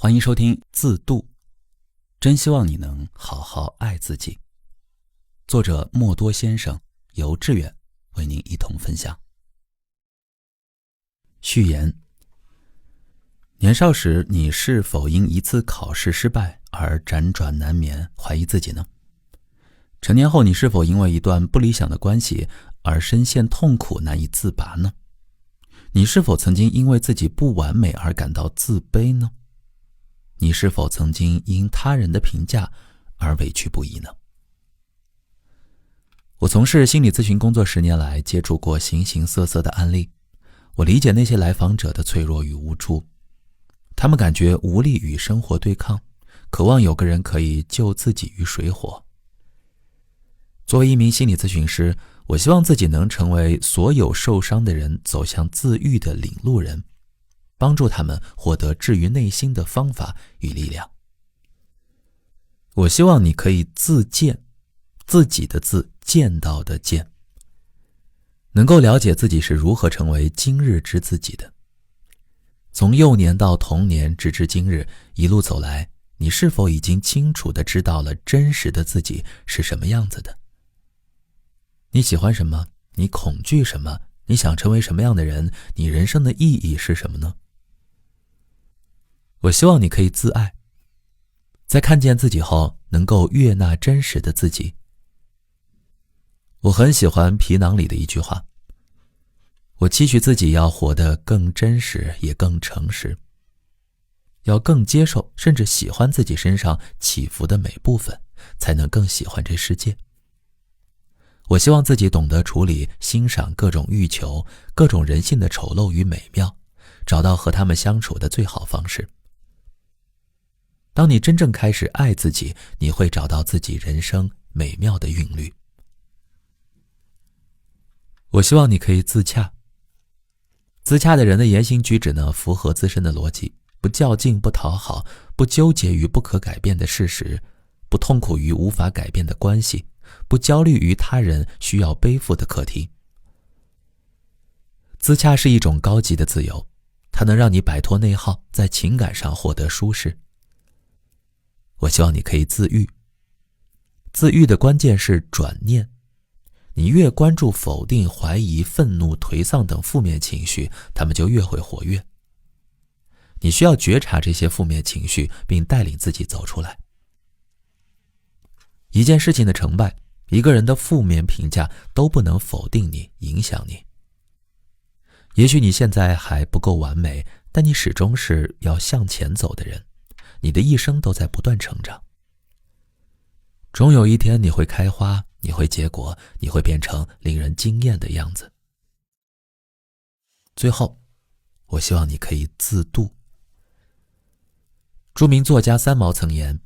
欢迎收听自渡，真希望你能好好爱自己。作者默多先生，由志远为您一同分享。序言：年少时，你是否因一次考试失败而辗转难眠，怀疑自己呢？成年后，你是否因为一段不理想的关系而深陷痛苦，难以自拔呢？你是否曾经因为自己不完美而感到自卑呢？你是否曾经因他人的评价而委屈不已呢？我从事心理咨询工作10年来，接触过形形色色的案例，我理解那些来访者的脆弱与无助，他们感觉无力与生活对抗，渴望有个人可以救自己于水火。作为一名心理咨询师，我希望自己能成为所有受伤的人走向自愈的领路人，帮助他们获得治愈内心的方法与力量。我希望你可以自见，自己的自，见到的见，能够了解自己是如何成为今日之自己的。从幼年到童年直至今日，一路走来，你是否已经清楚地知道了真实的自己是什么样子的？你喜欢什么？你恐惧什么？你想成为什么样的人？你人生的意义是什么呢？我希望你可以自爱，在看见自己后，能够悦纳真实的自己。我很喜欢皮囊里的一句话，我期许自己要活得更真实，也更诚实，要更接受甚至喜欢自己身上起伏的每部分，才能更喜欢这世界。我希望自己懂得处理、欣赏各种欲求、各种人性的丑陋与美妙，找到和他们相处的最好方式。当你真正开始爱自己，你会找到自己人生美妙的韵律。我希望你可以自洽。自洽的人的言行举止呢，符合自身的逻辑，不较劲，不讨好，不纠结于不可改变的事实，不痛苦于无法改变的关系，不焦虑于他人需要背负的课题。自洽是一种高级的自由，它能让你摆脱内耗，在情感上获得舒适。我希望你可以自愈。自愈的关键是转念。你越关注否定、怀疑、愤怒、颓丧等负面情绪，它们就越会活跃。你需要觉察这些负面情绪，并带领自己走出来。一件事情的成败，一个人的负面评价都不能否定你、影响你。也许你现在还不够完美，但你始终是要向前走的人，你的一生都在不断成长。终有一天你会开花，你会结果，你会变成令人惊艳的样子。最后，我希望你可以自渡。著名作家三毛曾言，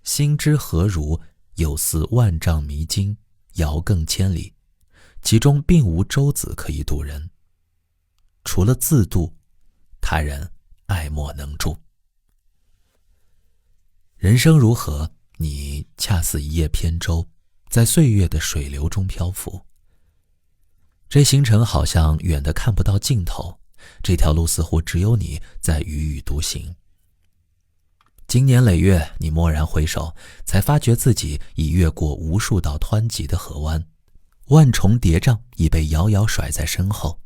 心之何如，有似万丈迷津，遥亘千里，其中并无舟子可以渡人，除了自渡，他人爱莫能助。人生如河，你恰似一叶扁舟，在岁月的水流中漂浮。这行程好像远得看不到尽头，这条路似乎只有你在踽踽独行。经年累月，你蓦然回首，才发觉自己已越过无数道湍急的河湾，万重叠嶂已被遥遥甩在身后，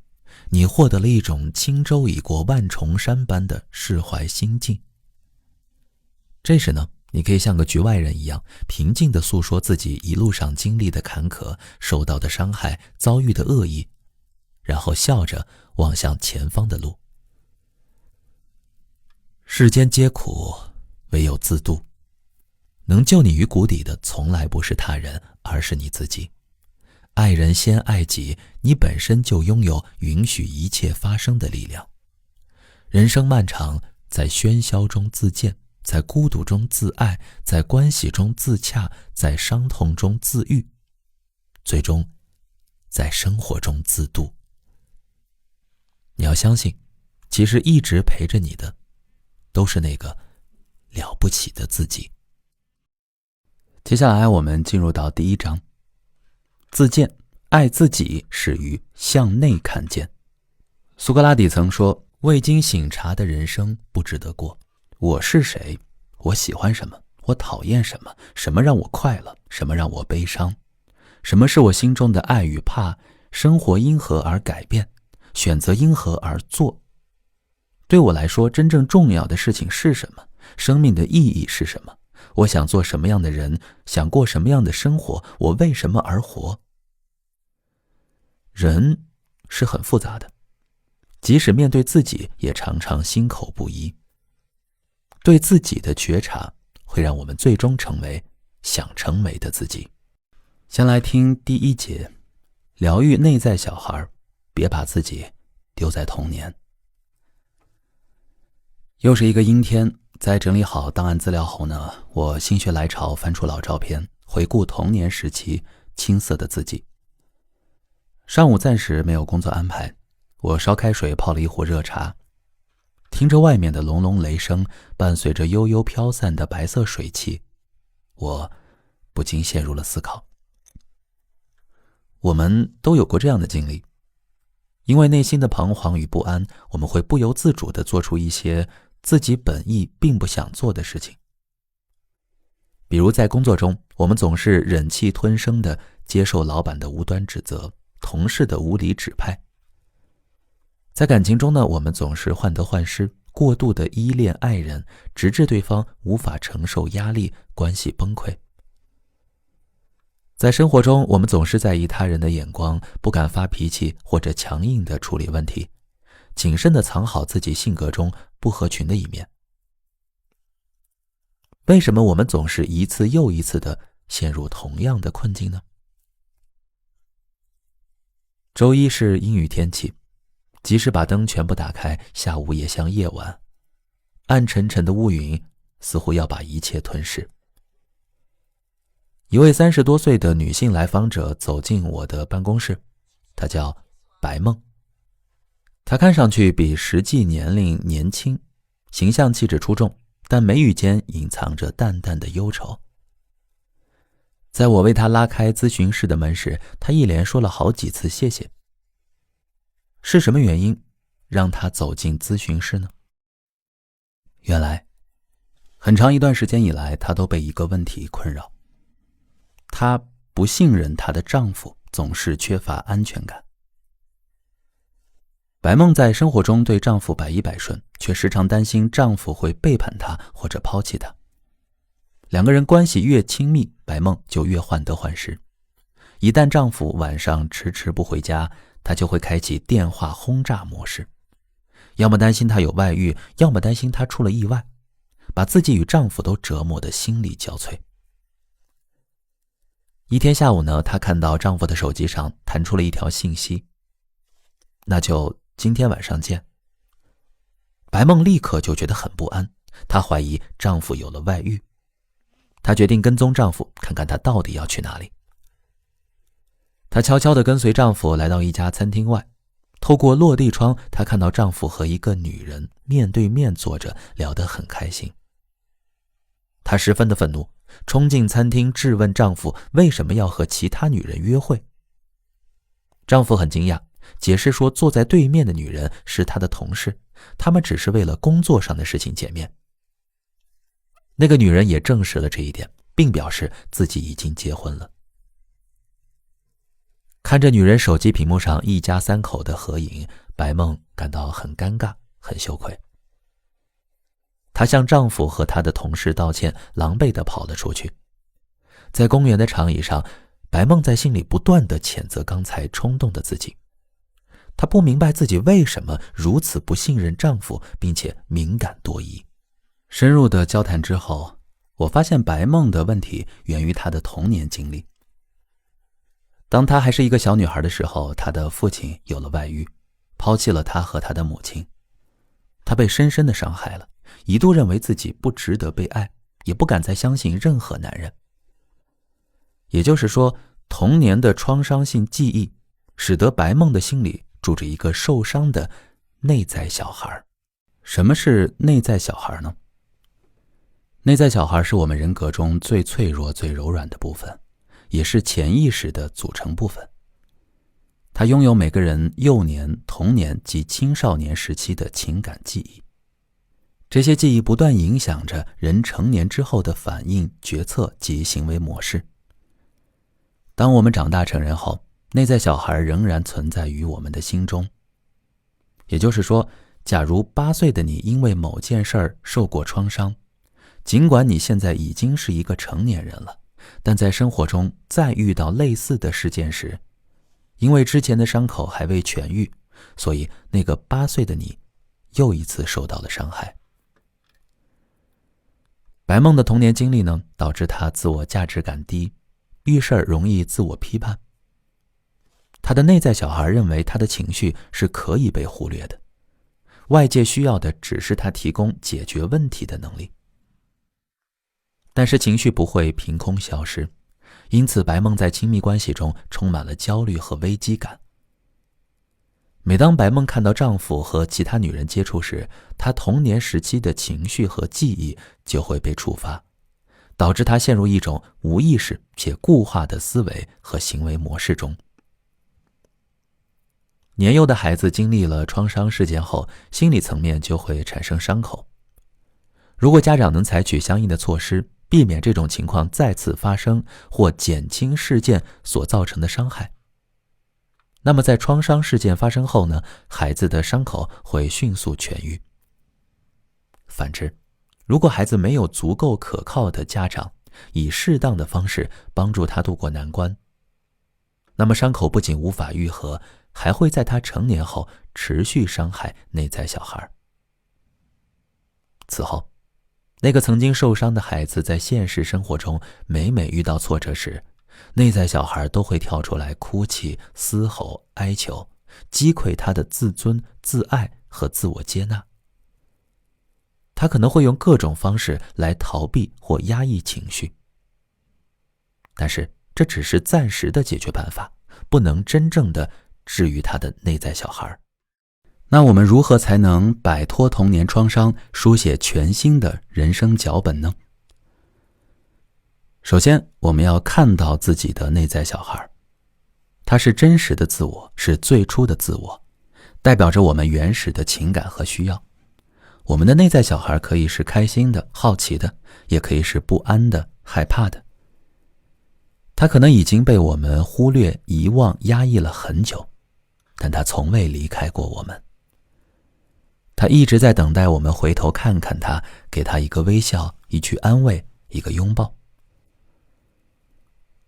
你获得了一种轻舟已过万重山般的释怀心境。这时呢，你可以像个局外人一样，平静地诉说自己一路上经历的坎坷、受到的伤害、遭遇的恶意，然后笑着望向前方的路。世间皆苦，唯有自渡。能救你于谷底的从来不是他人，而是你自己。爱人先爱己，你本身就拥有允许一切发生的力量。人生漫长，在喧嚣中自见，在孤独中自爱，在关系中自洽，在伤痛中自愈，最终在生活中自渡。你要相信，其实一直陪着你的都是那个了不起的自己。接下来我们进入到第1章，自见，爱自己始于向内看见。苏格拉底曾说，未经醒察的人生不值得过，我是谁？我喜欢什么？我讨厌什么？什么让我快乐？什么让我悲伤？什么是我心中的爱与怕？生活因何而改变？选择因何而做？对我来说，真正重要的事情是什么？生命的意义是什么？我想做什么样的人？想过什么样的生活？我为什么而活？人是很复杂的，即使面对自己，也常常心口不一。对自己的觉察，会让我们最终成为想成为的自己。先来听第1节，疗愈内在小孩，别把自己丢在童年。又是一个阴天，在整理好档案资料后呢，我心血来潮翻出老照片，回顾童年时期青涩的自己。上午暂时没有工作安排，我烧开水泡了一壶热茶，听着外面的隆隆雷声，伴随着悠悠飘散的白色水汽，我不禁陷入了思考。我们都有过这样的经历，因为内心的彷徨与不安，我们会不由自主地做出一些自己本意并不想做的事情。比如在工作中，我们总是忍气吞声地接受老板的无端指责，同事的无理指派。在感情中呢，我们总是患得患失，过度的依恋爱人，直至对方无法承受压力，关系崩溃。在生活中，我们总是在意他人的眼光，不敢发脾气或者强硬地处理问题，谨慎地藏好自己性格中不合群的一面。为什么我们总是一次又一次地陷入同样的困境呢？周一是阴雨天气，即使把灯全部打开，下午也像夜晚，暗沉沉的乌云似乎要把一切吞噬。一位30多岁的女性来访者走进我的办公室，她叫白梦。她看上去比实际年龄年轻，形象气质出众，但眉宇间隐藏着淡淡的忧愁。在我为她拉开咨询室的门时，她一连说了好几次谢谢。是什么原因让她走进咨询室呢？原来，很长一段时间以来，她都被一个问题困扰。她不信任她的丈夫，总是缺乏安全感。白梦在生活中对丈夫百依百顺，却时常担心丈夫会背叛她或者抛弃她。两个人关系越亲密，白梦就越患得患失。一旦丈夫晚上迟迟不回家，她就会开启电话轰炸模式，要么担心他有外遇，要么担心他出了意外，把自己与丈夫都折磨得心力交瘁。一天下午呢，她看到丈夫的手机上弹出了一条信息，那就今天晚上见。白梦立刻就觉得很不安，她怀疑丈夫有了外遇。她决定跟踪丈夫，看看他到底要去哪里。她悄悄地跟随丈夫来到一家餐厅外，透过落地窗，她看到丈夫和一个女人面对面坐着，聊得很开心。她十分的愤怒，冲进餐厅质问丈夫为什么要和其他女人约会。丈夫很惊讶，解释说坐在对面的女人是他的同事，他们只是为了工作上的事情见面。那个女人也证实了这一点，并表示自己已经结婚了。看着女人手机屏幕上一家3口的合影，白梦感到很尴尬，很羞愧。她向丈夫和她的同事道歉，狼狈地跑了出去。在公园的长椅上，白梦在心里不断地谴责刚才冲动的自己。她不明白自己为什么如此不信任丈夫，并且敏感多疑。深入的交谈之后，我发现白梦的问题源于她的童年经历。当她还是一个小女孩的时候，她的父亲有了外遇，抛弃了她和她的母亲。她被深深地伤害了，一度认为自己不值得被爱，也不敢再相信任何男人。也就是说，童年的创伤性记忆使得白梦的心里住着一个受伤的内在小孩。什么是内在小孩呢？内在小孩是我们人格中最脆弱、最柔软的部分，也是潜意识的组成部分。它拥有每个人幼年、童年及青少年时期的情感记忆。这些记忆不断影响着人成年之后的反应、决策及行为模式。当我们长大成人后，内在小孩仍然存在于我们的心中。也就是说，假如8岁的你因为某件事儿受过创伤，尽管你现在已经是一个成年人了，但在生活中再遇到类似的事件时，因为之前的伤口还未痊愈，所以那个8岁的你又一次受到了伤害。白梦的童年经历呢，导致他自我价值感低，遇事容易自我批判。他的内在小孩认为他的情绪是可以被忽略的，外界需要的只是他提供解决问题的能力。但是情绪不会凭空消失，因此白梦在亲密关系中充满了焦虑和危机感。每当白梦看到丈夫和其他女人接触时，她童年时期的情绪和记忆就会被触发，导致她陷入一种无意识且固化的思维和行为模式中。年幼的孩子经历了创伤事件后，心理层面就会产生伤口。如果家长能采取相应的措施，避免这种情况再次发生或减轻事件所造成的伤害，那么在创伤事件发生后呢，孩子的伤口会迅速痊愈。反之，如果孩子没有足够可靠的家长，以适当的方式帮助他度过难关，那么伤口不仅无法愈合，还会在他成年后持续伤害内在小孩。此后，那个曾经受伤的孩子在现实生活中每遇到挫折时，内在小孩都会跳出来哭泣、嘶吼、哀求，击溃他的自尊、自爱和自我接纳。他可能会用各种方式来逃避或压抑情绪，但是这只是暂时的解决办法，不能真正的治愈他的内在小孩。那我们如何才能摆脱童年创伤，书写全新的人生脚本呢？首先，我们要看到自己的内在小孩，他是真实的自我，是最初的自我，代表着我们原始的情感和需要。我们的内在小孩可以是开心的、好奇的，也可以是不安的、害怕的。他可能已经被我们忽略、遗忘、压抑了很久，但他从未离开过我们。他一直在等待我们回头看看他，给他一个微笑，一句安慰，一个拥抱。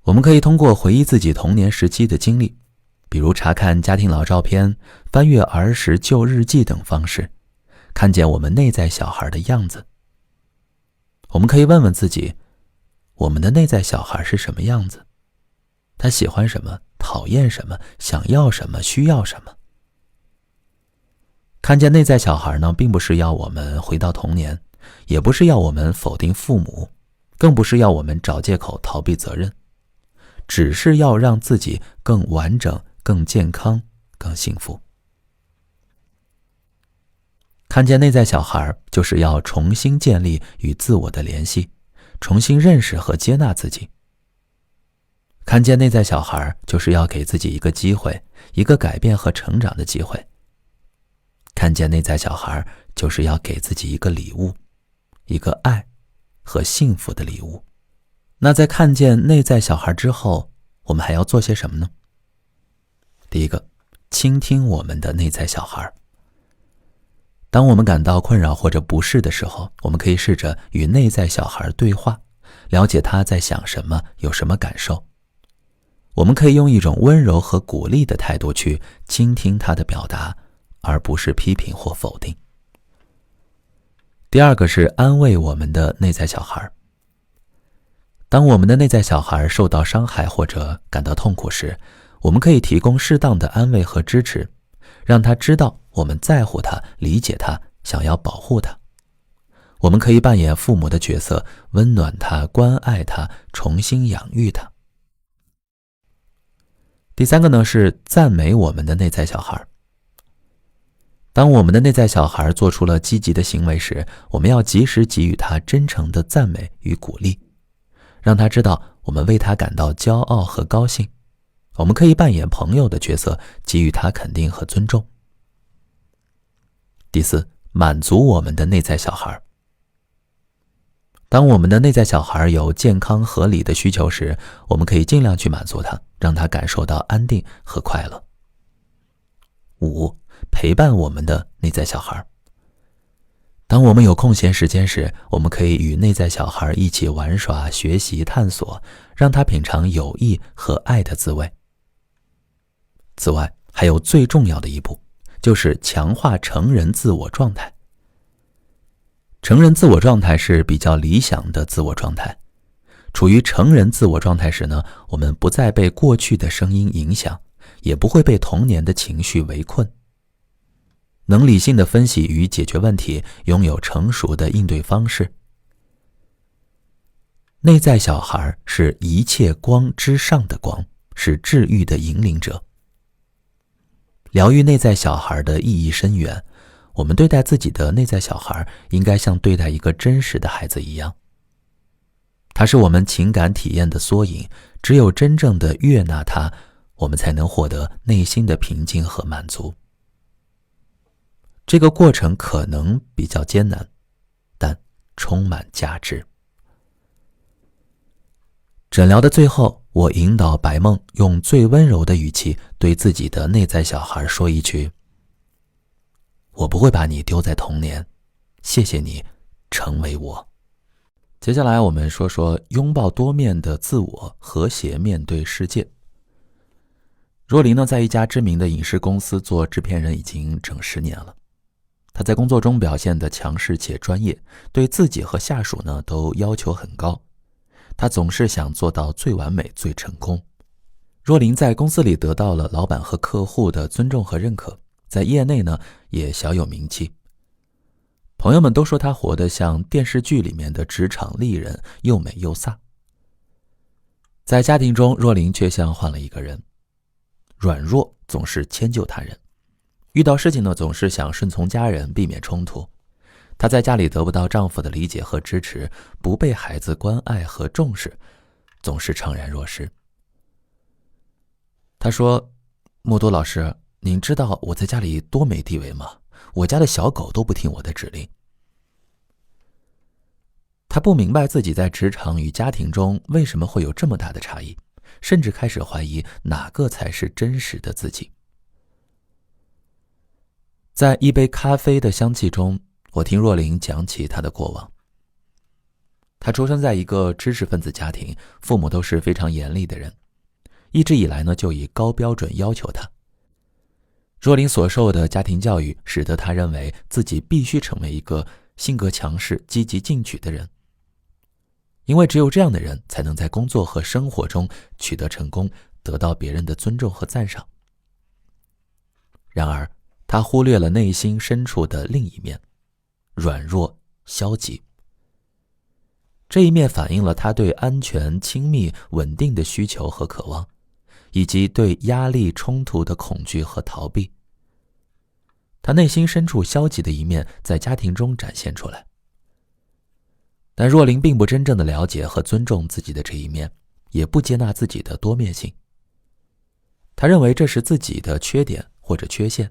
我们可以通过回忆自己童年时期的经历，比如查看家庭老照片、翻阅儿时旧日记等方式，看见我们内在小孩的样子。我们可以问问自己，我们的内在小孩是什么样子？他喜欢什么？讨厌什么？想要什么？需要什么？看见内在小孩呢，并不是要我们回到童年，也不是要我们否定父母，更不是要我们找借口逃避责任，只是要让自己更完整、更健康、更幸福。看见内在小孩，就是要重新建立与自我的联系，重新认识和接纳自己。看见内在小孩，就是要给自己一个机会，一个改变和成长的机会。看见内在小孩，就是要给自己一个礼物，一个爱和幸福的礼物。那在看见内在小孩之后，我们还要做些什么呢？第一个，倾听我们的内在小孩。当我们感到困扰或者不适的时候，我们可以试着与内在小孩对话，了解他在想什么，有什么感受。我们可以用一种温柔和鼓励的态度去倾听他的表达，而不是批评或否定。第二个是安慰我们的内在小孩。当我们的内在小孩受到伤害或者感到痛苦时，我们可以提供适当的安慰和支持，让他知道我们在乎他，理解他，想要保护他。我们可以扮演父母的角色，温暖他，关爱他，重新养育他。第三个呢，是赞美我们的内在小孩。当我们的内在小孩做出了积极的行为时，我们要及时给予他真诚的赞美与鼓励，让他知道我们为他感到骄傲和高兴。我们可以扮演朋友的角色，给予他肯定和尊重。第四，满足我们的内在小孩。当我们的内在小孩有健康合理的需求时，我们可以尽量去满足他，让他感受到安定和快乐。5. 陪伴我们的内在小孩。当我们有空闲时间时，我们可以与内在小孩一起玩耍、学习、探索，让他品尝友谊和爱的滋味。此外，还有最重要的一步，就是强化成人自我状态。成人自我状态是比较理想的自我状态。处于成人自我状态时呢，我们不再被过去的声音影响，也不会被童年的情绪围困。能理性的分析与解决问题，拥有成熟的应对方式。内在小孩是一切光之上的光，是治愈的引领者。疗愈内在小孩的意义深远，我们对待自己的内在小孩，应该像对待一个真实的孩子一样。他是我们情感体验的缩影，只有真正的悦纳他，我们才能获得内心的平静和满足。这个过程可能比较艰难，但充满价值。诊疗的最后，我引导白梦用最温柔的语气对自己的内在小孩说一句：我不会把你丢在童年，谢谢你成为我。接下来我们说说拥抱多面的自我，和谐面对世界。若琳呢，在一家知名的影视公司做制片人已经整10年了。他在工作中表现得强势且专业，对自己和下属呢都要求很高。他总是想做到最完美、最成功。若琳在公司里得到了老板和客户的尊重和认可，在业内呢也小有名气。朋友们都说她活得像电视剧里面的职场丽人，又美又飒。在家庭中，若琳却像换了一个人，软弱，总是迁就他人。遇到事情呢，总是想顺从家人，避免冲突。她在家里得不到丈夫的理解和支持，不被孩子关爱和重视，总是怅然若失。她说：默多老师，您知道我在家里多没地位吗？我家的小狗都不听我的指令。她不明白自己在职场与家庭中为什么会有这么大的差异，甚至开始怀疑哪个才是真实的自己。在一杯咖啡的香气中，我听若琳讲起她的过往。她出生在一个知识分子家庭，父母都是非常严厉的人，一直以来呢就以高标准要求她。若琳所受的家庭教育，使得她认为自己必须成为一个性格强势、积极进取的人，因为只有这样的人才能在工作和生活中取得成功，得到别人的尊重和赞赏。然而他忽略了内心深处的另一面，软弱、消极。这一面反映了他对安全、亲密、稳定的需求和渴望，以及对压力、冲突的恐惧和逃避。他内心深处消极的一面在家庭中展现出来。但若琳并不真正的了解和尊重自己的这一面，也不接纳自己的多面性。他认为这是自己的缺点或者缺陷，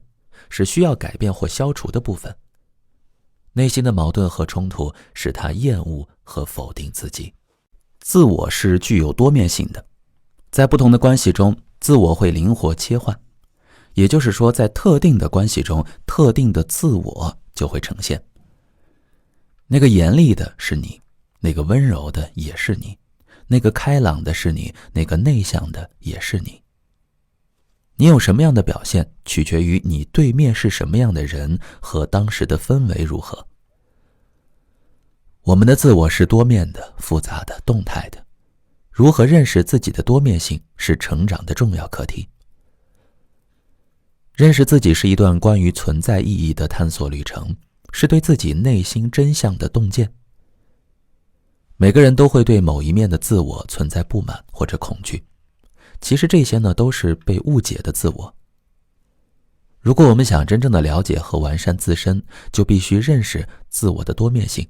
是需要改变或消除的部分。内心的矛盾和冲突使他厌恶和否定自己。自我是具有多面性的，在不同的关系中，自我会灵活切换。也就是说，在特定的关系中，特定的自我就会呈现。那个严厉的是你，那个温柔的也是你，那个开朗的是你，那个内向的也是你。你有什么样的表现，取决于你对面是什么样的人和当时的氛围如何。我们的自我是多面的、复杂的、动态的。如何认识自己的多面性，是成长的重要课题。认识自己是一段关于存在意义的探索旅程，是对自己内心真相的洞见。每个人都会对某一面的自我存在不满或者恐惧，其实这些呢都是被误解的自我。如果我们想真正的了解和完善自身，就必须认识自我的多面性。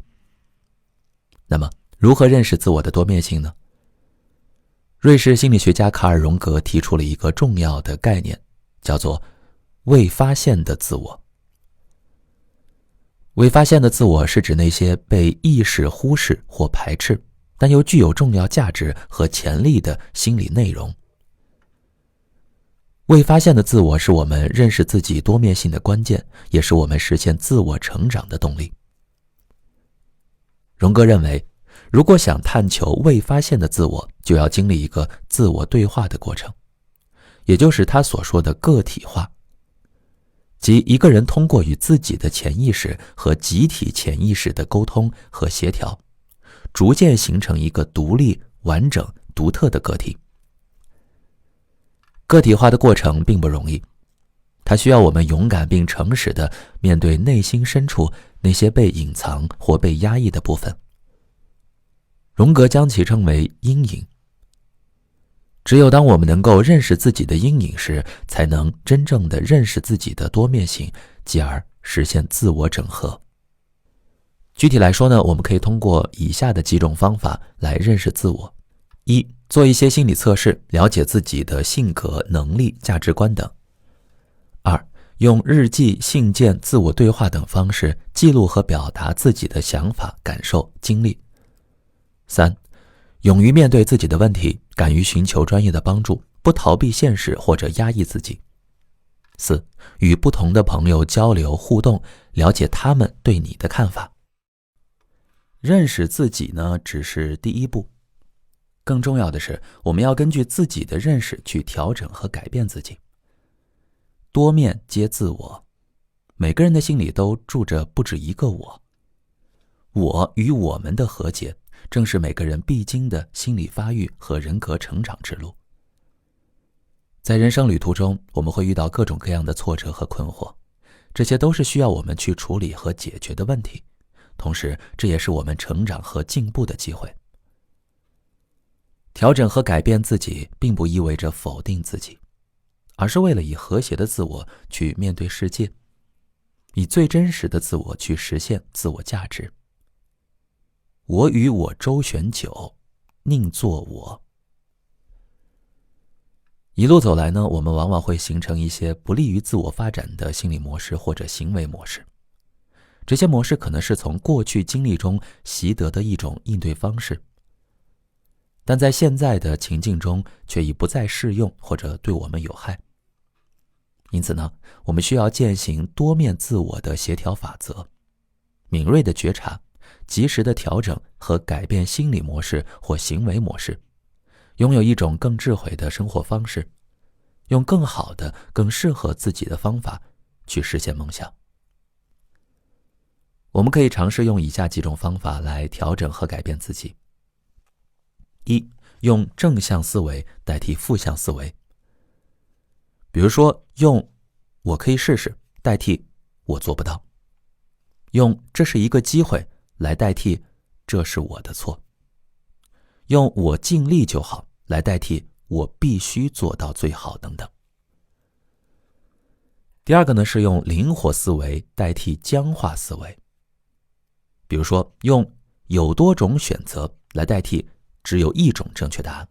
那么，如何认识自我的多面性呢？瑞士心理学家卡尔荣格提出了一个重要的概念，叫做未发现的自我。未发现的自我是指那些被意识忽视或排斥，但又具有重要价值和潜力的心理内容。未发现的自我是我们认识自己多面性的关键，也是我们实现自我成长的动力。荣格认为，如果想探求未发现的自我，就要经历一个自我对话的过程，也就是他所说的个体化，即一个人通过与自己的潜意识和集体潜意识的沟通和协调，逐渐形成一个独立、完整、独特的个体。个体化的过程并不容易，它需要我们勇敢并诚实地面对内心深处那些被隐藏或被压抑的部分。荣格将其称为阴影。只有当我们能够认识自己的阴影时，才能真正地认识自己的多面性，继而实现自我整合。具体来说呢，我们可以通过以下的几种方法来认识自我。一、做一些心理测试，了解自己的性格、能力、价值观等。二、用日记、信件、自我对话等方式记录和表达自己的想法、感受、经历。三、勇于面对自己的问题，敢于寻求专业的帮助，不逃避现实或者压抑自己。四、与不同的朋友交流互动，了解他们对你的看法。认识自己呢，只是第一步。更重要的是，我们要根据自己的认识去调整和改变自己。多面皆自我，每个人的心里都住着不止一个我。我与我们的和解，正是每个人必经的心理发育和人格成长之路。在人生旅途中，我们会遇到各种各样的挫折和困惑，这些都是需要我们去处理和解决的问题，同时这也是我们成长和进步的机会。调整和改变自己并不意味着否定自己，而是为了以和谐的自我去面对世界，以最真实的自我去实现自我价值。我与我周旋久，宁做我。一路走来呢，我们往往会形成一些不利于自我发展的心理模式或者行为模式。这些模式可能是从过去经历中习得的一种应对方式，但在现在的情境中却已不再适用或者对我们有害。因此呢，我们需要践行多面自我的协调法则，敏锐的觉察，及时的调整和改变心理模式或行为模式，拥有一种更智慧的生活方式，用更好的、更适合自己的方法去实现梦想。我们可以尝试用以下几种方法来调整和改变自己。一、用正向思维代替负向思维。比如说，用我可以试试代替我做不到，用这是一个机会来代替这是我的错，用我尽力就好来代替我必须做到最好等等。第二个呢，是用灵活思维代替僵化思维。比如说，用有多种选择来代替只有一种正确答案，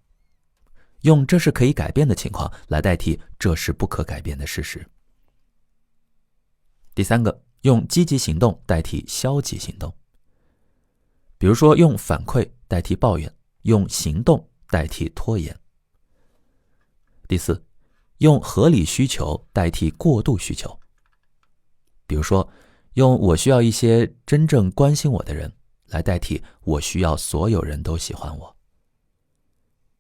用这是可以改变的情况来代替这是不可改变的事实。第三个，用积极行动代替消极行动。比如说，用反馈代替抱怨，用行动代替拖延。第四，用合理需求代替过度需求。比如说，用我需要一些真正关心我的人来代替我需要所有人都喜欢我。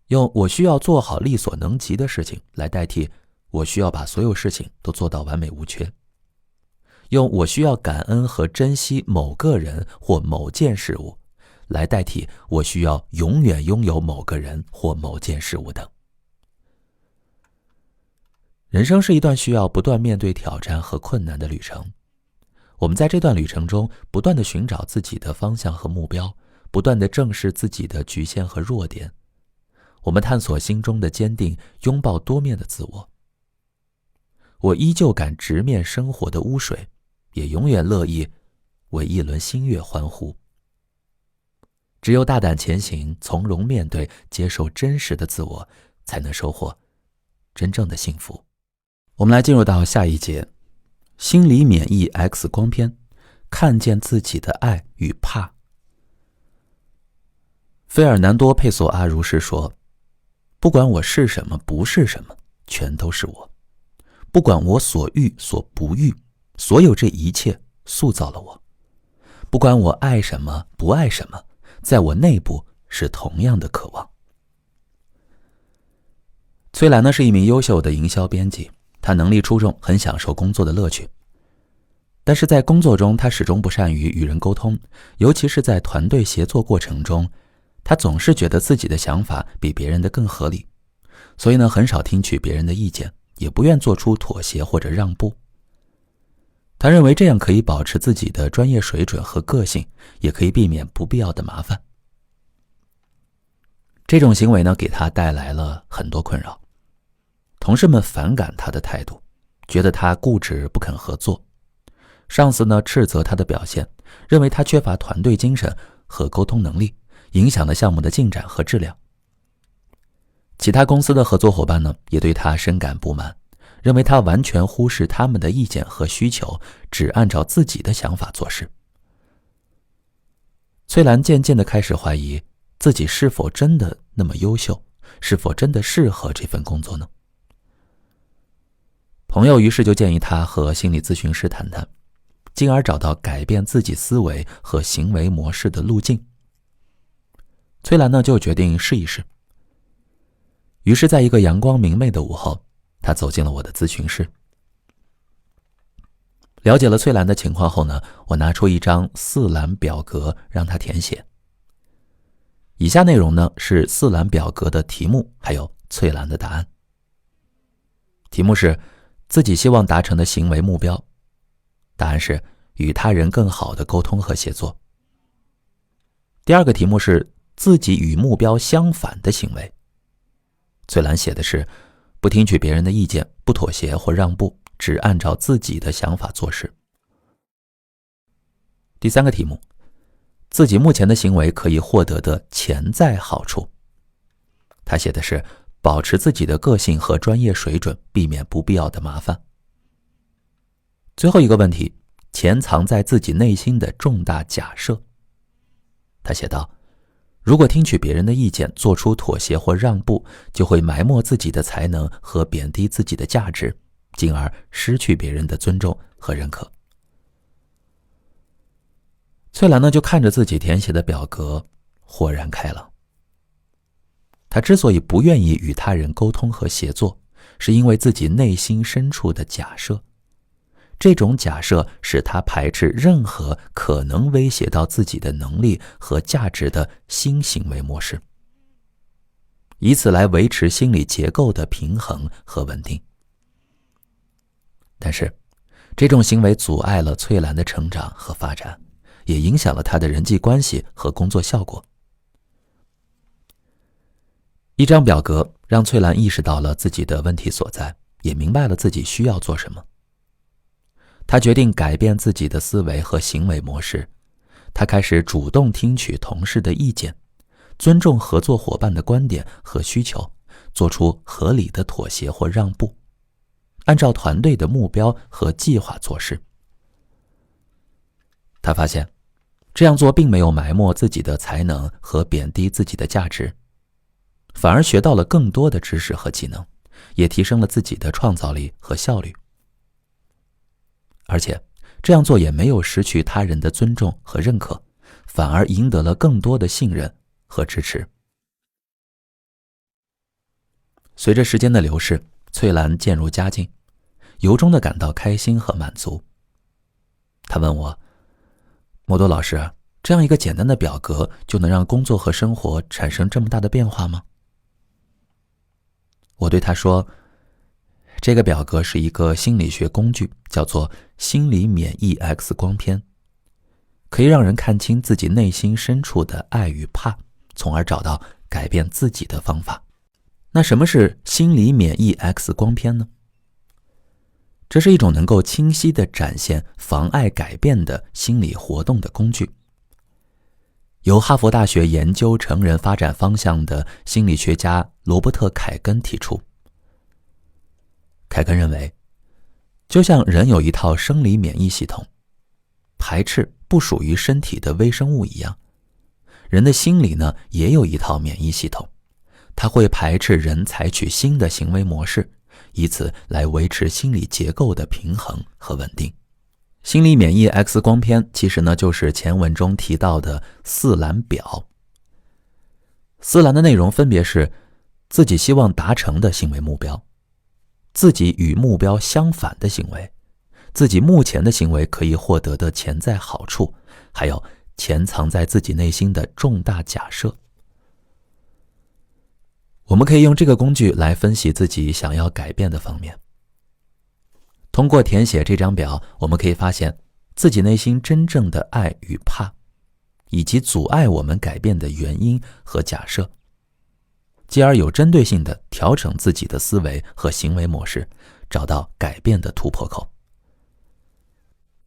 用我需要做好力所能及的事情来代替我需要把所有事情都做到完美无缺。用我需要感恩和珍惜某个人或某件事物来代替我需要永远拥有某个人或某件事物等。人生是一段需要不断面对挑战和困难的旅程。我们在这段旅程中不断地寻找自己的方向和目标，不断地正视自己的局限和弱点。我们探索心中的坚定，拥抱多面的自我。我依旧敢直面生活的污水，也永远乐意为一轮新月欢呼。只有大胆前行，从容面对，接受真实的自我，才能收获真正的幸福。我们来进入到下一节，心理免疫 X 光片，看见自己的爱与怕。费尔南多·佩索阿如是说，不管我是什么不是什么，全都是我。不管我所欲所不欲，所有这一切塑造了我。不管我爱什么不爱什么，在我内部是同样的渴望。崔兰呢是一名优秀的营销编辑，他能力出众，很享受工作的乐趣。但是在工作中，他始终不善于与人沟通，尤其是在团队协作过程中，他总是觉得自己的想法比别人的更合理，所以呢，很少听取别人的意见，也不愿做出妥协或者让步。他认为这样可以保持自己的专业水准和个性，也可以避免不必要的麻烦。这种行为呢，给他带来了很多困扰。同事们反感他的态度，觉得他固执不肯合作。上司呢，斥责他的表现，认为他缺乏团队精神和沟通能力，影响了项目的进展和质量。其他公司的合作伙伴呢，也对他深感不满，认为他完全忽视他们的意见和需求，只按照自己的想法做事。崔兰渐渐地开始怀疑自己是否真的那么优秀，是否真的适合这份工作呢？朋友于是就建议他和心理咨询师谈谈，进而找到改变自己思维和行为模式的路径。崔兰呢就决定试一试。于是在一个阳光明媚的午后，他走进了我的咨询室。了解了崔兰的情况后呢，我拿出一张4栏表格让他填写。以下内容呢是4栏表格的题目，还有崔兰的答案。题目是自己希望达成的行为目标，答案是与他人更好的沟通和协作。第二个题目是自己与目标相反的行为，崔兰写的是不听取别人的意见，不妥协或让步，只按照自己的想法做事。第三个题目，自己目前的行为可以获得的潜在好处，他写的是保持自己的个性和专业水准，避免不必要的麻烦。最后一个问题，潜藏在自己内心的重大假设，他写道，如果听取别人的意见，做出妥协或让步，就会埋没自己的才能和贬低自己的价值，进而失去别人的尊重和认可。翠兰呢就看着自己填写的表格，豁然开朗。他之所以不愿意与他人沟通和协作，是因为自己内心深处的假设。这种假设使他排斥任何可能威胁到自己的能力和价值的新行为模式，以此来维持心理结构的平衡和稳定。但是，这种行为阻碍了翠兰的成长和发展，也影响了她的人际关系和工作效果。一张表格让翠兰意识到了自己的问题所在，也明白了自己需要做什么。他决定改变自己的思维和行为模式，他开始主动听取同事的意见，尊重合作伙伴的观点和需求，做出合理的妥协或让步，按照团队的目标和计划做事。他发现，这样做并没有埋没自己的才能和贬低自己的价值，反而学到了更多的知识和技能，也提升了自己的创造力和效率。而且，这样做也没有失去他人的尊重和认可，反而赢得了更多的信任和支持。随着时间的流逝，翠兰渐入佳境，由衷地感到开心和满足。她问我，莫多老师，这样一个简单的表格就能让工作和生活产生这么大的变化吗？我对她说，这个表格是一个心理学工具，叫做心理免疫 X 光片，可以让人看清自己内心深处的爱与怕，从而找到改变自己的方法。那什么是心理免疫 X 光片呢？这是一种能够清晰地展现妨碍改变的心理活动的工具，由哈佛大学研究成人发展方向的心理学家罗伯特·凯根提出。凯根认为，就像人有一套生理免疫系统，排斥不属于身体的微生物一样，人的心理呢也有一套免疫系统，它会排斥人采取新的行为模式，以此来维持心理结构的平衡和稳定。心理免疫 X 光片其实呢就是前文中提到的4栏表。4栏的内容分别是自己希望达成的行为目标，自己与目标相反的行为，自己目前的行为可以获得的潜在好处，还有潜藏在自己内心的重大假设。我们可以用这个工具来分析自己想要改变的方面。通过填写这张表，我们可以发现自己内心真正的爱与怕，以及阻碍我们改变的原因和假设，继而有针对性地调整自己的思维和行为模式，找到改变的突破口。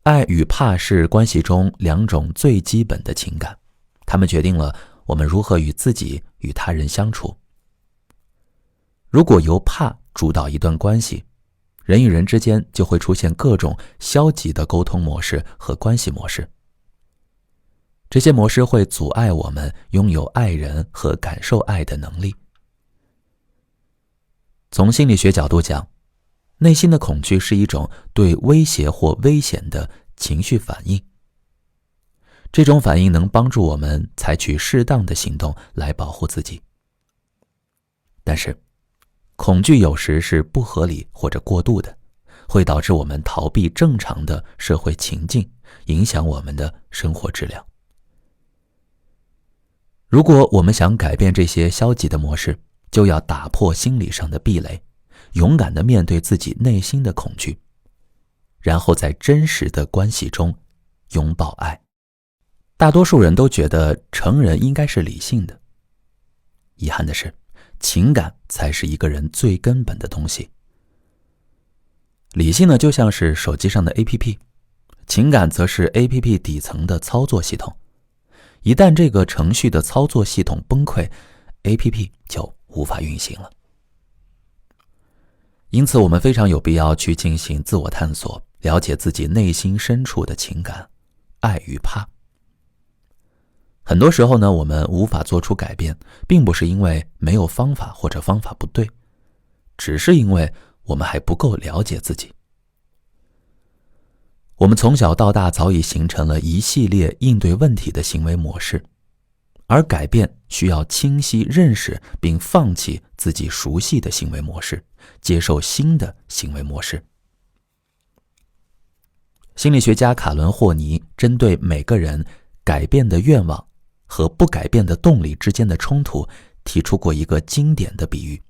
爱与怕是关系中2种最基本的情感，它们决定了我们如何与自己与他人相处。如果由怕主导一段关系，人与人之间就会出现各种消极的沟通模式和关系模式。这些模式会阻碍我们拥有爱人和感受爱的能力。从心理学角度讲，内心的恐惧是一种对威胁或危险的情绪反应。这种反应能帮助我们采取适当的行动来保护自己。但是，恐惧有时是不合理或者过度的，会导致我们逃避正常的社会情境，影响我们的生活质量。如果我们想改变这些消极的模式，就要打破心理上的壁垒，勇敢地面对自己内心的恐惧，然后在真实的关系中拥抱爱。大多数人都觉得成人应该是理性的，遗憾的是，情感才是一个人最根本的东西。理性呢，就像是手机上的 APP， 情感则是 APP 底层的操作系统。一旦这个程序的操作系统崩溃， APP 就无法运行了。因此，我们非常有必要去进行自我探索，了解自己内心深处的情感，爱与怕。很多时候呢，我们无法做出改变，并不是因为没有方法或者方法不对，只是因为我们还不够了解自己。我们从小到大早已形成了一系列应对问题的行为模式，而改变需要清晰认识并放弃自己熟悉的行为模式，接受新的行为模式。心理学家卡伦·霍尼针对每个人改变的愿望和不改变的动力之间的冲突，提出过一个经典的比喻。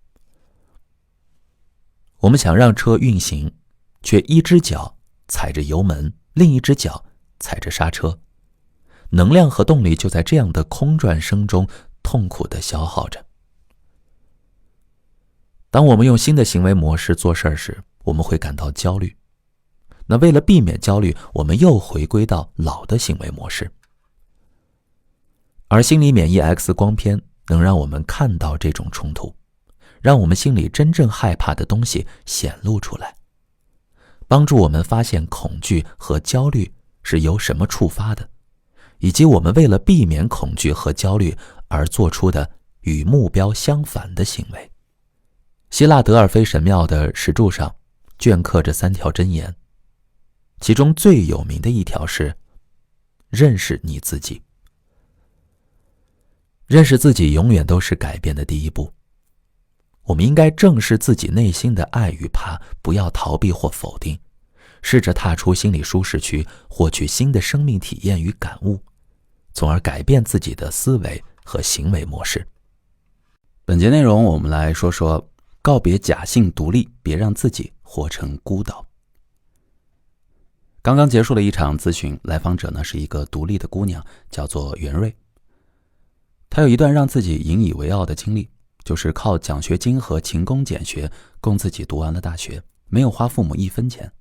我们想让车运行，却一只脚踩着油门，另一只脚踩着刹车，能量和动力就在这样的空转声中痛苦地消耗着。当我们用新的行为模式做事时，我们会感到焦虑。那为了避免焦虑，我们又回归到老的行为模式。而心理免疫 X 光片能让我们看到这种冲突，让我们心里真正害怕的东西显露出来，帮助我们发现恐惧和焦虑是由什么触发的，以及我们为了避免恐惧和焦虑而做出的与目标相反的行为。希腊德尔菲神庙的石柱上镌刻着3条箴言，其中最有名的一条是认识你自己。认识自己永远都是改变的第一步。我们应该正视自己内心的爱与怕，不要逃避或否定，试着踏出心理舒适区，获取新的生命体验与感悟，从而改变自己的思维和行为模式。本节内容我们来说说告别假性独立，别让自己活成孤岛。刚刚结束了一场咨询，来访者呢是一个独立的姑娘，叫做袁瑞。她有一段让自己引以为傲的经历，就是靠奖学金和勤工俭学供自己读完了大学，没有花父母1分钱。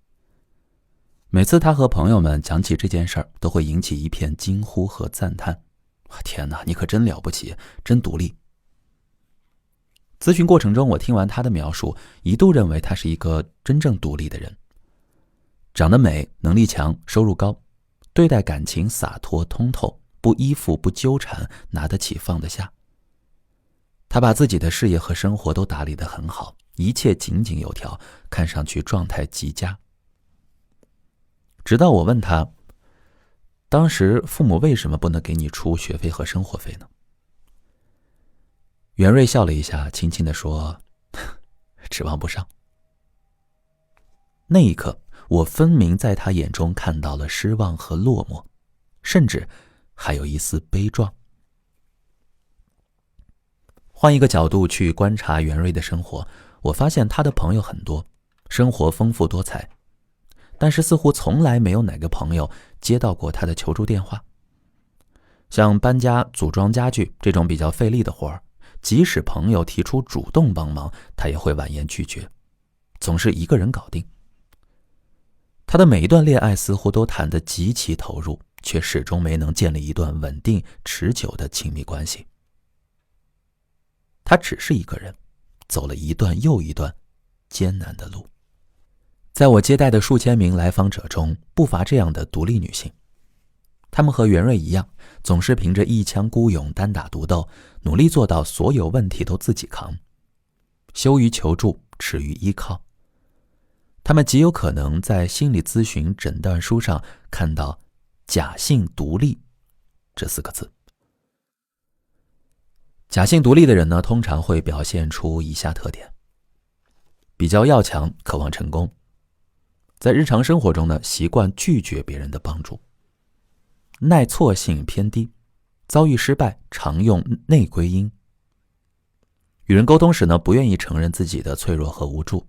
每次她和朋友们讲起这件事儿，都会引起一片惊呼和赞叹。天哪，你可真了不起，真独立。咨询过程中，我听完她的描述，一度认为她是一个真正独立的人。长得美，能力强，收入高，对待感情洒脱通透，不依附不纠缠，拿得起放得下。他把自己的事业和生活都打理得很好，一切井井有条，看上去状态极佳。直到我问他，当时父母为什么不能给你出学费和生活费呢？袁瑞笑了一下，轻轻地说，指望不上。那一刻，我分明在他眼中看到了失望和落寞，甚至还有一丝悲壮。换一个角度去观察袁瑞的生活，我发现他的朋友很多，生活丰富多彩，但是似乎从来没有哪个朋友接到过他的求助电话。像搬家、组装家具这种比较费力的活儿，即使朋友提出主动帮忙，他也会婉言拒绝，总是一个人搞定。他的每一段恋爱似乎都谈得极其投入，却始终没能建立一段稳定持久的亲密关系。他只是一个人，走了一段又一段艰难的路。在我接待的数千名来访者中，不乏这样的独立女性。她们和袁瑞一样，总是凭着一腔孤勇单打独斗，努力做到所有问题都自己扛，羞于求助，耻于依靠。她们极有可能在心理咨询诊断书上看到假性独立这4个字。假性独立的人呢，通常会表现出以下特点：比较要强，渴望成功，在日常生活中呢，习惯拒绝别人的帮助，耐挫性偏低，遭遇失败常用内归因，与人沟通时呢，不愿意承认自己的脆弱和无助，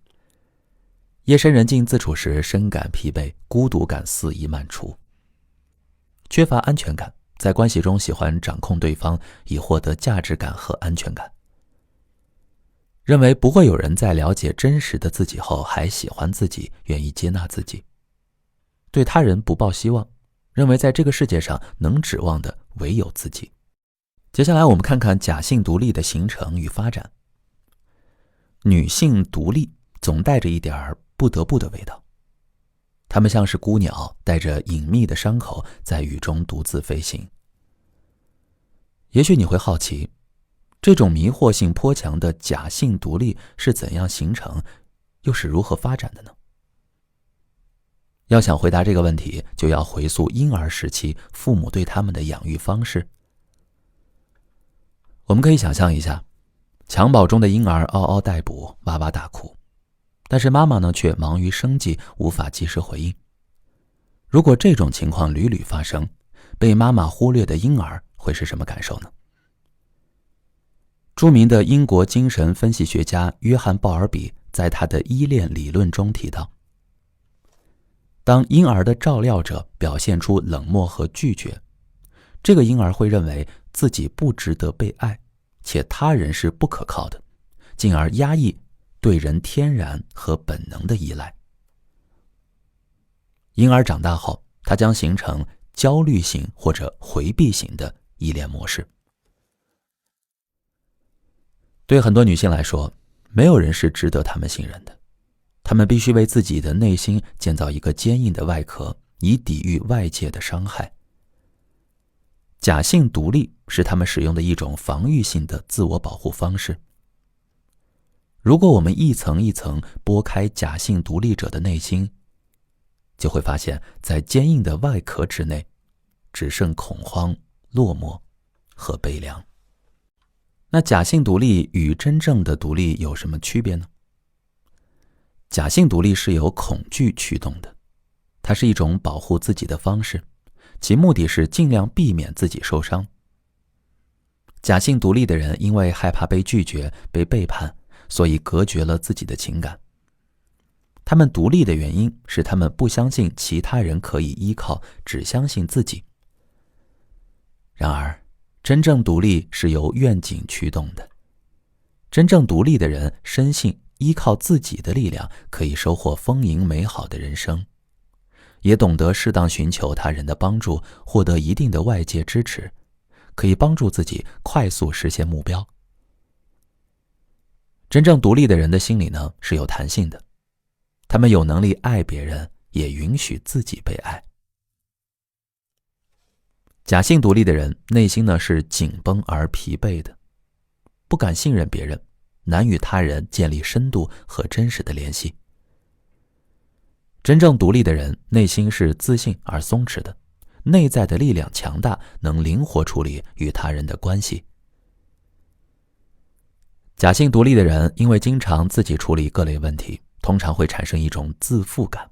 夜深人静自处时深感疲惫，孤独感肆意漫出，缺乏安全感，在关系中喜欢掌控对方，以获得价值感和安全感，认为不会有人在了解真实的自己后还喜欢自己，愿意接纳自己，对他人不抱希望，认为在这个世界上能指望的唯有自己。接下来我们看看假性独立的形成与发展。女性独立总带着一点不得不的味道，她们像是孤鸟，带着隐秘的伤口在雨中独自飞行。也许你会好奇，这种迷惑性颇强的假性独立是怎样形成，又是如何发展的呢？要想回答这个问题，就要回溯婴儿时期父母对他们的养育方式。我们可以想象一下，襁褓中的婴儿嗷嗷待哺，哇哇大哭，但是妈妈呢却忙于生计，无法及时回应。如果这种情况屡屡发生，被妈妈忽略的婴儿会是什么感受呢？著名的英国精神分析学家约翰·鲍尔比在他的依恋理论中提到，当婴儿的照料者表现出冷漠和拒绝，这个婴儿会认为自己不值得被爱，且他人是不可靠的，进而压抑对人天然和本能的依赖。婴儿长大后，他将形成焦虑型或者回避型的依恋模式。对很多女性来说，没有人是值得她们信任的，她们必须为自己的内心建造一个坚硬的外壳，以抵御外界的伤害。假性独立是她们使用的一种防御性的自我保护方式。如果我们一层一层剥开假性独立者的内心，就会发现在坚硬的外壳之内，只剩恐慌、落寞和悲凉。那假性独立与真正的独立有什么区别呢？假性独立是由恐惧驱动的，它是一种保护自己的方式，其目的是尽量避免自己受伤。假性独立的人因为害怕被拒绝、被背叛，所以隔绝了自己的情感。他们独立的原因是他们不相信其他人可以依靠，只相信自己。然而，真正独立是由愿景驱动的。真正独立的人深信依靠自己的力量可以收获丰盈美好的人生，也懂得适当寻求他人的帮助，获得一定的外界支持，可以帮助自己快速实现目标。真正独立的人的心里呢，是有弹性的，他们有能力爱别人，也允许自己被爱。假性独立的人内心呢是紧绷而疲惫的，不敢信任别人，难与他人建立深度和真实的联系。真正独立的人内心是自信而松弛的，内在的力量强大，能灵活处理与他人的关系。假性独立的人因为经常自己处理各类问题，通常会产生一种自负感。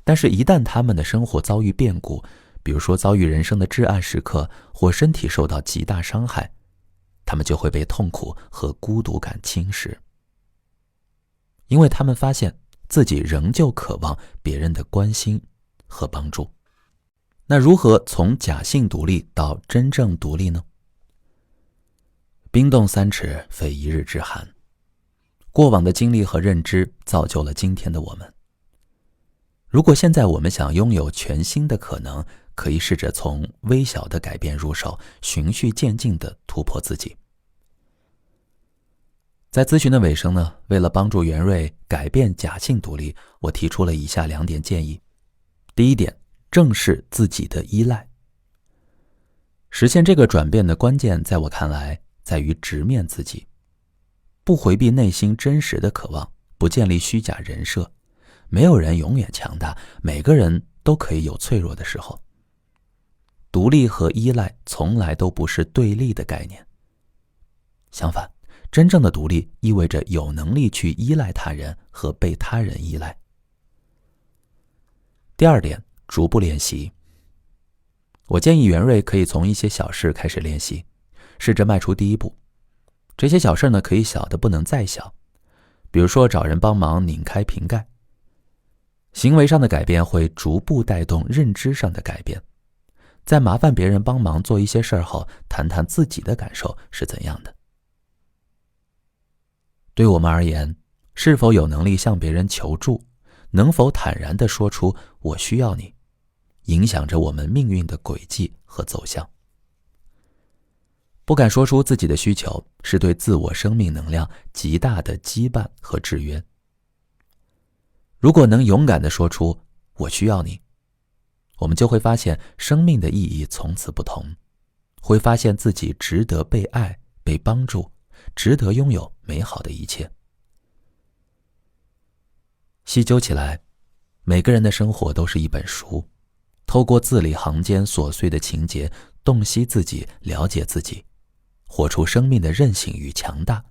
但是一旦他们的生活遭遇变故，比如说遭遇人生的至暗时刻，或身体受到极大伤害，他们就会被痛苦和孤独感侵蚀，因为他们发现自己仍旧渴望别人的关心和帮助。那如何从假性独立到真正独立呢？冰冻三尺，非一日之寒。过往的经历和认知造就了今天的我们。如果现在我们想拥有全新的可能，可以试着从微小的改变入手，循序渐进地突破自己。在咨询的尾声呢，为了帮助袁瑞改变假性独立，我提出了以下2点建议。第一点，正视自己的依赖。实现这个转变的关键，在我看来，在于直面自己，不回避内心真实的渴望，不建立虚假人设。没有人永远强大，每个人都可以有脆弱的时候。独立和依赖从来都不是对立的概念。相反，真正的独立意味着有能力去依赖他人和被他人依赖。第2点，逐步练习。我建议袁瑞可以从一些小事开始练习，试着迈出第一步。这些小事呢，可以小的不能再小，比如说找人帮忙拧开瓶盖。行为上的改变会逐步带动认知上的改变。在麻烦别人帮忙做一些事后，谈谈自己的感受是怎样的。对我们而言，是否有能力向别人求助，能否坦然地说出我需要你，影响着我们命运的轨迹和走向。不敢说出自己的需求，是对自我生命能量极大的羁绊和制约。如果能勇敢地说出我需要你，我们就会发现生命的意义从此不同，会发现自己值得被爱、被帮助，值得拥有美好的一切。细究起来，每个人的生活都是一本书，透过字里行间琐碎的情节，洞悉自己，了解自己，活出生命的韧性与强大，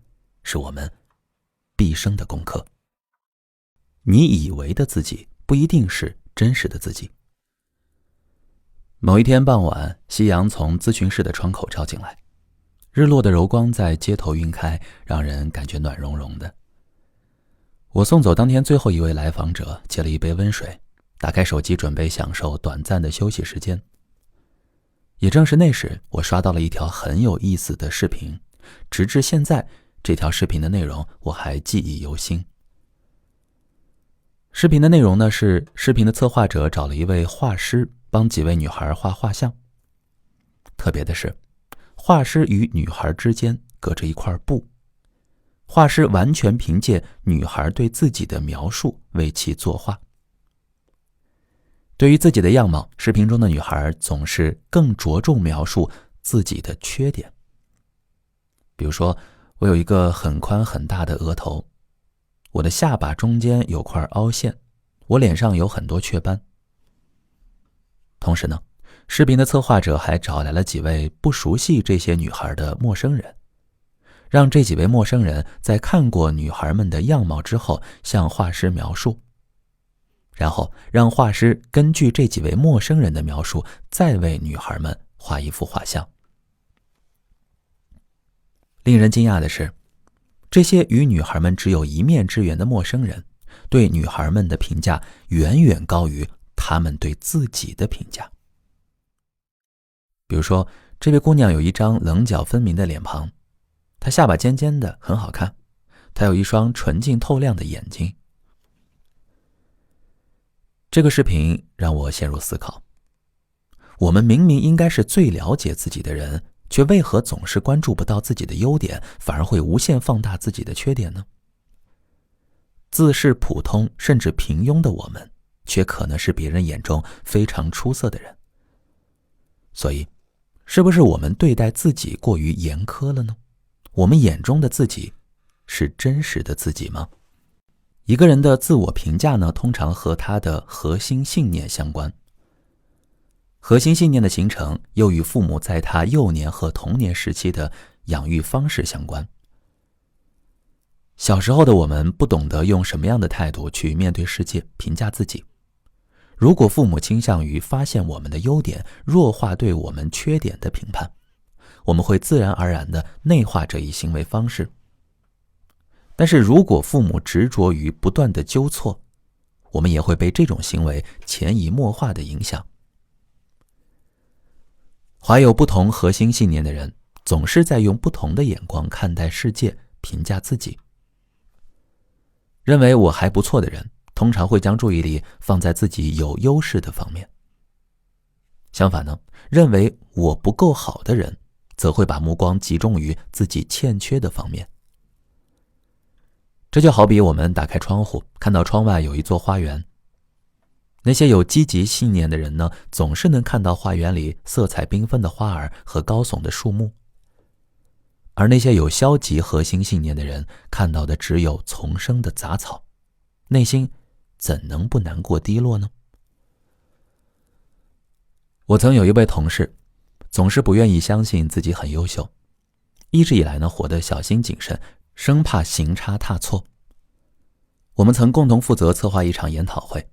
是我们毕生的功课。你以为的自己，不一定是真实的自己。某一天傍晚，夕阳从咨询室的窗口照进来，日落的柔光在街头晕开，让人感觉暖融融的。我送走当天最后一位来访者，接了一杯温水，打开手机准备享受短暂的休息时间。也正是那时，我刷到了一条很有意思的视频，直至现在，这条视频的内容我还记忆犹新。视频的内容呢，是视频的策划者找了一位画师帮几位女孩画画像。特别的是，画师与女孩之间隔着一块布，画师完全凭借女孩对自己的描述为其作画。对于自己的样貌，视频中的女孩总是更着重描述自己的缺点。比如说，我有一个很宽很大的额头，我的下巴中间有块凹陷，我脸上有很多雀斑。同时呢，视频的策划者还找来了几位不熟悉这些女孩的陌生人，让这几位陌生人在看过女孩们的样貌之后向画师描述，然后让画师根据这几位陌生人的描述再为女孩们画一幅画像。令人惊讶的是，这些与女孩们只有一面之缘的陌生人对女孩们的评价远远高于他们对自己的评价。比如说，这位姑娘有一张棱角分明的脸庞，她下巴尖尖的，很好看，她有一双纯净透亮的眼睛。这个视频让我陷入思考，我们明明应该是最了解自己的人，却为何总是关注不到自己的优点，反而会无限放大自己的缺点呢？自视普通甚至平庸的我们，却可能是别人眼中非常出色的人。所以，是不是我们对待自己过于严苛了呢？我们眼中的自己是真实的自己吗？一个人的自我评价呢，通常和他的核心信念相关。核心信念的形成又与父母在他幼年和童年时期的养育方式相关。小时候的我们不懂得用什么样的态度去面对世界，评价自己。如果父母倾向于发现我们的优点，弱化对我们缺点的评判，我们会自然而然地内化这一行为方式。但是如果父母执着于不断的纠错，我们也会被这种行为潜移默化地影响。怀有不同核心信念的人，总是在用不同的眼光看待世界，评价自己。认为我还不错的人，通常会将注意力放在自己有优势的方面。相反呢，认为我不够好的人，则会把目光集中于自己欠缺的方面。这就好比我们打开窗户，看到窗外有一座花园。那些有积极信念的人呢，总是能看到花园里色彩缤纷的花儿和高耸的树木。而那些有消极核心信念的人，看到的只有丛生的杂草，内心怎能不难过低落呢？我曾有一位同事，总是不愿意相信自己很优秀，一直以来呢，活得小心谨慎，生怕行差踏错。我们曾共同负责策划一场研讨会，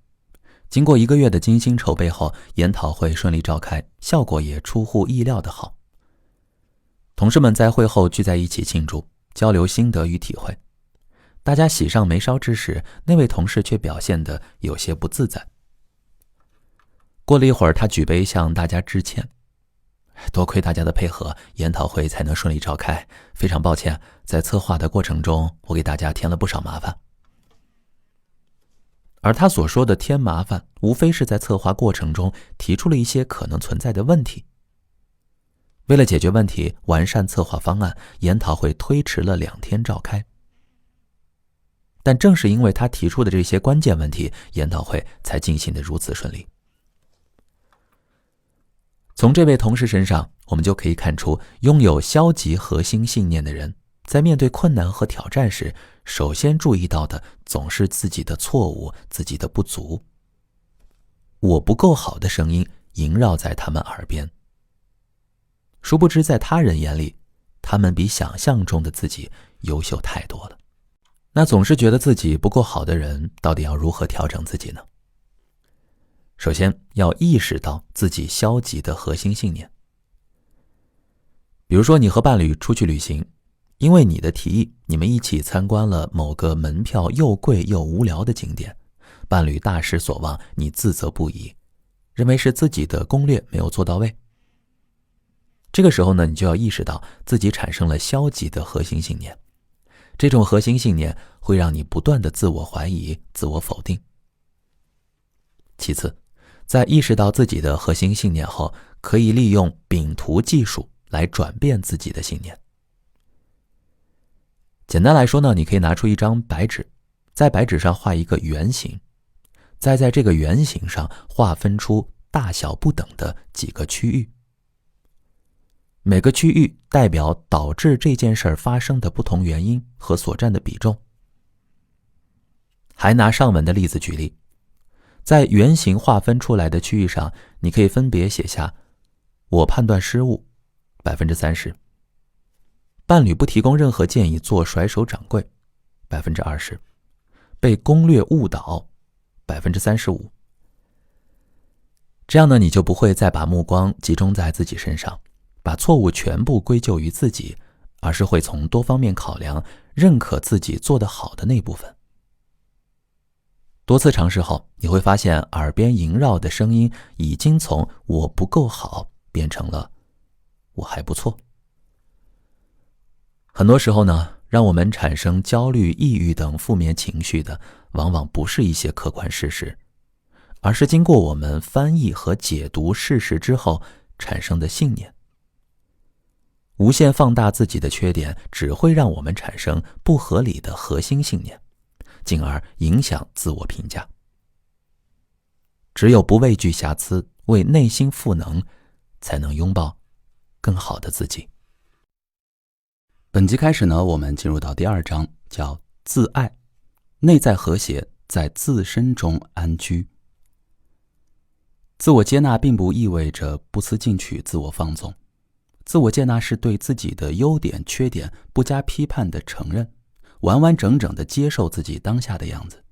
经过1个月的精心筹备后，研讨会顺利召开，效果也出乎意料的好。同事们在会后聚在一起庆祝，交流心得与体会。大家喜上眉梢之时，那位同事却表现得有些不自在。过了一会儿，他举杯向大家致歉，多亏大家的配合，研讨会才能顺利召开，非常抱歉，在策划的过程中，我给大家添了不少麻烦。而他所说的添麻烦，无非是在策划过程中提出了一些可能存在的问题。为了解决问题，完善策划方案，研讨会推迟了2天召开。但正是因为他提出的这些关键问题，研讨会才进行得如此顺利。从这位同事身上，我们就可以看出，拥有消极核心信念的人，在面对困难和挑战时，首先注意到的总是自己的错误，自己的不足。我不够好的声音萦绕在他们耳边。殊不知在他人眼里，他们比想象中的自己优秀太多了。那总是觉得自己不够好的人，到底要如何调整自己呢？首先要意识到自己消极的核心信念。比如说你和伴侣出去旅行，因为你的提议，你们一起参观了某个门票又贵又无聊的景点，伴侣大失所望，你自责不已，认为是自己的攻略没有做到位。这个时候呢，你就要意识到自己产生了消极的核心信念。这种核心信念会让你不断的自我怀疑、自我否定。其次，在意识到自己的核心信念后，可以利用饼图技术来转变自己的信念。简单来说呢，你可以拿出一张白纸，在白纸上画一个圆形，再在这个圆形上划分出大小不等的几个区域。每个区域代表导致这件事发生的不同原因和所占的比重。还拿上文的例子举例，在圆形划分出来的区域上，你可以分别写下我判断失误 30%， 伴侣不提供任何建议做甩手掌柜 20%， 被攻略误导 35%。 这样呢，你就不会再把目光集中在自己身上，把错误全部归咎于自己，而是会从多方面考量，认可自己做得好的那部分。多次尝试后，你会发现耳边萦绕的声音已经从我不够好变成了我还不错。很多时候呢，让我们产生焦虑、抑郁等负面情绪的，往往不是一些客观事实，而是经过我们翻译和解读事实之后产生的信念。无限放大自己的缺点，只会让我们产生不合理的核心信念，进而影响自我评价。只有不畏惧瑕疵，为内心赋能，才能拥抱更好的自己。本集开始呢，我们进入到第2章，叫自爱，内在和谐，在自身中安居。自我接纳并不意味着不思进取、自我放纵。自我接纳是对自己的优点、缺点不加批判的承认，完完整整的接受自己当下的样子，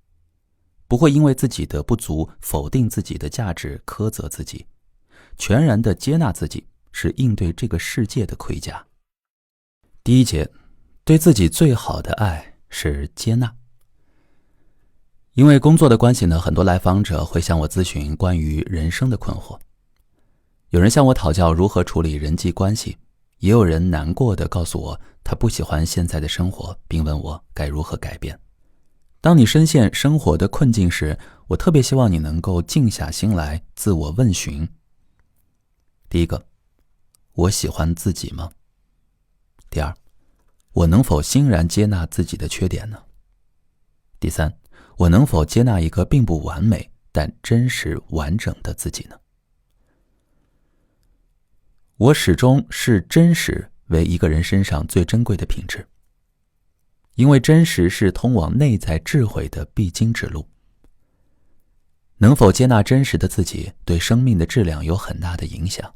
不会因为自己的不足否定自己的价值、苛责自己。全然的接纳自己是应对这个世界的盔甲。第1节，对自己最好的爱是接纳。因为工作的关系呢，很多来访者会向我咨询关于人生的困惑。有人向我讨教如何处理人际关系，也有人难过地告诉我他不喜欢现在的生活，并问我该如何改变。当你深陷生活的困境时，我特别希望你能够静下心来自我问询。第1个，我喜欢自己吗？第2，我能否欣然接纳自己的缺点呢？第3，我能否接纳一个并不完美但真实完整的自己呢？我始终视真实为一个人身上最珍贵的品质，因为真实是通往内在智慧的必经之路。能否接纳真实的自己，对生命的质量有很大的影响，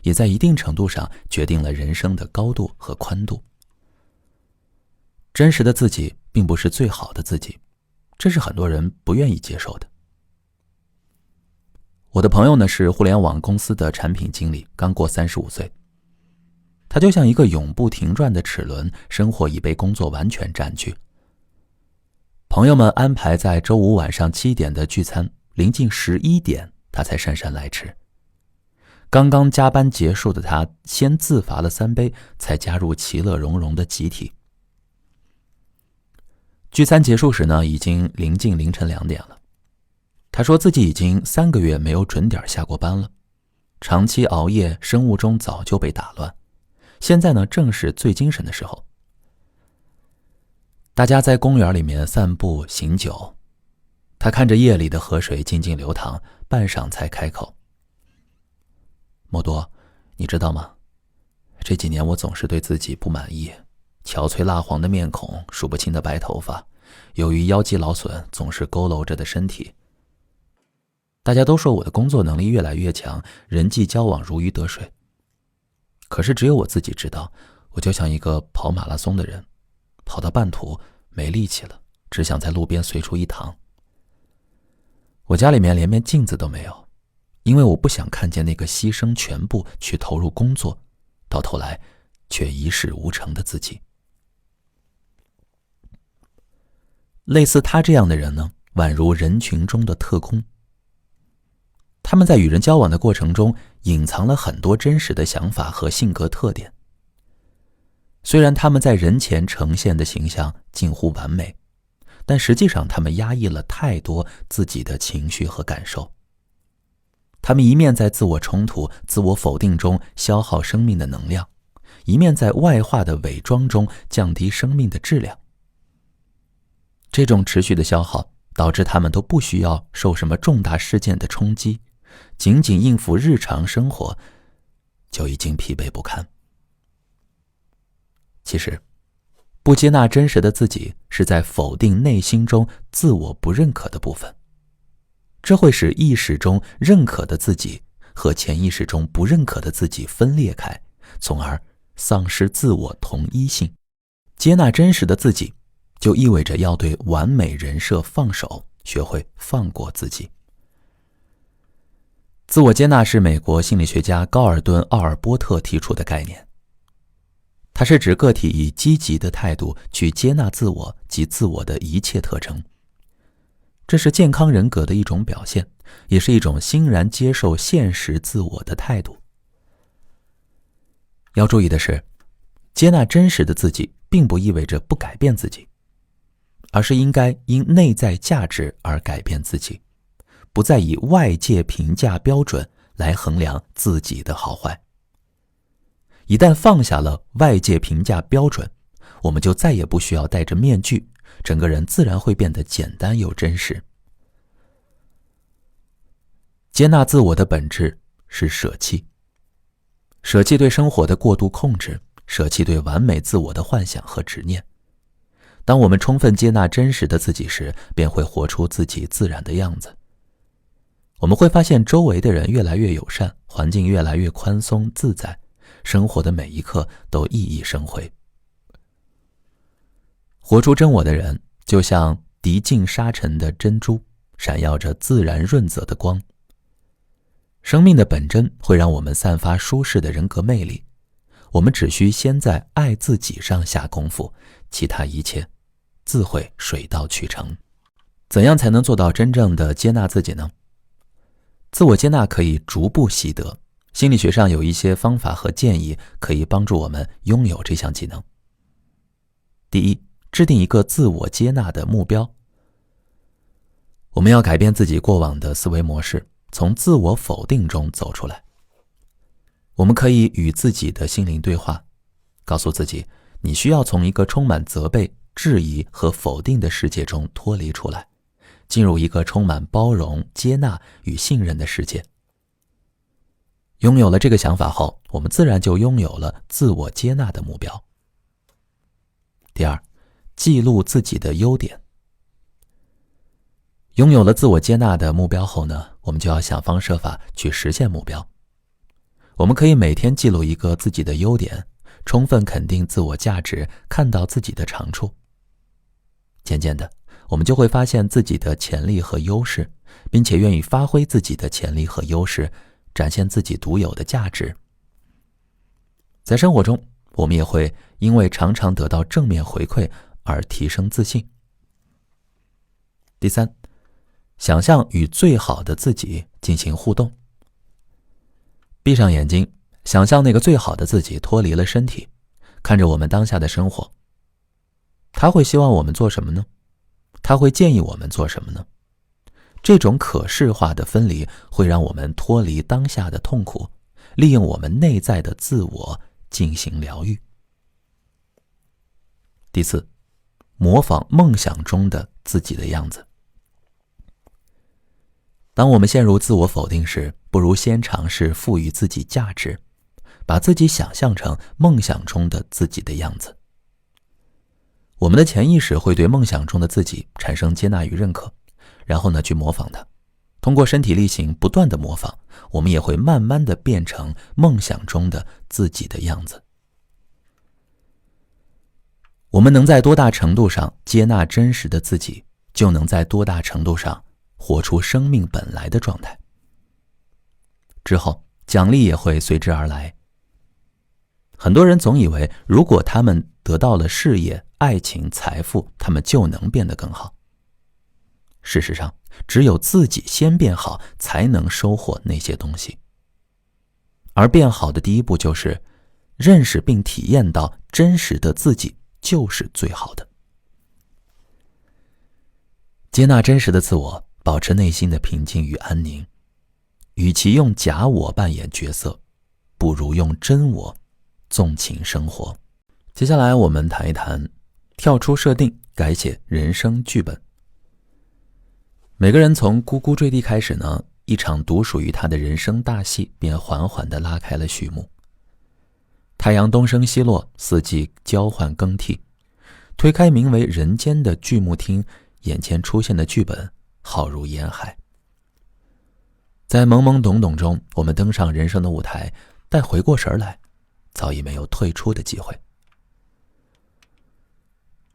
也在一定程度上决定了人生的高度和宽度。真实的自己并不是最好的自己，这是很多人不愿意接受的。我的朋友呢，是互联网公司的产品经理，刚过35岁。他就像一个永不停转的齿轮，生活已被工作完全占据。朋友们安排在周5晚上7点的聚餐，临近11点他才姗姗来迟。刚刚加班结束的他，先自罚了3杯，才加入其乐融融的集体。聚餐结束时呢，已经临近凌晨2点了。他说自己已经3个月没有准点下过班了，长期熬夜，生物钟早就被打乱。现在呢，正是最精神的时候。大家在公园里面散步醒酒，他看着夜里的河水静静流淌，半晌才开口：莫多，你知道吗？这几年我总是对自己不满意，憔悴蜡黄的面孔，数不清的白头发，由于腰肌劳损，总是佝偻着的身体。大家都说我的工作能力越来越强，人际交往如鱼得水。可是只有我自己知道，我就像一个跑马拉松的人，跑到半途没力气了，只想在路边随处一躺。我家里面连面镜子都没有，因为我不想看见那个牺牲全部去投入工作，到头来却一事无成的自己。类似他这样的人呢，宛如人群中的特工。他们在与人交往的过程中，隐藏了很多真实的想法和性格特点。虽然他们在人前呈现的形象近乎完美，但实际上他们压抑了太多自己的情绪和感受。他们一面在自我冲突、自我否定中消耗生命的能量，一面在外化的伪装中降低生命的质量。这种持续的消耗导致他们都不需要受什么重大事件的冲击，仅仅应付日常生活就已经疲惫不堪。其实，不接纳真实的自己，是在否定内心中自我不认可的部分。这会使意识中认可的自己和潜意识中不认可的自己分裂开，从而丧失自我同一性。接纳真实的自己，就意味着要对完美人设放手，学会放过自己。自我接纳是美国心理学家高尔顿·奥尔波特提出的概念。它是指个体以积极的态度去接纳自我及自我的一切特征。这是健康人格的一种表现，也是一种欣然接受现实自我的态度。要注意的是，接纳真实的自己并不意味着不改变自己，而是应该因内在价值而改变自己，不再以外界评价标准来衡量自己的好坏。一旦放下了外界评价标准，我们就再也不需要戴着面具，整个人自然会变得简单又真实。接纳自我的本质是舍弃，舍弃对生活的过度控制，舍弃对完美自我的幻想和执念。当我们充分接纳真实的自己时，便会活出自己自然的样子。我们会发现周围的人越来越友善，环境越来越宽松自在，生活的每一刻都熠熠生辉。活出真我的人，就像涤净沙尘的珍珠，闪耀着自然润泽的光。生命的本真会让我们散发舒适的人格魅力，我们只需先在爱自己上下功夫，其他一切自会水到渠成。怎样才能做到真正的接纳自己呢？自我接纳可以逐步习得，心理学上有一些方法和建议可以帮助我们拥有这项技能。第一，制定一个自我接纳的目标。我们要改变自己过往的思维模式，从自我否定中走出来。我们可以与自己的心灵对话，告诉自己，你需要从一个充满责备、质疑和否定的世界中脱离出来，进入一个充满包容、接纳与信任的世界。拥有了这个想法后，我们自然就拥有了自我接纳的目标。第二，记录自己的优点。拥有了自我接纳的目标后呢，我们就要想方设法去实现目标。我们可以每天记录一个自己的优点，充分肯定自我价值，看到自己的长处。渐渐的，我们就会发现自己的潜力和优势，并且愿意发挥自己的潜力和优势，展现自己独有的价值。在生活中，我们也会因为常常得到正面回馈而提升自信。第三，想象与最好的自己进行互动。闭上眼睛，想象那个最好的自己脱离了身体，看着我们当下的生活。他会希望我们做什么呢？他会建议我们做什么呢？这种可视化的分离会让我们脱离当下的痛苦，利用我们内在的自我进行疗愈。第四，模仿梦想中的自己的样子。当我们陷入自我否定时，不如先尝试赋予自己价值，把自己想象成梦想中的自己的样子。我们的潜意识会对梦想中的自己产生接纳与认可，然后呢去模仿它。通过身体力行不断的模仿，我们也会慢慢的变成梦想中的自己的样子。我们能在多大程度上接纳真实的自己，就能在多大程度上活出生命本来的状态。之后，奖励也会随之而来。很多人总以为，如果他们得到了事业、爱情、财富，他们就能变得更好。事实上，只有自己先变好，才能收获那些东西。而变好的第一步就是认识并体验到真实的自己就是最好的。接纳真实的自我，保持内心的平静与安宁。与其用假我扮演角色，不如用真我纵情生活。接下来我们谈一谈跳出设定，改写人生剧本。每个人从呱呱坠地开始呢，一场独属于他的人生大戏便缓缓地拉开了序幕。太阳东升西落，四季交换更替。推开名为人间的剧目厅，眼前出现的剧本浩如烟海。在懵懵懂懂中，我们登上人生的舞台，待回过神来，早已没有退出的机会。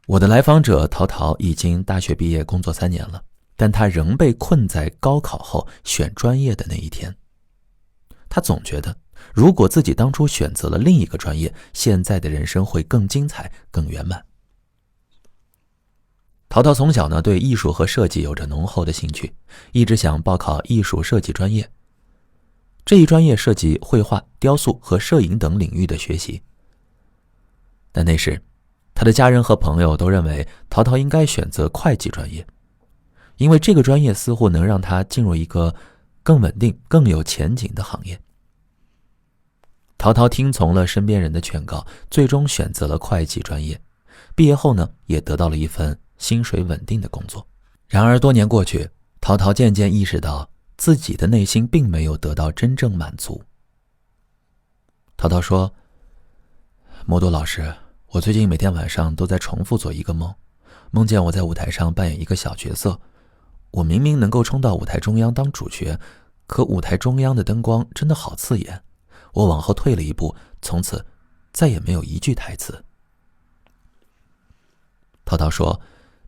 我的来访者陶陶已经大学毕业工作3年了，但他仍被困在高考后选专业的那一天。他总觉得，如果自己当初选择了另一个专业，现在的人生会更精彩、更圆满。陶陶从小呢对艺术和设计有着浓厚的兴趣，一直想报考艺术设计专业。这一专业涉及绘画、雕塑和摄影等领域的学习。但那时，他的家人和朋友都认为陶陶应该选择会计专业，因为这个专业似乎能让他进入一个更稳定、更有前景的行业。陶陶听从了身边人的劝告，最终选择了会计专业。毕业后呢，也得到了一份薪水稳定的工作。然而多年过去，陶陶渐渐意识到自己的内心并没有得到真正满足。淘淘说，摩多老师，我最近每天晚上都在重复做一个梦，梦见我在舞台上扮演一个小角色，我明明能够冲到舞台中央当主角，可舞台中央的灯光真的好刺眼，我往后退了一步，从此再也没有一句台词。淘淘说，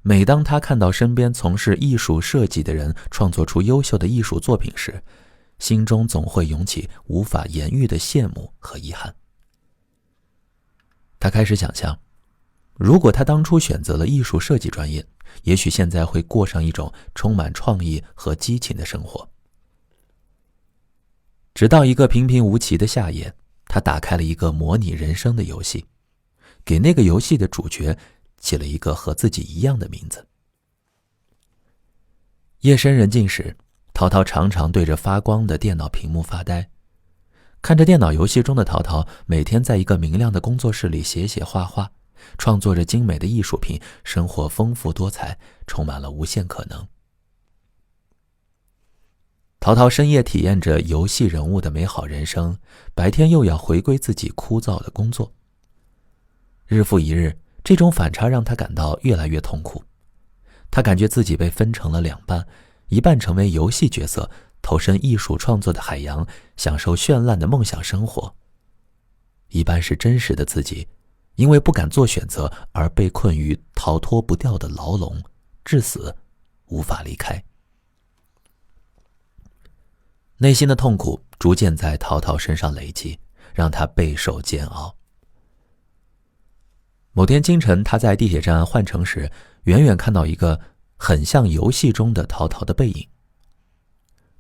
每当他看到身边从事艺术设计的人创作出优秀的艺术作品时，心中总会涌起无法言喻的羡慕和遗憾。他开始想象，如果他当初选择了艺术设计专业，也许现在会过上一种充满创意和激情的生活。直到一个平平无奇的夏夜，他打开了一个模拟人生的游戏，给那个游戏的主角起了一个和自己一样的名字。夜深人静时，淘淘常常对着发光的电脑屏幕发呆，看着电脑游戏中的淘淘每天在一个明亮的工作室里写写画画，创作着精美的艺术品，生活丰富多彩，充满了无限可能。淘淘深夜体验着游戏人物的美好人生，白天又要回归自己枯燥的工作。日复一日，这种反差让他感到越来越痛苦。他感觉自己被分成了两半，一半成为游戏角色，投身艺术创作的海洋，享受绚烂的梦想生活；一半是真实的自己，因为不敢做选择而被困于逃脱不掉的牢笼，至死无法离开。内心的痛苦逐渐在淘淘身上累积，让他备受煎熬。某天清晨，他在地铁站换乘时，远远看到一个很像游戏中的淘淘的背影。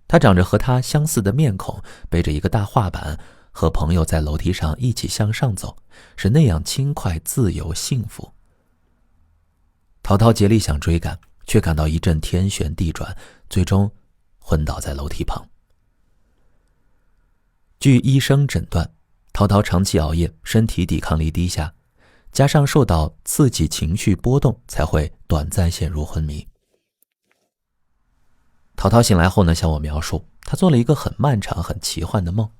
他长着和他相似的面孔，背着一个大画板，和朋友在楼梯上一起向上走，是那样轻快、自由、幸福。淘淘竭力想追赶，却感到一阵天旋地转，最终昏倒在楼梯旁。据医生诊断，淘淘长期熬夜，身体抵抗力低下，加上受到刺激情绪波动，才会短暂陷入昏迷。淘淘醒来后呢，向我描述，他做了一个很漫长、很奇幻的梦。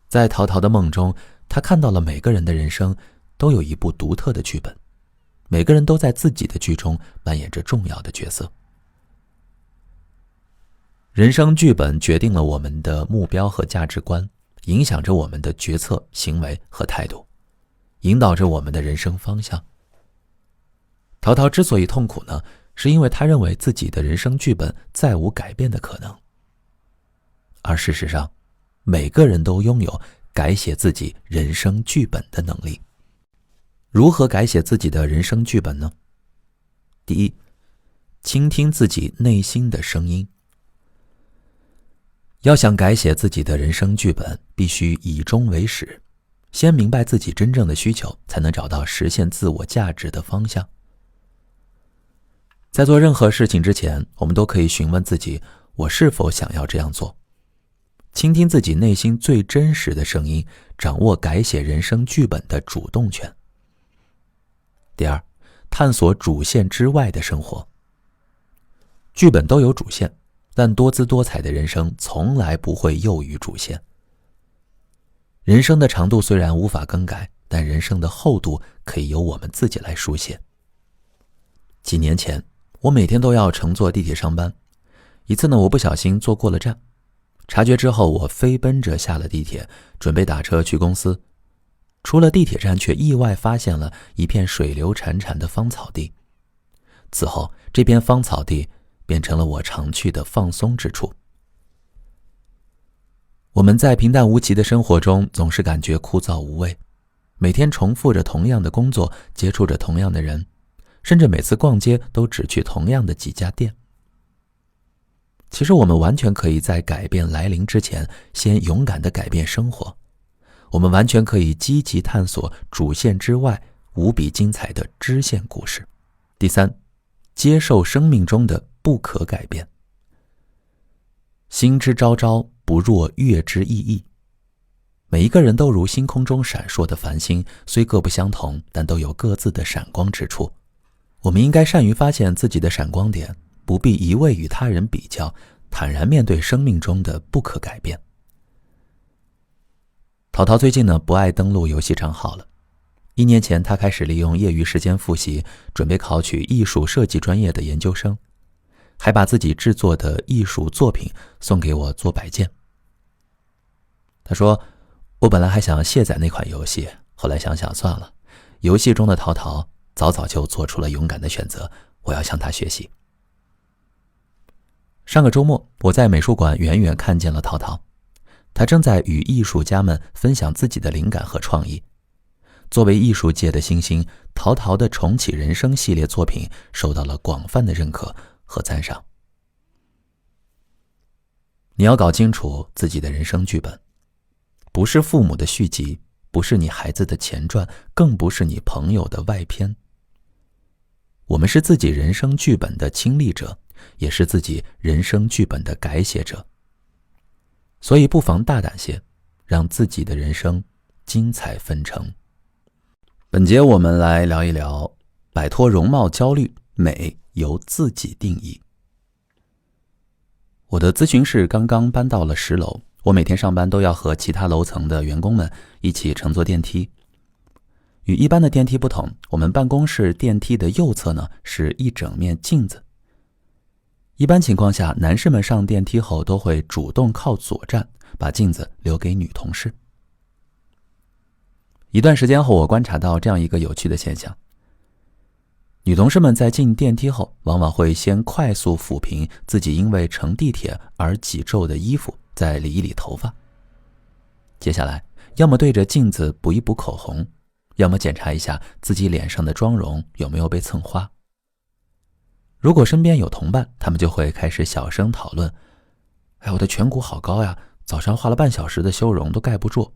在淘淘的梦中，他看到了每个人的人生都有一部独特的剧本，每个人都在自己的剧中扮演着重要的角色。人生剧本决定了我们的目标和价值观，影响着我们的决策、行为和态度，引导着我们的人生方向。淘淘之所以痛苦呢，是因为他认为自己的人生剧本再无改变的可能。而事实上，每个人都拥有改写自己人生剧本的能力。如何改写自己的人生剧本呢？第一，倾听自己内心的声音。要想改写自己的人生剧本，必须以终为始，先明白自己真正的需求，才能找到实现自我价值的方向。在做任何事情之前，我们都可以询问自己，我是否想要这样做？倾听自己内心最真实的声音，掌握改写人生剧本的主动权。第二，探索主线之外的生活。剧本都有主线，但多姿多彩的人生从来不会囿于主线。人生的长度虽然无法更改，但人生的厚度可以由我们自己来书写。几年前，我每天都要乘坐地铁上班。一次呢，我不小心坐过了站，察觉之后，我飞奔着下了地铁，准备打车去公司。出了地铁站，却意外发现了一片水流潺潺的芳草地。此后，这片芳草地变成了我常去的放松之处。我们在平淡无奇的生活中总是感觉枯燥无味，每天重复着同样的工作，接触着同样的人，甚至每次逛街都只去同样的几家店。其实我们完全可以在改变来临之前，先勇敢地改变生活。我们完全可以积极探索主线之外无比精彩的支线故事。第三，接受生命中的不可改变。星之昭昭，不若月之熠熠。每一个人都如星空中闪烁的繁星，虽各不相同，但都有各自的闪光之处。我们应该善于发现自己的闪光点，不必一味与他人比较，坦然面对生命中的不可改变。淘淘最近呢不爱登录游戏账号了。1年前，他开始利用业余时间复习，准备考取艺术设计专业的研究生，还把自己制作的艺术作品送给我做摆件。他说，我本来还想卸载那款游戏，后来想想算了，游戏中的淘淘早早就做出了勇敢的选择，我要向他学习。上个周末，我在美术馆远远看见了淘淘，他正在与艺术家们分享自己的灵感和创意。作为艺术界的新星，淘淘的重启人生系列作品受到了广泛的认可和赞赏。你要搞清楚自己的人生剧本，不是父母的续集，不是你孩子的前传，更不是你朋友的外篇。我们是自己人生剧本的亲历者，也是自己人生剧本的改写者。所以不妨大胆些，让自己的人生精彩纷呈。本节我们来聊一聊摆脱容貌焦虑，美由自己定义。我的咨询室刚刚搬到了10楼，我每天上班都要和其他楼层的员工们一起乘坐电梯。与一般的电梯不同，我们办公室电梯的右侧呢是一整面镜子。一般情况下，男士们上电梯后都会主动靠左站，把镜子留给女同事。一段时间后，我观察到这样一个有趣的现象：女同事们在进电梯后，往往会先快速抚平自己因为乘地铁而挤皱的衣服，再理一理头发。接下来，要么对着镜子补一补口红，要么检查一下自己脸上的妆容有没有被蹭花。如果身边有同伴，他们就会开始小声讨论：我的颧骨好高呀，早上化了半小时的修容都盖不住。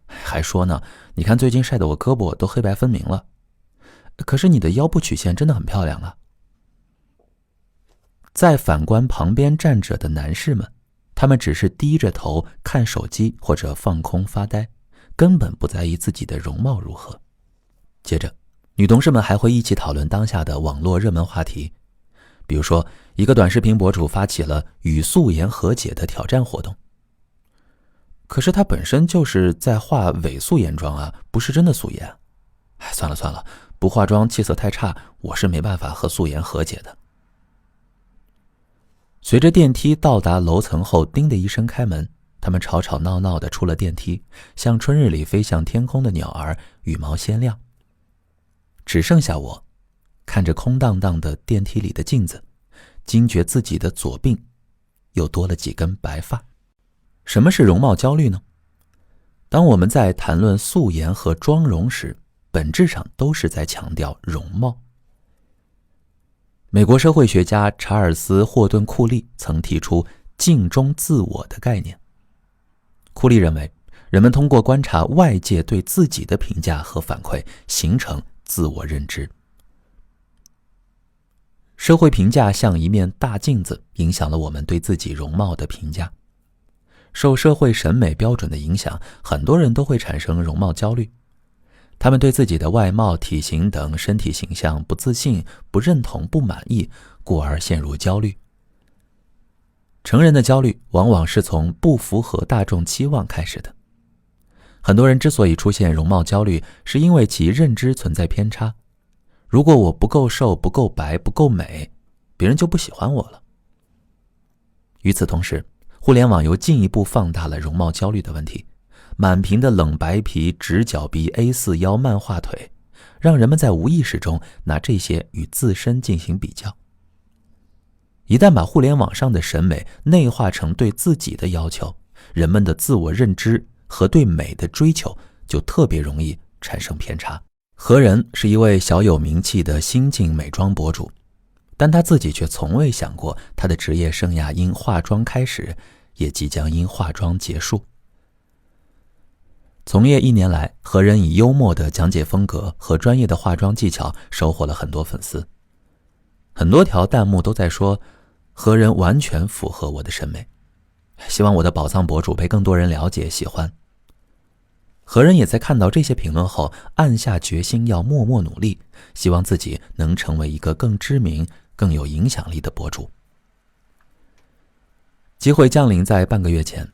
还说呢，你看最近晒得我胳膊都黑白分明了。可是你的腰部曲线真的很漂亮啊。再反观旁边站着的男士们，他们只是低着头看手机或者放空发呆，根本不在意自己的容貌如何。接着，女同事们还会一起讨论当下的网络热门话题，比如说一个短视频博主发起了与素颜和解的挑战活动。可是他本身就是在画伪素颜妆啊，不是真的素颜。算了，不化妆气色太差，我是没办法和素颜和解的。随着电梯到达楼层后，叮的一声开门，他们吵吵闹闹地出了电梯，像春日里飞向天空的鸟儿，羽毛鲜亮。只剩下我，看着空荡荡的电梯里的镜子，惊觉自己的左鬓又多了几根白发。什么是容貌焦虑呢？当我们在谈论素颜和妆容时，本质上都是在强调容貌。美国社会学家查尔斯·霍顿·库利曾提出镜中自我的概念。库利认为，人们通过观察外界对自己的评价和反馈，形成自我认知。社会评价像一面大镜子，影响了我们对自己容貌的评价。受社会审美标准的影响，很多人都会产生容貌焦虑。他们对自己的外貌、体型等身体形象不自信、不认同、不满意，故而陷入焦虑。成人的焦虑往往是从不符合大众期望开始的。很多人之所以出现容貌焦虑，是因为其认知存在偏差。如果我不够瘦、不够白、不够美，别人就不喜欢我了。与此同时，互联网又进一步放大了容貌焦虑的问题。满屏的冷白皮、直角鼻、A4 腰、漫画腿，让人们在无意识中拿这些与自身进行比较。一旦把互联网上的审美内化成对自己的要求，人们的自我认知和对美的追求就特别容易产生偏差。何人是一位小有名气的新晋美妆博主，但他自己却从未想过他的职业生涯因化妆开始，也即将因化妆结束。从业1年来，何人以幽默的讲解风格和专业的化妆技巧收获了很多粉丝。很多条弹幕都在说，何人完全符合我的审美，希望我的宝藏博主被更多人了解喜欢。何人也在看到这些评论后，暗下决心要默默努力，希望自己能成为一个更知名、更有影响力的博主。机会降临在半个月前，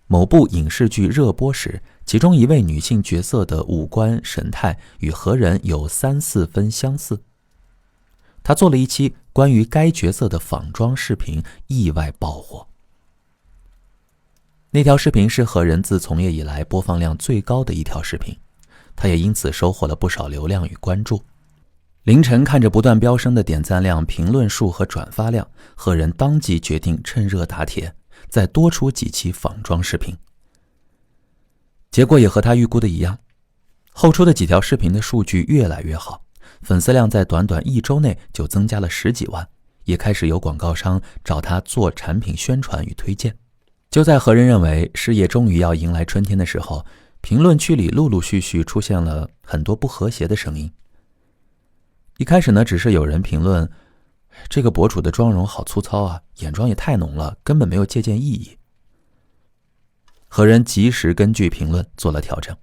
某部影视剧热播时，其中一位女性角色的五官神态与何人有3-4分相似。他做了一期关于该角色的仿妆视频，意外爆火。那条视频是何人自从业以来播放量最高的一条视频，他也因此收获了不少流量与关注。凌晨看着不断飙升的点赞量、评论数和转发量，何人当即决定趁热打铁，再多出几期仿妆视频。结果也和他预估的一样，后出的几条视频的数据越来越好，粉丝量在短短1周内就增加了10几万，也开始有广告商找他做产品宣传与推荐。就在何人认为事业终于要迎来春天的时候，评论区里陆陆续续出现了很多不和谐的声音。一开始呢，只是有人评论这个博主的妆容好粗糙啊，眼妆也太浓了，根本没有借鉴意义。何人及时根据评论做了调整。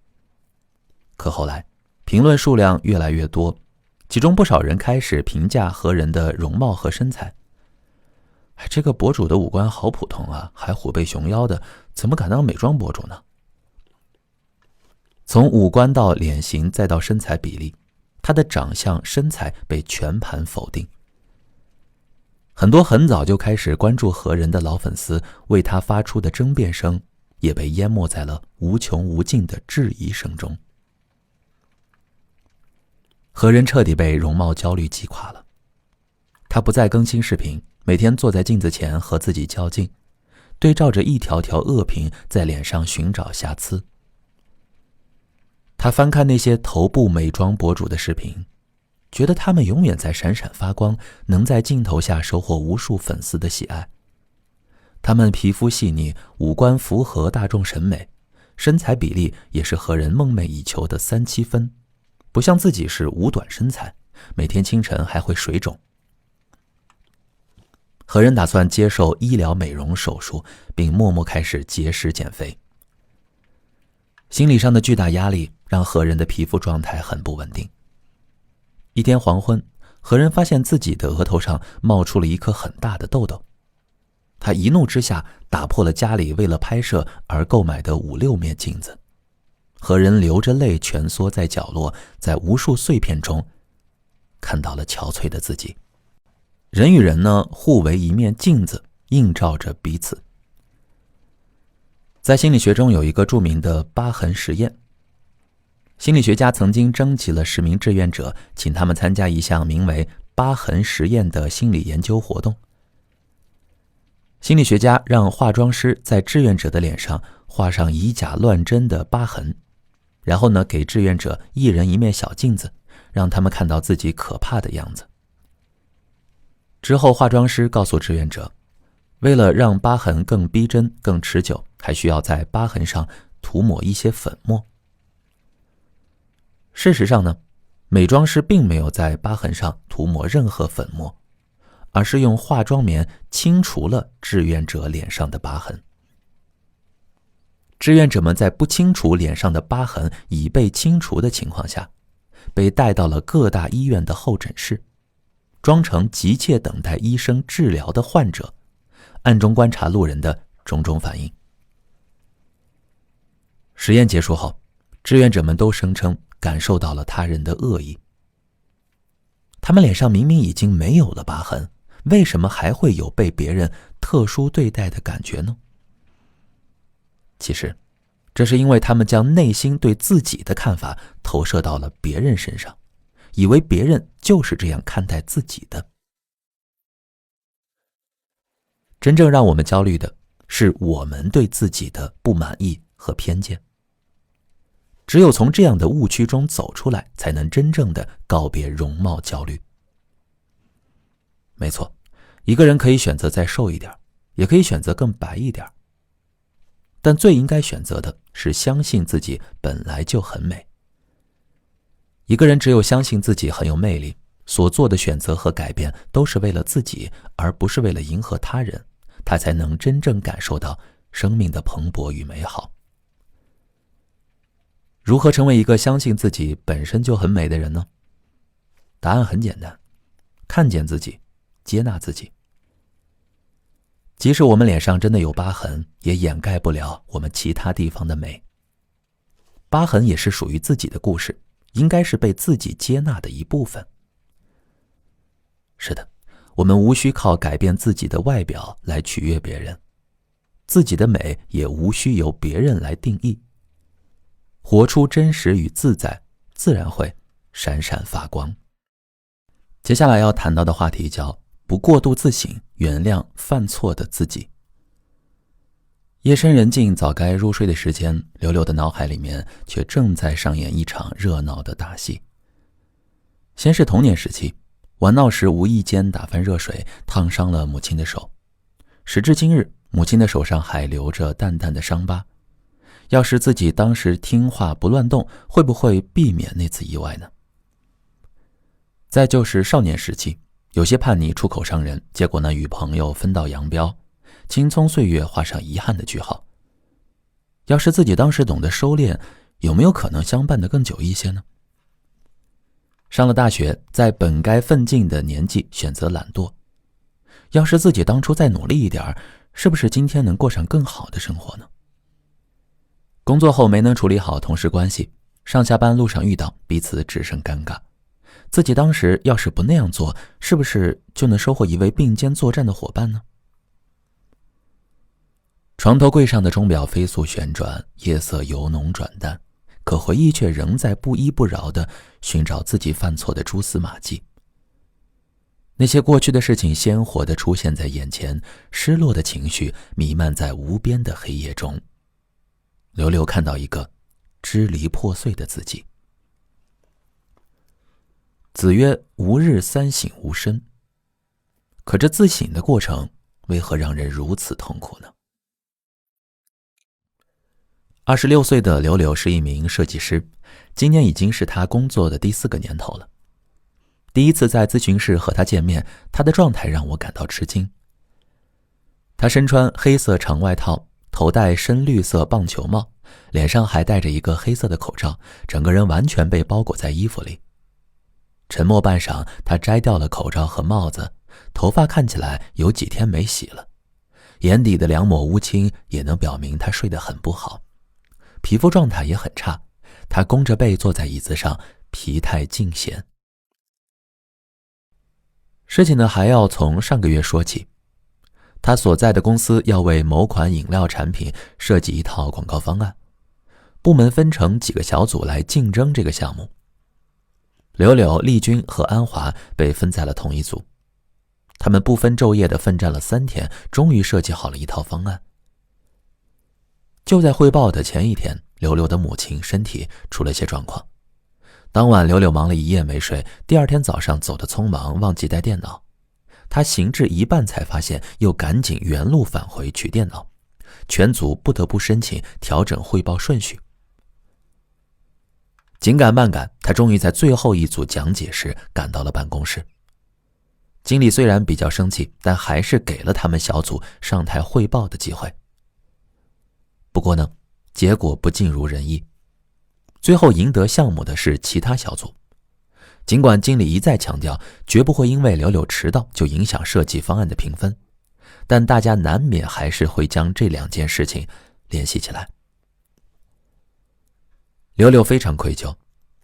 可后来评论数量越来越多，其中不少人开始评价何人的容貌和身材。这个博主的五官好普通啊，还虎背熊腰的，怎么敢当美妆博主呢？从五官到脸型再到身材比例，他的长相身材被全盘否定。很多很早就开始关注何人的老粉丝为他发出的争辩声，也被淹没在了无穷无尽的质疑声中。何人彻底被容貌焦虑击垮了，他不再更新视频，每天坐在镜子前和自己较劲，对照着一条条恶评在脸上寻找瑕疵。他翻看那些头部美妆博主的视频，觉得他们永远在闪闪发光，能在镜头下收获无数粉丝的喜爱。他们皮肤细腻，五官符合大众审美，身材比例也是何人梦寐以求的3-7分，不像自己是五短身材，每天清晨还会水肿。何人打算接受医疗美容手术，并默默开始节食减肥。心理上的巨大压力让何人的皮肤状态很不稳定。一天黄昏，何人发现自己的额头上冒出了一颗很大的痘痘。他一怒之下打破了家里为了拍摄而购买的5-6面镜子。何人流着泪蜷缩在角落，在无数碎片中看到了憔悴的自己。人与人呢，互为一面镜子，映照着彼此。在心理学中有一个著名的疤痕实验。心理学家曾经征集了10名志愿者，请他们参加一项名为疤痕实验的心理研究活动。心理学家让化妆师在志愿者的脸上画上以假乱真的疤痕，然后呢，给志愿者一人一面小镜子，让他们看到自己可怕的样子。之后化妆师告诉志愿者，为了让疤痕更逼真更持久，还需要在疤痕上涂抹一些粉末。事实上呢，美妆师并没有在疤痕上涂抹任何粉末，而是用化妆棉清除了志愿者脸上的疤痕。志愿者们在不清除脸上的疤痕已被清除的情况下，被带到了各大医院的候诊室，装成急切等待医生治疗的患者，暗中观察路人的种种反应。实验结束后，志愿者们都声称感受到了他人的恶意。他们脸上明明已经没有了疤痕，为什么还会有被别人特殊对待的感觉呢？其实，这是因为他们将内心对自己的看法投射到了别人身上，以为别人就是这样看待自己的。真正让我们焦虑的是我们对自己的不满意和偏见。只有从这样的误区中走出来，才能真正的告别容貌焦虑。没错，一个人可以选择再瘦一点，也可以选择更白一点，但最应该选择的是相信自己本来就很美。一个人只有相信自己很有魅力，所做的选择和改变都是为了自己，而不是为了迎合他人，他才能真正感受到生命的蓬勃与美好。如何成为一个相信自己本身就很美的人呢？答案很简单，看见自己，接纳自己。即使我们脸上真的有疤痕，也掩盖不了我们其他地方的美。疤痕也是属于自己的故事，应该是被自己接纳的一部分。是的，我们无需靠改变自己的外表来取悦别人，自己的美也无需由别人来定义。活出真实与自在，自然会闪闪发光。接下来要谈到的话题叫不过度自省，原谅犯错的自己。夜深人静，早该入睡的时间，刘刘的脑海里面却正在上演一场热闹的大戏。先是童年时期，玩闹时无意间打翻热水，烫伤了母亲的手。时至今日，母亲的手上还留着淡淡的伤疤。要是自己当时听话不乱动，会不会避免那次意外呢？再就是少年时期，有些叛逆出口伤人，结果呢与朋友分道扬镳，青葱岁月画上遗憾的句号。要是自己当时懂得收敛，有没有可能相伴得更久一些呢？上了大学，在本该奋进的年纪选择懒惰。要是自己当初再努力一点，是不是今天能过上更好的生活呢？工作后没能处理好同事关系，上下班路上遇到，彼此只剩尴尬。自己当时要是不那样做，是不是就能收获一位并肩作战的伙伴呢？床头柜上的钟表飞速旋转，夜色由浓转淡，可回忆却仍在不依不饶地寻找自己犯错的蛛丝马迹。那些过去的事情鲜活地出现在眼前，失落的情绪弥漫在无边的黑夜中。刘刘看到一个支离破碎的自己。子曰：吾日三省吾身。可这自省的过程为何让人如此痛苦呢？26岁的刘刘是一名设计师，今年已经是他工作的第4个年头了。第一次在咨询室和他见面，他的状态让我感到吃惊。他身穿黑色长外套，头戴深绿色棒球帽，脸上还戴着一个黑色的口罩，整个人完全被包裹在衣服里。沉默半晌，他摘掉了口罩和帽子，头发看起来有几天没洗了，眼底的2抹乌青也能表明他睡得很不好，皮肤状态也很差。他弓着背坐在椅子上，疲态尽显。事情呢还要从上个月说起。他所在的公司要为某款饮料产品设计一套广告方案，部门分成几个小组来竞争这个项目。柳柳、丽君和安华被分在了同一组，他们不分昼夜地奋战了3天，终于设计好了一套方案。就在汇报的前一天，柳柳的母亲身体出了些状况。当晚柳柳忙了一夜没睡，第2天早上走得匆忙，忘记带电脑。他行至一半才发现，又赶紧原路返回取电脑，全组不得不申请调整汇报顺序。紧赶慢赶，他终于在最后一组讲解时赶到了办公室。经理虽然比较生气，但还是给了他们小组上台汇报的机会。不过呢，结果不尽如人意，最后赢得项目的是其他小组。尽管经理一再强调绝不会因为柳柳迟到就影响设计方案的评分，但大家难免还是会将这2件事情联系起来。柳柳非常愧疚，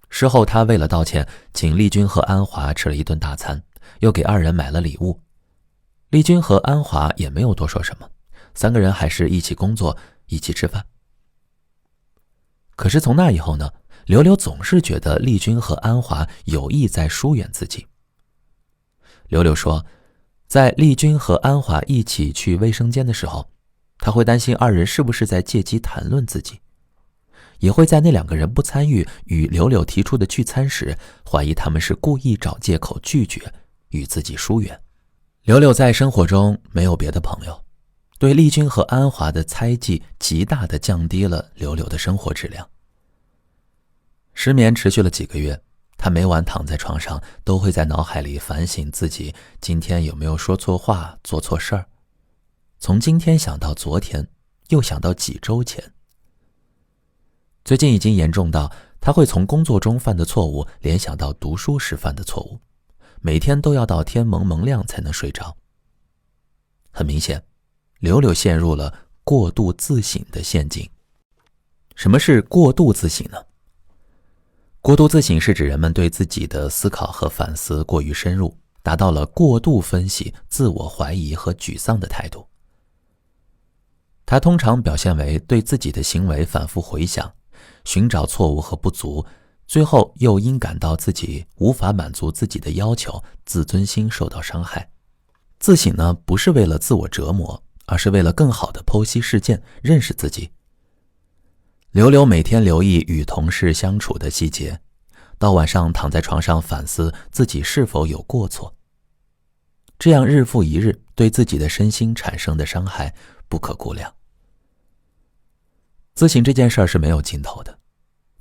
事后他为了道歉，请丽君和安华吃了一顿大餐，又给2人买了礼物。丽君和安华也没有多说什么，3个人还是一起工作，一起吃饭。可是从那以后呢，柳柳总是觉得丽君和安华有意在疏远自己。柳柳说，在丽君和安华一起去卫生间的时候，他会担心2人是不是在借机谈论自己，也会在那2个人不参与与柳柳提出的聚餐时，怀疑他们是故意找借口拒绝与自己疏远。柳柳在生活中没有别的朋友，对丽君和安华的猜忌极大地降低了柳柳的生活质量。失眠持续了几个月，他每晚躺在床上都会在脑海里反省自己今天有没有说错话，做错事儿。从今天想到昨天，又想到几周前。最近已经严重到他会从工作中犯的错误联想到读书时犯的错误，每天都要到天蒙蒙亮才能睡着。很明显，柳柳陷入了过度自省的陷阱。什么是过度自省呢？过度自省是指人们对自己的思考和反思过于深入，达到了过度分析、自我怀疑和沮丧的态度。它通常表现为对自己的行为反复回想，寻找错误和不足，最后又因感到自己无法满足自己的要求，自尊心受到伤害。自省呢，不是为了自我折磨，而是为了更好地剖析事件，认识自己。柳柳每天留意与同事相处的细节，到晚上躺在床上反思自己是否有过错。这样日复一日，对自己的身心产生的伤害不可估量。自省这件事儿是没有尽头的，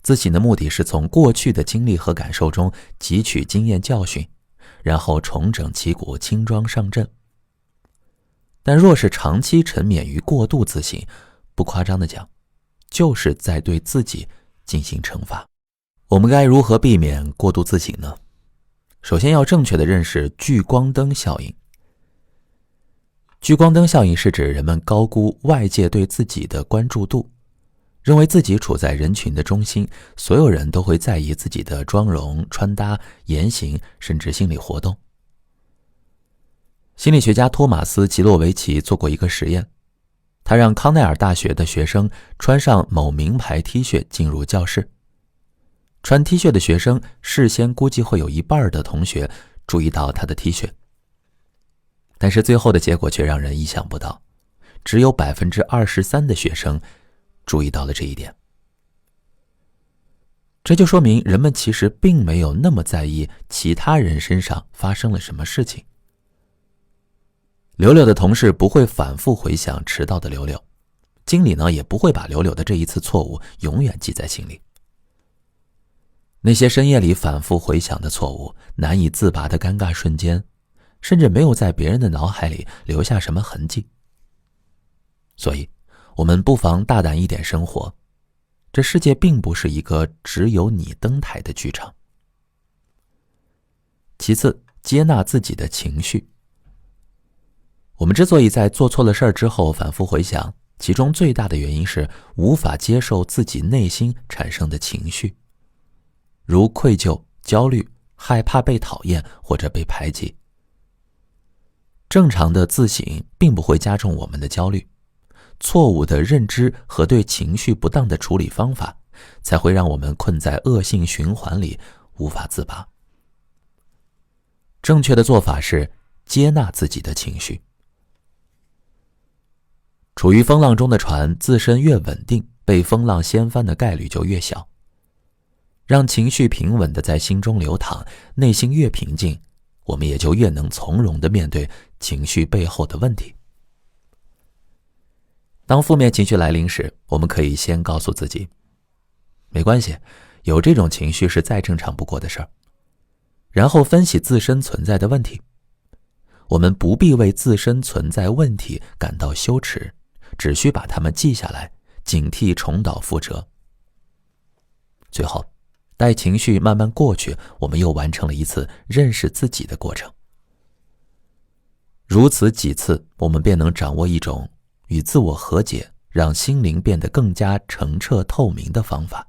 自省的目的是从过去的经历和感受中汲取经验教训，然后重整旗鼓，轻装上阵。但若是长期沉湎于过度自省，不夸张地讲，就是在对自己进行惩罚。我们该如何避免过度自省呢？首先要正确地认识聚光灯效应。聚光灯效应是指人们高估外界对自己的关注度，认为自己处在人群的中心，所有人都会在意自己的妆容、穿搭、言行，甚至心理活动。心理学家托马斯·吉洛维奇做过一个实验，他让康奈尔大学的学生穿上某名牌 T 恤进入教室。穿 T 恤的学生事先估计会有一半的同学注意到他的 T 恤，但是最后的结果却让人意想不到，只有 23% 的学生注意到了这一点。这就说明人们其实并没有那么在意其他人身上发生了什么事情。柳柳的同事不会反复回想迟到的柳柳，经理呢也不会把柳柳的这一次错误永远记在心里。那些深夜里反复回想的错误，难以自拔的尴尬瞬间，甚至没有在别人的脑海里留下什么痕迹。所以我们不妨大胆一点生活，这世界并不是一个只有你登台的剧场。其次，接纳自己的情绪。我们之所以在做错了事儿之后反复回想，其中最大的原因是无法接受自己内心产生的情绪，如愧疚、焦虑、害怕被讨厌或者被排挤。正常的自省并不会加重我们的焦虑，错误的认知和对情绪不当的处理方法，才会让我们困在恶性循环里无法自拔。正确的做法是接纳自己的情绪。处于风浪中的船，自身越稳定，被风浪掀翻的概率就越小。让情绪平稳地在心中流淌，内心越平静，我们也就越能从容地面对情绪背后的问题。当负面情绪来临时，我们可以先告诉自己，没关系，有这种情绪是再正常不过的事儿。然后分析自身存在的问题。我们不必为自身存在问题感到羞耻，只需把它们记下来，警惕重蹈覆辙。最后，待情绪慢慢过去，我们又完成了一次认识自己的过程。如此几次，我们便能掌握一种与自我和解，让心灵变得更加澄澈透明的方法。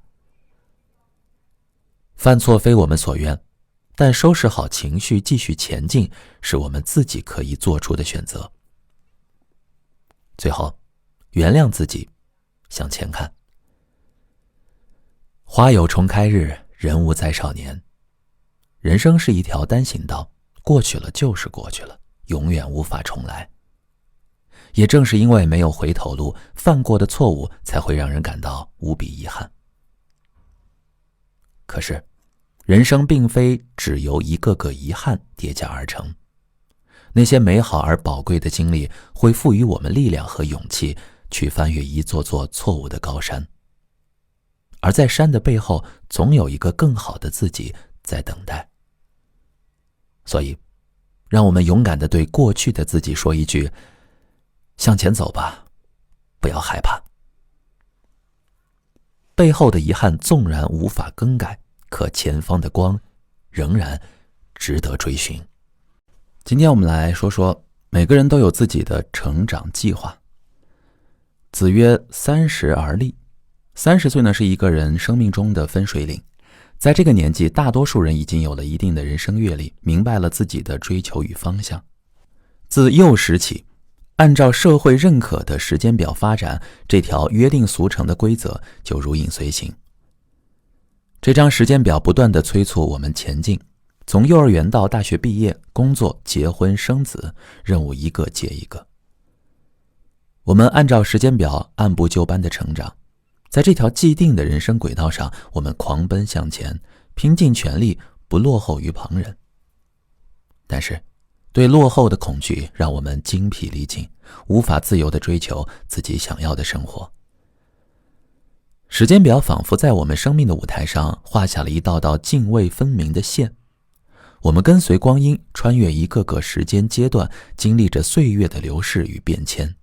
犯错非我们所愿，但收拾好情绪继续前进，是我们自己可以做出的选择。最后，原谅自己，向前看。花有重开日，人无再少年。人生是一条单行道，过去了就是过去了，永远无法重来。也正是因为没有回头路，犯过的错误才会让人感到无比遗憾。可是，人生并非只由一个个遗憾叠加而成。那些美好而宝贵的经历，会赋予我们力量和勇气，去翻越一座座错误的高山。而在山的背后，总有一个更好的自己在等待。所以，让我们勇敢地对过去的自己说一句：向前走吧，不要害怕。背后的遗憾纵然无法更改，可前方的光仍然值得追寻。今天我们来说说，每个人都有自己的成长计划，子曰：“30而立。”30岁呢，是一个人生命中的分水岭。在这个年纪，大多数人已经有了一定的人生阅历，明白了自己的追求与方向。自幼时起，按照社会认可的时间表发展，这条约定俗成的规则就如影随形。这张时间表不断地催促我们前进，从幼儿园到大学毕业、工作、结婚、生子，任务一个接一个。我们按照时间表按部就班地成长，在这条既定的人生轨道上，我们狂奔向前，拼尽全力，不落后于旁人。但是，对落后的恐惧让我们精疲力尽，无法自由地追求自己想要的生活。时间表仿佛在我们生命的舞台上画下了一道道泾渭分明的线，我们跟随光阴，穿越一个个时间阶段，经历着岁月的流逝与变迁。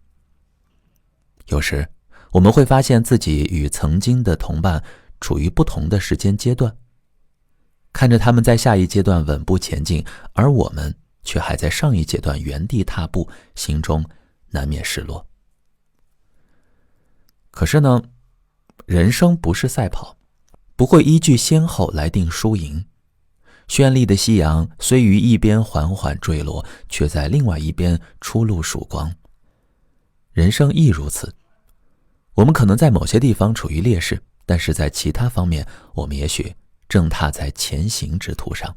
有时，我们会发现自己与曾经的同伴处于不同的时间阶段，看着他们在下一阶段稳步前进，而我们却还在上一阶段原地踏步，心中难免失落。可是呢，人生不是赛跑，不会依据先后来定输赢。绚丽的夕阳虽于一边缓缓坠落，却在另外一边初露曙光。人生亦如此，我们可能在某些地方处于劣势，但是在其他方面，我们也许正踏在前行之途上。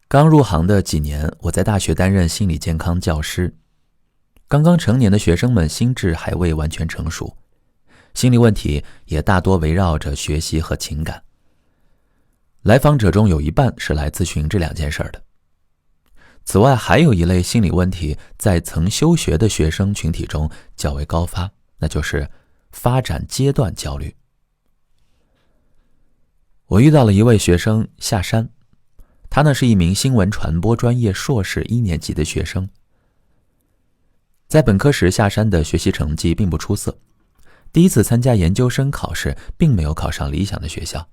刚入行的几年，我在大学担任心理健康教师。刚刚成年的学生们心智还未完全成熟，心理问题也大多围绕着学习和情感。来访者中有一半是来咨询这两件事的。此外，还有一类心理问题在曾休学的学生群体中较为高发，那就是发展阶段焦虑。我遇到了一位学生夏山，他呢是一名新闻传播专业硕士1年级的学生。在本科时，夏山的学习成绩并不出色，第一次参加研究生考试并没有考上理想的学校。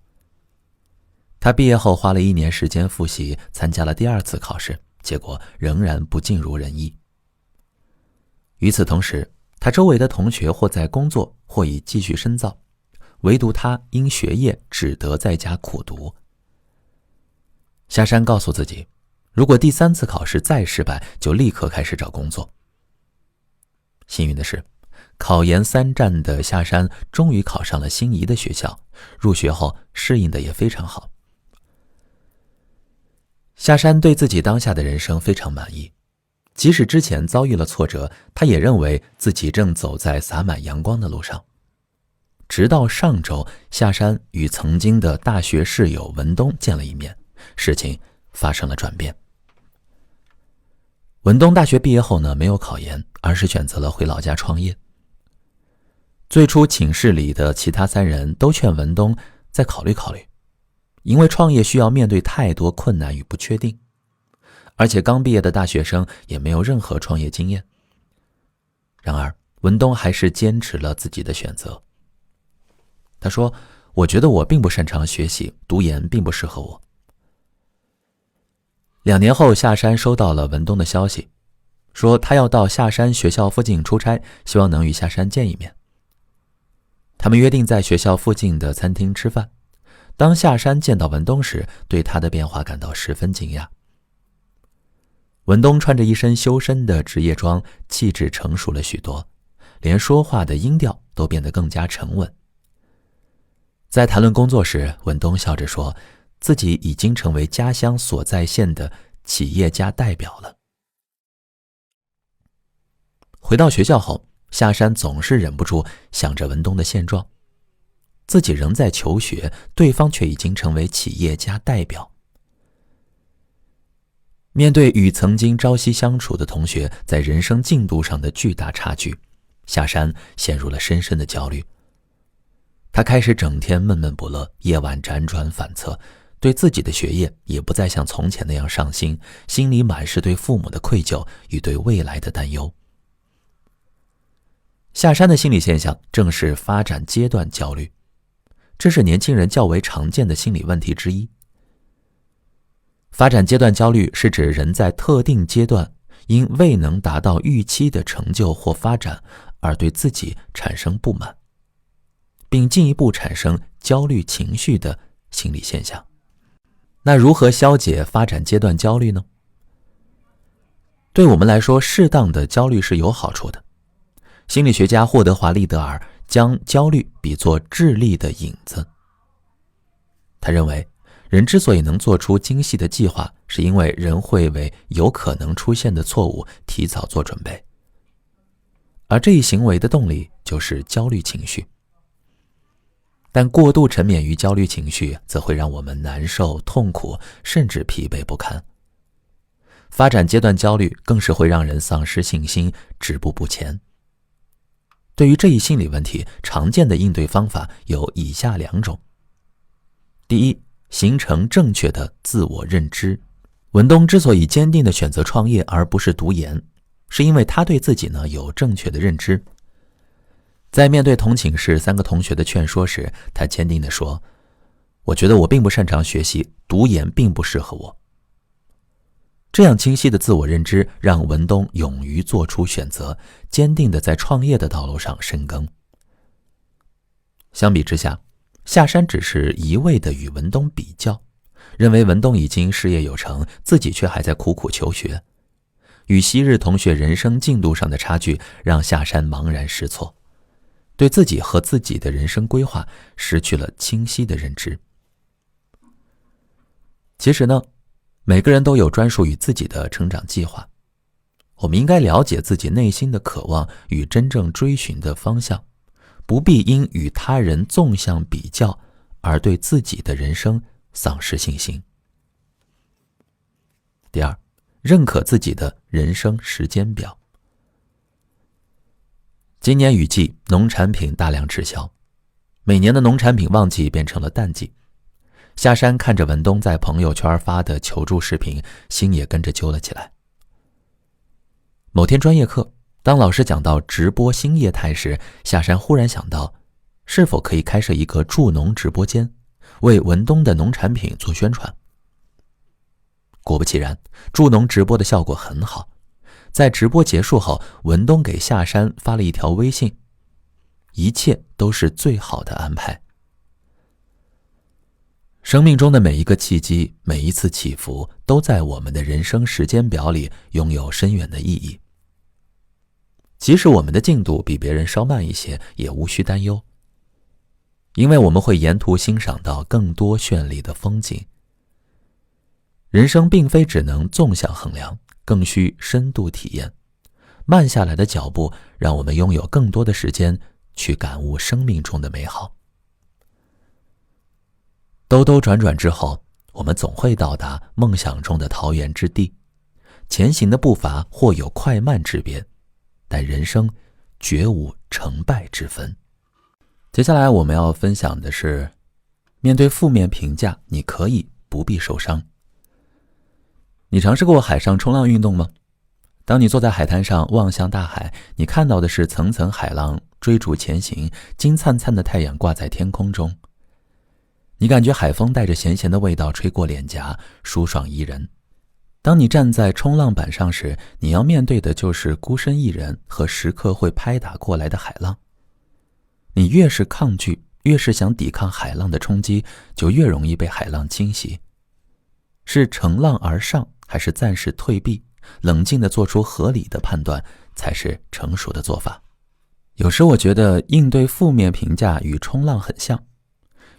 他毕业后花了1年时间复习，参加了第2次考试，结果仍然不尽如人意。与此同时，他周围的同学或在工作，或已继续深造，唯独他因学业只得在家苦读。夏山告诉自己，如果第3次考试再失败，就立刻开始找工作。幸运的是，考研3战的夏山终于考上了心仪的学校，入学后适应的也非常好。夏山对自己当下的人生非常满意，即使之前遭遇了挫折，他也认为自己正走在洒满阳光的路上。直到上周，夏山与曾经的大学室友文东见了一面，事情发生了转变。文东大学毕业后呢，没有考研，而是选择了回老家创业。最初寝室里的其他3人都劝文东再考虑考虑，因为创业需要面对太多困难与不确定，而且刚毕业的大学生也没有任何创业经验。然而，文东还是坚持了自己的选择。他说：“我觉得我并不擅长学习，读研并不适合我。”2年后，夏山收到了文东的消息，说他要到夏山学校附近出差，希望能与夏山见一面。他们约定在学校附近的餐厅吃饭。当夏山见到文东时，对他的变化感到十分惊讶。文东穿着一身修身的职业装，气质成熟了许多，连说话的音调都变得更加沉稳。在谈论工作时，文东笑着说，自己已经成为家乡所在县的企业家代表了。回到学校后，夏山总是忍不住想着文东的现状，自己仍在求学，对方却已经成为企业家代表。面对与曾经朝夕相处的同学在人生进度上的巨大差距，夏山陷入了深深的焦虑。他开始整天闷闷不乐，夜晚辗转反侧，对自己的学业也不再像从前那样上心，心里满是对父母的愧疚与对未来的担忧。夏山的心理现象正是发展阶段焦虑，这是年轻人较为常见的心理问题之一。发展阶段焦虑是指人在特定阶段因未能达到预期的成就或发展而对自己产生不满，并进一步产生焦虑情绪的心理现象。那如何消解发展阶段焦虑呢？对我们来说，适当的焦虑是有好处的。心理学家霍德华·利德尔将焦虑比作智力的影子。他认为，人之所以能做出精细的计划，是因为人会为有可能出现的错误提早做准备。而这一行为的动力就是焦虑情绪。但过度沉湎于焦虑情绪，则会让我们难受、痛苦，甚至疲惫不堪。发展阶段焦虑更是会让人丧失信心，止步不前。对于这一心理问题，常见的应对方法有以下2种。第一，形成正确的自我认知。文东之所以坚定地选择创业而不是读研，是因为他对自己有正确的认知。在面对同寝室3个同学的劝说时，他坚定地说：“我觉得我并不擅长学习，读研并不适合我。”这样清晰的自我认知让文东勇于做出选择，坚定地在创业的道路上深耕。相比之下，夏山只是一味地与文东比较，认为文东已经事业有成，自己却还在苦苦求学。与昔日同学人生进度上的差距让夏山茫然失措，对自己和自己的人生规划失去了清晰的认知。其实呢，每个人都有专属于自己的成长计划，我们应该了解自己内心的渴望与真正追寻的方向，不必因与他人纵向比较而对自己的人生丧失信心。第二，认可自己的人生时间表。今年雨季，农产品大量滞销，每年的农产品旺季变成了淡季。夏山看着文东在朋友圈发的求助视频，心也跟着揪了起来。某天专业课，当老师讲到直播新业态时，夏山忽然想到，是否可以开设一个助农直播间，为文东的农产品做宣传。果不其然，助农直播的效果很好。在直播结束后，文东给夏山发了一条微信：一切都是最好的安排。生命中的每一个契机，每一次起伏，都在我们的人生时间表里拥有深远的意义。即使我们的进度比别人稍慢一些，也无需担忧，因为我们会沿途欣赏到更多绚丽的风景。人生并非只能纵向衡量，更需深度体验。慢下来的脚步，让我们拥有更多的时间去感悟生命中的美好。兜兜转转之后，我们总会到达梦想中的桃源之地。前行的步伐或有快慢之别，但人生绝无成败之分。接下来我们要分享的是，面对负面评价，你可以不必受伤。你尝试过海上冲浪运动吗？当你坐在海滩上望向大海，你看到的是层层海浪追逐前行，金灿灿的太阳挂在天空中。你感觉海风带着咸咸的味道吹过脸颊，舒爽宜人。当你站在冲浪板上时，你要面对的就是孤身一人和时刻会拍打过来的海浪。你越是抗拒，越是想抵抗海浪的冲击，就越容易被海浪侵袭。是乘浪而上，还是暂时退避，冷静地做出合理的判断，才是成熟的做法。有时我觉得应对负面评价与冲浪很像，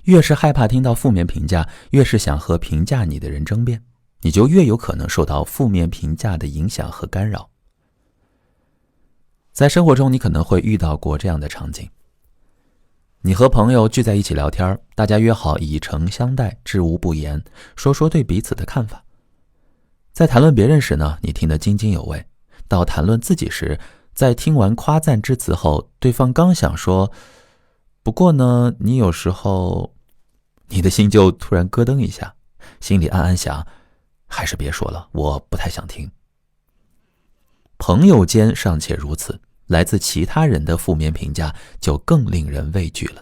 越是害怕听到负面评价，越是想和评价你的人争辩，你就越有可能受到负面评价的影响和干扰。在生活中，你可能会遇到过这样的场景：你和朋友聚在一起聊天，大家约好以诚相待，知无不言，说说对彼此的看法。在谈论别人时呢，你听得津津有味；到谈论自己时，在听完夸赞之词后，对方刚想说不过呢，你有时候，你的心就突然咯噔一下，心里暗暗想，还是别说了，我不太想听。朋友间尚且如此，来自其他人的负面评价就更令人畏惧了。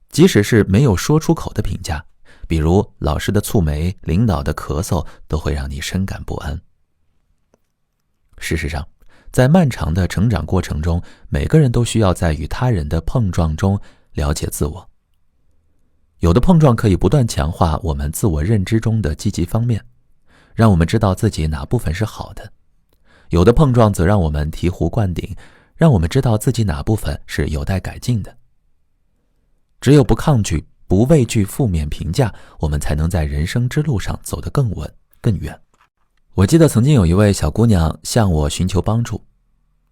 即使是没有说出口的评价，比如老师的蹙眉、领导的咳嗽，都会让你深感不安。事实上，在漫长的成长过程中，每个人都需要在与他人的碰撞中了解自我。有的碰撞可以不断强化我们自我认知中的积极方面，让我们知道自己哪部分是好的；有的碰撞则让我们醍醐灌顶，让我们知道自己哪部分是有待改进的。只有不抗拒、不畏惧负面评价，我们才能在人生之路上走得更稳、更远。我记得曾经有一位小姑娘向我寻求帮助，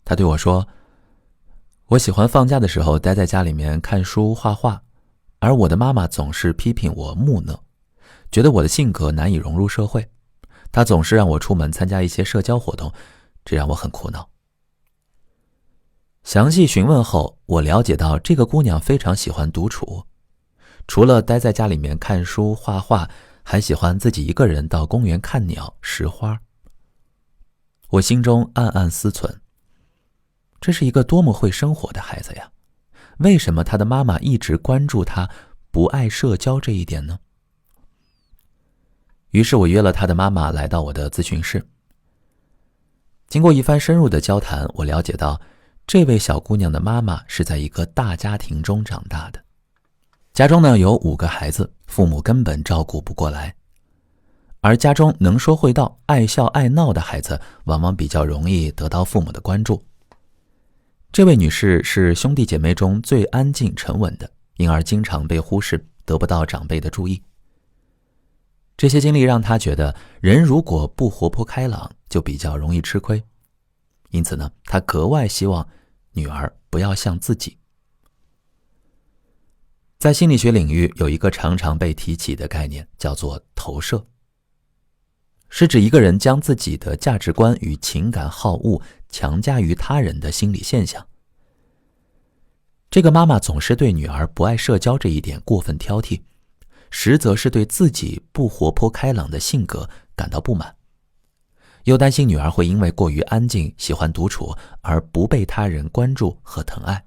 她对我说，我喜欢放假的时候待在家里面看书、画画，而我的妈妈总是批评我木讷，觉得我的性格难以融入社会。她总是让我出门参加一些社交活动，这让我很苦恼。详细询问后，我了解到这个姑娘非常喜欢独处，除了待在家里面看书、画画，还喜欢自己一个人到公园看鸟、拾花。我心中暗暗思忖，这是一个多么会生活的孩子呀，为什么他的妈妈一直关注他不爱社交这一点呢？于是我约了他的妈妈来到我的咨询室。经过一番深入的交谈，我了解到这位小姑娘的妈妈是在一个大家庭中长大的，家中呢有5个孩子，父母根本照顾不过来，而家中能说会道、爱笑爱闹的孩子往往比较容易得到父母的关注。这位女士是兄弟姐妹中最安静沉稳的，因而经常被忽视，得不到长辈的注意。这些经历让她觉得人如果不活泼开朗，就比较容易吃亏。因此呢，她格外希望女儿不要像自己。在心理学领域有一个常常被提起的概念，叫做投射，是指一个人将自己的价值观与情感好恶强加于他人的心理现象。这个妈妈总是对女儿不爱社交这一点过分挑剔，实则是对自己不活泼开朗的性格感到不满，又担心女儿会因为过于安静、喜欢独处而不被他人关注和疼爱。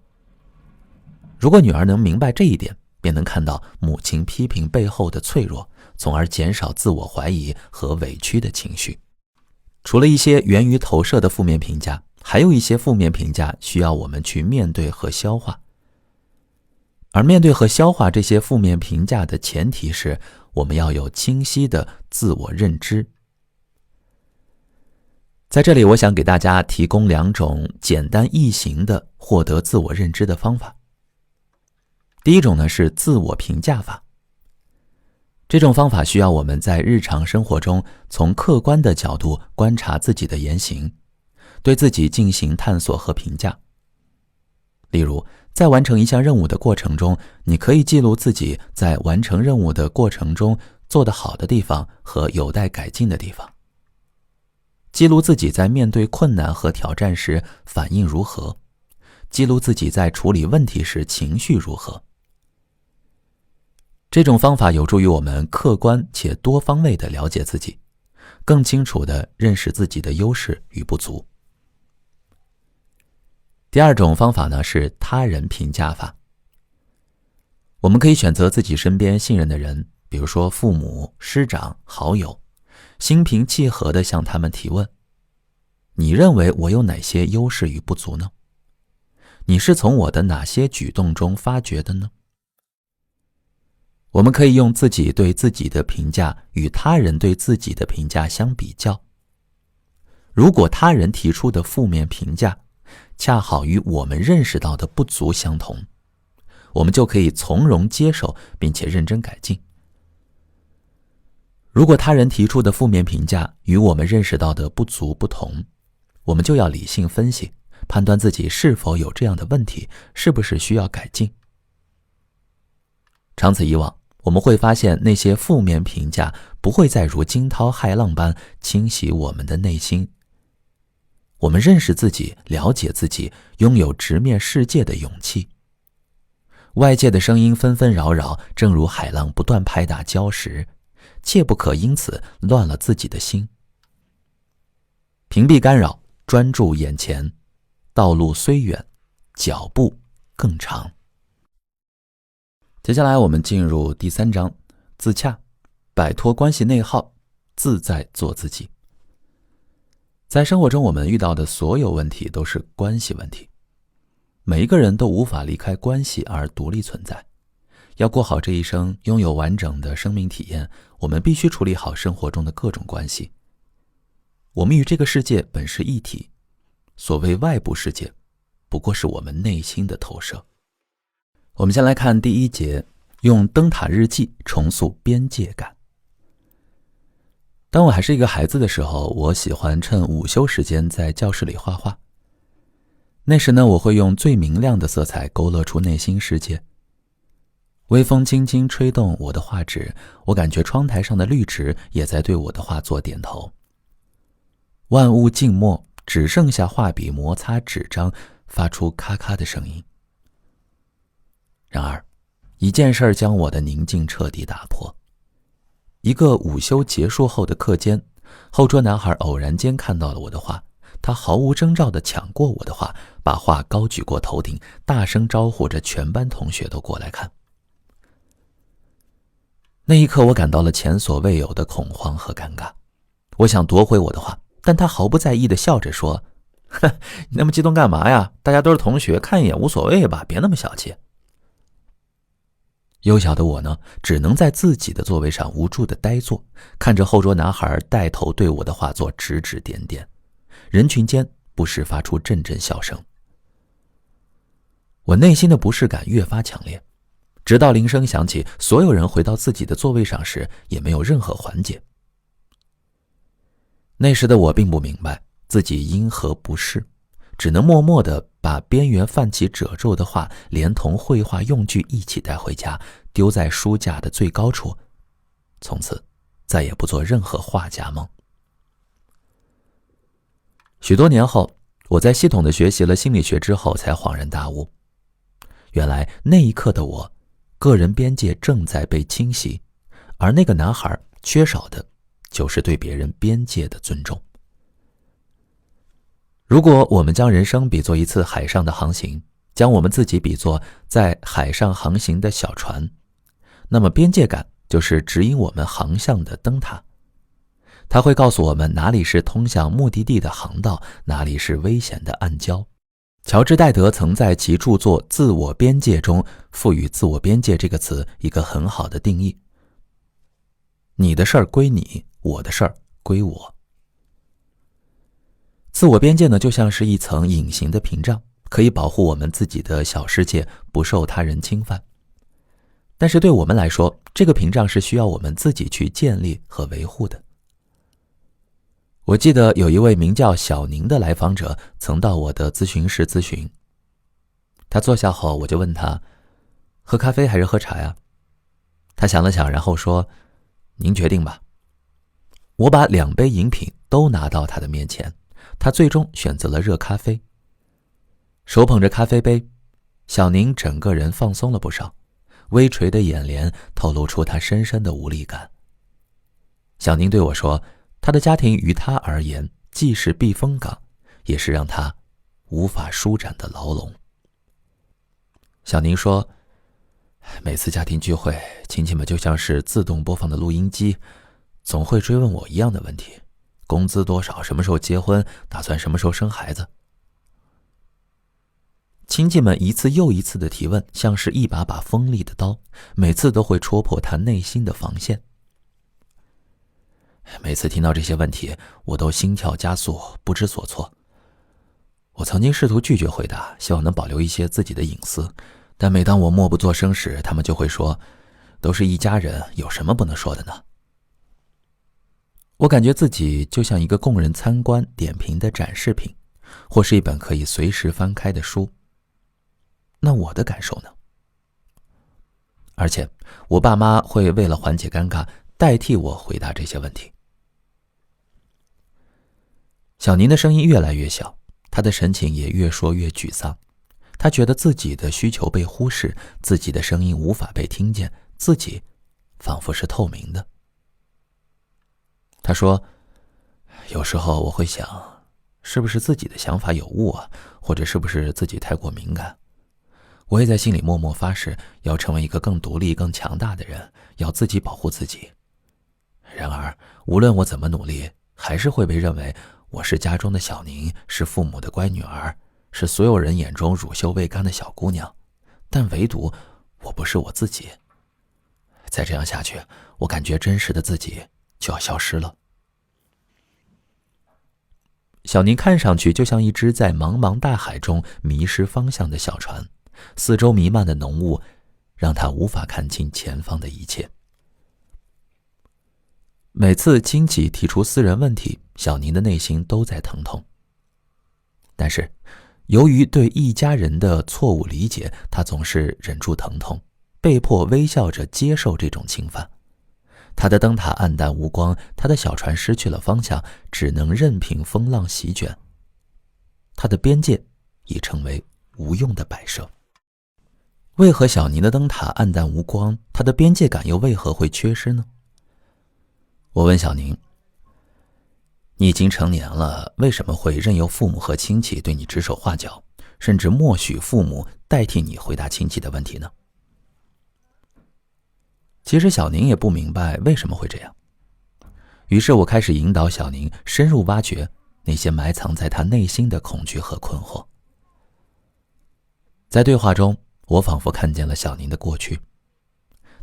如果女儿能明白这一点，便能看到母亲批评背后的脆弱，从而减少自我怀疑和委屈的情绪。除了一些源于投射的负面评价，还有一些负面评价需要我们去面对和消化。而面对和消化这些负面评价的前提是，我们要有清晰的自我认知。在这里，我想给大家提供2种简单易行的获得自我认知的方法。第一种呢是自我评价法。这种方法需要我们在日常生活中从客观的角度观察自己的言行，对自己进行探索和评价。例如，在完成一项任务的过程中，你可以记录自己在完成任务的过程中做得好的地方和有待改进的地方。记录自己在面对困难和挑战时反应如何，记录自己在处理问题时情绪如何。这种方法有助于我们客观且多方位地了解自己，更清楚地认识自己的优势与不足。第二种方法呢是他人评价法。我们可以选择自己身边信任的人，比如说父母、师长、好友，心平气和地向他们提问：你认为我有哪些优势与不足呢？你是从我的哪些举动中发觉的呢？我们可以用自己对自己的评价与他人对自己的评价相比较。如果他人提出的负面评价恰好与我们认识到的不足相同，我们就可以从容接受并且认真改进。如果他人提出的负面评价与我们认识到的不足不同，我们就要理性分析，判断自己是否有这样的问题，是不是需要改进。长此以往，我们会发现那些负面评价不会再如惊涛骇浪般侵袭我们的内心。我们认识自己，了解自己，拥有直面世界的勇气。外界的声音纷纷扰扰，正如海浪不断拍打礁石，切不可因此乱了自己的心。屏蔽干扰，专注眼前，道路虽远，脚步更长。接下来我们进入第3章，自洽，摆脱关系内耗，自在做自己。在生活中，我们遇到的所有问题都是关系问题，每一个人都无法离开关系而独立存在。要过好这一生，拥有完整的生命体验，我们必须处理好生活中的各种关系。我们与这个世界本是一体，所谓外部世界，不过是我们内心的投射。我们先来看第一节，用灯塔日记重塑边界感。当我还是一个孩子的时候，我喜欢趁午休时间在教室里画画。那时呢，我会用最明亮的色彩勾勒出内心世界。微风轻轻吹动我的画纸，我感觉窗台上的绿植也在对我的画作点头。万物静默，只剩下画笔摩擦纸张，发出咔咔的声音。然而，一件事将我的宁静彻底打破。一个午休结束后的课间，后桌男孩偶然间看到了我的画，他毫无征兆地抢过我的画，把画高举过头顶，大声招呼着全班同学都过来看。那一刻，我感到了前所未有的恐慌和尴尬。我想夺回我的画，但他毫不在意地笑着说：“哼，你那么激动干嘛呀？大家都是同学，看一眼无所谓吧，别那么小气。”幼小的我呢，只能在自己的座位上无助地呆坐，看着后桌男孩带头对我的画作指指点点，人群间不时发出阵阵笑声。我内心的不适感越发强烈，直到铃声响起，所有人回到自己的座位上时，也没有任何缓解。那时的我并不明白自己因何不适，只能默默地把边缘泛起褶皱的画连同绘画用具一起带回家，丢在书架的最高处，从此再也不做任何画家梦。许多年后，我在系统地学习了心理学之后，才恍然大悟，原来那一刻的我，个人边界正在被侵袭，而那个男孩缺少的就是对别人边界的尊重。如果我们将人生比作一次海上的航行，将我们自己比作在海上航行的小船，那么边界感就是指引我们航向的灯塔。它会告诉我们哪里是通向目的地的航道，哪里是危险的暗礁。乔治·戴德曾在其著作《自我边界》中赋予自我边界这个词一个很好的定义：你的事儿归你，我的事儿归我。自我边界呢，就像是一层隐形的屏障，可以保护我们自己的小世界不受他人侵犯。但是对我们来说，这个屏障是需要我们自己去建立和维护的。我记得有一位名叫小宁的来访者曾到我的咨询室咨询。他坐下后，我就问他，喝咖啡还是喝茶呀？他想了想，然后说，您决定吧。我把2杯饮品都拿到他的面前，他最终选择了热咖啡。手捧着咖啡杯，小宁整个人放松了不少，微垂的眼帘透露出他深深的无力感。小宁对我说，他的家庭于他而言既是避风港，也是让他无法舒展的牢笼。小宁说，每次家庭聚会，亲戚们就像是自动播放的录音机，总会追问我一样的问题，工资多少，什么时候结婚，打算什么时候生孩子。亲戚们一次又一次的提问，像是一把把锋利的刀，每次都会戳破他内心的防线。每次听到这些问题，我都心跳加速，不知所措。我曾经试图拒绝回答，希望能保留一些自己的隐私，但每当我默不作声时，他们就会说，都是一家人，有什么不能说的呢？我感觉自己就像一个供人参观点评的展示品，或是一本可以随时翻开的书。那我的感受呢？而且我爸妈会为了缓解尴尬，代替我回答这些问题。小宁的声音越来越小，他的神情也越说越沮丧。他觉得自己的需求被忽视，自己的声音无法被听见，自己仿佛是透明的。他说，有时候我会想，是不是自己的想法有误啊，或者是不是自己太过敏感。我也在心里默默发誓，要成为一个更独立更强大的人，要自己保护自己。然而无论我怎么努力，还是会被认为我是家中的小宁，是父母的乖女儿，是所有人眼中乳臭未干的小姑娘，但唯独我不是我自己。再这样下去，我感觉真实的自己就要消失了。小宁看上去就像一只在茫茫大海中迷失方向的小船，四周弥漫的浓雾让他无法看清前方的一切。每次亲戚提出私人问题，小宁的内心都在疼痛。但是由于对一家人的错误理解，他总是忍住疼痛，被迫微笑着接受这种侵犯。他的灯塔暗淡无光，他的小船失去了方向，只能任凭风浪席卷。他的边界已成为无用的摆设。为何小宁的灯塔暗淡无光，他的边界感又为何会缺失呢？我问小宁，你已经成年了，为什么会任由父母和亲戚对你指手画脚，甚至默许父母代替你回答亲戚的问题呢？其实小宁也不明白为什么会这样，于是我开始引导小宁深入挖掘那些埋藏在他内心的恐惧和困惑。在对话中，我仿佛看见了小宁的过去。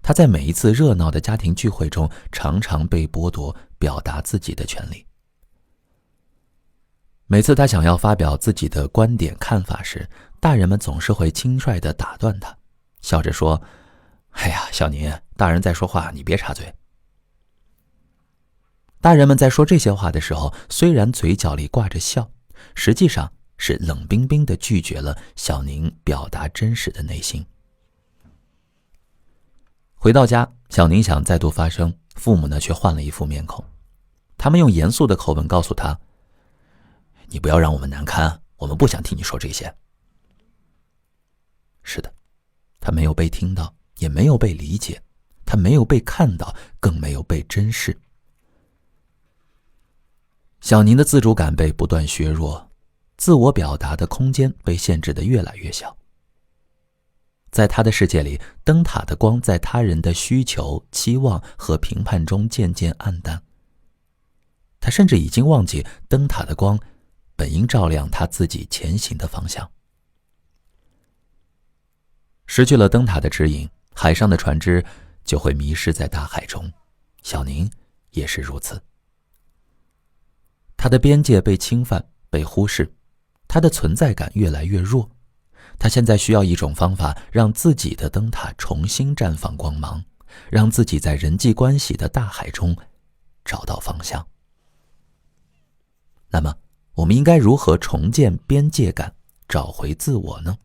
他在每一次热闹的家庭聚会中，常常被剥夺表达自己的权利。每次他想要发表自己的观点看法时，大人们总是会轻率地打断他，笑着说：“哎呀，小宁，大人在说话，你别插嘴。”大人们在说这些话的时候，虽然嘴角里挂着笑，实际上是冷冰冰地拒绝了小宁表达真实的内心。回到家，小宁想再度发声，父母呢却换了一副面孔。他们用严肃的口吻告诉他：“你不要让我们难堪，我们不想听你说这些。”是的，他没有被听到，也没有被理解，他没有被看到，更没有被珍视。小宁的自主感被不断削弱，自我表达的空间被限制得越来越小。在他的世界里，灯塔的光在他人的需求、期望和评判中渐渐暗淡。他甚至已经忘记灯塔的光本应照亮他自己前行的方向。失去了灯塔的指引，海上的船只就会迷失在大海中，小宁也是如此。他的边界被侵犯、被忽视，他的存在感越来越弱。他现在需要一种方法，让自己的灯塔重新绽放光芒，让自己在人际关系的大海中找到方向。那么，我们应该如何重建边界感，找回自我呢？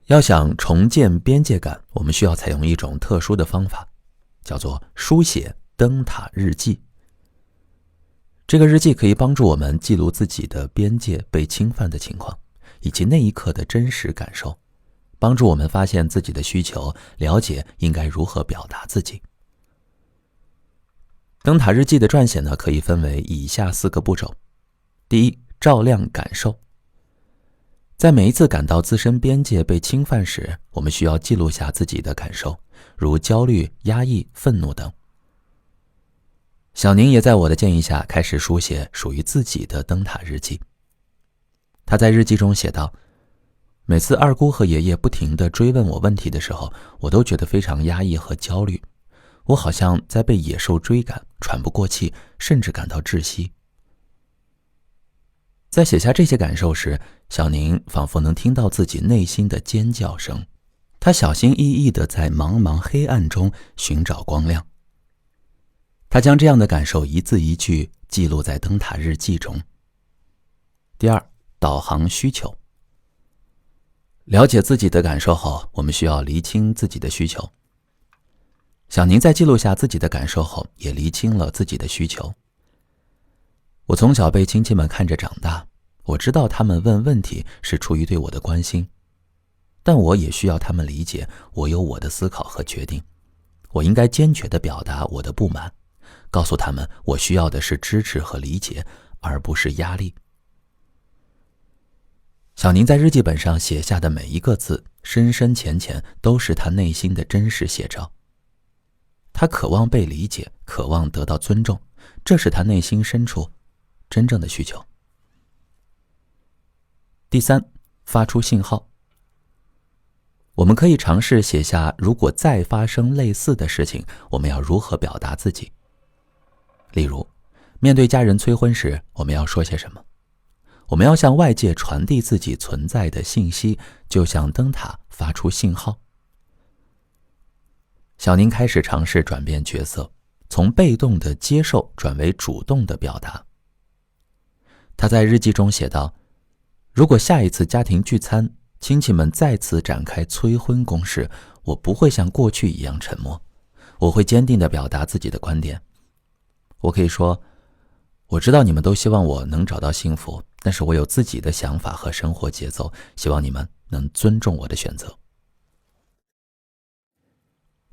要想重建边界感，我们需要采用一种特殊的方法，叫做书写灯塔日记。这个日记可以帮助我们记录自己的边界被侵犯的情况，以及那一刻的真实感受，帮助我们发现自己的需求，了解应该如何表达自己。灯塔日记的撰写呢，可以分为以下4个步骤。第一，照亮感受。在每一次感到自身边界被侵犯时，我们需要记录下自己的感受，如焦虑、压抑、愤怒等。小宁也在我的建议下开始书写属于自己的灯塔日记。他在日记中写道：“每次二姑和爷爷不停地追问我问题的时候，我都觉得非常压抑和焦虑，我好像在被野兽追赶，喘不过气，甚至感到窒息。”在写下这些感受时，小宁仿佛能听到自己内心的尖叫声，他小心翼翼地在茫茫黑暗中寻找光亮。他将这样的感受一字一句记录在灯塔日记中。第二，导航需求。了解自己的感受后，我们需要厘清自己的需求。小宁在记录下自己的感受后，也厘清了自己的需求。我从小被亲戚们看着长大，我知道他们问问题是出于对我的关心，但我也需要他们理解我有我的思考和决定。我应该坚决地表达我的不满，告诉他们我需要的是支持和理解，而不是压力。小宁在日记本上写下的每一个字，深深浅浅，都是他内心的真实写照。他渴望被理解，渴望得到尊重，这是他内心深处真正的需求。第三，发出信号。我们可以尝试写下，如果再发生类似的事情，我们要如何表达自己。例如，面对家人催婚时，我们要说些什么？我们要向外界传递自己存在的信息，就像灯塔发出信号。小宁开始尝试转变角色，从被动的接受转为主动的表达。他在日记中写道，如果下一次家庭聚餐，亲戚们再次展开催婚攻势，我不会像过去一样沉默，我会坚定地表达自己的观点。我可以说，我知道你们都希望我能找到幸福，但是我有自己的想法和生活节奏，希望你们能尊重我的选择。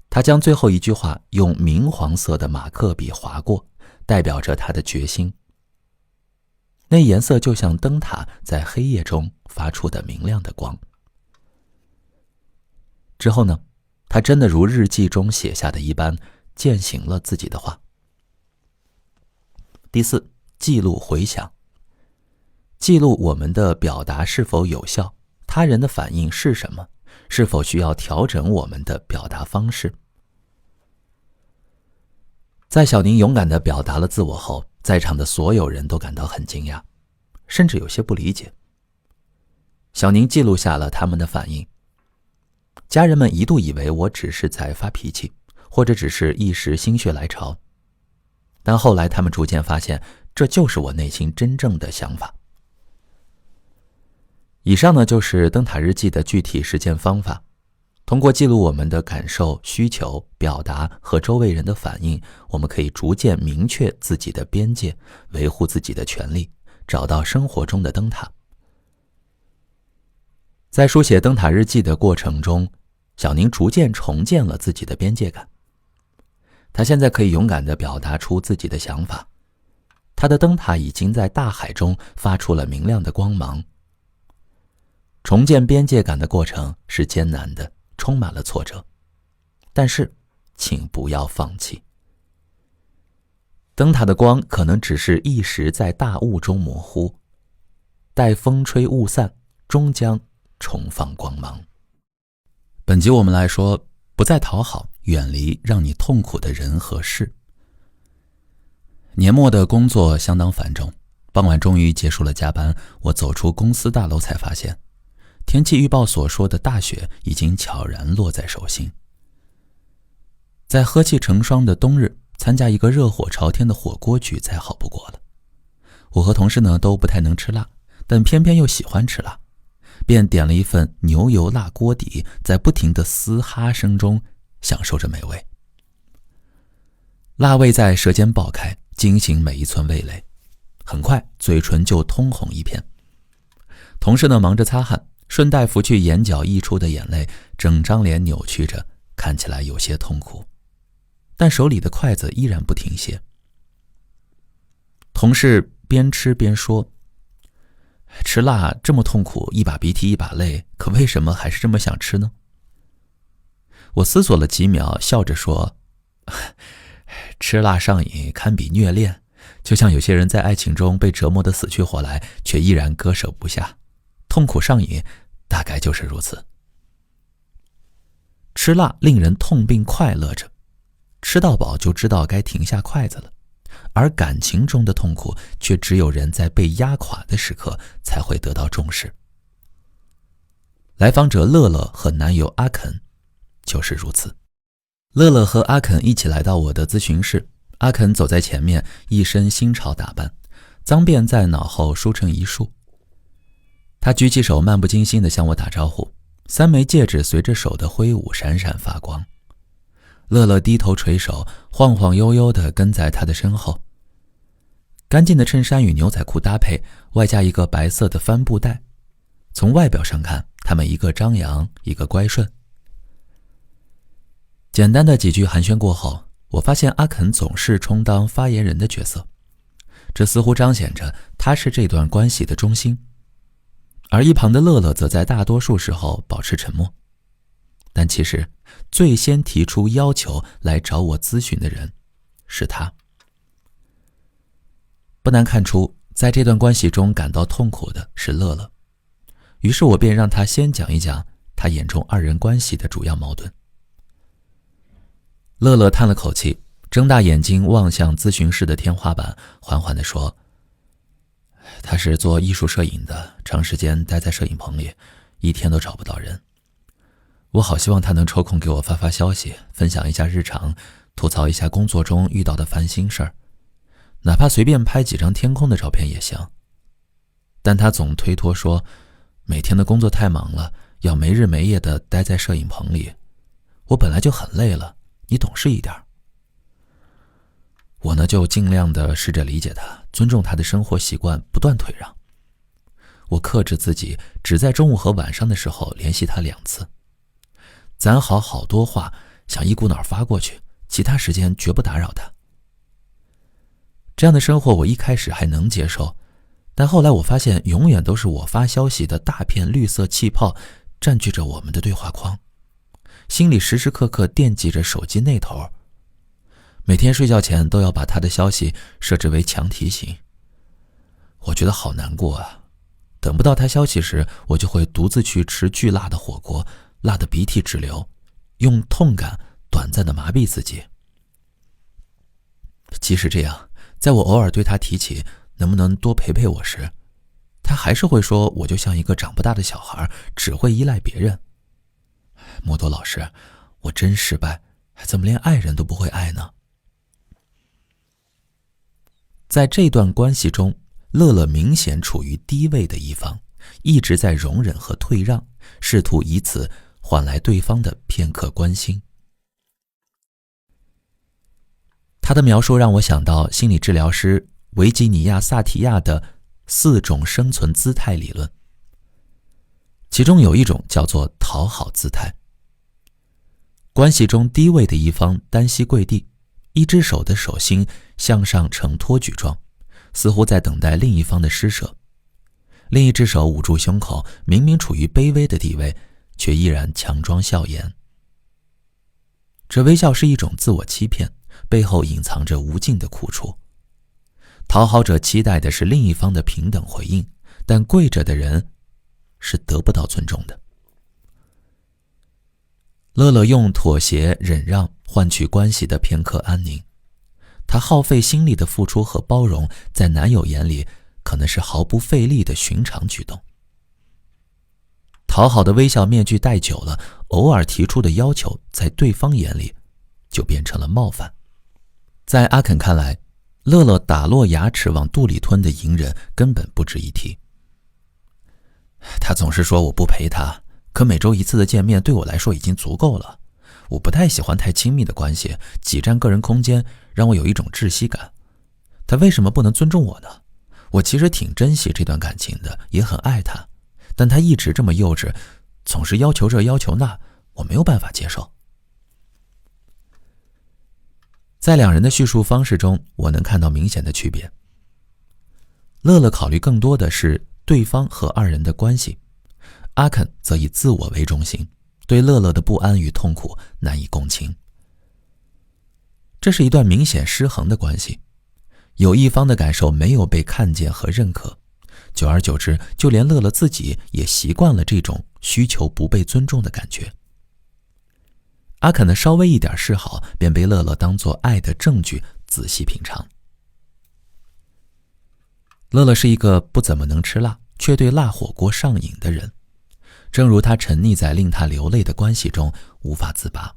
他将最后一句话用明黄色的马克笔划过，代表着他的决心。那颜色就像灯塔在黑夜中发出的明亮的光。之后呢，他真的如日记中写下的一般，践行了自己的话。第四，记录回响。记录我们的表达是否有效，他人的反应是什么，是否需要调整我们的表达方式。在小宁勇敢地表达了自我后，在场的所有人都感到很惊讶，甚至有些不理解。小宁记录下了他们的反应。家人们一度以为我只是在发脾气，或者只是一时心血来潮，但后来他们逐渐发现，这就是我内心真正的想法。以上呢，就是灯塔日记的具体实践方法。通过记录我们的感受、需求、表达和周围人的反应，我们可以逐渐明确自己的边界，维护自己的权利，找到生活中的灯塔。在书写灯塔日记的过程中，小宁逐渐重建了自己的边界感。他现在可以勇敢地表达出自己的想法。他的灯塔已经在大海中发出了明亮的光芒。重建边界感的过程是艰难的，充满了挫折，但是请不要放弃。灯塔的光可能只是一时在大雾中模糊，待风吹雾散，终将重放光芒。本集我们来说，不再讨好，远离让你痛苦的人和事。年末的工作相当繁重，傍晚终于结束了加班，我走出公司大楼才发现，天气预报所说的大雪已经悄然落在手心。在和气成霜的冬日，参加一个热火朝天的火锅局再好不过了。我和同事呢都不太能吃辣，但偏偏又喜欢吃辣，便点了一份牛油辣锅底，在不停的嘶哈声中享受着美味。辣味在舌尖爆开，惊醒每一寸味蕾，很快嘴唇就通红一片。同事呢忙着擦汗，顺带拂去眼角溢出的眼泪，整张脸扭曲着，看起来有些痛苦，但手里的筷子依然不停歇。同事边吃边说，吃辣这么痛苦，一把鼻涕一把泪，可为什么还是这么想吃呢？我思索了几秒，笑着说，吃辣上瘾堪比虐恋，就像有些人在爱情中被折磨得死去活来，却依然割舍不下，痛苦上瘾大概就是如此。吃辣令人痛并快乐着，吃到饱就知道该停下筷子了，而感情中的痛苦却只有人在被压垮的时刻才会得到重视。来访者乐乐和男友阿肯就是如此。乐乐和阿肯一起来到我的咨询室，阿肯走在前面，一身新潮打扮，脏辫在脑后梳成一束。他举起手，漫不经心地向我打招呼，三枚戒指随着手的挥舞闪闪发光。乐乐低头垂手，晃晃悠悠地跟在他的身后。干净的衬衫与牛仔裤搭配，外加一个白色的帆布袋，从外表上看，他们一个张扬，一个乖顺。简单的几句寒暄过后，我发现阿肯总是充当发言人的角色，这似乎彰显着他是这段关系的中心。而一旁的乐乐则在大多数时候保持沉默。但其实最先提出要求来找我咨询的人是他。不难看出，在这段关系中感到痛苦的是乐乐，于是我便让他先讲一讲他眼中二人关系的主要矛盾。乐乐叹了口气，睁大眼睛望向咨询室的天花板，缓缓地说：他是做艺术摄影的，长时间待在摄影棚里，一天都找不到人。我好希望他能抽空给我发发消息，分享一下日常，吐槽一下工作中遇到的烦心事儿，哪怕随便拍几张天空的照片也行。但他总推脱说，每天的工作太忙了，要没日没夜地待在摄影棚里，我本来就很累了，你懂事一点。我呢，就尽量地试着理解他，尊重他的生活习惯，不断退让。我克制自己，只在中午和晚上的时候联系他2次，攒好好多话，想一股脑发过去，其他时间绝不打扰他。这样的生活我一开始还能接受，但后来我发现永远都是我发消息的大片绿色气泡占据着我们的对话框，心里时时刻刻惦记着手机那头，每天睡觉前都要把他的消息设置为强提醒。我觉得好难过啊，等不到他消息时，我就会独自去吃巨辣的火锅，辣得鼻涕直流，用痛感短暂地麻痹自己。即使这样，在我偶尔对他提起能不能多陪陪我时，他还是会说我就像一个长不大的小孩，只会依赖别人。莫多老师，我真失败，怎么连爱人都不会爱呢？在这段关系中，乐乐明显处于低位的一方，一直在容忍和退让，试图以此换来对方的片刻关心。他的描述让我想到心理治疗师维吉尼亚·萨提亚的4种生存姿态理论，其中有一种叫做讨好姿态。关系中低位的一方单膝跪地，一只手的手心向上呈托举状，似乎在等待另一方的施舍，另一只手捂住胸口，明明处于卑微的地位，却依然强装笑颜。这微笑是一种自我欺骗，背后隐藏着无尽的苦楚。讨好者期待的是另一方的平等回应，但跪着的人是得不到尊重的。乐乐用妥协忍让换取关系的片刻安宁，他耗费心力的付出和包容，在男友眼里可能是毫不费力的寻常举动。讨好的微笑面具戴久了，偶尔提出的要求在对方眼里就变成了冒犯。在阿肯看来，乐乐打落牙齿往肚里吞的隐忍根本不值一提。他总是说我不陪他，可每周1次的见面对我来说已经足够了。我不太喜欢太亲密的关系，挤占个人空间让我有一种窒息感。他为什么不能尊重我呢？我其实挺珍惜这段感情的，也很爱他，但他一直这么幼稚，总是要求这要求那，我没有办法接受。在2人的叙述方式中，我能看到明显的区别。乐乐考虑更多的是对方和2人的关系，阿肯则以自我为中心，对乐乐的不安与痛苦难以共情。这是一段明显失衡的关系，有一方的感受没有被看见和认可，久而久之，就连乐乐自己也习惯了这种需求不被尊重的感觉。阿肯的稍微一点示好，便被乐乐当作爱的证据仔细品尝。乐乐是一个不怎么能吃辣，却对辣火锅上瘾的人，正如他沉溺在令他流泪的关系中无法自拔。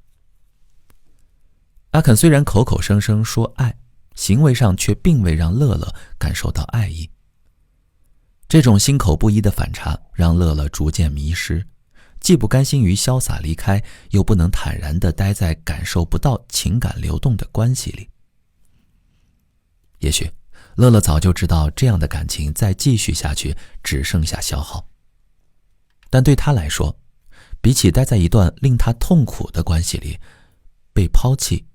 阿肯虽然口口声声说爱，行为上却并未让乐乐感受到爱意。这种心口不一的反差让乐乐逐渐迷失，既不甘心于潇洒离开，又不能坦然地待在感受不到情感流动的关系里。也许乐乐早就知道这样的感情再继续下去只剩下消耗，但对他来说，比起待在一段令他痛苦的关系里，被抛弃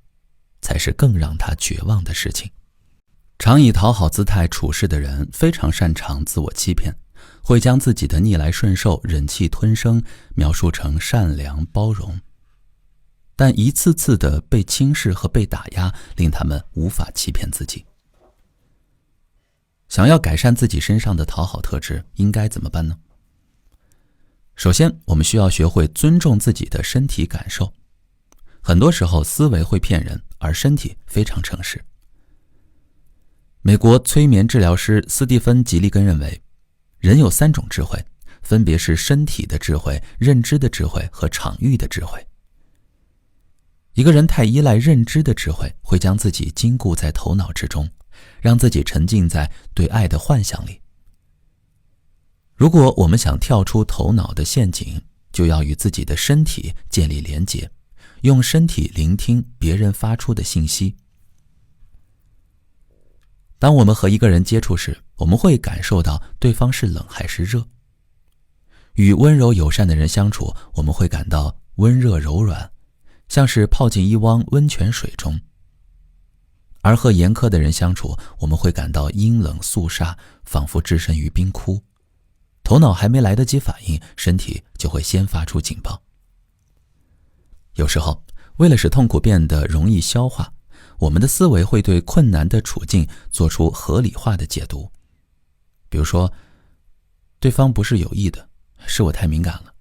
才是更让他绝望的事情。常以讨好姿态处事的人非常擅长自我欺骗，会将自己的逆来顺受、忍气吞声描述成善良包容，但一次次的被轻视和被打压，令他们无法欺骗自己。想要改善自己身上的讨好特质，应该怎么办呢？首先，我们需要学会尊重自己的身体感受。很多时候，思维会骗人，而身体非常诚实。美国催眠治疗师斯蒂芬·吉利根认为，人有3种智慧，分别是身体的智慧、认知的智慧和场域的智慧。一个人太依赖认知的智慧，会将自己禁锢在头脑之中，让自己沉浸在对爱的幻想里。如果我们想跳出头脑的陷阱，就要与自己的身体建立连结，用身体聆听别人发出的信息。当我们和一个人接触时，我们会感受到对方是冷还是热。与温柔友善的人相处，我们会感到温热柔软，像是泡进一汪温泉水中。而和严苛的人相处，我们会感到阴冷肃杀，仿佛置身于冰窟。头脑还没来得及反应，身体就会先发出警报。有时候，为了使痛苦变得容易消化，我们的思维会对困难的处境做出合理化的解读。比如说，对方不是有意的，是我太敏感了。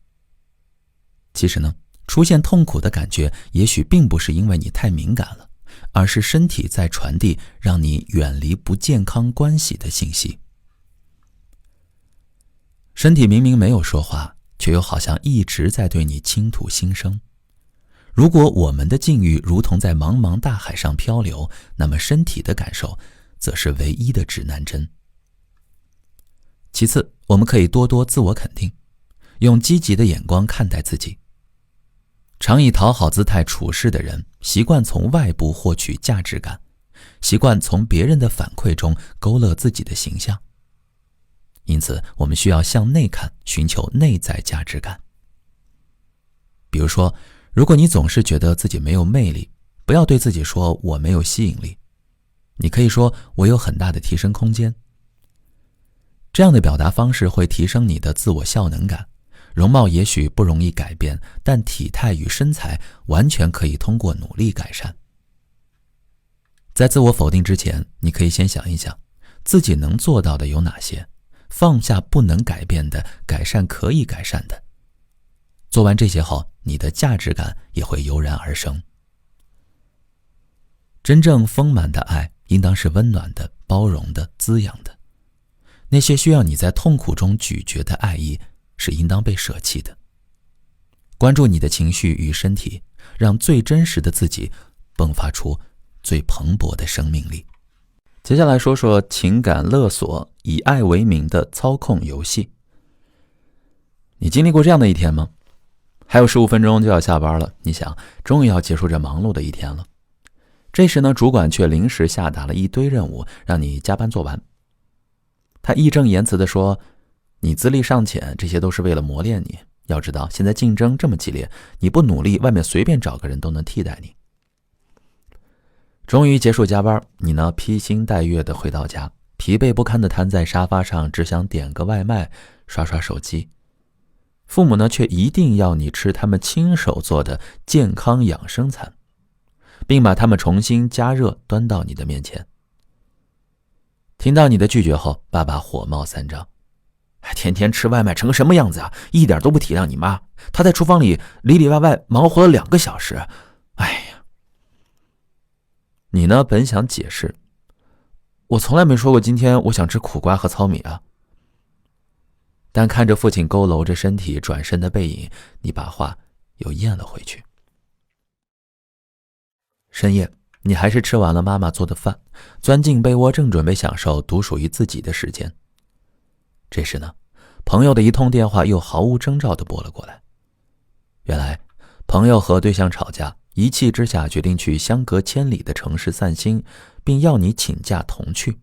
其实呢，出现痛苦的感觉也许并不是因为你太敏感了，而是身体在传递让你远离不健康关系的信息。身体明明没有说话，却又好像一直在对你倾吐心声。如果我们的境遇如同在茫茫大海上漂流，那么身体的感受则是唯一的指南针。其次，我们可以多多自我肯定，用积极的眼光看待自己。常以讨好姿态处事的人，习惯从外部获取价值感，习惯从别人的反馈中勾勒自己的形象。因此，我们需要向内看，寻求内在价值感。比如说，如果你总是觉得自己没有魅力，不要对自己说我没有吸引力，你可以说我有很大的提升空间。这样的表达方式会提升你的自我效能感。容貌也许不容易改变，但体态与身材完全可以通过努力改善。在自我否定之前，你可以先想一想，自己能做到的有哪些，放下不能改变的，改善可以改善的。做完这些后，你的价值感也会油然而生。真正丰满的爱应当是温暖的、包容的、滋养的。那些需要你在痛苦中咀嚼的爱意是应当被舍弃的。关注你的情绪与身体，让最真实的自己迸发出最蓬勃的生命力。接下来说说情感勒索，以爱为名的操控游戏。你经历过这样的一天吗？还有15分钟就要下班了，你想，终于要结束这忙碌的一天了。这时呢，主管却临时下达了一堆任务，让你加班做完。他义正言辞地说，你资历尚浅，这些都是为了磨练你。要知道，现在竞争这么激烈，你不努力，外面随便找个人都能替代你。终于结束加班，你呢披星戴月地回到家，疲惫不堪地瘫在沙发上，只想点个外卖，刷刷手机。父母呢却一定要你吃他们亲手做的健康养生餐，并把它们重新加热端到你的面前。听到你的拒绝后，爸爸火冒三丈，天天吃外卖成个什么样子啊，一点都不体谅你妈，她在厨房里里里外外忙活了2个小时。哎呀，你呢本想解释，我从来没说过今天我想吃苦瓜和糙米啊。但看着父亲佝偻着身体转身的背影，你把话又咽了回去。深夜，你还是吃完了妈妈做的饭，钻进被窝，正准备享受独属于自己的时间。这时呢，朋友的一通电话又毫无征兆地拨了过来。原来，朋友和对象吵架，一气之下决定去相隔千里的城市散心，并要你请假同去。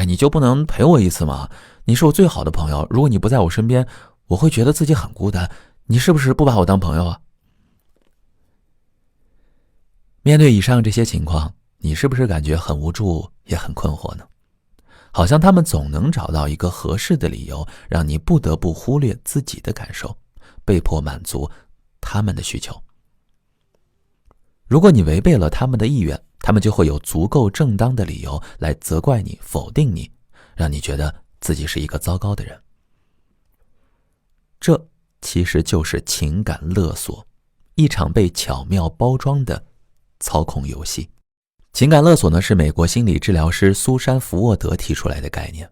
你就不能陪我一次吗？你是我最好的朋友，如果你不在我身边，我会觉得自己很孤单。你是不是不把我当朋友啊？面对以上这些情况，你是不是感觉很无助，也很困惑呢？好像他们总能找到一个合适的理由，让你不得不忽略自己的感受，被迫满足他们的需求。如果你违背了他们的意愿，他们就会有足够正当的理由来责怪你、否定你，让你觉得自己是一个糟糕的人。这其实就是情感勒索，一场被巧妙包装的操控游戏。情感勒索呢，是美国心理治疗师苏珊·福沃德提出来的概念。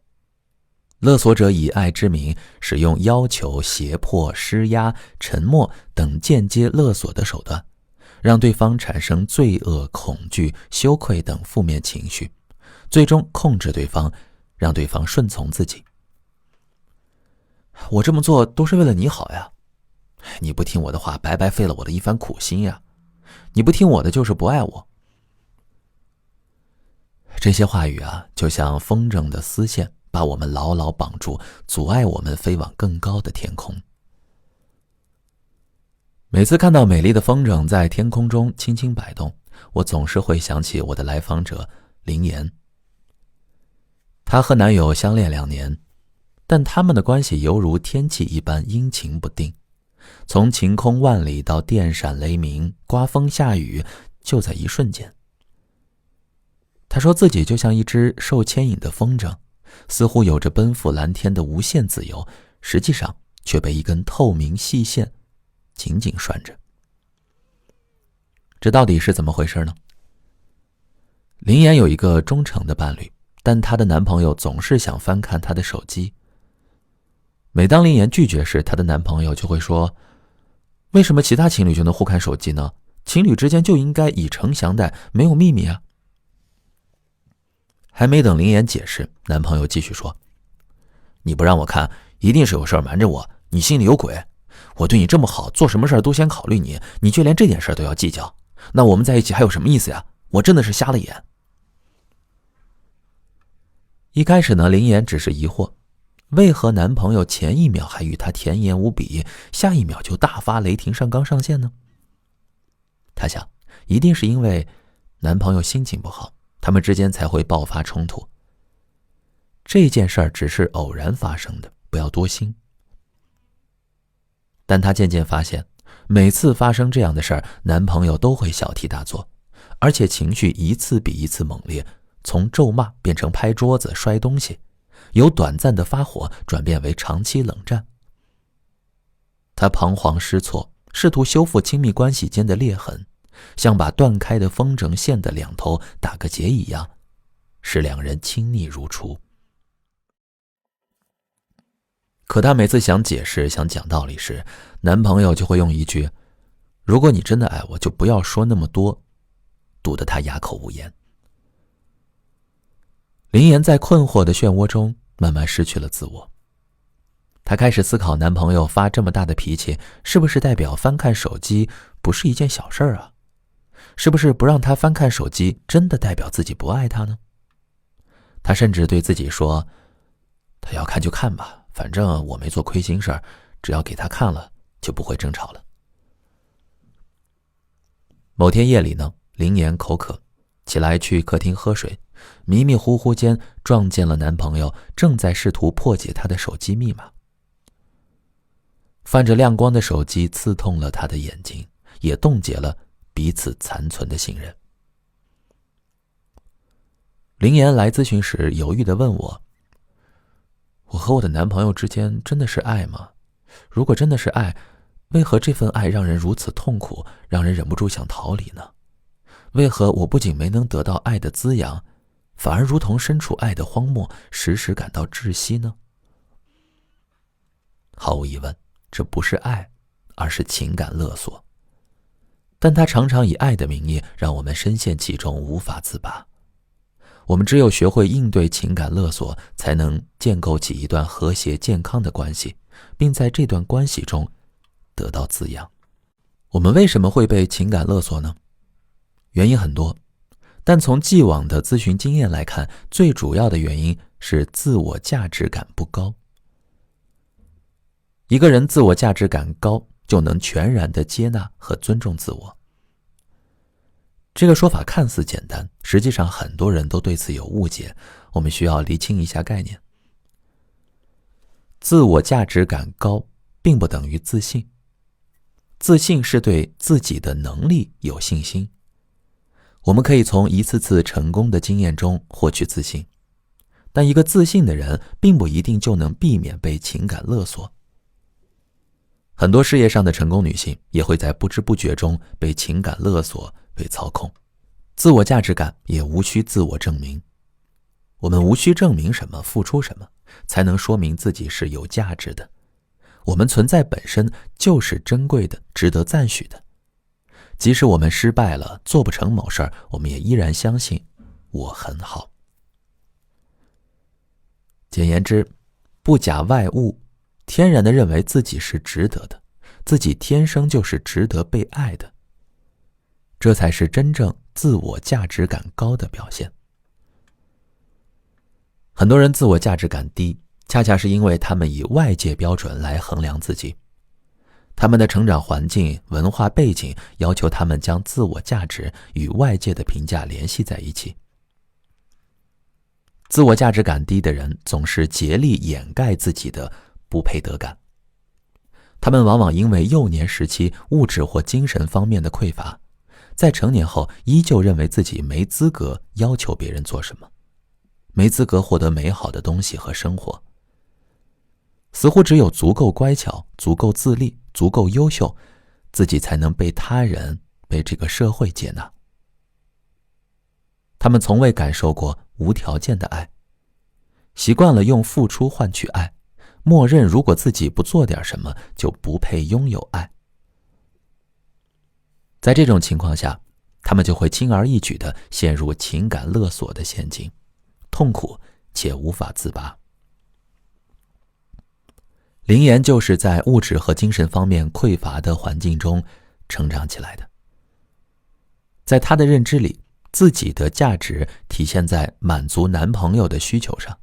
勒索者以爱之名，使用要求、胁迫、施压、沉默等间接勒索的手段，让对方产生罪恶、恐惧、羞愧等负面情绪，最终控制对方，让对方顺从自己。我这么做都是为了你好呀，你不听我的话，白白费了我的一番苦心呀，你不听我的就是不爱我。这些话语啊，就像风筝的丝线，把我们牢牢绑住，阻碍我们飞往更高的天空。每次看到美丽的风筝在天空中轻轻摆动，我总是会想起我的来访者林妍。她和男友相恋2年，但他们的关系犹如天气一般阴晴不定，从晴空万里到电闪雷鸣、刮风下雨，就在一瞬间。他说自己就像一只受牵引的风筝，似乎有着奔赴蓝天的无限自由，实际上却被一根透明细线紧紧拴着。这到底是怎么回事呢？林妍有一个忠诚的伴侣，但她的男朋友总是想翻看她的手机。每当林妍拒绝时，她的男朋友就会说，为什么其他情侣就能互看手机呢？情侣之间就应该以诚相待，没有秘密啊。还没等林妍解释，男朋友继续说，你不让我看，一定是有事瞒着我，你心里有鬼。我对你这么好，做什么事都先考虑你，你却连这点事都要计较，那我们在一起还有什么意思呀？我真的是瞎了眼。一开始呢，林妍只是疑惑，为何男朋友前一秒还与她甜言无比，下一秒就大发雷霆上纲上线呢？她想，一定是因为男朋友心情不好，他们之间才会爆发冲突。这件事儿只是偶然发生的，不要多心。但她渐渐发现，每次发生这样的事儿，男朋友都会小题大做，而且情绪一次比一次猛烈，从咒骂变成拍桌子、摔东西，由短暂的发火转变为长期冷战。她彷徨失措，试图修复亲密关系间的裂痕，像把断开的风筝线的两头打个结一样，使两人亲昵如初。可她每次想解释、想讲道理时，男朋友就会用一句，如果你真的爱我，就不要说那么多，堵得她哑口无言。林妍在困惑的漩涡中慢慢失去了自我。她开始思考，男朋友发这么大的脾气，是不是代表翻看手机不是一件小事啊？是不是不让他翻看手机真的代表自己不爱他呢？她甚至对自己说，他要看就看吧，反正我没做亏心事儿，只要给他看了就不会争吵了。某天夜里呢，林妍口渴，起来去客厅喝水，迷迷糊糊间撞见了男朋友正在试图破解她的手机密码。泛着亮光的手机刺痛了她的眼睛，也冻结了彼此残存的信任。林妍来咨询时犹豫地问我，我和我的男朋友之间真的是爱吗？如果真的是爱，为何这份爱让人如此痛苦，让人忍不住想逃离呢？为何我不仅没能得到爱的滋养，反而如同身处爱的荒漠，时时感到窒息呢？毫无疑问，这不是爱，而是情感勒索。但它常常以爱的名义让我们深陷其中，无法自拔。我们只有学会应对情感勒索，才能建构起一段和谐健康的关系，并在这段关系中得到滋养。我们为什么会被情感勒索呢？原因很多，但从既往的咨询经验来看，最主要的原因是自我价值感不高。一个人自我价值感高，就能全然地接纳和尊重自我。这个说法看似简单，实际上很多人都对此有误解，我们需要厘清一下概念。自我价值感高并不等于自信，自信是对自己的能力有信心。我们可以从一次次成功的经验中获取自信，但一个自信的人并不一定就能避免被情感勒索。很多事业上的成功女性也会在不知不觉中被情感勒索、被操控，自我价值感也无需自我证明。我们无需证明什么、付出什么，才能说明自己是有价值的。我们存在本身就是珍贵的、值得赞许的。即使我们失败了，做不成某事儿，我们也依然相信我很好。简言之，不假外物，天然地认为自己是值得的，自己天生就是值得被爱的，这才是真正自我价值感高的表现。很多人自我价值感低，恰恰是因为他们以外界标准来衡量自己。他们的成长环境、文化背景要求他们将自我价值与外界的评价联系在一起。自我价值感低的人总是竭力掩盖自己的不配得感。他们往往因为幼年时期物质或精神方面的匮乏，在成年后依旧认为自己没资格要求别人做什么，没资格获得美好的东西和生活。似乎只有足够乖巧、足够自立、足够优秀，自己才能被他人、被这个社会接纳。他们从未感受过无条件的爱，习惯了用付出换取爱，默认如果自己不做点什么，就不配拥有爱。在这种情况下，他们就会轻而易举地陷入情感勒索的陷阱，痛苦且无法自拔。林岩就是在物质和精神方面匮乏的环境中成长起来的。在他的认知里，自己的价值体现在满足男朋友的需求上。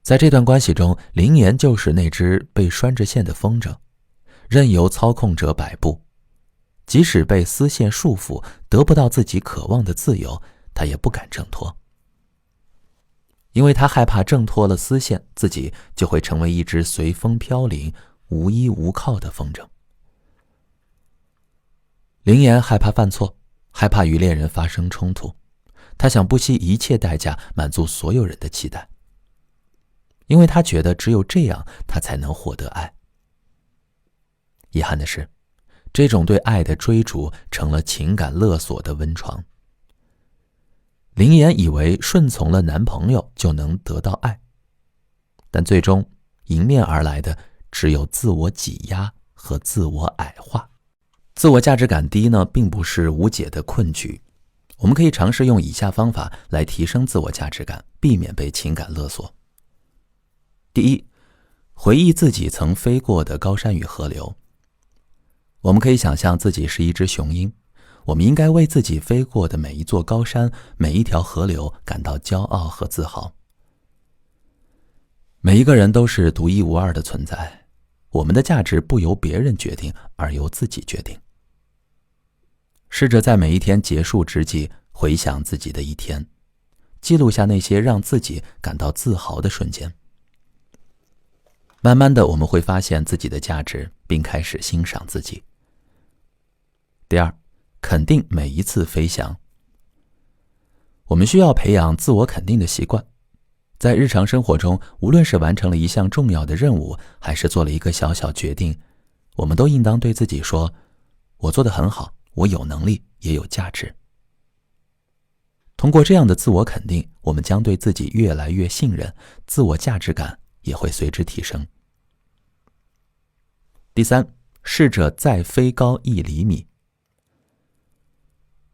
在这段关系中，林岩就是那只被拴着线的风筝，任由操控者摆布。即使被丝线束缚，得不到自己渴望的自由，他也不敢挣脱。因为他害怕挣脱了丝线，自己就会成为一只随风飘零、无依无靠的风筝。林岩害怕犯错，害怕与恋人发生冲突，他想不惜一切代价满足所有人的期待，因为他觉得只有这样，他才能获得爱。遗憾的是，这种对爱的追逐成了情感勒索的温床。林岩以为顺从了男朋友就能得到爱，但最终迎面而来的只有自我挤压和自我矮化。自我价值感低呢，并不是无解的困局。我们可以尝试用以下方法来提升自我价值感，避免被情感勒索。第一，回忆自己曾飞过的高山与河流。我们可以想象自己是一只雄鹰，我们应该为自己飞过的每一座高山、每一条河流感到骄傲和自豪。每一个人都是独一无二的存在，我们的价值不由别人决定，而由自己决定。试着在每一天结束之际回想自己的一天，记录下那些让自己感到自豪的瞬间。慢慢的，我们会发现自己的价值，并开始欣赏自己。第二，肯定每一次飞翔。我们需要培养自我肯定的习惯。在日常生活中，无论是完成了一项重要的任务，还是做了一个小小决定，我们都应当对自己说，我做得很好，我有能力，也有价值。通过这样的自我肯定，我们将对自己越来越信任，自我价值感也会随之提升。第三，试着再飞高1厘米。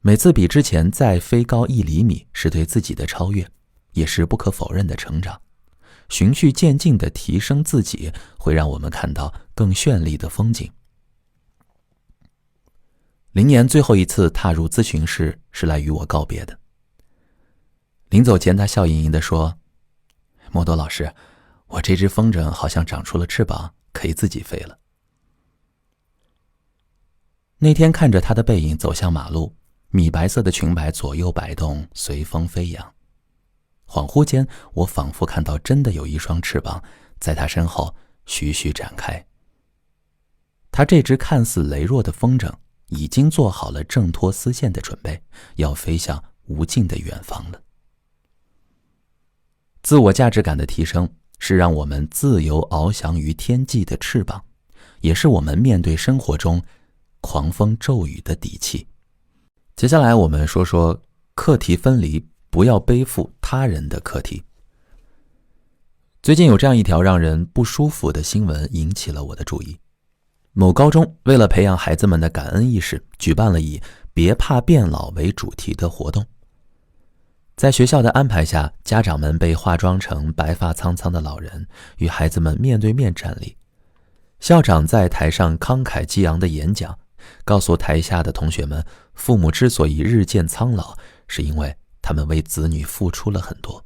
每次比之前再飞高1厘米是对自己的超越，也是不可否认的成长。循序渐进的提升自己，会让我们看到更绚丽的风景。林岩最后一次踏入咨询室是来与我告别的。临走前，他笑盈盈地说：“莫多老师，我这只风筝好像长出了翅膀，可以自己飞了。”那天看着他的背影走向马路，米白色的裙摆左右摆动，随风飞扬。恍惚间，我仿佛看到真的有一双翅膀在他身后徐徐展开。他这只看似羸弱的风筝，已经做好了挣脱丝线的准备，要飞向无尽的远方了。自我价值感的提升是让我们自由翱翔于天际的翅膀，也是我们面对生活中狂风骤雨的底气。接下来我们说说课题分离，不要背负他人的课题。最近有这样一条让人不舒服的新闻引起了我的注意。某高中为了培养孩子们的感恩意识，举办了以别怕变老为主题的活动。在学校的安排下，家长们被化妆成白发苍苍的老人，与孩子们面对面站立。校长在台上慷慨激昂的演讲，告诉台下的同学们，父母之所以日渐苍老，是因为他们为子女付出了很多。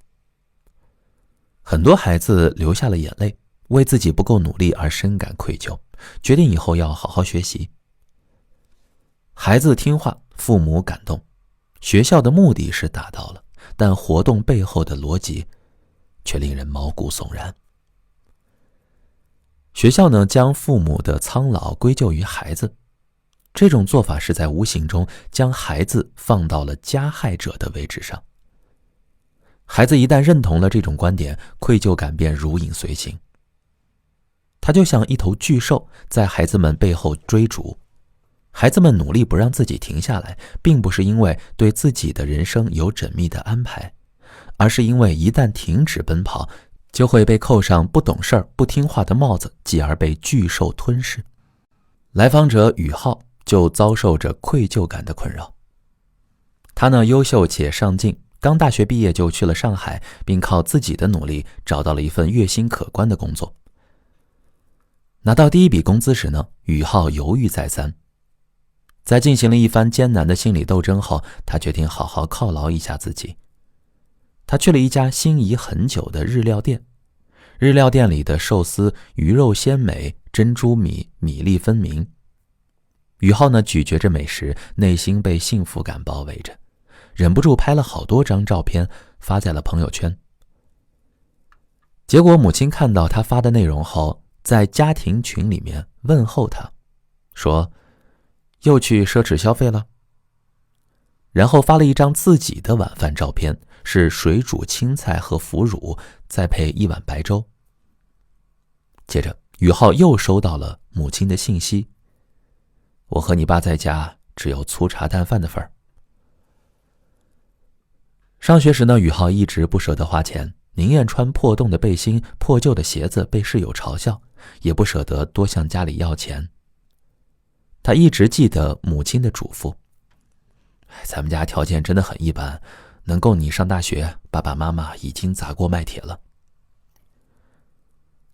很多孩子流下了眼泪，为自己不够努力而深感愧疚，决定以后要好好学习。孩子听话，父母感动，学校的目的是达到了，但活动背后的逻辑却令人毛骨悚然。学校呢，将父母的苍老归咎于孩子，这种做法是在无形中将孩子放到了加害者的位置上。孩子一旦认同了这种观点，愧疚感便如影随形。他就像一头巨兽，在孩子们背后追逐。孩子们努力不让自己停下来，并不是因为对自己的人生有缜密的安排，而是因为一旦停止奔跑，就会被扣上不懂事儿、不听话的帽子，继而被巨兽吞噬。来访者宇浩就遭受着愧疚感的困扰。他呢，优秀且上进，刚大学毕业就去了上海，并靠自己的努力找到了一份月薪可观的工作。拿到第一笔工资时呢，宇浩犹豫再三。在进行了一番艰难的心理斗争后，他决定好好犒劳一下自己。他去了一家心仪很久的日料店，日料店里的寿司鱼肉鲜美，珍珠米粒分明。宇浩呢，咀嚼着美食，内心被幸福感包围着，忍不住拍了好多张照片发在了朋友圈。结果母亲看到他发的内容后，在家庭群里面问候他，说又去奢侈消费了。然后发了一张自己的晚饭照片，是水煮青菜和腐乳，再配一碗白粥。接着宇浩又收到了母亲的信息，我和你爸在家只有粗茶淡饭的份儿。上学时呢，宇浩一直不舍得花钱，宁愿穿破洞的背心、破旧的鞋子被室友嘲笑，也不舍得多向家里要钱。他一直记得母亲的嘱咐，咱们家条件真的很一般，能供你上大学，爸爸妈妈已经砸锅卖铁了。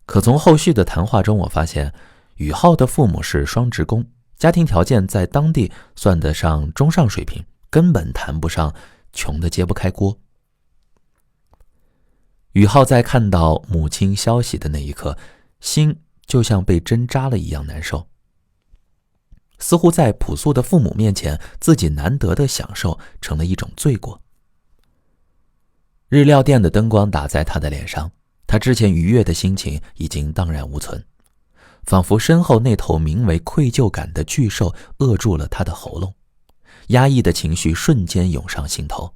可从后续的谈话中，我发现宇浩的父母是双职工，家庭条件在当地算得上中上水平，根本谈不上穷得揭不开锅。宇浩在看到母亲消息的那一刻，心就像被针扎了一样难受。似乎在朴素的父母面前，自己难得的享受成了一种罪过。日料店的灯光打在他的脸上，他之前愉悦的心情已经荡然无存，仿佛身后那头名为愧疚感的巨兽扼住了他的喉咙，压抑的情绪瞬间涌上心头。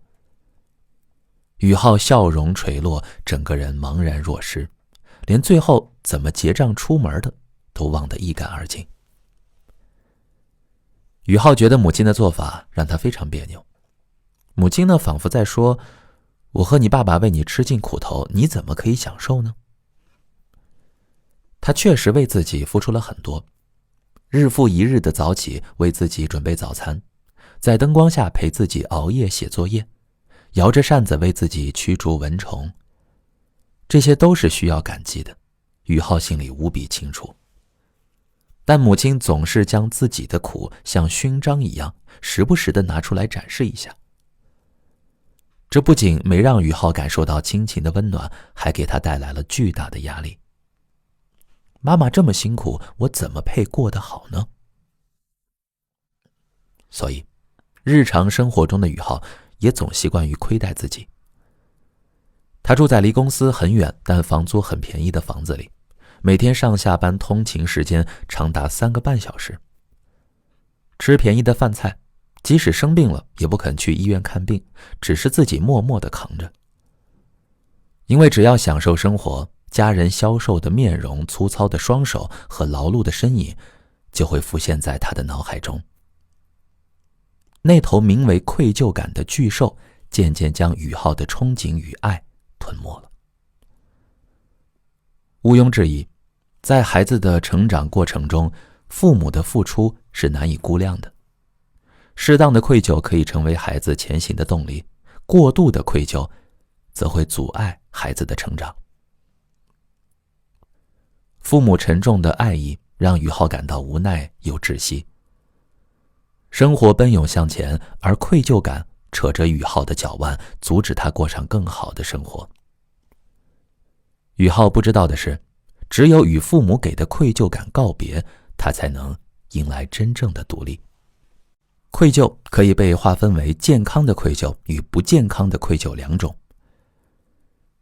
宇浩笑容垂落，整个人茫然若失，连最后怎么结账出门的都忘得一干二净。宇浩觉得母亲的做法让他非常别扭。母亲呢，仿佛在说，我和你爸爸为你吃尽苦头，你怎么可以享受呢？他确实为自己付出了很多，日复一日的早起为自己准备早餐，在灯光下陪自己熬夜写作业，摇着扇子为自己驱逐蚊虫，这些都是需要感激的，宇浩心里无比清楚。但母亲总是将自己的苦像勋章一样，时不时地拿出来展示一下。这不仅没让宇浩感受到亲情的温暖，还给他带来了巨大的压力。妈妈这么辛苦，我怎么配过得好呢？所以，日常生活中的宇浩也总习惯于亏待自己。他住在离公司很远但房租很便宜的房子里，每天上下班通勤时间长达3个半小时。吃便宜的饭菜，即使生病了也不肯去医院看病，只是自己默默地扛着。因为只要享受生活，家人消瘦的面容、粗糙的双手和劳碌的身影就会浮现在他的脑海中。那头名为愧疚感的巨兽渐渐将宇浩的憧憬与爱吞没了。毋庸置疑，在孩子的成长过程中，父母的付出是难以估量的。适当的愧疚可以成为孩子前行的动力，过度的愧疚则会阻碍孩子的成长。父母沉重的爱意让宇浩感到无奈又窒息。生活奔涌向前，而愧疚感扯着宇浩的脚腕，阻止他过上更好的生活。宇浩不知道的是，只有与父母给的愧疚感告别，他才能迎来真正的独立。愧疚可以被划分为健康的愧疚与不健康的愧疚两种。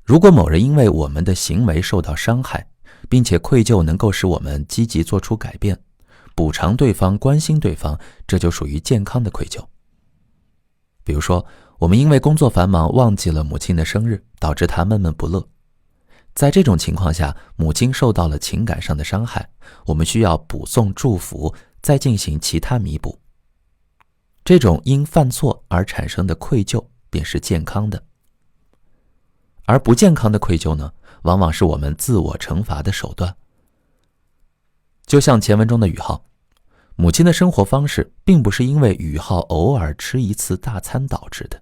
如果某人因为我们的行为受到伤害，并且愧疚能够使我们积极做出改变，补偿对方，关心对方，这就属于健康的愧疚。比如说，我们因为工作繁忙忘记了母亲的生日，导致她闷闷不乐。在这种情况下，母亲受到了情感上的伤害，我们需要补送祝福，再进行其他弥补。这种因犯错而产生的愧疚便是健康的。而不健康的愧疚呢，往往是我们自我惩罚的手段。就像前文中的宇浩，母亲的生活方式并不是因为宇浩偶尔吃一次大餐导致的，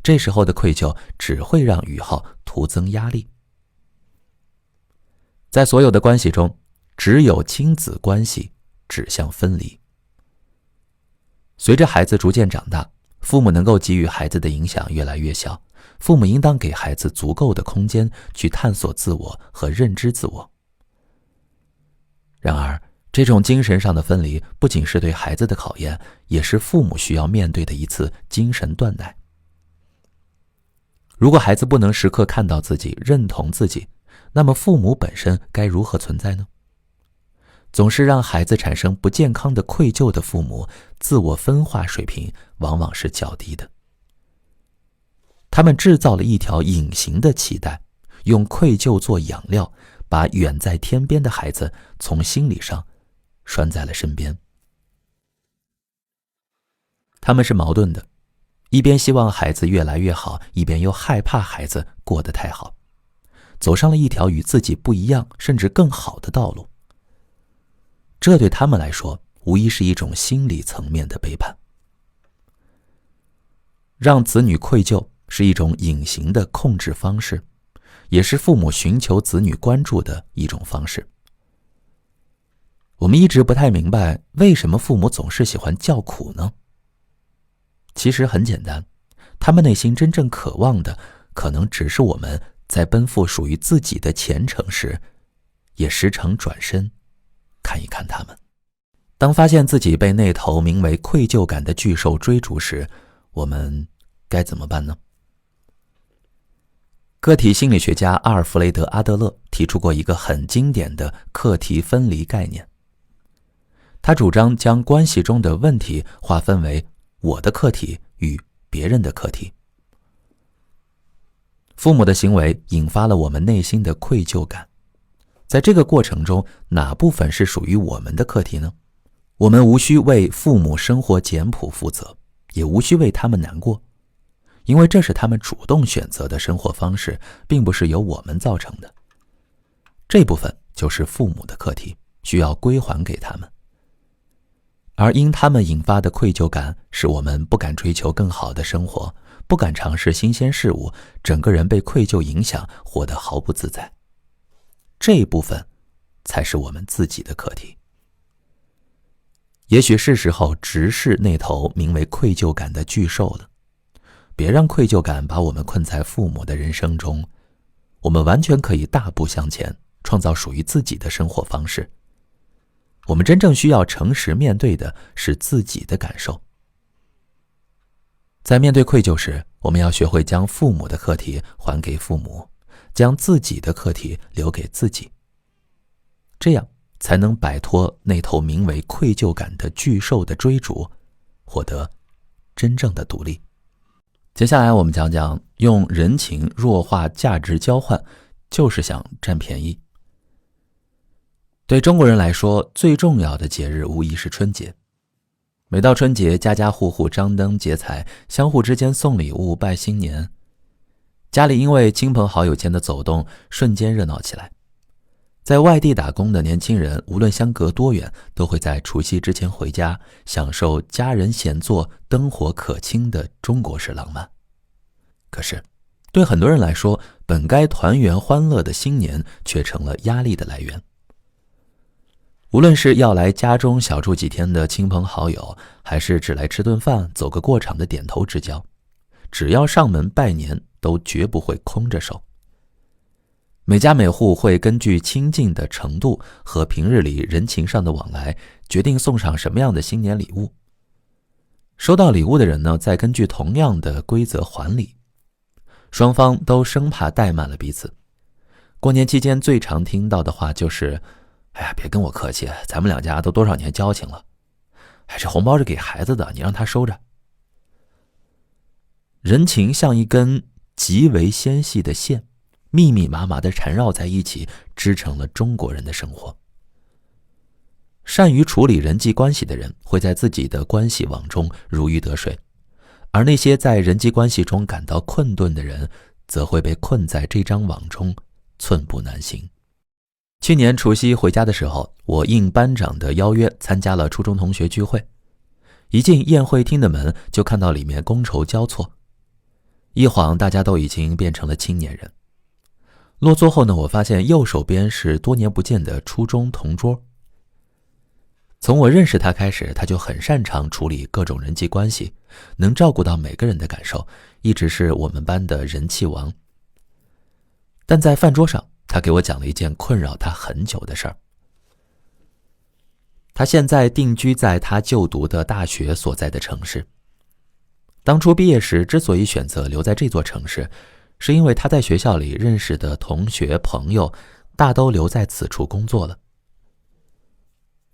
这时候的愧疚只会让宇浩徒增压力。在所有的关系中，只有亲子关系指向分离。随着孩子逐渐长大，父母能够给予孩子的影响越来越小，父母应当给孩子足够的空间去探索自我和认知自我。然而，这种精神上的分离不仅是对孩子的考验，也是父母需要面对的一次精神断奶。如果孩子不能时刻看到自己、认同自己，那么父母本身该如何存在呢？总是让孩子产生不健康的愧疚的父母，自我分化水平往往是较低的。他们制造了一条隐形的脐带，用愧疚做养料，把远在天边的孩子从心理上拴在了身边。他们是矛盾的，一边希望孩子越来越好，一边又害怕孩子过得太好，走上了一条与自己不一样甚至更好的道路。这对他们来说，无疑是一种心理层面的背叛。让子女愧疚是一种隐形的控制方式，也是父母寻求子女关注的一种方式。我们一直不太明白，为什么父母总是喜欢叫苦呢？其实很简单，他们内心真正渴望的，可能只是我们在奔赴属于自己的前程时，也时常转身看一看他们。当发现自己被那头名为愧疚感的巨兽追逐时，我们该怎么办呢？个体心理学家阿尔弗雷德·阿德勒提出过一个很经典的课题分离概念。他主张将关系中的问题划分为我的课题与别人的课题。父母的行为引发了我们内心的愧疚感，在这个过程中，哪部分是属于我们的课题呢？我们无需为父母生活简朴负责，也无需为他们难过，因为这是他们主动选择的生活方式，并不是由我们造成的。这部分就是父母的课题，需要归还给他们。而因他们引发的愧疚感，使我们不敢追求更好的生活，不敢尝试新鲜事物，整个人被愧疚影响，活得毫不自在。这一部分才是我们自己的课题。也许是时候直视那头名为愧疚感的巨兽了。别让愧疚感把我们困在父母的人生中，我们完全可以大步向前，创造属于自己的生活方式。我们真正需要诚实面对的是自己的感受。在面对愧疚时，我们要学会将父母的课题还给父母，将自己的课题留给自己。这样才能摆脱那头名为愧疚感的巨兽的追逐，获得真正的独立。接下来我们讲讲用人情弱化价值交换，就是想占便宜。对中国人来说，最重要的节日无疑是春节。每到春节，家家户户张灯结彩，相互之间送礼物拜新年。家里因为亲朋好友间的走动，瞬间热闹起来。在外地打工的年轻人，无论相隔多远，都会在除夕之前回家，享受家人闲坐、灯火可亲的中国式浪漫。可是，对很多人来说，本该团圆欢乐的新年，却成了压力的来源。无论是要来家中小住几天的亲朋好友，还是只来吃顿饭、走个过场的点头之交，只要上门拜年，都绝不会空着手。每家每户会根据亲近的程度和平日里人情上的往来，决定送上什么样的新年礼物。收到礼物的人呢，再根据同样的规则还礼。双方都生怕怠慢了彼此。过年期间最常听到的话就是哎呀，别跟我客气，咱们两家都多少年交情了。哎，这红包是给孩子的，你让他收着。人情像一根极为纤细的线，密密麻麻地缠绕在一起，织成了中国人的生活。善于处理人际关系的人，会在自己的关系网中如鱼得水，而那些在人际关系中感到困顿的人，则会被困在这张网中，寸步难行。去年除夕回家的时候，我应班长的邀约参加了初中同学聚会。一进宴会厅的门，就看到里面觥筹交错。一晃大家都已经变成了青年人。落座后呢，我发现右手边是多年不见的初中同桌。从我认识他开始，他就很擅长处理各种人际关系，能照顾到每个人的感受，一直是我们班的人气王。但在饭桌上，他给我讲了一件困扰他很久的事儿。他现在定居在他就读的大学所在的城市。当初毕业时之所以选择留在这座城市，是因为他在学校里认识的同学朋友大都留在此处工作了。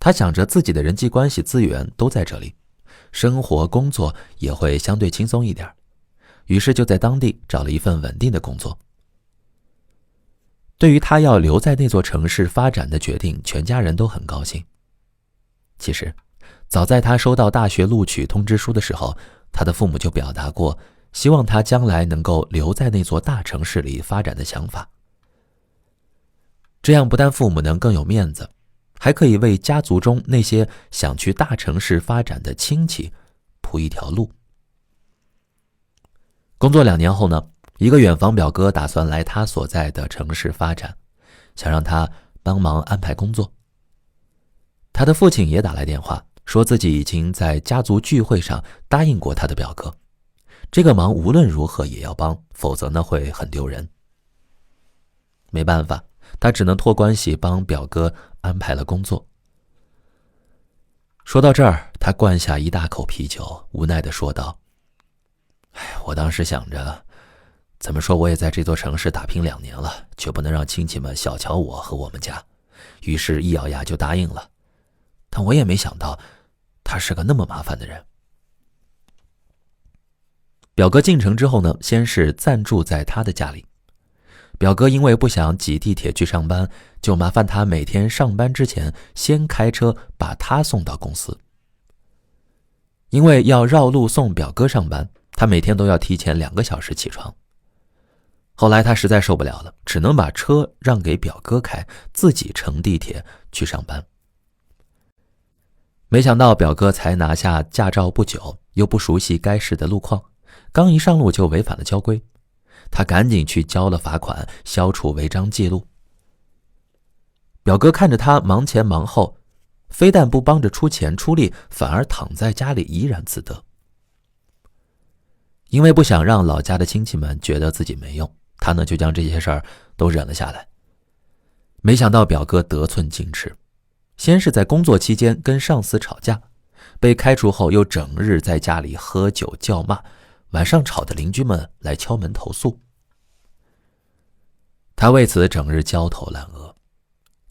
他想着自己的人际关系资源都在这里，生活工作也会相对轻松一点，于是就在当地找了一份稳定的工作。对于他要留在那座城市发展的决定，全家人都很高兴。其实，早在他收到大学录取通知书的时候，他的父母就表达过希望他将来能够留在那座大城市里发展的想法。这样不但父母能更有面子，还可以为家族中那些想去大城市发展的亲戚铺一条路。工作2年后呢，一个远房表哥打算来他所在的城市发展，想让他帮忙安排工作。他的父亲也打来电话，说自己已经在家族聚会上答应过他的表哥，这个忙无论如何也要帮，否则呢会很丢人。没办法，他只能托关系帮表哥安排了工作。说到这儿，他灌下一大口啤酒，无奈地说道：我当时想着，怎么说我也在这座城市打拼2年了，却不能让亲戚们小瞧我和我们家，于是一咬牙就答应了。但我也没想到他是个那么麻烦的人。表哥进城之后呢，先是暂住在他的家里。表哥因为不想挤地铁去上班，就麻烦他每天上班之前先开车把他送到公司。因为要绕路送表哥上班，他每天都要提前2个小时起床。后来他实在受不了了，只能把车让给表哥开，自己乘地铁去上班。没想到表哥才拿下驾照不久，又不熟悉该市的路况，刚一上路就违反了交规。他赶紧去交了罚款，消除违章记录。表哥看着他忙前忙后，非但不帮着出钱出力，反而躺在家里怡然自得。因为不想让老家的亲戚们觉得自己没用，他呢就将这些事儿都忍了下来。没想到表哥得寸进尺，先是在工作期间跟上司吵架，被开除后又整日在家里喝酒叫骂，晚上吵得邻居们来敲门投诉。他为此整日焦头烂额，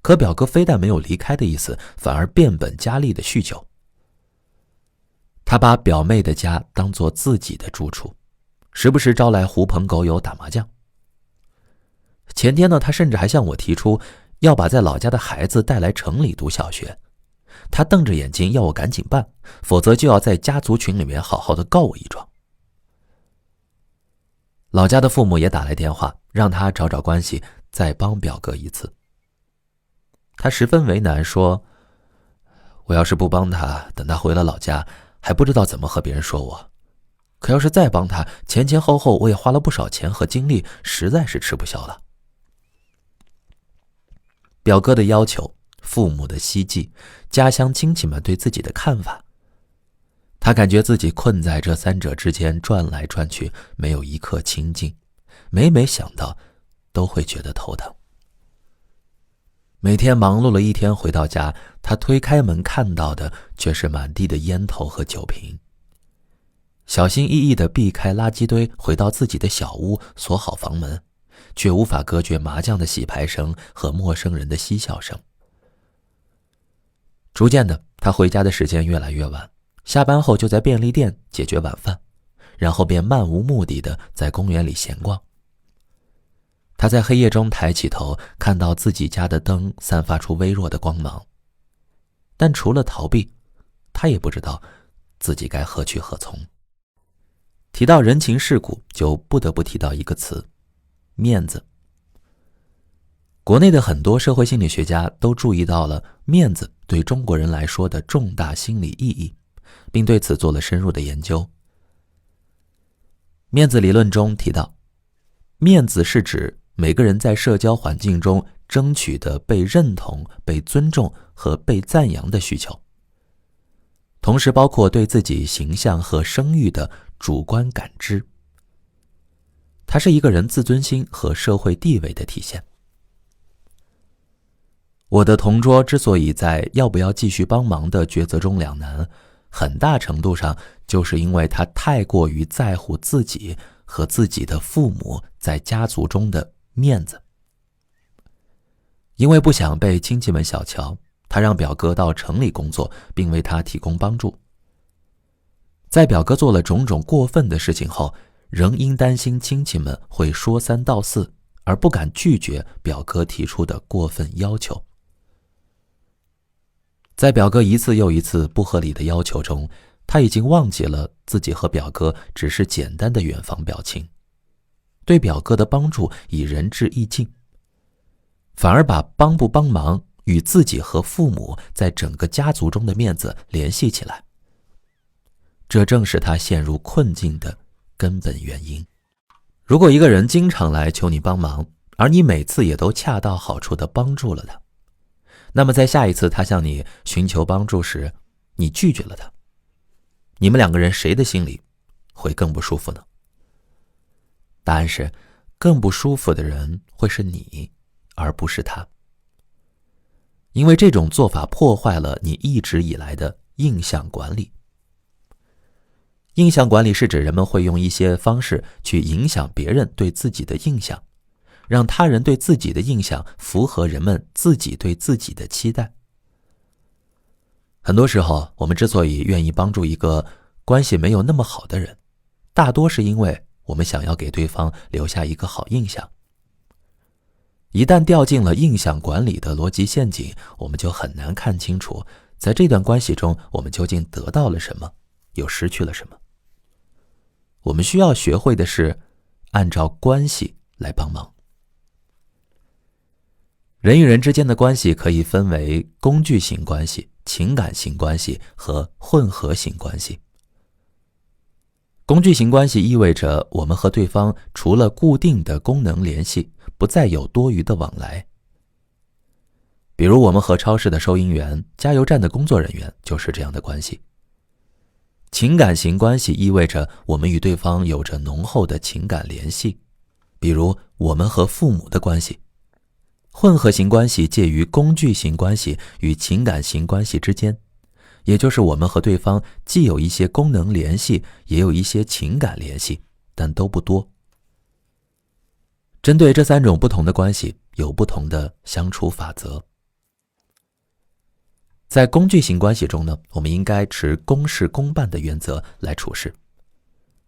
可表哥非但没有离开的意思，反而变本加厉的酗酒。他把表妹的家当作自己的住处，时不时招来狐朋狗友打麻将。前天呢，他甚至还向我提出要把在老家的孩子带来城里读小学。他瞪着眼睛要我赶紧办，否则就要在家族群里面好好的告我一状。老家的父母也打来电话，让他找找关系，再帮表哥一次。他十分为难，说我要是不帮他，等他回了老家，还不知道怎么和别人说我。可要是再帮他，前前后后我也花了不少钱和精力，实在是吃不消了。表哥的要求，父母的希冀，家乡亲戚们对自己的看法，他感觉自己困在这三者之间转来转去，没有一刻清静，每想到都会觉得头疼。每天忙碌了一天回到家，他推开门看到的却是满地的烟头和酒瓶。小心翼翼地避开垃圾堆，回到自己的小屋，锁好房门，却无法隔绝麻将的洗牌声和陌生人的嬉笑声。逐渐的，他回家的时间越来越晚，下班后就在便利店解决晚饭，然后便漫无目的地在公园里闲逛。他在黑夜中抬起头，看到自己家的灯散发出微弱的光芒，但除了逃避，他也不知道自己该何去何从。提到人情世故，就不得不提到一个词：面子。国内的很多社会心理学家都注意到了面子对中国人来说的重大心理意义，并对此做了深入的研究。面子理论中提到，面子是指每个人在社交环境中争取的被认同、被尊重和被赞扬的需求，同时包括对自己形象和声誉的主观感知。它是一个人自尊心和社会地位的体现。我的同桌之所以在要不要继续帮忙的抉择中两难，很大程度上就是因为他太过于在乎自己和自己的父母在家族中的面子。因为不想被亲戚们小瞧，他让表哥到城里工作，并为他提供帮助。在表哥做了种种过分的事情后，仍因担心亲戚们会说三道四，而不敢拒绝表哥提出的过分要求。在表哥一次又一次不合理的要求中，他已经忘记了自己和表哥只是简单的远房表亲，对表哥的帮助已仁至义尽，反而把帮不帮忙与自己和父母在整个家族中的面子联系起来。这正是他陷入困境的根本原因。如果一个人经常来求你帮忙，而你每次也都恰到好处地帮助了他，那么在下一次他向你寻求帮助时，你拒绝了他，你们两个人谁的心里会更不舒服呢？答案是，更不舒服的人会是你，而不是他。因为这种做法破坏了你一直以来的印象管理。印象管理是指人们会用一些方式去影响别人对自己的印象，让他人对自己的印象符合人们自己对自己的期待。很多时候，我们之所以愿意帮助一个关系没有那么好的人，大多是因为我们想要给对方留下一个好印象。一旦掉进了印象管理的逻辑陷阱，我们就很难看清楚，在这段关系中我们究竟得到了什么，又失去了什么。我们需要学会的是按照关系来帮忙。人与人之间的关系可以分为工具型关系、情感型关系和混合型关系。工具型关系意味着我们和对方除了固定的功能联系，不再有多余的往来。比如我们和超市的收银员、加油站的工作人员就是这样的关系。情感型关系意味着我们与对方有着浓厚的情感联系，比如我们和父母的关系。混合型关系介于工具型关系与情感型关系之间，也就是我们和对方既有一些功能联系，也有一些情感联系，但都不多。针对这三种不同的关系，有不同的相处法则，在工具型关系中呢，我们应该持公事公办的原则来处事，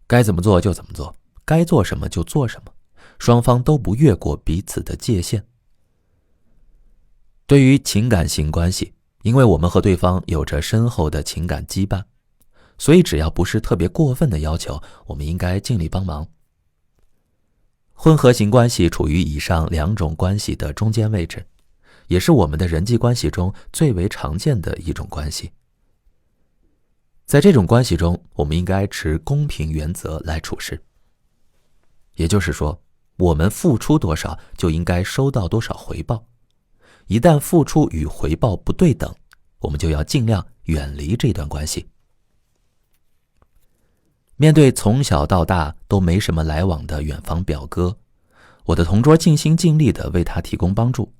该怎么做就怎么做，该做什么就做什么，双方都不越过彼此的界限。对于情感型关系，因为我们和对方有着深厚的情感羁绊，所以只要不是特别过分的要求，我们应该尽力帮忙。混合型关系处于以上两种关系的中间位置，也是我们的人际关系中最为常见的一种关系。在这种关系中，我们应该持公平原则来处事。也就是说，我们付出多少就应该收到多少回报。一旦付出与回报不对等，我们就要尽量远离这段关系。面对从小到大都没什么来往的远房表哥，我的同桌尽心尽力地为他提供帮助。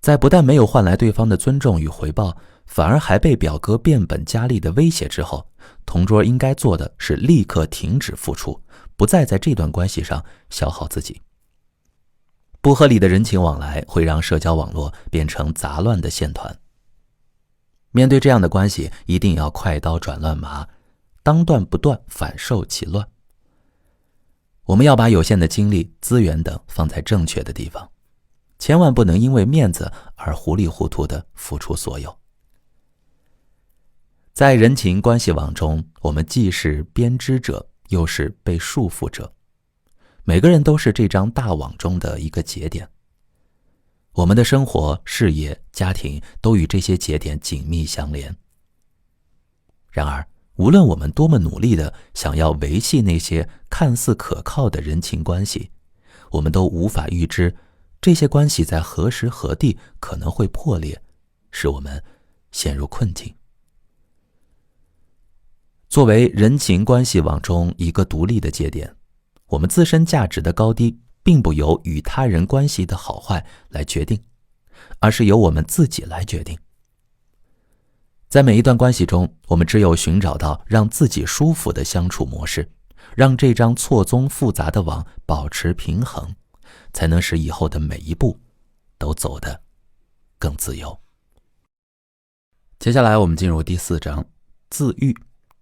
在不但没有换来对方的尊重与回报，反而还被表哥变本加厉的威胁之后，同桌应该做的是立刻停止付出，不再在这段关系上消耗自己。不合理的人情往来会让社交网络变成杂乱的线团。面对这样的关系，一定要快刀斩乱麻，当断不断，反受其乱。我们要把有限的精力、资源等放在正确的地方，千万不能因为面子而糊里糊涂地付出所有。在人情关系网中，我们既是编织者，又是被束缚者。每个人都是这张大网中的一个节点，我们的生活、事业、家庭都与这些节点紧密相连。然而，无论我们多么努力地想要维系那些看似可靠的人情关系，我们都无法预知这些关系在何时何地可能会破裂，使我们陷入困境。作为人情关系网中一个独立的节点，我们自身价值的高低并不由与他人关系的好坏来决定，而是由我们自己来决定。在每一段关系中，我们只有寻找到让自己舒服的相处模式，让这张错综复杂的网保持平衡，才能使以后的每一步都走得更自由。接下来我们进入第4章，自愈，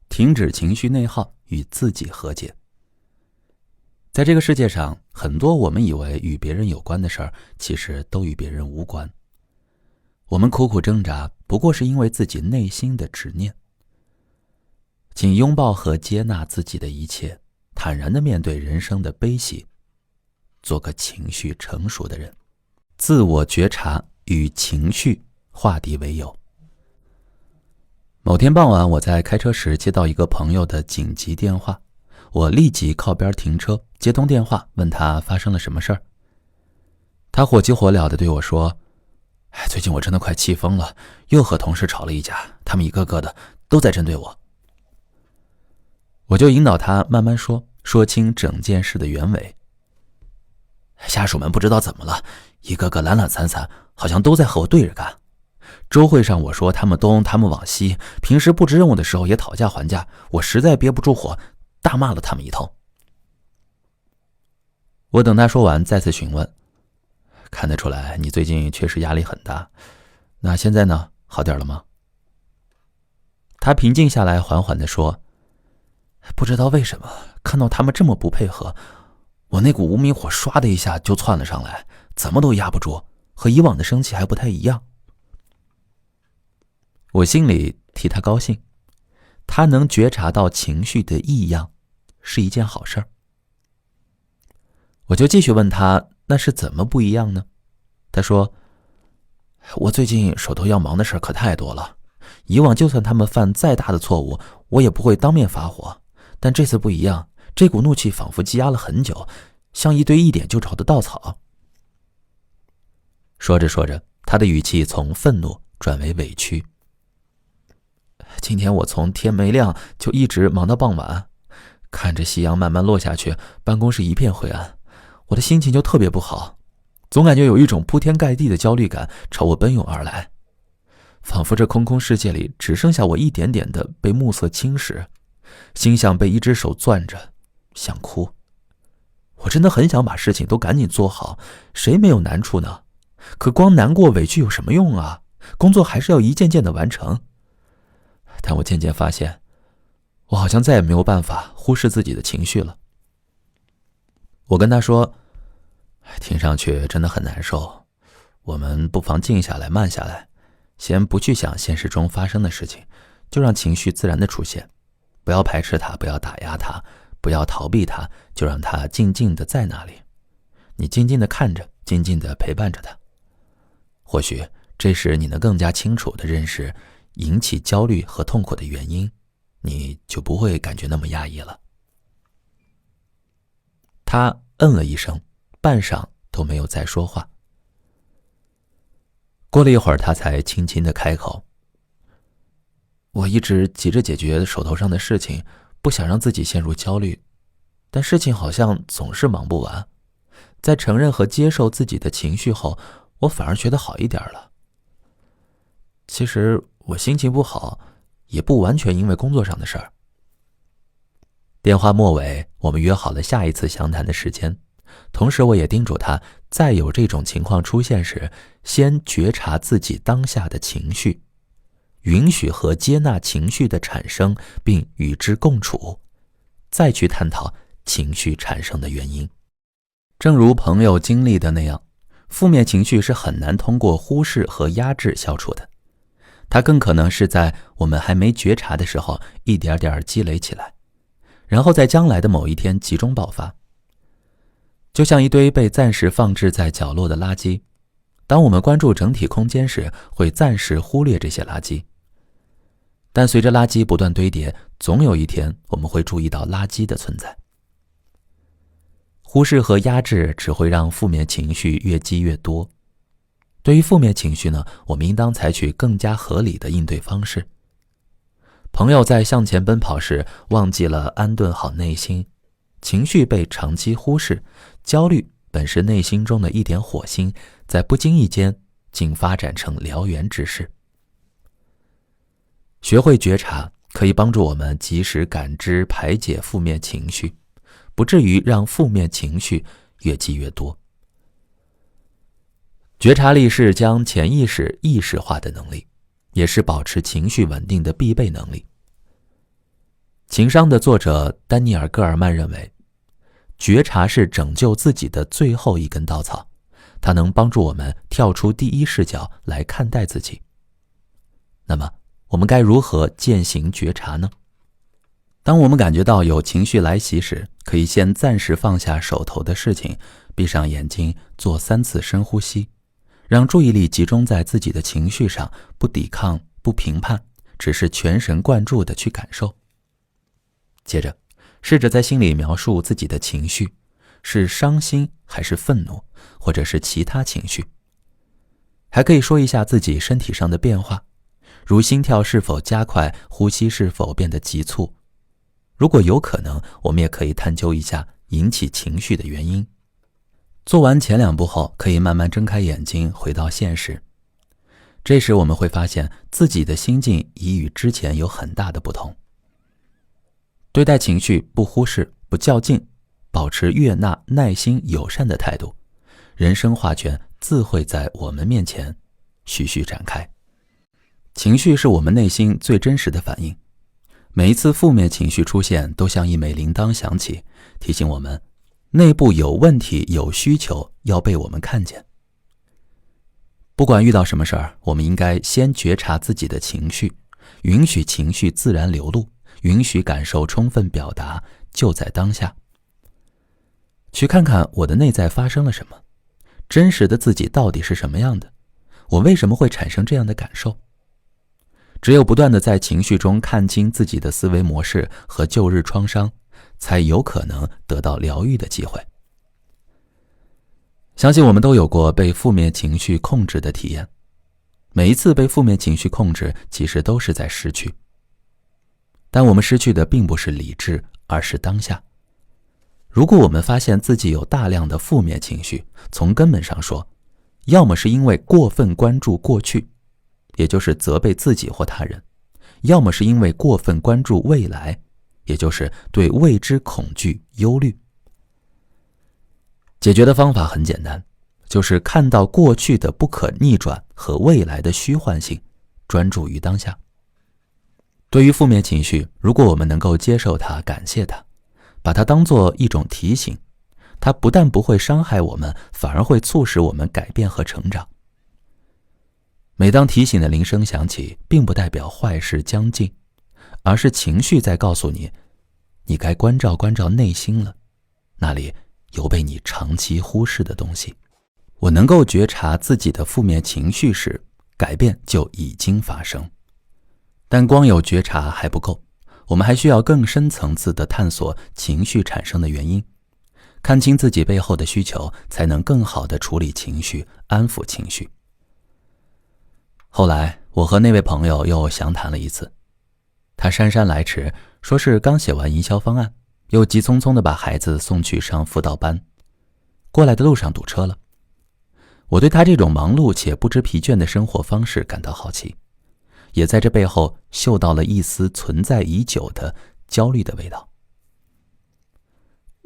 停止情绪内耗，与自己和解。在这个世界上，很多我们以为与别人有关的事儿，其实都与别人无关。我们苦苦挣扎，不过是因为自己内心的执念。请拥抱和接纳自己的一切，坦然地面对人生的悲喜，做个情绪成熟的人。自我觉察与情绪化敌为友。某天傍晚，我在开车时接到一个朋友的紧急电话，我立即靠边停车，接通电话，问他发生了什么事儿。他火急火燎地对我说，最近我真的快气疯了，又和同事吵了一架，他们一个个的都在针对我。我就引导他慢慢说清整件事的原委。下属们不知道怎么了，一个个懒懒散散，好像都在和我对着干。周会上我说他们东他们往西，平时布置任务的时候也讨价还价，我实在憋不住火，大骂了他们一通。我等他说完再次询问，看得出来你最近确实压力很大，那现在呢，好点了吗？他平静下来，缓缓地说，不知道为什么看到他们这么不配合，我那股无名火唰的一下就窜了上来，怎么都压不住，和以往的生气还不太一样。我心里替他高兴，他能觉察到情绪的异样是一件好事儿。我就继续问他，那是怎么不一样呢？他说，我最近手头要忙的事可太多了，以往就算他们犯再大的错误，我也不会当面发火，但这次不一样，这股怒气仿佛积压了很久，像一堆一点就着的稻草。说着说着，他的语气从愤怒转为委屈。今天我从天没亮就一直忙到傍晚，看着夕阳慢慢落下去，办公室一片灰暗，我的心情就特别不好，总感觉有一种铺天盖地的焦虑感朝我奔涌而来，仿佛这空空世界里只剩下我一点点的被暮色侵蚀，心像被一只手攥着，想哭。我真的很想把事情都赶紧做好，谁没有难处呢？可光难过委屈有什么用啊？工作还是要一件件的完成。但我渐渐发现，我好像再也没有办法忽视自己的情绪了。我跟他说，听上去真的很难受，我们不妨静下来，慢下来，先不去想现实中发生的事情，就让情绪自然的出现，不要排斥它，不要打压它，不要逃避它，就让它静静的在那里。你静静的看着，静静的陪伴着它。或许这时你能更加清楚地认识引起焦虑和痛苦的原因，你就不会感觉那么压抑了。他嗯了一声，半晌都没有再说话。过了一会儿，他才轻轻地开口：我一直急着解决手头上的事情，不想让自己陷入焦虑，但事情好像总是忙不完。在承认和接受自己的情绪后，我反而觉得好一点了。其实我心情不好，也不完全因为工作上的事儿。电话末尾，我们约好了下一次详谈的时间，同时我也叮嘱他，再有这种情况出现时，先觉察自己当下的情绪，允许和接纳情绪的产生，并与之共处，再去探讨情绪产生的原因。正如朋友经历的那样，负面情绪是很难通过忽视和压制消除的，它更可能是在我们还没觉察的时候，一点点积累起来，然后在将来的某一天集中爆发。就像一堆被暂时放置在角落的垃圾，当我们关注整体空间时，会暂时忽略这些垃圾，但随着垃圾不断堆叠，总有一天我们会注意到垃圾的存在。忽视和压制只会让负面情绪越积越多。对于负面情绪呢，我们应当采取更加合理的应对方式。朋友在向前奔跑时忘记了安顿好内心，情绪被长期忽视，焦虑本是内心中的一点火星，在不经意间竟发展成燎原之势。学会觉察，可以帮助我们及时感知排解负面情绪，不至于让负面情绪越积越多。觉察力是将潜意识意识化的能力，也是保持情绪稳定的必备能力。情商的作者丹尼尔·戈尔曼认为，觉察是拯救自己的最后一根稻草，它能帮助我们跳出第一视角来看待自己。那么，我们该如何践行觉察呢？当我们感觉到有情绪来袭时，可以先暂时放下手头的事情，闭上眼睛，做3次深呼吸，让注意力集中在自己的情绪上，不抵抗，不评判，只是全神贯注地去感受。接着，试着在心里描述自己的情绪，是伤心还是愤怒，或者是其他情绪。还可以说一下自己身体上的变化，如心跳是否加快，呼吸是否变得急促。如果有可能，我们也可以探究一下引起情绪的原因。做完前2步后，可以慢慢睁开眼睛，回到现实。这时我们会发现自己的心境已与之前有很大的不同。对待情绪，不忽视，不较劲，保持悦纳、耐心、友善的态度，人生画卷自会在我们面前徐徐展开。情绪是我们内心最真实的反应，每一次负面情绪出现，都像一枚铃铛响起，提醒我们内部有问题，有需求要被我们看见。不管遇到什么事儿，我们应该先觉察自己的情绪，允许情绪自然流露，允许感受充分表达，就在当下。去看看我的内在发生了什么，真实的自己到底是什么样的，我为什么会产生这样的感受。只有不断地在情绪中看清自己的思维模式和旧日创伤，才有可能得到疗愈的机会。相信我们都有过被负面情绪控制的体验，每一次被负面情绪控制，其实都是在失去。但我们失去的并不是理智，而是当下。如果我们发现自己有大量的负面情绪，从根本上说，要么是因为过分关注过去，也就是责备自己或他人，要么是因为过分关注未来，也就是对未知恐惧、忧虑。解决的方法很简单，就是看到过去的不可逆转和未来的虚幻性，专注于当下。对于负面情绪，如果我们能够接受它，感谢它，把它当作一种提醒，它不但不会伤害我们，反而会促使我们改变和成长。每当提醒的铃声响起，并不代表坏事将近，而是情绪在告诉你，你该关照关照内心了，那里有被你长期忽视的东西。我能够觉察自己的负面情绪时，改变就已经发生。但光有觉察还不够，我们还需要更深层次的探索情绪产生的原因，看清自己背后的需求，才能更好地处理情绪，安抚情绪。后来我和那位朋友又详谈了一次，他姗姗来迟，说是刚写完营销方案，又急匆匆地把孩子送去上辅导班，过来的路上堵车了。我对他这种忙碌且不知疲倦的生活方式感到好奇，也在这背后嗅到了一丝存在已久的焦虑的味道。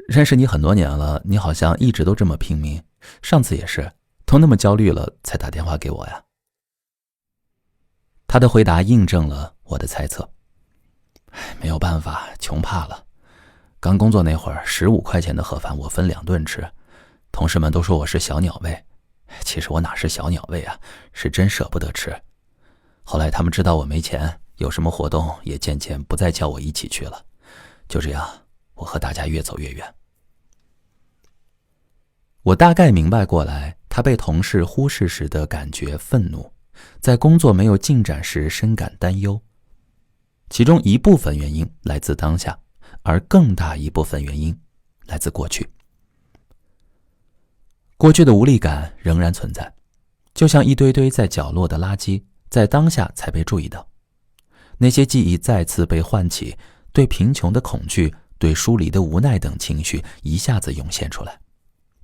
认识你很多年了，你好像一直都这么拼命，上次也是，都那么焦虑了才打电话给我呀。他的回答印证了我的猜测。没有办法，穷怕了。刚工作那会儿，15块钱的盒饭我分2顿吃，同事们都说我是小鸟胃，其实我哪是小鸟胃啊，是真舍不得吃。后来他们知道我没钱，有什么活动也渐渐不再叫我一起去了。就这样，我和大家越走越远。我大概明白过来，他被同事忽视时的感觉愤怒，在工作没有进展时深感担忧。其中一部分原因来自当下，而更大一部分原因来自过去。过去的无力感仍然存在，就像一堆堆在角落的垃圾，在当下才被注意到。那些记忆再次被唤起，对贫穷的恐惧，对疏离的无奈等情绪一下子涌现出来，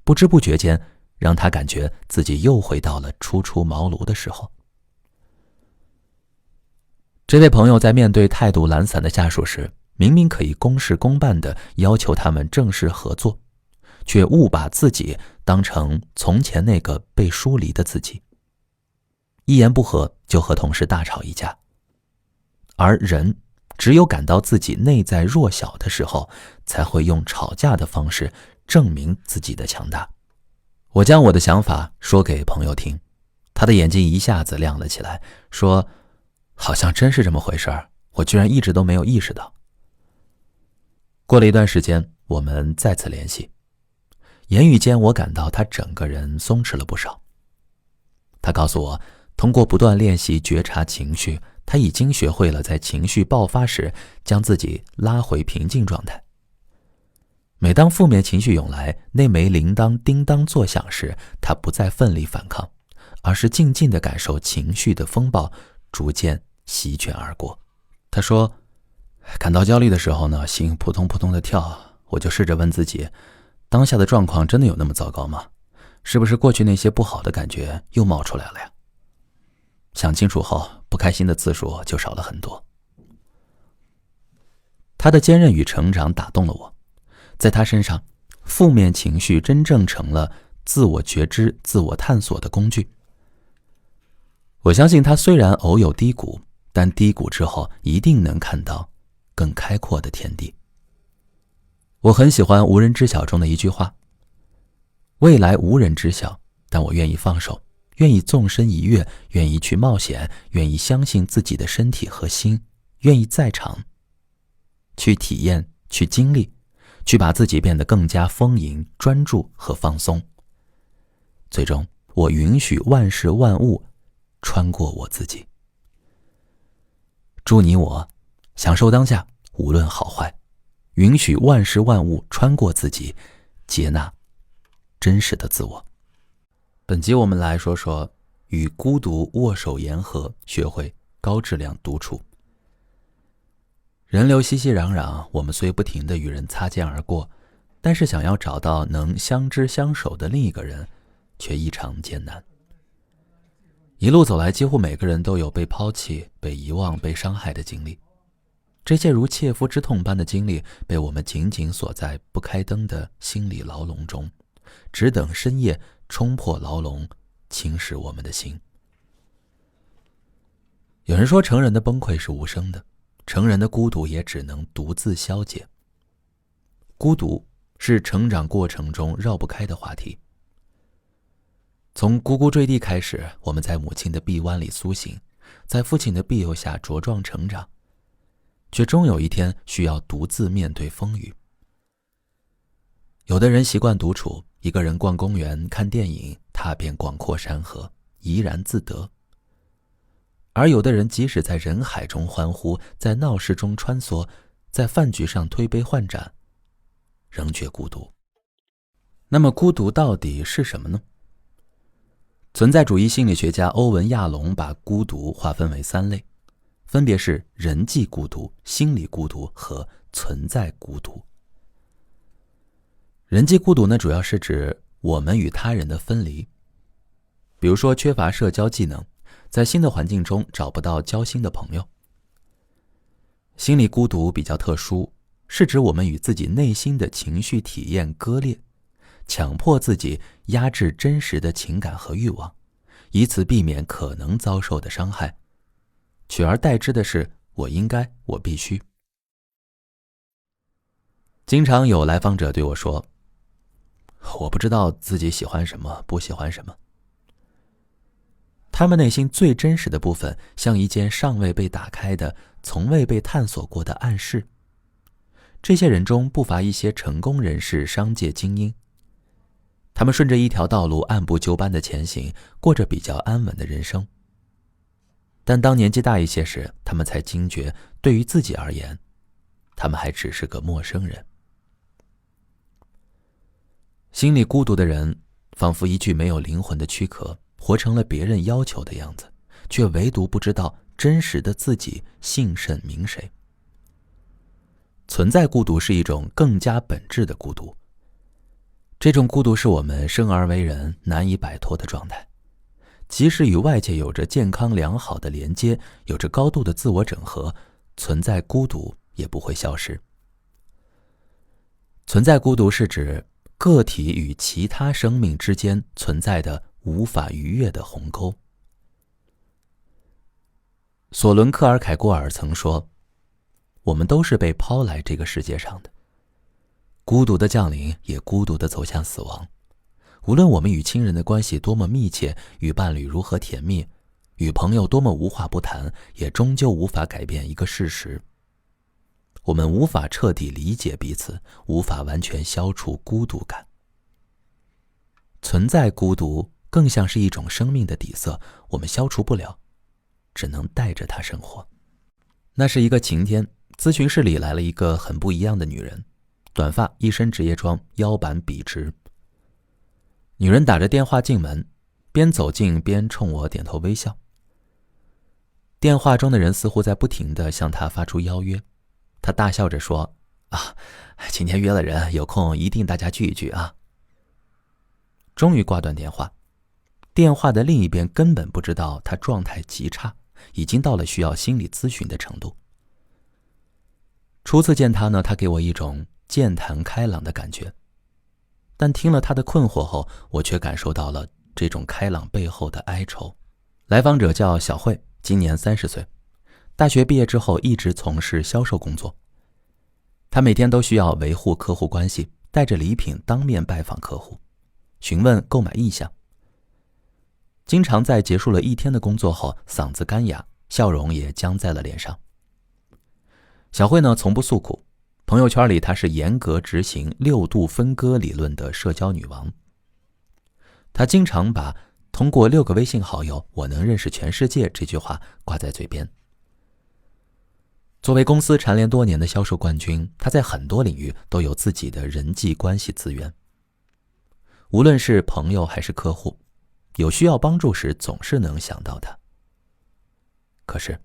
不知不觉间让他感觉自己又回到了初出茅庐的时候。这位朋友在面对态度懒散的下属时，明明可以公事公办地要求他们正式合作，却误把自己当成从前那个被疏离的自己，一言不合就和同事大吵一架。而人只有感到自己内在弱小的时候，才会用吵架的方式证明自己的强大。我将我的想法说给朋友听，他的眼睛一下子亮了起来，说好像真是这么回事儿，我居然一直都没有意识到。过了一段时间，我们再次联系，言语间我感到他整个人松弛了不少。他告诉我，通过不断练习觉察情绪，他已经学会了在情绪爆发时将自己拉回平静状态。每当负面情绪涌来，那枚铃铛叮当作响时，他不再奋力反抗，而是静静地感受情绪的风暴逐渐席卷而过。他说，感到焦虑的时候呢，心扑通扑通的跳，我就试着问自己，当下的状况真的有那么糟糕吗？是不是过去那些不好的感觉又冒出来了呀？想清楚后，不开心的次数就少了很多。他的坚韧与成长打动了我，在他身上，负面情绪真正成了自我觉知、自我探索的工具。我相信他虽然偶有低谷，但低谷之后一定能看到更开阔的天地。我很喜欢《无人知晓》中的一句话，未来无人知晓，但我愿意放手，愿意纵身一跃，愿意去冒险，愿意相信自己的身体和心，愿意在场，去体验，去经历，去把自己变得更加丰盈、专注和放松。最终，我允许万事万物穿过我自己。祝你我享受当下，无论好坏，允许万事万物穿过自己，接纳真实的自我。本集我们来说说与孤独握手言和，学会高质量独处。人流熙熙攘攘，我们虽不停地与人擦肩而过，但是想要找到能相知相守的另一个人，却异常艰难。一路走来，几乎每个人都有被抛弃、被遗忘、被伤害的经历。这些如切肤之痛般的经历，被我们紧紧锁在不开灯的心理牢笼中，只等深夜冲破牢笼，侵蚀我们的心。有人说成人的崩溃是无声的，成人的孤独也只能独自消解。孤独是成长过程中绕不开的话题。从呱呱坠地开始，我们在母亲的臂弯里苏醒，在父亲的庇佑下茁壮成长，却终有一天需要独自面对风雨。有的人习惯独处，一个人逛公园、看电影，踏遍广阔山河，怡然自得。而有的人即使在人海中欢呼，在闹市中穿梭，在饭局上推杯换盏，仍觉孤独。那么孤独到底是什么呢？存在主义心理学家欧文·亚龙把孤独划分为3类，分别是人际孤独、心理孤独和存在孤独。人际孤独呢，主要是指我们与他人的分离，比如说缺乏社交技能，在新的环境中找不到交心的朋友。心理孤独比较特殊，是指我们与自己内心的情绪体验割裂，强迫自己压制真实的情感和欲望，以此避免可能遭受的伤害，取而代之的是我应该，我必须。经常有来访者对我说，我不知道自己喜欢什么，不喜欢什么。他们内心最真实的部分，像一间尚未被打开的、从未被探索过的暗室。这些人中不乏一些成功人士、商界精英，他们顺着一条道路按部就班地前行，过着比较安稳的人生。但当年纪大一些时，他们才惊觉，对于自己而言，他们还只是个陌生人。心里孤独的人，仿佛一具没有灵魂的躯壳，活成了别人要求的样子，却唯独不知道真实的自己姓甚名谁。存在孤独是一种更加本质的孤独，这种孤独是我们生而为人难以摆脱的状态，即使与外界有着健康良好的连接，有着高度的自我整合，存在孤独也不会消失。存在孤独是指个体与其他生命之间存在的无法逾越的鸿沟。索伦克尔凯郭尔曾说，我们都是被抛来这个世界上的，孤独的降临，也孤独地走向死亡。无论我们与亲人的关系多么密切，与伴侣如何甜蜜，与朋友多么无话不谈，也终究无法改变一个事实：我们无法彻底理解彼此，无法完全消除孤独感。存在孤独更像是一种生命的底色，我们消除不了，只能带着它生活。那是一个晴天，咨询室里来了一个很不一样的女人，短发，一身职业装，腰板笔直。女人打着电话进门，边走近边冲我点头微笑。电话中的人似乎在不停地向她发出邀约，她大笑着说，今天约了人，有空一定大家聚一聚啊。终于挂断电话，电话的另一边根本不知道她状态极差，已经到了需要心理咨询的程度。初次见她呢，她给我一种健谈开朗的感觉，但听了她的困惑后，我却感受到了这种开朗背后的哀愁。来访者叫小慧，今年30岁，大学毕业之后一直从事销售工作。她每天都需要维护客户关系，带着礼品当面拜访客户，询问购买意向。经常在结束了一天的工作后，嗓子干哑，笑容也僵在了脸上。小慧呢，从不诉苦，朋友圈里她是严格执行6度分割理论的社交女王。她经常把通过6个微信好友，我能认识全世界这句话挂在嘴边。作为公司蝉联多年的销售冠军，她在很多领域都有自己的人际关系资源。无论是朋友还是客户，有需要帮助时总是能想到她。可是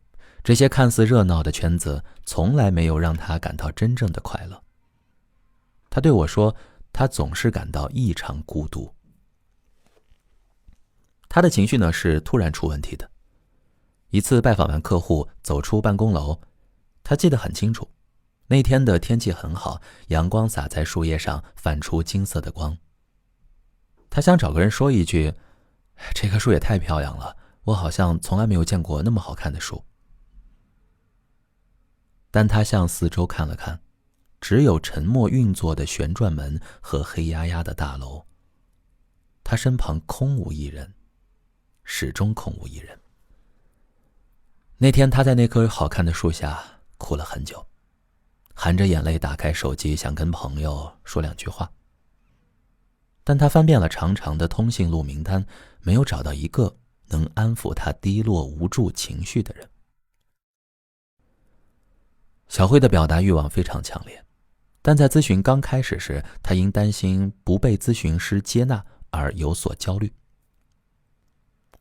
这些看似热闹的圈子从来没有让她感到真正的快乐。她对我说，她总是感到异常孤独。她的情绪呢，是突然出问题的。一次拜访完客户，走出办公楼，她记得很清楚，那天的天气很好，阳光洒在树叶上，泛出金色的光。他想找个人说一句，这棵树也太漂亮了，我好像从来没有见过那么好看的树。但他向四周看了看，只有沉默运作的旋转门和黑压压的大楼。他身旁空无一人，始终空无一人。那天他在那棵好看的树下哭了很久，含着眼泪打开手机，想跟朋友说两句话。但他翻遍了长长的通讯录名单，没有找到一个能安抚他低落无助情绪的人。小慧的表达欲望非常强烈，但在咨询刚开始时，她因担心不被咨询师接纳而有所焦虑。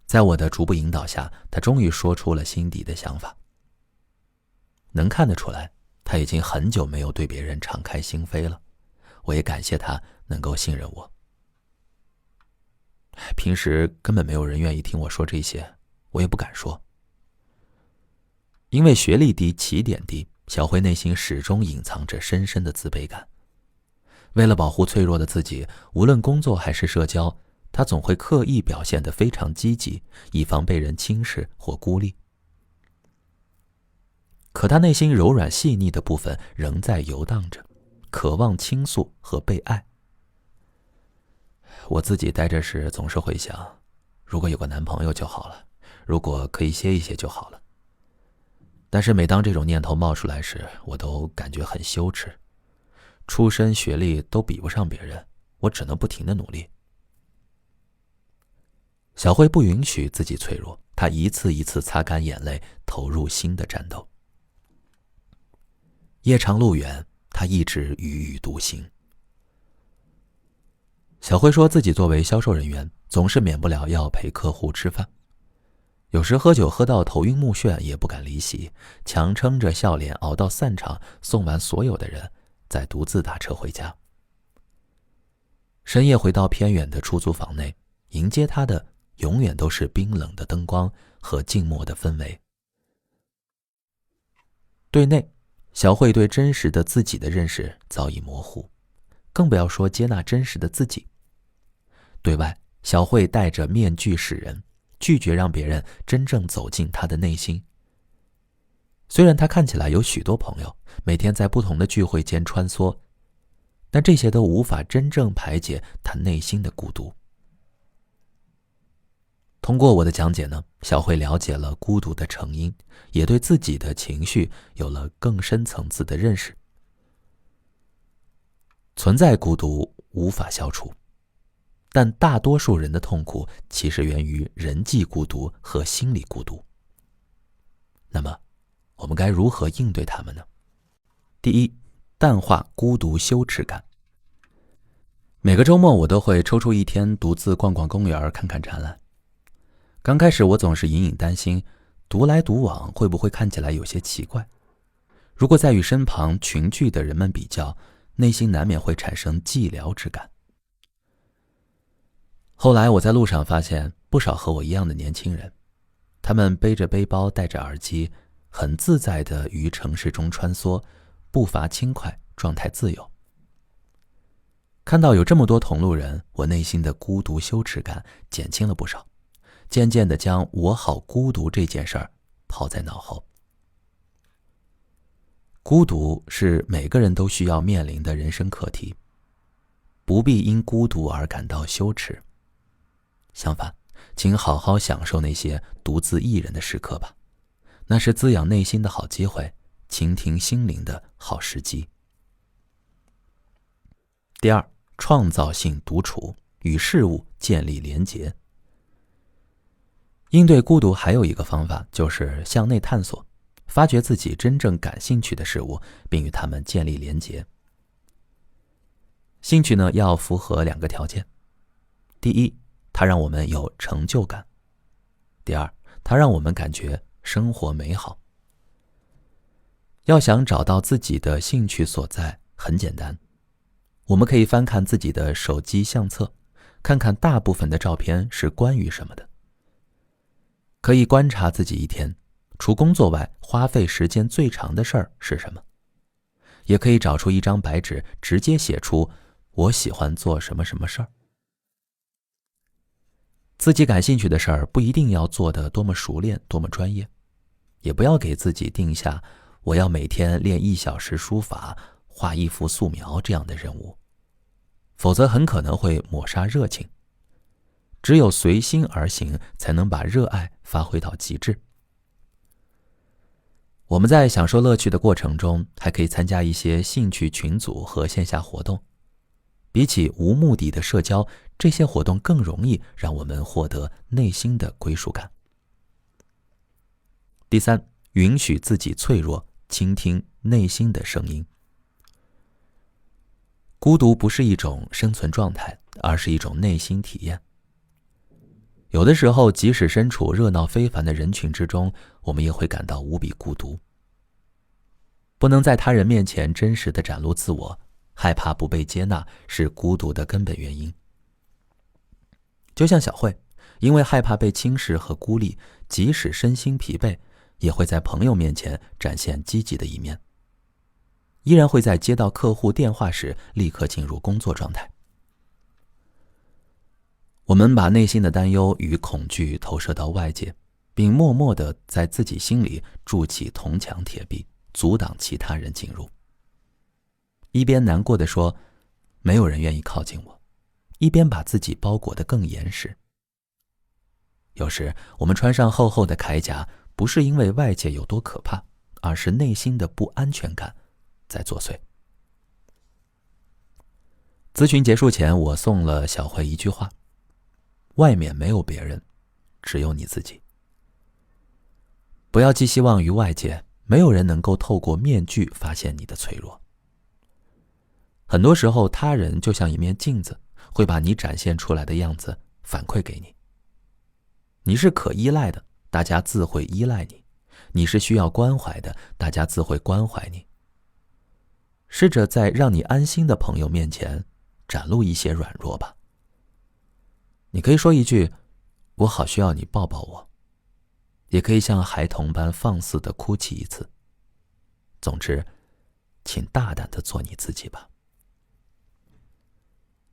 在我的逐步引导下，她终于说出了心底的想法。能看得出来，她已经很久没有对别人敞开心扉了。我也感谢她能够信任我。平时根本没有人愿意听我说这些，我也不敢说。因为学历低，起点低，小慧内心始终隐藏着深深的自卑感。为了保护脆弱的自己，无论工作还是社交，她总会刻意表现得非常积极，以防被人轻视或孤立。可她内心柔软细腻的部分仍在游荡着，渴望倾诉和被爱。我自己待着时总是会想，如果有个男朋友就好了，如果可以歇一歇就好了。但是每当这种念头冒出来时，我都感觉很羞耻。出身学历都比不上别人，我只能不停地努力。小慧不允许自己脆弱，她一次一次擦干眼泪，投入新的战斗。夜长路远，她一直踽踽独行。小慧说自己作为销售人员，总是免不了要陪客户吃饭。有时喝酒喝到头晕目眩，也不敢离席，强撑着笑脸熬到散场，送完所有的人，再独自打车回家。深夜回到偏远的出租房内，迎接她的永远都是冰冷的灯光和静默的氛围。对内，小慧对真实的自己的认识早已模糊，更不要说接纳真实的自己。对外，小慧戴着面具示人，拒绝让别人真正走进她的内心。虽然她看起来有许多朋友，每天在不同的聚会间穿梭，但这些都无法真正排解她内心的孤独。通过我的讲解呢，小慧了解了孤独的成因，也对自己的情绪有了更深层次的认识。存在孤独无法消除，但大多数人的痛苦其实源于人际孤独和心理孤独。那么，我们该如何应对它们呢？第一，淡化孤独羞耻感。每个周末我都会抽出一天独自逛逛公园，看看展览。刚开始我总是隐隐担心，独来独往会不会看起来有些奇怪？如果在与身旁群聚的人们比较，内心难免会产生寂寥之感。后来我在路上发现不少和我一样的年轻人，他们背着背包，戴着耳机，很自在地于城市中穿梭，步伐轻快，状态自由。看到有这么多同路人，我内心的孤独羞耻感减轻了不少，渐渐地将我好孤独这件事儿抛在脑后。孤独是每个人都需要面临的人生课题，不必因孤独而感到羞耻。相反，请好好享受那些独自一人的时刻吧，那是滋养内心的好机会，倾听心灵的好时机。第二，创造性独处，与事物建立连结。应对孤独还有一个方法，就是向内探索，发掘自己真正感兴趣的事物，并与它们建立连结。兴趣呢，要符合2个条件。第一，它让我们有成就感。第二，它让我们感觉生活美好。要想找到自己的兴趣所在，很简单，我们可以翻看自己的手机相册，看看大部分的照片是关于什么的。可以观察自己一天，除工作外，花费时间最长的事儿是什么？也可以找出一张白纸，直接写出我喜欢做什么什么事儿。自己感兴趣的事儿不一定要做得多么熟练，多么专业，也不要给自己定下我要每天练1小时书法，画1幅素描这样的任务，否则很可能会抹杀热情。只有随心而行，才能把热爱发挥到极致。我们在享受乐趣的过程中，还可以参加一些兴趣群组和线下活动。比起无目的的社交，这些活动更容易让我们获得内心的归属感。第三，允许自己脆弱，倾听内心的声音。孤独不是一种生存状态，而是一种内心体验。有的时候，即使身处热闹非凡的人群之中，我们也会感到无比孤独。不能在他人面前真实地展露自我，害怕不被接纳，是孤独的根本原因。就像小慧，因为害怕被轻视和孤立，即使身心疲惫，也会在朋友面前展现积极的一面，依然会在接到客户电话时立刻进入工作状态。我们把内心的担忧与恐惧投射到外界，并默默地在自己心里筑起铜墙铁壁，阻挡其他人进入。一边难过地说没有人愿意靠近我，一边把自己包裹得更严实。有时我们穿上厚厚的铠甲，不是因为外界有多可怕，而是内心的不安全感在作祟。咨询结束前，我送了小慧一句话：外面没有别人，只有你自己。不要寄希望于外界，没有人能够透过面具发现你的脆弱。很多时候，他人就像一面镜子，会把你展现出来的样子反馈给你。你是可依赖的，大家自会依赖你；你是需要关怀的，大家自会关怀你。试着在让你安心的朋友面前展露一些软弱吧。你可以说一句：我好需要你抱抱我，也可以像孩童般放肆地哭泣一次。总之，请大胆地做你自己吧。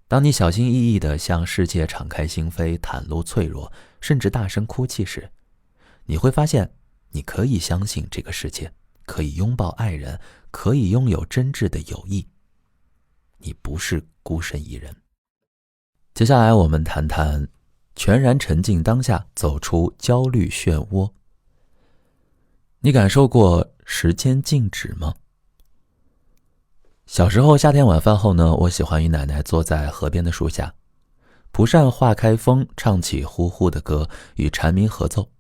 当你小心翼翼地向世界敞开心扉，袒露脆弱，甚至大声哭泣时，你会发现你可以相信这个世界，可以拥抱爱人，可以拥有真挚的友谊。你不是孤身一人。接下来我们谈谈全然沉浸当下，走出焦虑漩涡。你感受过时间静止吗？小时候夏天晚饭后呢，我喜欢与奶奶坐在河边的树下，蒲扇化开风，唱起呼呼的歌，与蝉鸣合奏，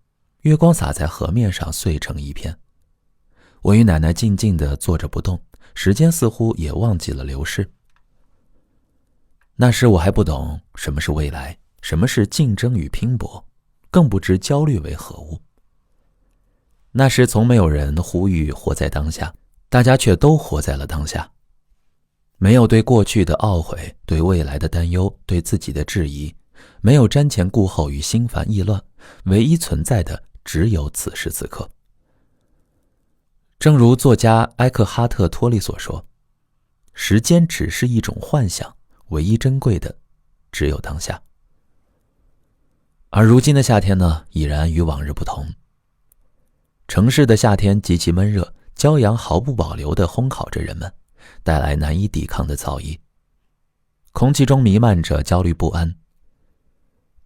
月光洒在河面上，碎成一片。我与奶奶静静地坐着不动，时间似乎也忘记了流逝。那时我还不懂什么是未来，什么是竞争与拼搏，更不知焦虑为何物。那时从没有人呼吁活在当下，大家却都活在了当下。没有对过去的懊悔，对未来的担忧，对自己的质疑，没有瞻前顾后与心烦意乱，唯一存在的只有此时此刻。正如作家埃克哈特·托利所说，时间只是一种幻想，唯一珍贵的只有当下。而如今的夏天呢，已然与往日不同。城市的夏天极其闷热，骄阳毫不保留地烘烤着人们，带来难以抵抗的燥意。空气中弥漫着焦虑不安。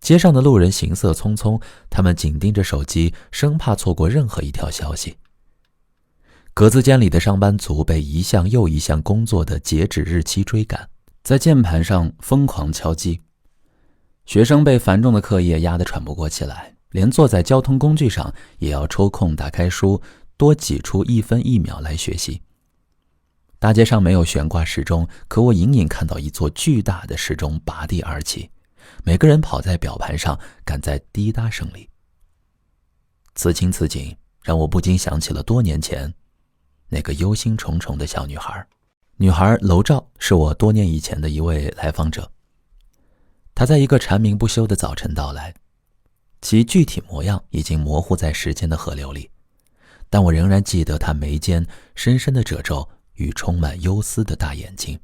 街上的路人行色匆匆，他们紧盯着手机，生怕错过任何一条消息。格子间里的上班族被一项又一项工作的截止日期追赶，在键盘上疯狂敲击。学生被繁重的课业压得喘不过气来，连坐在交通工具上也要抽空打开书，多挤出1分1秒来学习。大街上没有悬挂时钟，可我隐隐看到一座巨大的时钟拔地而起，每个人跑在表盘上，赶在滴答声里。此情此景让我不禁想起了多年前那个忧心忡忡的小女孩。女孩娄照是我多年以前的一位来访者，她在一个蝉鸣不休的早晨到来，其具体模样已经模糊在时间的河流里，但我仍然记得她眉间深深的褶皱与充满忧思的大眼睛。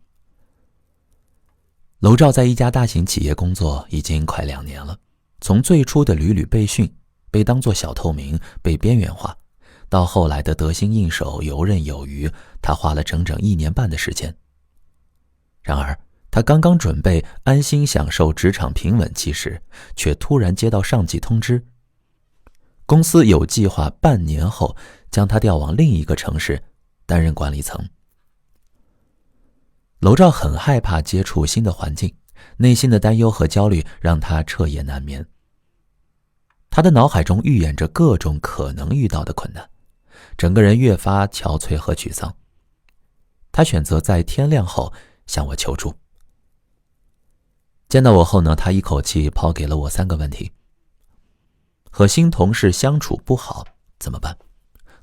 娄照在一家大型企业工作已经快2年了，从最初的屡屡被训，被当作小透明，被边缘化，到后来的得心应手，游刃有余，他花了整整1年半的时间。然而他刚刚准备安心享受职场平稳期时，却突然接到上级通知，公司有计划半年后将他调往另一个城市担任管理层。娄照很害怕接触新的环境，内心的担忧和焦虑让他彻夜难眠。他的脑海中预演着各种可能遇到的困难，整个人越发憔悴和沮丧。他选择在天亮后向我求助。见到我后呢，他一口气抛给了我3个问题：和新同事相处不好怎么办？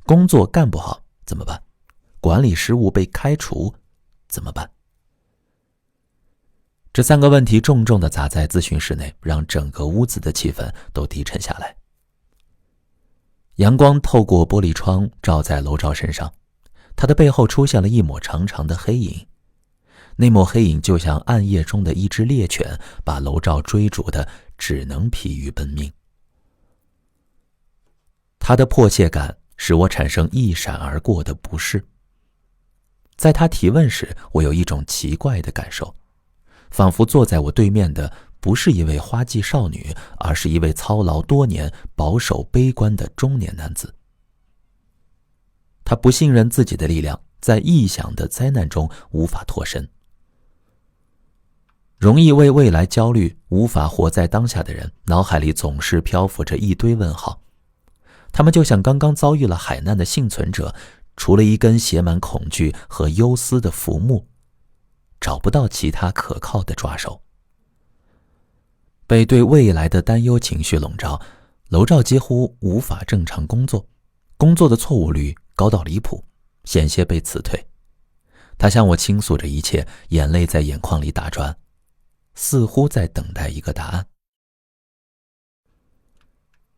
工作干不好怎么办？管理失误被开除怎么办？这3个问题重重地砸在咨询室内，让整个屋子的气氛都低沉下来。阳光透过玻璃窗照在娄照身上，他的背后出现了一抹长长的黑影。那抹黑影就像暗夜中的一只猎犬，把娄照追逐的只能疲于奔命。他的迫切感使我产生一闪而过的不适。在他提问时，我有一种奇怪的感受，仿佛坐在我对面的不是一位花季少女，而是一位操劳多年、保守悲观的中年男子。他不信任自己的力量，在臆想的灾难中无法脱身。容易为未来焦虑、无法活在当下的人，脑海里总是漂浮着一堆问号。他们就像刚刚遭遇了海难的幸存者，除了一根写满恐惧和忧思的浮木，找不到其他可靠的抓手。被对未来的担忧情绪笼罩，娄照几乎无法正常工作，工作的错误率高到离谱，险些被辞退。他向我倾诉着一切，眼泪在眼眶里打转，似乎在等待一个答案。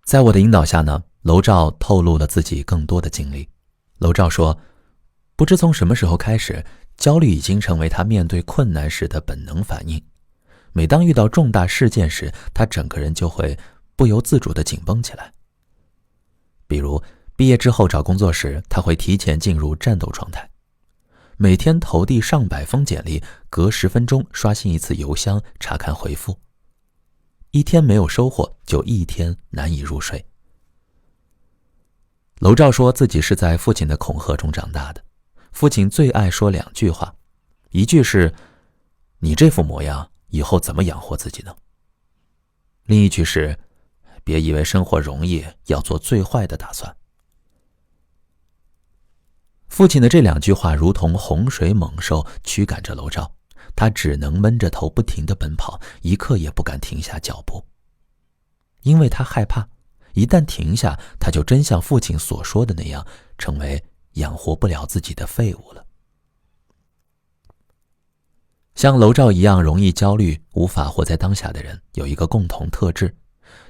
在我的引导下呢，娄照透露了自己更多的经历。娄照说，不知从什么时候开始，焦虑已经成为他面对困难时的本能反应。每当遇到重大事件时，他整个人就会不由自主地紧绷起来。比如毕业之后找工作时，他会提前进入战斗状态，每天投递上百封简历，隔10分钟刷新一次邮箱查看回复。一天没有收获，就一天难以入睡。娄照说自己是在父亲的恐吓中长大的，父亲最爱说2句话，一句是“你这副模样，以后怎么养活自己呢？”另一句是“别以为生活容易，要做最坏的打算。”父亲的这2句话如同洪水猛兽驱赶着娄照，他只能闷着头不停地奔跑，一刻也不敢停下脚步，因为他害怕一旦停下，他就真像父亲所说的那样，成为养活不了自己的废物了。像娄照一样容易焦虑、无法活在当下的人，有一个共同特质，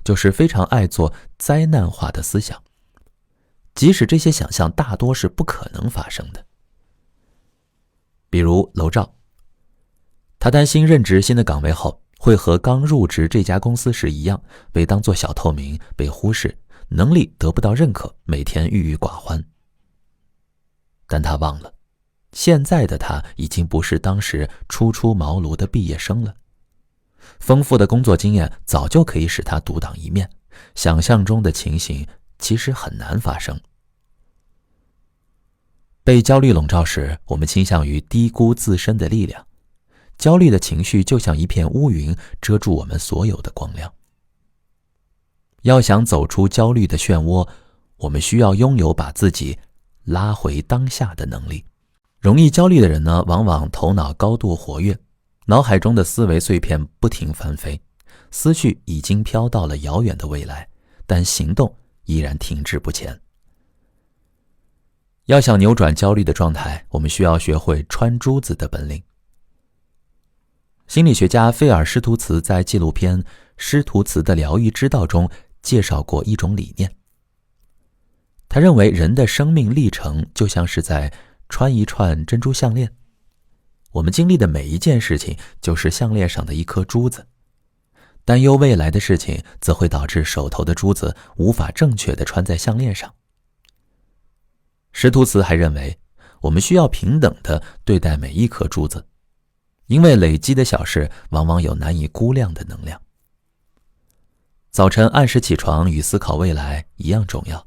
就是非常爱做灾难化的思想，即使这些想象大多是不可能发生的。比如娄照，他担心任职新的岗位后会和刚入职这家公司时一样，被当作小透明，被忽视，能力得不到认可，每天郁郁寡欢。但他忘了，现在的他已经不是当时初出茅庐的毕业生了。丰富的工作经验早就可以使他独当一面，想象中的情形其实很难发生。被焦虑笼罩时，我们倾向于低估自身的力量。焦虑的情绪就像一片乌云，遮住我们所有的光亮。要想走出焦虑的漩涡，我们需要拥有把自己拉回当下的能力。容易焦虑的人呢，往往头脑高度活跃，脑海中的思维碎片不停翻飞，思绪已经飘到了遥远的未来，但行动依然停滞不前。要想扭转焦虑的状态，我们需要学会穿珠子的本领。心理学家菲尔施图茨在纪录片《施图茨的疗愈之道》中介绍过一种理念。他认为人的生命历程就像是在穿一串珍珠项链，我们经历的每一件事情就是项链上的一颗珠子。担忧未来的事情则会导致手头的珠子无法正确地穿在项链上。石图茨还认为，我们需要平等地对待每一颗珠子，因为累积的小事往往有难以估量的能量。早晨按时起床与思考未来一样重要，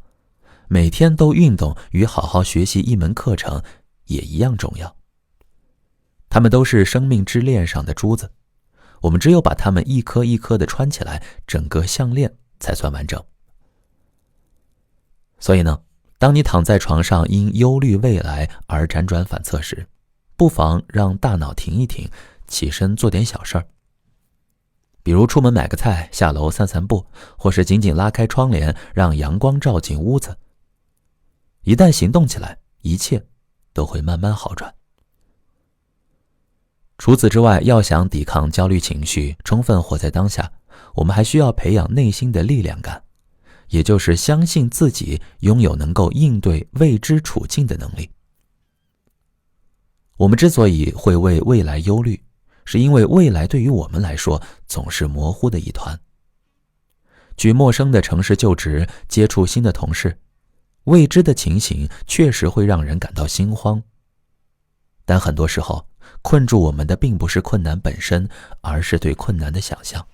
每天都运动与好好学习一门课程也一样重要。它们都是生命之链上的珠子，我们只有把它们一颗一颗地穿起来，整个项链才算完整。所以呢，当你躺在床上因忧虑未来而辗转反侧时，不妨让大脑停一停，起身做点小事儿。比如出门买个菜，下楼散散步，或是紧紧拉开窗帘，让阳光照进屋子。一旦行动起来，一切都会慢慢好转。除此之外，要想抵抗焦虑情绪，充分活在当下，我们还需要培养内心的力量感，也就是相信自己拥有能够应对未知处境的能力。我们之所以会为未来忧虑，是因为未来对于我们来说总是模糊的一团。去陌生的城市就职，接触新的同事，未知的情形确实会让人感到心慌。但很多时候，困住我们的并不是困难本身，而是对困难的想象。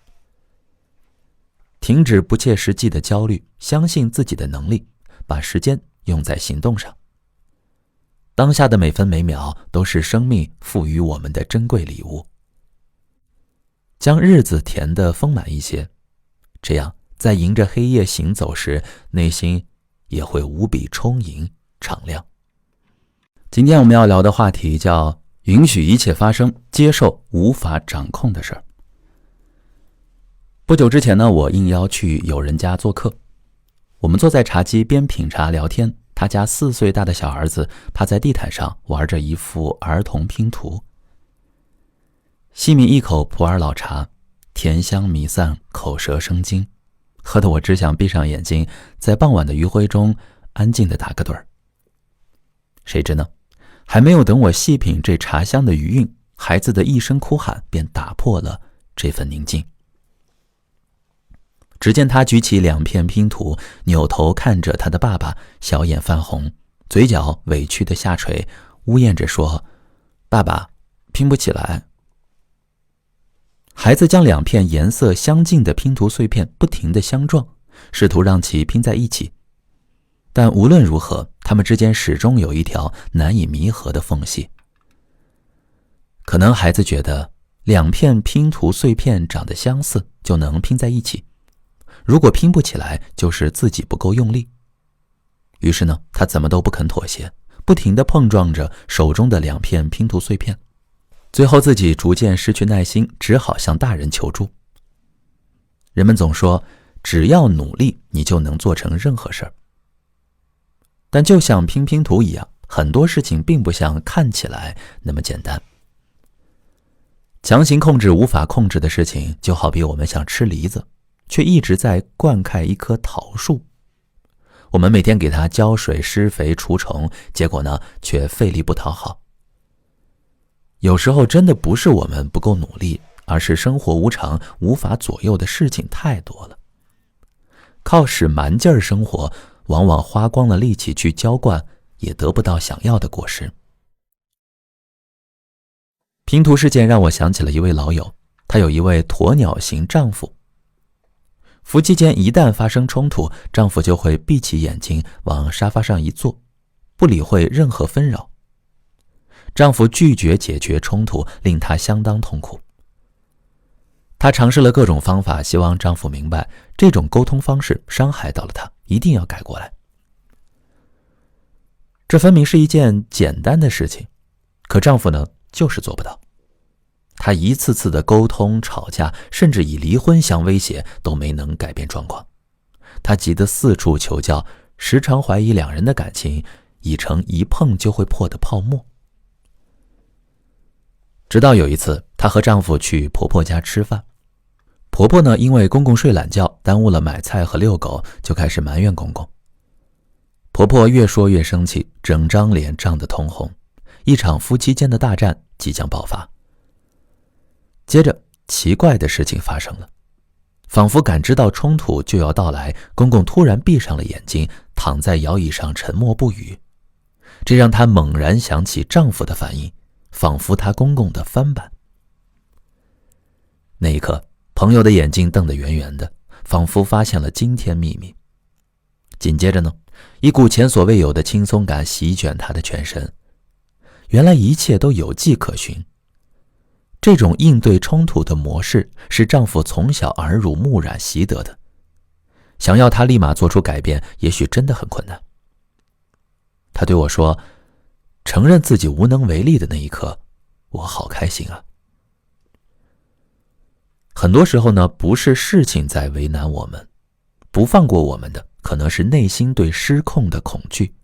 停止不切实际的焦虑，相信自己的能力，把时间用在行动上。当下的每分每秒都是生命赋予我们的珍贵礼物。将日子填得丰满一些，这样在迎着黑夜行走时，内心也会无比充盈敞亮。今天我们要聊的话题叫允许一切发生，接受无法掌控的事儿。不久之前呢，我应邀去友人家做客，我们坐在茶几边品茶聊天，他家4岁大的小儿子趴在地毯上玩着一幅儿童拼图。细抿一口普洱老茶，甜香弥散，口舌生津，喝得我只想闭上眼睛，在傍晚的余晖中安静地打个盹儿。谁知呢，还没有等我细品这茶香的余韵，孩子的一声哭喊便打破了这份宁静。只见他举起2片拼图，扭头看着他的爸爸，小眼泛红，嘴角委屈地下垂，呜咽着说：“爸爸，拼不起来。”孩子将2片颜色相近的拼图碎片不停地相撞，试图让其拼在一起。但无论如何，它们之间始终有一条难以弥合的缝隙。可能孩子觉得2片拼图碎片长得相似就能拼在一起，如果拼不起来，就是自己不够用力。于是呢，他怎么都不肯妥协，不停地碰撞着手中的2片拼图碎片。最后自己逐渐失去耐心，只好向大人求助。人们总说，只要努力，你就能做成任何事儿。但就像拼拼图一样，很多事情并不像看起来那么简单。强行控制无法控制的事情，就好比我们想吃梨子，却一直在灌溉一棵桃树。我们每天给它浇水、施肥、除虫，结果呢，却费力不讨好。有时候真的不是我们不够努力，而是生活无常，无法左右的事情太多了。靠使蛮劲儿生活，往往花光了力气去浇灌，也得不到想要的果实。拼图事件让我想起了一位老友，他有一位鸵鸟型丈夫。夫妻间一旦发生冲突，丈夫就会闭起眼睛往沙发上一坐，不理会任何纷扰。丈夫拒绝解决冲突，令她相当痛苦。她尝试了各种方法，希望丈夫明白这种沟通方式伤害到了他，一定要改过来。这分明是一件简单的事情，可丈夫呢，就是做不到。他一次次的沟通、吵架，甚至以离婚相威胁，都没能改变状况。他急得四处求教，时常怀疑2人的感情已成一碰就会破的泡沫。直到有一次，她和丈夫去婆婆家吃饭，婆婆呢，因为公公睡懒觉，耽误了买菜和遛狗，就开始埋怨公公。婆婆越说越生气，整张脸涨得通红，一场夫妻间的大战即将爆发。接着，奇怪的事情发生了，仿佛感知到冲突就要到来，公公突然闭上了眼睛，躺在摇椅上沉默不语。这让她猛然想起丈夫的反应，仿佛她公公的翻版。那一刻，朋友的眼睛瞪得圆圆的，仿佛发现了惊天秘密。紧接着呢，一股前所未有的轻松感席卷她的全身。原来一切都有迹可循。这种应对冲突的模式是丈夫从小耳濡目染习得的，想要他立马做出改变，也许真的很困难。他对我说，承认自己无能为力的那一刻，我好开心啊。很多时候呢，不是事情在为难我们，不放过我们的可能是内心对失控的恐惧。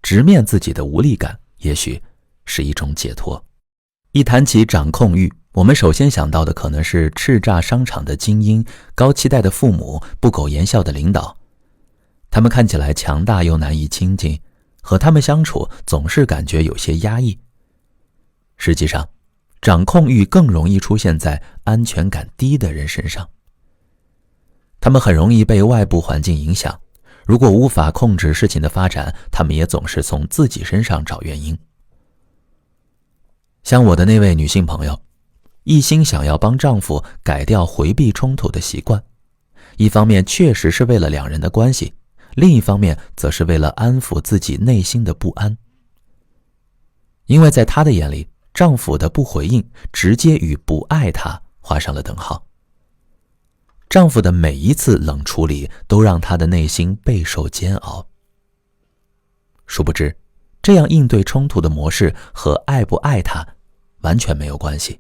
直面自己的无力感，也许是一种解脱。一谈起掌控欲，我们首先想到的可能是叱咤商场的精英、高期待的父母、不苟言笑的领导。他们看起来强大又难以亲近，和他们相处总是感觉有些压抑。实际上，掌控欲更容易出现在安全感低的人身上。他们很容易被外部环境影响，如果无法控制事情的发展，他们也总是从自己身上找原因。像我的那位女性朋友，一心想要帮丈夫改掉回避冲突的习惯，一方面确实是为了两人的关系，另一方面则是为了安抚自己内心的不安。因为在她的眼里，丈夫的不回应直接与不爱她画上了等号。丈夫的每一次冷处理都让她的内心备受煎熬。殊不知，这样应对冲突的模式和爱不爱她完全没有关系，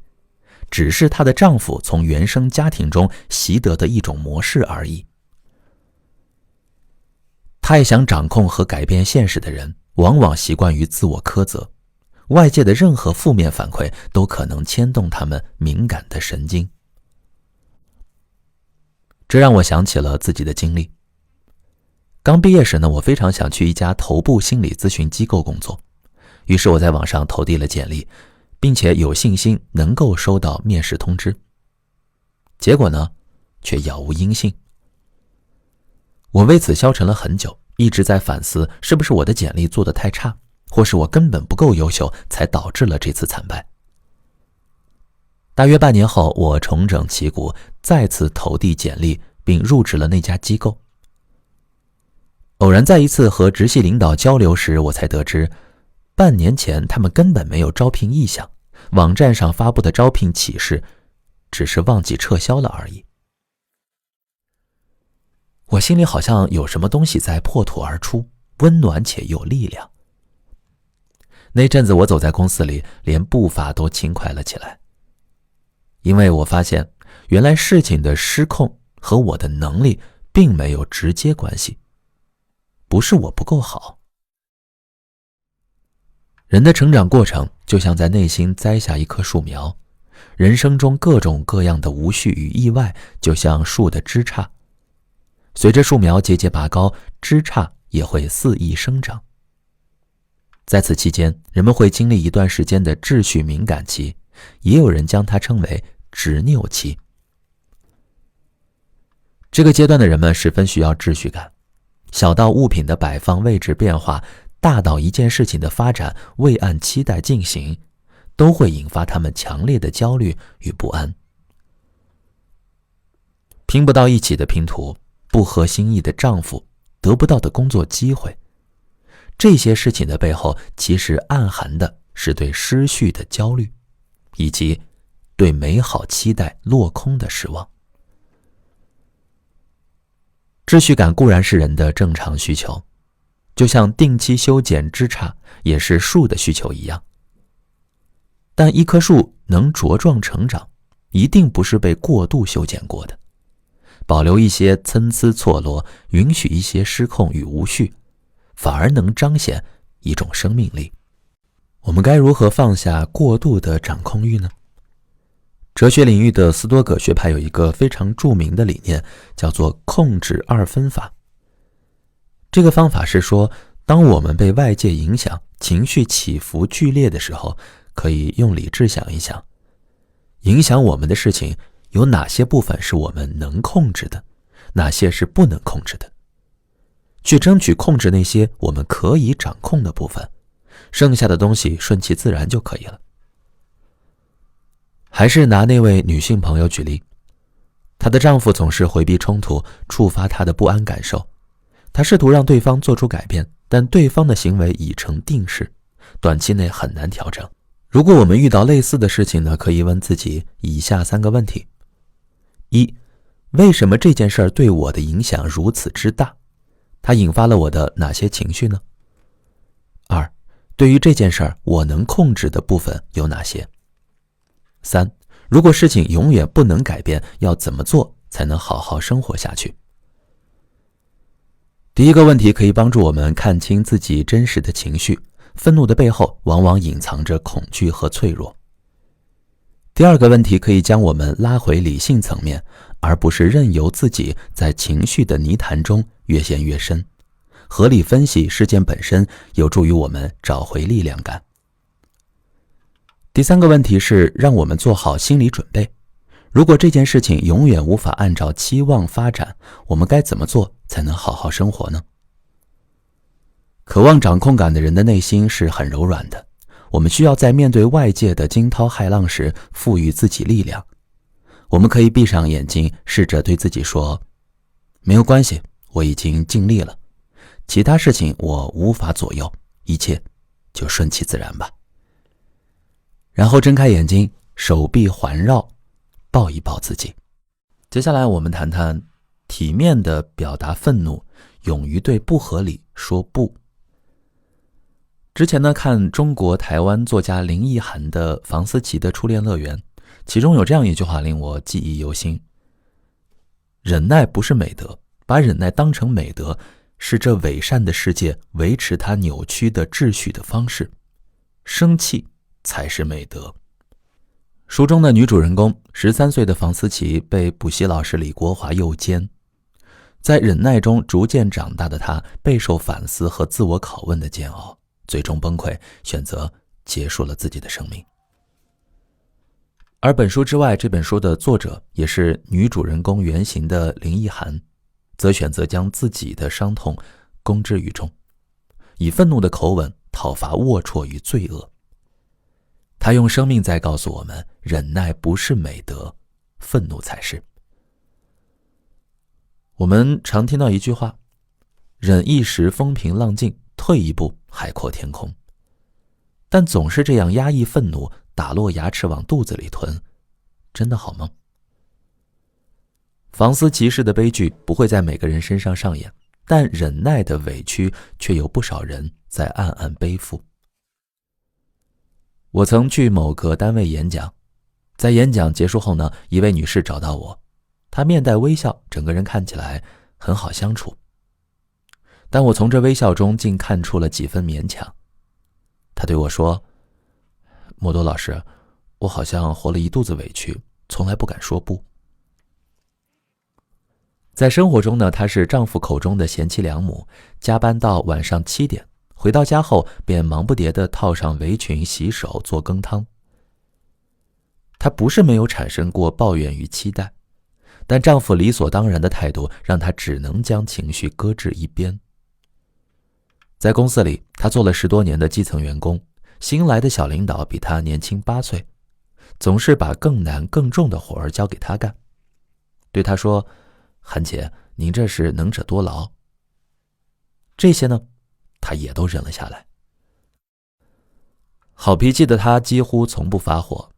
只是她的丈夫从原生家庭中习得的一种模式而已。太想掌控和改变现实的人，往往习惯于自我苛责，外界的任何负面反馈都可能牵动他们敏感的神经。这让我想起了自己的经历。刚毕业时呢，我非常想去一家头部心理咨询机构工作，于是我在网上投递了简历，并且有信心能够收到面试通知。结果呢，却杳无音信。我为此消沉了很久，一直在反思是不是我的简历做得太差，或是我根本不够优秀，才导致了这次惨败。大约半年后，我重整旗鼓，再次投递简历，并入职了那家机构。偶然在一次和直系领导交流时，我才得知，半年前他们根本没有招聘意向，网站上发布的招聘启事只是忘记撤销了而已。我心里好像有什么东西在破土而出，温暖且有力量。那阵子我走在公司里，连步伐都轻快了起来，因为我发现原来事情的失控和我的能力并没有直接关系，不是我不够好。人的成长过程就像在内心栽下一棵树苗，人生中各种各样的无序与意外就像树的枝杈，随着树苗节节拔高，枝杈也会肆意生长。在此期间，人们会经历一段时间的秩序敏感期，也有人将它称为执拗期。这个阶段的人们十分需要秩序感，小到物品的摆放位置变化，大到一件事情的发展未按期待进行，都会引发他们强烈的焦虑与不安。拼不到一起的拼图，不合心意的丈夫，得不到的工作机会，这些事情的背后其实暗含的是对失序的焦虑，以及对美好期待落空的失望。秩序感固然是人的正常需求，就像定期修剪枝杈也是树的需求一样。但一棵树能茁壮成长，一定不是被过度修剪过的。保留一些参差错落，允许一些失控与无序，反而能彰显一种生命力。我们该如何放下过度的掌控欲呢？哲学领域的斯多葛学派有一个非常著名的理念，叫做控制二分法。这个方法是说，当我们被外界影响，情绪起伏剧烈的时候，可以用理智想一想，影响我们的事情有哪些部分是我们能控制的，哪些是不能控制的，去争取控制那些我们可以掌控的部分，剩下的东西顺其自然就可以了。还是拿那位女性朋友举例，她的丈夫总是回避冲突，触发她的不安感受，她试图让对方做出改变，但对方的行为已成定势，短期内很难调整。如果我们遇到类似的事情呢，可以问自己以下3个问题：一，为什么这件事儿对我的影响如此之大？它引发了我的哪些情绪呢？2，对于这件事儿，我能控制的部分有哪些？3，如果事情永远不能改变，要怎么做才能好好生活下去？第一个问题可以帮助我们看清自己真实的情绪，愤怒的背后往往隐藏着恐惧和脆弱。第二个问题可以将我们拉回理性层面，而不是任由自己在情绪的泥潭中越陷越深。合理分析事件本身，有助于我们找回力量感。第三个问题是让我们做好心理准备，如果这件事情永远无法按照期望发展，我们该怎么做才能好好生活呢？渴望掌控感的人的内心是很柔软的，我们需要在面对外界的惊涛骇浪时赋予自己力量。我们可以闭上眼睛，试着对自己说，没有关系，我已经尽力了，其他事情我无法左右，一切就顺其自然吧。然后睁开眼睛，手臂环绕，抱一抱自己。接下来我们谈谈体面地表达愤怒，勇于对不合理说不。之前呢，看中国台湾作家林奕含的《房思琪的初恋乐园》，其中有这样一句话令我记忆犹新：忍耐不是美德，把忍耐当成美德，是这伪善的世界维持它扭曲的秩序的方式。生气才是美德。书中的女主人公13岁的房思琪被补习老师李国华诱奸，在忍耐中逐渐长大的她备受反思和自我拷问的煎熬，最终崩溃，选择结束了自己的生命。而本书之外，这本书的作者也是女主人公原型的林奕含，则选择将自己的伤痛公之于众，以愤怒的口吻讨伐龌龊与罪恶。他用生命在告诉我们，忍耐不是美德，愤怒才是。我们常听到一句话，忍一时风平浪静，退一步海阔天空。但总是这样压抑愤怒，打落牙齿往肚子里吞，真的好吗？房思琪式的悲剧不会在每个人身上上演，但忍耐的委屈却有不少人在暗暗背负。我曾去某个单位演讲，在演讲结束后呢，一位女士找到我，她面带微笑，整个人看起来很好相处。但我从这微笑中竟看出了几分勉强。她对我说，莫多老师，我好像活了一肚子委屈，从来不敢说不。在生活中呢，她是丈夫口中的贤妻良母，加班到晚上7点，回到家后便忙不迭地套上围裙洗手做羹汤。她不是没有产生过抱怨与期待，但丈夫理所当然的态度让她只能将情绪搁置一边。在公司里，她做了10多年的基层员工，新来的小领导比她年轻8岁，总是把更难更重的活儿交给她干，对她说，韩姐，您这是能者多劳。这些呢，她也都忍了下来。好脾气的她几乎从不发火，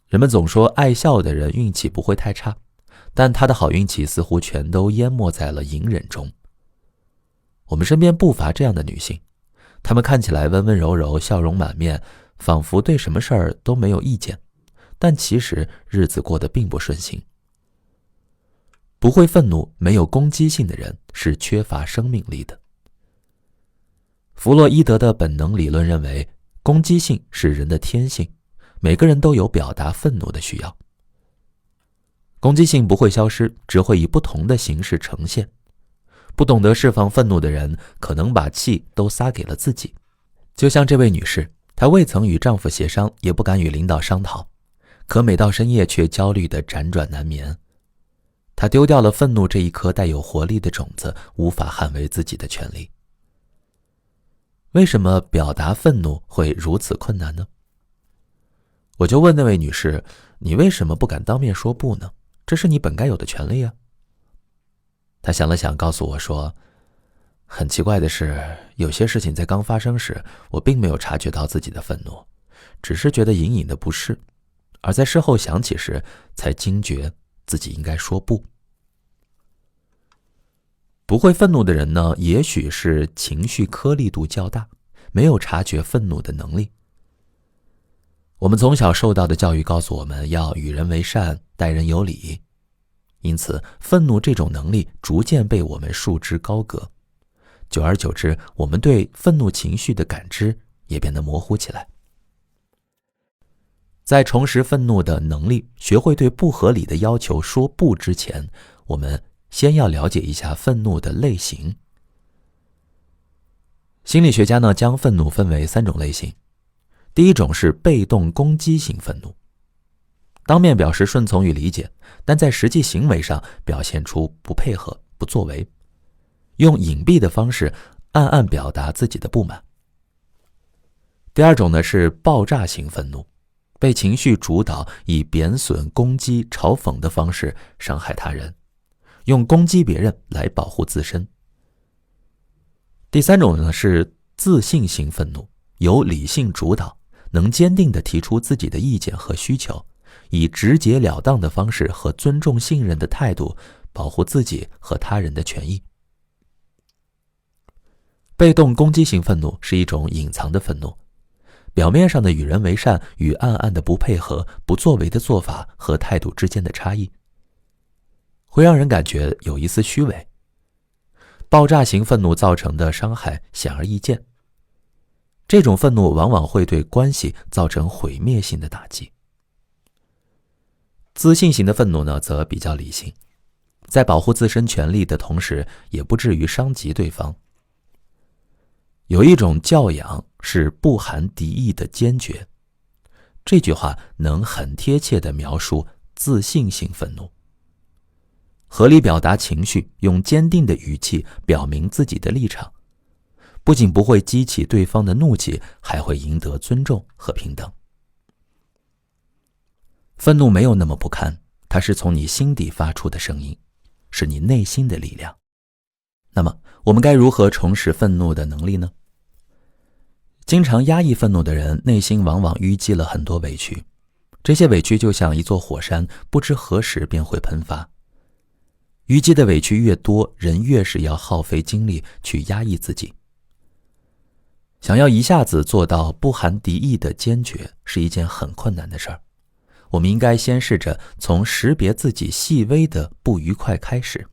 人们总说爱笑的人运气不会太差，但她的好运气似乎全都淹没在了隐忍中。我们身边不乏这样的女性，她们看起来温温柔柔，笑容满面，仿佛对什么事儿都没有意见，但其实日子过得并不顺心。不会愤怒、没有攻击性的人是缺乏生命力的。弗洛伊德的本能理论认为，攻击性是人的天性，每个人都有表达愤怒的需要。攻击性不会消失，只会以不同的形式呈现。不懂得释放愤怒的人，可能把气都撒给了自己。就像这位女士，她未曾与丈夫协商，也不敢与领导商讨，可每到深夜却焦虑地辗转难眠。他丢掉了愤怒这一颗带有活力的种子，无法捍卫自己的权利。为什么表达愤怒会如此困难呢？我就问那位女士，你为什么不敢当面说不呢？这是你本该有的权利啊。她想了想，告诉我说，很奇怪的是，有些事情在刚发生时，我并没有察觉到自己的愤怒，只是觉得隐隐的不适，而在事后想起时，才惊觉自己应该说不。不会愤怒的人呢，也许是情绪颗粒度较大，没有察觉愤怒的能力。我们从小受到的教育告诉我们要与人为善，待人有礼，因此愤怒这种能力逐渐被我们束之高阁。久而久之，我们对愤怒情绪的感知也变得模糊起来。在重拾愤怒的能力，学会对不合理的要求说不之前，我们先要了解一下愤怒的类型。心理学家呢，将愤怒分为3种类型。第一种是被动攻击型愤怒，当面表示顺从与理解，但在实际行为上表现出不配合、不作为，用隐蔽的方式暗暗表达自己的不满。第二种呢是爆炸型愤怒，被情绪主导，以贬损、攻击、嘲讽的方式伤害他人，用攻击别人来保护自身。第三种呢是自信型愤怒，由理性主导，能坚定地提出自己的意见和需求，以直截了当的方式和尊重信任的态度保护自己和他人的权益。被动攻击型愤怒是一种隐藏的愤怒，表面上的与人为善与暗暗的不配合、不作为的做法和态度之间的差异，会让人感觉有一丝虚伪。爆炸型愤怒造成的伤害显而易见，这种愤怒往往会对关系造成毁灭性的打击。自信型的愤怒呢，则比较理性，在保护自身权利的同时，也不至于伤及对方。有一种教养是不含敌意的坚决，这句话能很贴切地描述自信性愤怒。合理表达情绪，用坚定的语气表明自己的立场，不仅不会激起对方的怒气，还会赢得尊重和平等。愤怒没有那么不堪，它是从你心底发出的声音，是你内心的力量。那么，我们该如何重拾愤怒的能力呢？经常压抑愤怒的人，内心往往淤积了很多委屈，这些委屈就像一座火山，不知何时便会喷发。淤积的委屈越多，人越是要耗费精力去压抑自己。想要一下子做到不含敌意的坚决，是一件很困难的事儿。我们应该先试着从识别自己细微的不愉快开始。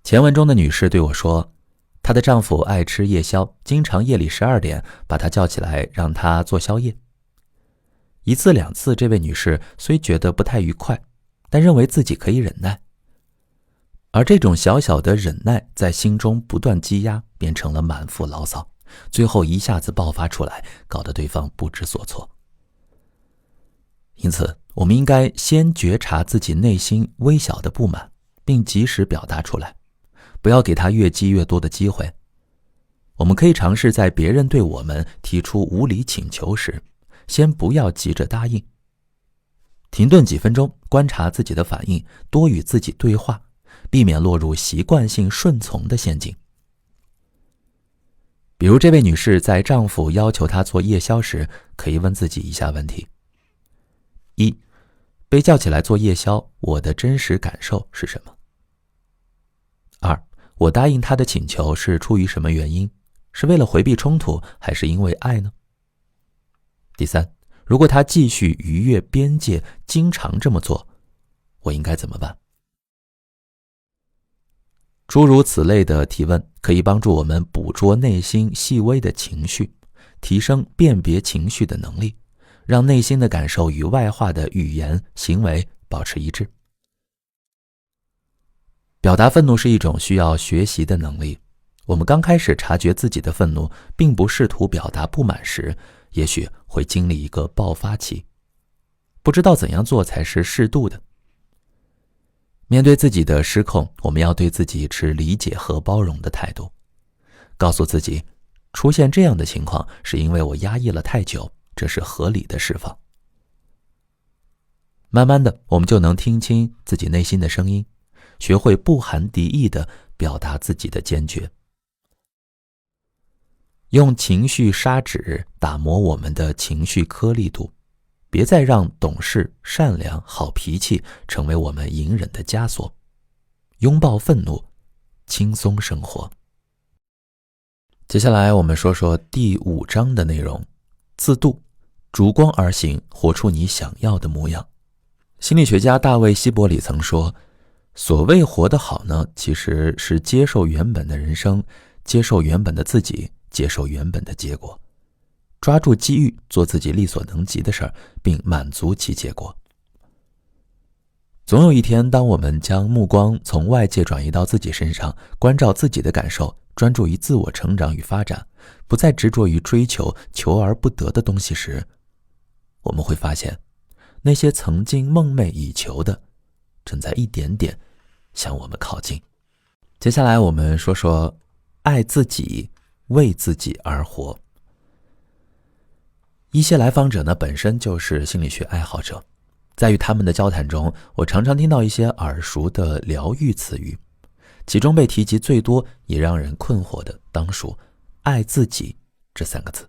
前文中的女士对我说，她的丈夫爱吃夜宵，经常夜里12点把她叫起来让她做宵夜。1次2次，这位女士虽觉得不太愉快，但认为自己可以忍耐。而这种小小的忍耐在心中不断积压，变成了满腹牢骚，最后一下子爆发出来，搞得对方不知所措。因此，我们应该先觉察自己内心微小的不满，并及时表达出来，不要给他越积越多的机会。我们可以尝试在别人对我们提出无理请求时，先不要急着答应，停顿几分钟，观察自己的反应，多与自己对话，避免落入习惯性顺从的陷阱。比如这位女士在丈夫要求她做夜宵时，可以问自己以下问题： 1. 被叫起来做夜宵，我的真实感受是什么？ 2. 我答应她的请求是出于什么原因？是为了回避冲突，还是因为爱呢？第3，如果她继续逾越边界，经常这么做，我应该怎么办？诸如此类的提问可以帮助我们捕捉内心细微的情绪，提升辨别情绪的能力，让内心的感受与外化的语言、行为保持一致。表达愤怒是一种需要学习的能力。我们刚开始察觉自己的愤怒，并不试图表达不满时，也许会经历一个爆发期，不知道怎样做才是适度的。面对自己的失控，我们要对自己持理解和包容的态度，告诉自己，出现这样的情况是因为我压抑了太久，这是合理的释放。慢慢的，我们就能听清自己内心的声音，学会不含敌意地表达自己的坚决。用情绪砂纸打磨我们的情绪颗粒度，别再让懂事、善良、好脾气成为我们隐忍的枷锁。拥抱愤怒，轻松生活。接下来我们说说第5章的内容，自度，逐光而行，活出你想要的模样。心理学家大卫·希伯里曾说，所谓活得好呢，其实是接受原本的人生，接受原本的自己，接受原本的结果，抓住机遇，做自己力所能及的事儿，并满足其结果。总有一天，当我们将目光从外界转移到自己身上，关照自己的感受，专注于自我成长与发展，不再执着于追求求而不得的东西时，我们会发现，那些曾经梦寐以求的，正在一点点向我们靠近。接下来我们说说爱自己，为自己而活。一些来访者呢，本身就是心理学爱好者，在与他们的交谈中，我常常听到一些耳熟的疗愈词语，其中被提及最多也让人困惑的，当属爱自己这3个字。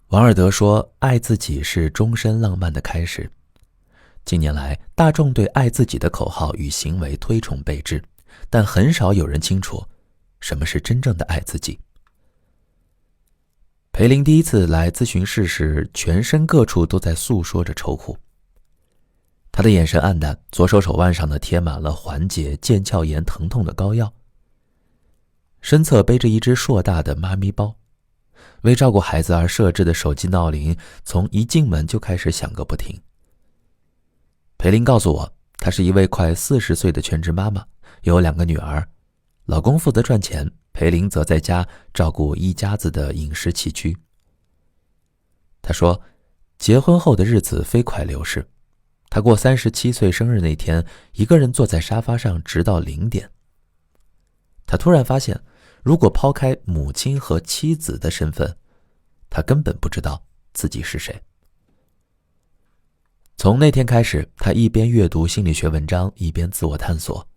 王尔德说，爱自己是终身浪漫的开始。近年来，大众对爱自己的口号与行为推崇备至，但很少有人清楚什么是真正的爱自己。裴林第一次来咨询室时，全身各处都在诉说着愁苦。他的眼神黯淡，左手手腕上呢贴满了缓解腱鞘炎疼痛的膏药，身侧背着一只硕大的妈咪包，为照顾孩子而设置的手机闹铃从一进门就开始响个不停。裴林告诉我，她是一位快40岁的全职妈妈，有2个女儿，老公负责赚钱，裴林则在家照顾一家子的饮食起居。她说，结婚后的日子飞快流逝，她过37岁生日那天，一个人坐在沙发上直到0点。她突然发现，如果抛开母亲和妻子的身份，她根本不知道自己是谁。从那天开始，她一边阅读心理学文章，一边自我探索，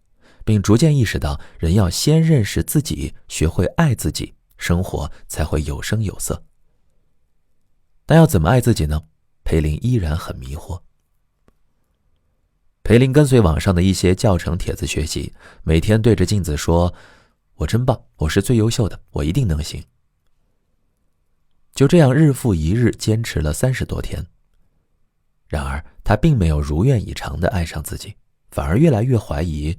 并逐渐意识到，人要先认识自己，学会爱自己，生活才会有声有色。但要怎么爱自己呢？裴林依然很迷惑。裴林跟随网上的一些教程帖子学习，每天对着镜子说，我真棒，我是最优秀的，我一定能行。就这样日复一日坚持了30多天。然而他并没有如愿以偿地爱上自己，反而越来越怀疑，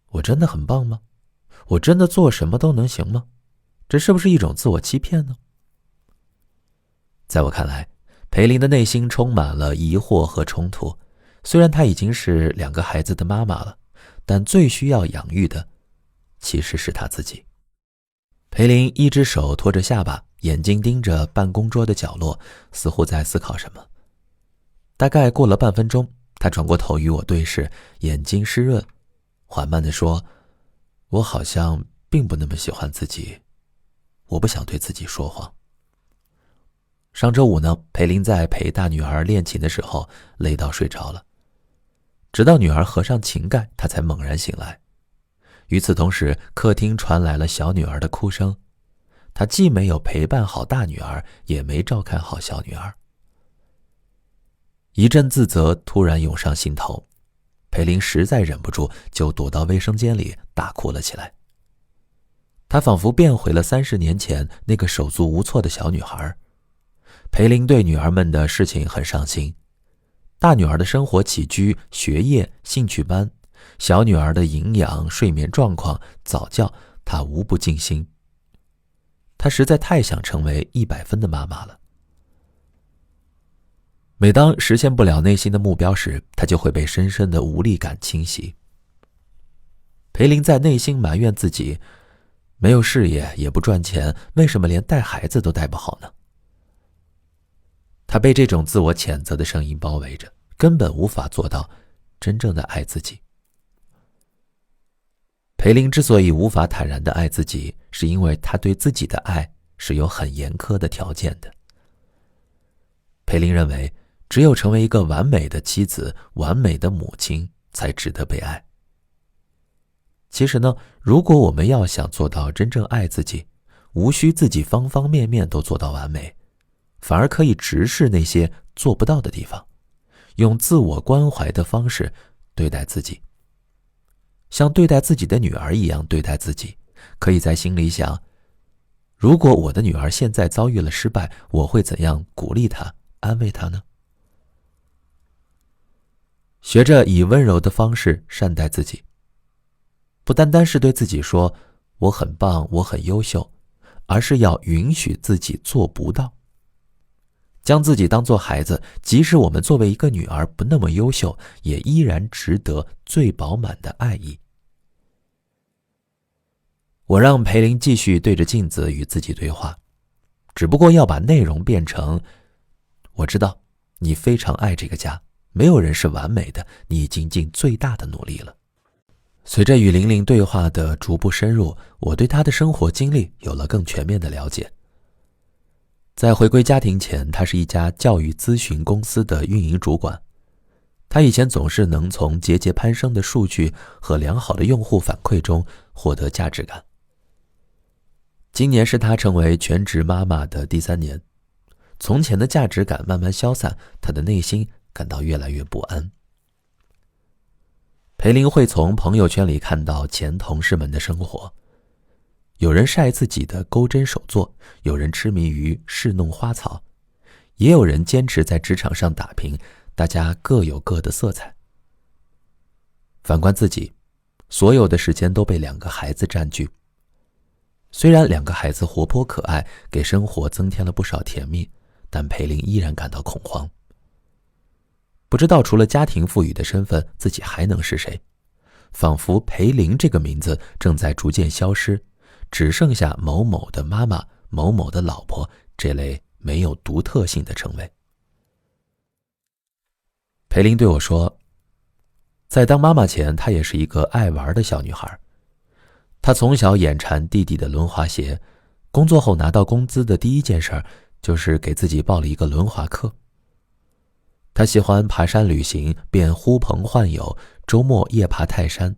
我真的很棒吗？我真的做什么都能行吗？这是不是一种自我欺骗呢？在我看来，裴林的内心充满了疑惑和冲突。虽然她已经是2个孩子的妈妈了，但最需要养育的其实是她自己。裴林一只手托着下巴，眼睛盯着办公桌的角落，似乎在思考什么。大概过了半分钟，他转过头与我对视，眼睛湿润，缓慢地说，我好像并不那么喜欢自己，我不想对自己说谎。上周五呢，裴林在陪大女儿练琴的时候累到睡着了，直到女儿合上琴盖，他才猛然醒来。与此同时，客厅传来了小女儿的哭声，他既没有陪伴好大女儿，也没照看好小女儿。一阵自责突然涌上心头，裴林实在忍不住，就躲到卫生间里大哭了起来。她仿佛变回了30年前那个手足无措的小女孩。裴林对女儿们的事情很上心，大女儿的生活起居、学业、兴趣班，小女儿的营养、睡眠状况、早教，她无不尽心。她实在太想成为100分的妈妈了。每当实现不了内心的目标时，他就会被深深的无力感侵袭。裴林在内心埋怨自己，没有事业也不赚钱，为什么连带孩子都带不好呢？她被这种自我谴责的声音包围着，根本无法做到真正的爱自己。裴玲之所以无法坦然地爱自己，是因为她对自己的爱是有很严苛的条件的。裴玲认为，只有成为一个完美的妻子、完美的母亲，才值得被爱。其实呢，如果我们要想做到真正爱自己，无需自己方方面面都做到完美，反而可以直视那些做不到的地方，用自我关怀的方式对待自己。像对待自己的女儿一样对待自己，可以在心里想，如果我的女儿现在遭遇了失败，我会怎样鼓励她、安慰她呢？学着以温柔的方式善待自己，不单单是对自己说我很棒，我很优秀，而是要允许自己做不到。将自己当作孩子，即使我们作为一个女儿不那么优秀，也依然值得最饱满的爱意。我让裴玲继续对着镜子与自己对话，只不过要把内容变成，我知道你非常爱这个家，没有人是完美的，你已经尽最大的努力了。随着与玲玲对话的逐步深入，我对她的生活经历有了更全面的了解。在回归家庭前，她是一家教育咨询公司的运营主管。她以前总是能从节节攀升的数据和良好的用户反馈中获得价值感。今年是她成为全职妈妈的第3年，从前的价值感慢慢消散，她的内心感到越来越不安。裴玲会从朋友圈里看到前同事们的生活，有人晒自己的钩针手作，有人痴迷于侍弄花草，也有人坚持在职场上打拼，大家各有各的色彩。反观自己，所有的时间都被2个孩子占据。虽然2个孩子活泼可爱，给生活增添了不少甜蜜，但裴玲依然感到恐慌。不知道除了家庭赋予的身份，自己还能是谁？仿佛裴玲这个名字正在逐渐消失，只剩下某某的妈妈、某某的老婆这类没有独特性的称谓。裴玲对我说，在当妈妈前，她也是一个爱玩的小女孩。她从小眼馋弟弟的轮滑鞋，工作后拿到工资的第一件事就是给自己报了一个轮滑课。她喜欢爬山旅行，便呼朋唤友，周末夜爬泰山，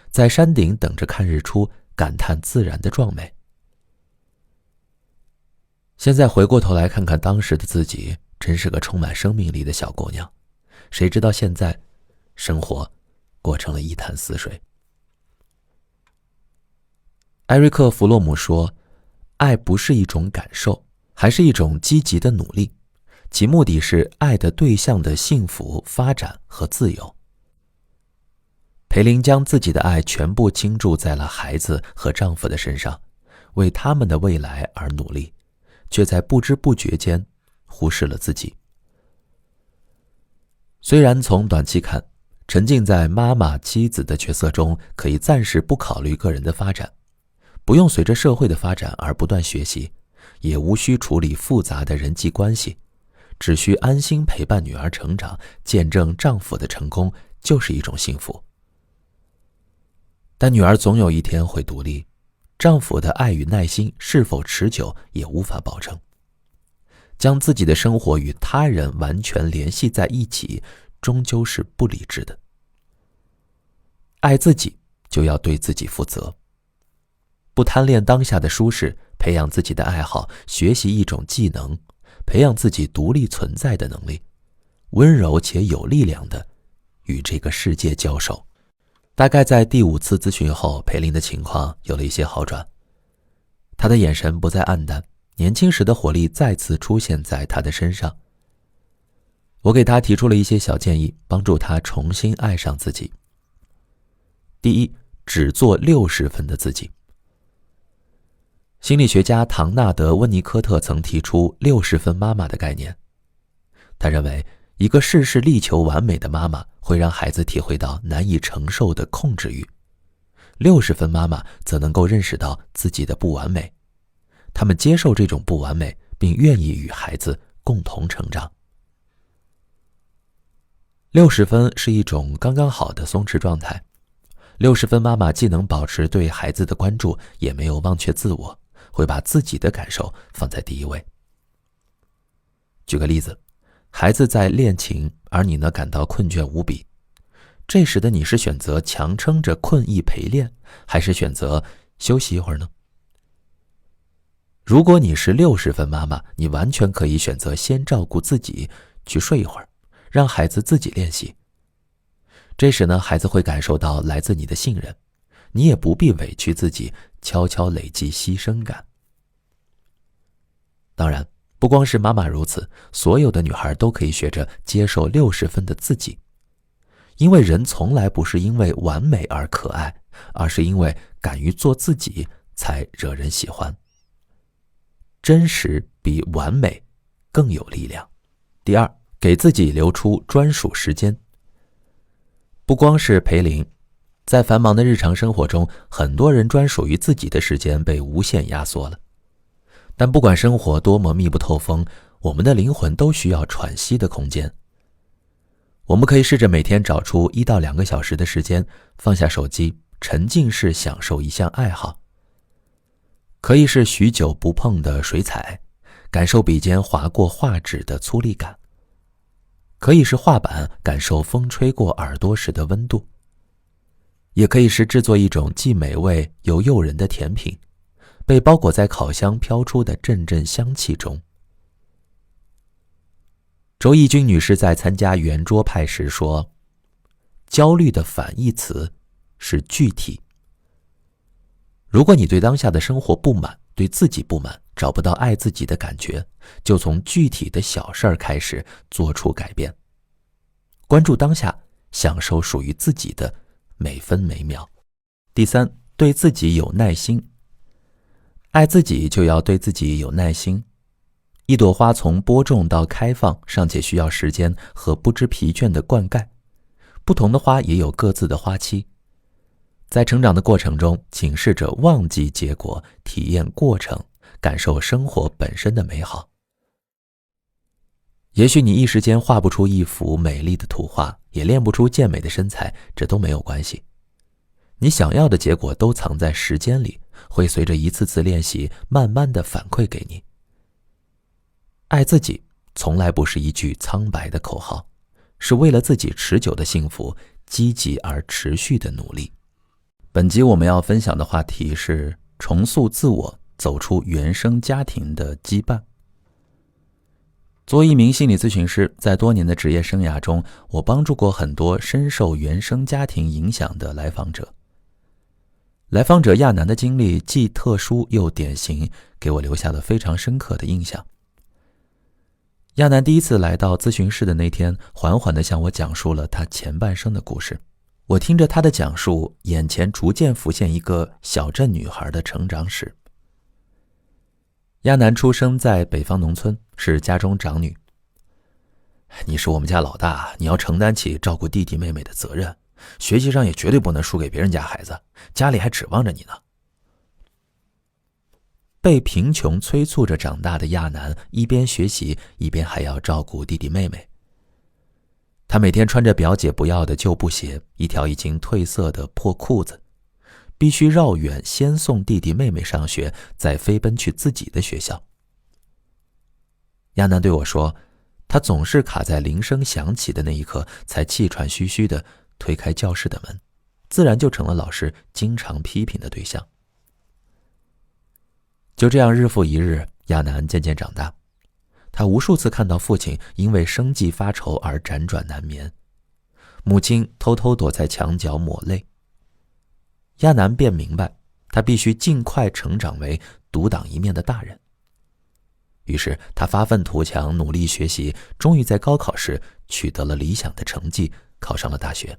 在山顶等着看日出，感叹自然的壮美。现在回过头来看看当时的自己，真是个充满生命力的小姑娘。谁知道现在，生活过成了一潭死水。艾瑞克·弗洛姆说，爱不是一种感受，还是一种积极的努力，其目的是爱的对象的幸福、发展和自由。裴玲将自己的爱全部倾注在了孩子和丈夫的身上，为他们的未来而努力，却在不知不觉间忽视了自己。虽然从短期看，沉浸在妈妈、妻子的角色中，可以暂时不考虑个人的发展，不用随着社会的发展而不断学习，也无需处理复杂的人际关系，只需安心陪伴女儿成长，见证丈夫的成功，就是一种幸福。但女儿总有一天会独立，丈夫的爱与耐心是否持久也无法保证。将自己的生活与他人完全联系在一起，终究是不理智的。爱自己就要对自己负责，不贪恋当下的舒适，培养自己的爱好，学习一种技能，培养自己独立存在的能力，温柔且有力量的与这个世界交手。大概在第5次咨询后，裴玲的情况有了一些好转，她的眼神不再黯淡，年轻时的活力再次出现在她的身上。我给她提出了一些小建议，帮助她重新爱上自己。第一，只做60分的自己。心理学家唐纳德·温尼科特曾提出60分妈妈的概念。他认为，一个事事力求完美的妈妈会让孩子体会到难以承受的控制欲，60分妈妈则能够认识到自己的不完美，他们接受这种不完美，并愿意与孩子共同成长。60分是一种刚刚好的松弛状态。60分妈妈既能保持对孩子的关注，也没有忘却自我，会把自己的感受放在第一位。举个例子，孩子在练琴，而你呢感到困倦无比，这时的你是选择强撑着困意陪练，还是选择休息一会儿呢？如果你是60分妈妈，你完全可以选择先照顾自己，去睡一会儿，让孩子自己练习。这时呢，孩子会感受到来自你的信任，你也不必委屈自己，悄悄累积牺牲感。当然，不光是妈妈如此，所有的女孩都可以学着接受60分的自己。因为人从来不是因为完美而可爱，而是因为敢于做自己才惹人喜欢。真实比完美更有力量。第二，给自己留出专属时间。不光是培林，在繁忙的日常生活中，很多人专属于自己的时间被无限压缩了。但不管生活多么密不透风，我们的灵魂都需要喘息的空间。我们可以试着每天找出1到2个小时的时间，放下手机，沉浸式享受一项爱好。可以是许久不碰的水彩，感受笔尖划过画纸的粗粝感；可以是画板，感受风吹过耳朵时的温度；也可以是制作一种既美味又诱人的甜品，被包裹在烤箱飘出的阵阵香气中。周轶君女士在参加圆桌派时说，焦虑的反义词是具体。如果你对当下的生活不满，对自己不满，找不到爱自己的感觉，就从具体的小事儿开始做出改变。关注当下，享受属于自己的每分每秒。第三，对自己有耐心。爱自己就要对自己有耐心。一朵花从播种到开放，尚且需要时间和不知疲倦的灌溉。不同的花也有各自的花期。在成长的过程中，请试着忘记结果，体验过程，感受生活本身的美好。也许你一时间画不出一幅美丽的图画，也练不出健美的身材，这都没有关系。你想要的结果都藏在时间里，会随着一次次练习，慢慢地反馈给你。爱自己从来不是一句苍白的口号，是为了自己持久的幸福，积极而持续的努力。本集我们要分享的话题是重塑自我，走出原生家庭的羁绊。作为一名心理咨询师，在多年的职业生涯中，我帮助过很多深受原生家庭影响的来访者。来访者亚楠的经历既特殊又典型，给我留下了非常深刻的印象。亚楠第一次来到咨询室的那天，缓缓地向我讲述了他前半生的故事。我听着他的讲述，眼前逐渐浮现一个小镇女孩的成长史。亚楠出生在北方农村，是家中长女。你是我们家老大，你要承担起照顾弟弟妹妹的责任，学习上也绝对不能输给别人家孩子，家里还指望着你呢。被贫穷催促着长大的亚楠，一边学习，一边还要照顾弟弟妹妹。他每天穿着表姐不要的旧布鞋，一条已经褪色的破裤子，必须绕远先送弟弟妹妹上学，再飞奔去自己的学校。亚楠对我说，他总是卡在铃声响起的那一刻，才气喘吁吁地推开教室的门，自然就成了老师经常批评的对象。就这样日复一日，亚楠渐渐长大。他无数次看到父亲因为生计发愁而辗转难眠，母亲偷偷躲在墙角抹泪。亚楠便明白，他必须尽快成长为独当一面的大人。于是他发愤图强，努力学习，终于在高考时取得了理想的成绩，考上了大学。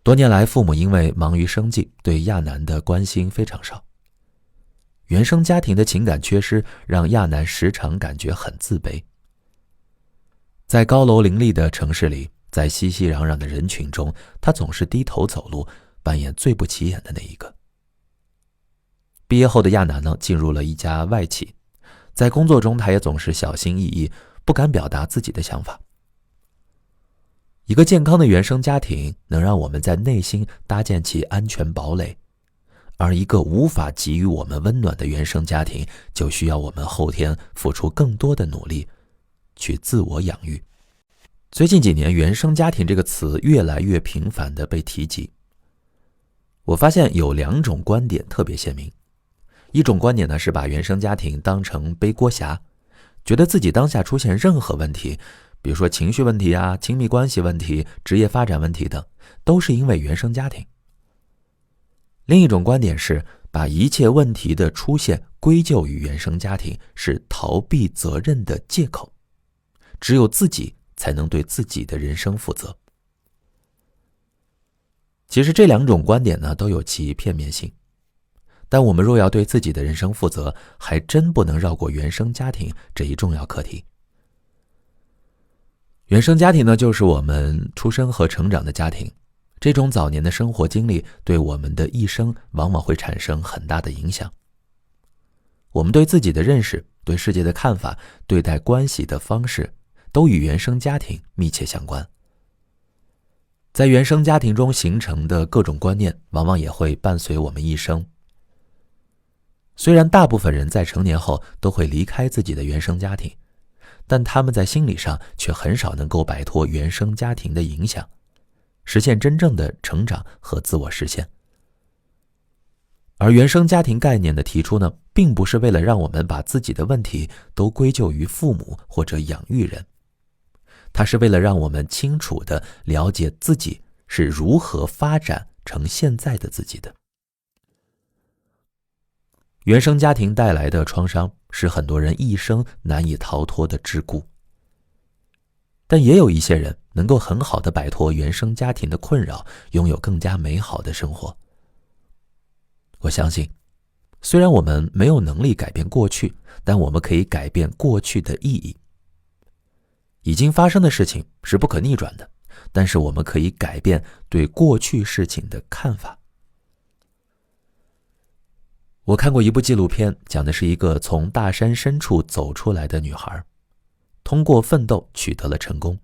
多年来，父母因为忙于生计，对亚楠的关心非常少。原生家庭的情感缺失让亚楠时常感觉很自卑。在高楼林立的城市里，在熙熙攘攘的人群中，他总是低头走路，扮演最不起眼的那一个。毕业后的亚楠呢，进入了一家外企，在工作中他也总是小心翼翼，不敢表达自己的想法。一个健康的原生家庭能让我们在内心搭建起安全堡垒，而一个无法给予我们温暖的原生家庭，就需要我们后天付出更多的努力去自我养育。最近几年，原生家庭这个词越来越频繁地被提及。我发现有2种观点特别鲜明。一种观点呢，是把原生家庭当成背锅侠，觉得自己当下出现任何问题，比如说情绪问题啊、亲密关系问题、职业发展问题等，都是因为原生家庭。另一种观点是把一切问题的出现归咎于原生家庭，是逃避责任的借口。只有自己才能对自己的人生负责。其实这2种观点呢，都有其片面性。但我们若要对自己的人生负责，还真不能绕过原生家庭这一重要课题。原生家庭呢，就是我们出生和成长的家庭。这种早年的生活经历对我们的一生往往会产生很大的影响。我们对自己的认识、对世界的看法、对待关系的方式，都与原生家庭密切相关。在原生家庭中形成的各种观念，往往也会伴随我们一生。虽然大部分人在成年后都会离开自己的原生家庭，但他们在心理上却很少能够摆脱原生家庭的影响，实现真正的成长和自我实现。而原生家庭概念的提出呢，并不是为了让我们把自己的问题都归咎于父母或者养育人，它是为了让我们清楚地了解自己是如何发展成现在的自己的。原生家庭带来的创伤是很多人一生难以逃脱的桎梏，但也有一些人能够很好地摆脱原生家庭的困扰，拥有更加美好的生活。我相信，虽然我们没有能力改变过去，但我们可以改变过去的意义。已经发生的事情是不可逆转的，但是我们可以改变对过去事情的看法。我看过一部纪录片，讲的是一个从大山深处走出来的女孩，通过奋斗取得了成功。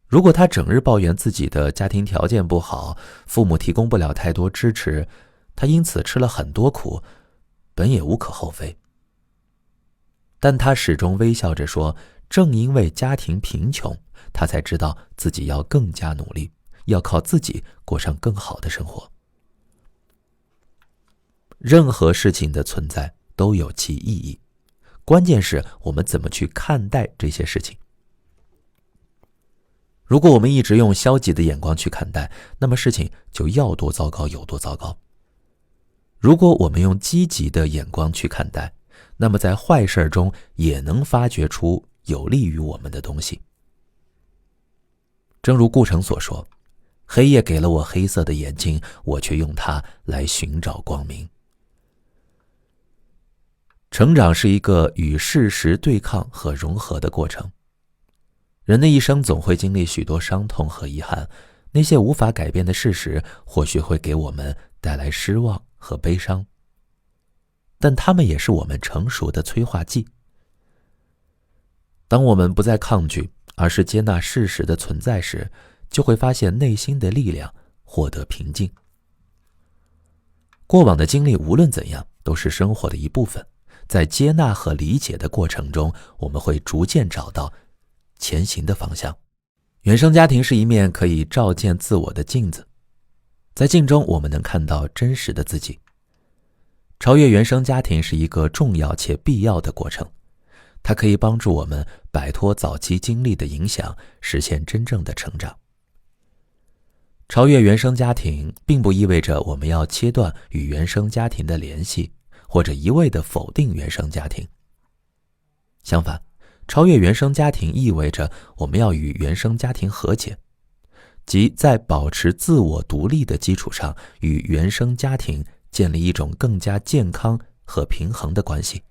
如果她整日抱怨自己的家庭条件不好，父母提供不了太多支持，她因此吃了很多苦，本也无可厚非。但她始终微笑着说，正因为家庭贫穷，她才知道自己要更加努力，要靠自己过上更好的生活。任何事情的存在都有其意义，关键是我们怎么去看待这些事情。如果我们一直用消极的眼光去看待，那么事情就要多糟糕有多糟糕。如果我们用积极的眼光去看待，那么在坏事中也能发掘出有利于我们的东西。正如顾城所说，黑夜给了我黑色的眼睛，我却用它来寻找光明。成长是一个与事实对抗和融合的过程。人的一生总会经历许多伤痛和遗憾，那些无法改变的事实或许会给我们带来失望和悲伤，但它们也是我们成熟的催化剂。当我们不再抗拒，而是接纳事实的存在时，就会发现内心的力量，获得平静。过往的经历无论怎样都是生活的一部分，在接纳和理解的过程中，我们会逐渐找到前行的方向。原生家庭是一面可以照见自我的镜子，在镜中我们能看到真实的自己。超越原生家庭是一个重要且必要的过程，它可以帮助我们摆脱早期经历的影响，实现真正的成长。超越原生家庭并不意味着我们要切断与原生家庭的联系，或者一味地否定原生家庭。相反，超越原生家庭意味着我们要与原生家庭和解，即在保持自我独立的基础上，与原生家庭建立一种更加健康和平衡的关系。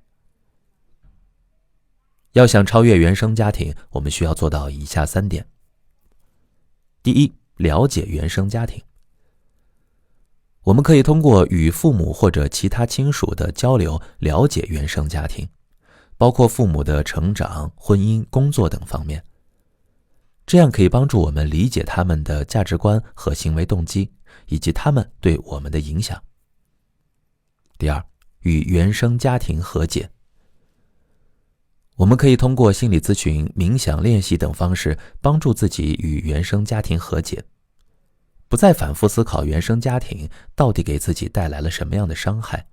要想超越原生家庭，我们需要做到以下3点。第一，了解原生家庭。我们可以通过与父母或者其他亲属的交流，了解原生家庭，包括父母的成长、婚姻、工作等方面。这样可以帮助我们理解他们的价值观和行为动机，以及他们对我们的影响。第二，与原生家庭和解。我们可以通过心理咨询、冥想练习等方式帮助自己与原生家庭和解，不再反复思考原生家庭到底给自己带来了什么样的伤害，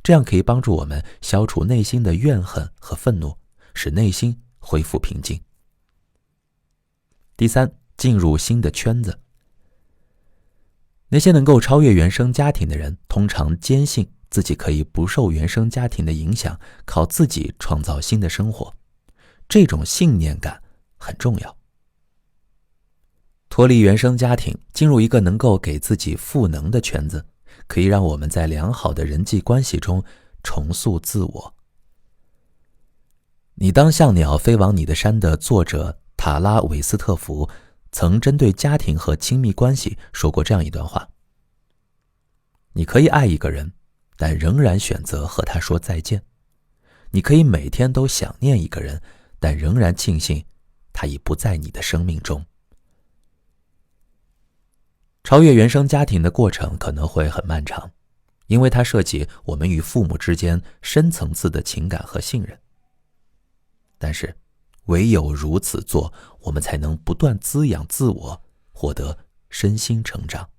这样可以帮助我们消除内心的怨恨和愤怒，使内心恢复平静。第三，进入新的圈子。那些能够超越原生家庭的人，通常坚信自己可以不受原生家庭的影响，靠自己创造新的生活。这种信念感很重要。脱离原生家庭，进入一个能够给自己赋能的圈子，可以让我们在良好的人际关系中重塑自我。你当像鸟飞往你的山的作者塔拉·韦斯特福曾针对家庭和亲密关系说过这样一段话：你可以爱一个人，但仍然选择和他说再见。你可以每天都想念一个人，但仍然庆幸他已不在你的生命中。超越原生家庭的过程可能会很漫长，因为它涉及我们与父母之间深层次的情感和信任。但是唯有如此做，我们才能不断滋养自我，获得身心成长。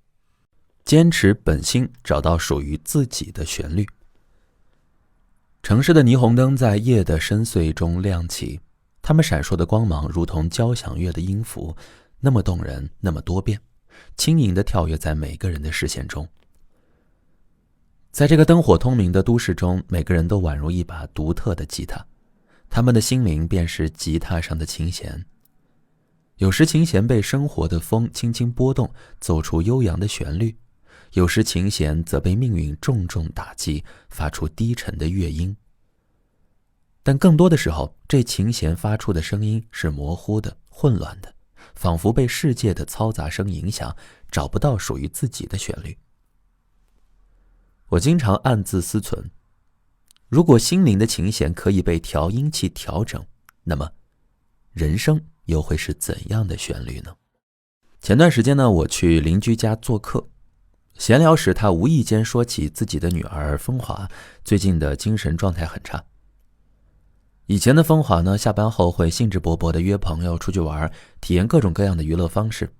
坚持本心，找到属于自己的旋律。城市的霓虹灯在夜的深邃中亮起，它们闪烁的光芒如同交响乐的音符，那么动人，那么多变，轻盈地跳跃在每个人的视线中。在这个灯火通明的都市中，每个人都宛如一把独特的吉他，他们的心灵便是吉他上的琴弦。有时琴弦被生活的风轻轻拨动，奏出悠扬的旋律；有时琴弦则被命运重重打击，发出低沉的乐音。但更多的时候，这琴弦发出的声音是模糊的、混乱的，仿佛被世界的嘈杂声影响，找不到属于自己的旋律。我经常暗自思忖，如果心灵的琴弦可以被调音器调整，那么人生又会是怎样的旋律呢？前段时间呢，我去邻居家做客，闲聊时他无意间说起自己的女儿风华最近的精神状态很差。以前的风华呢，下班后会兴致勃勃地约朋友出去玩，体验各种各样的娱乐方式。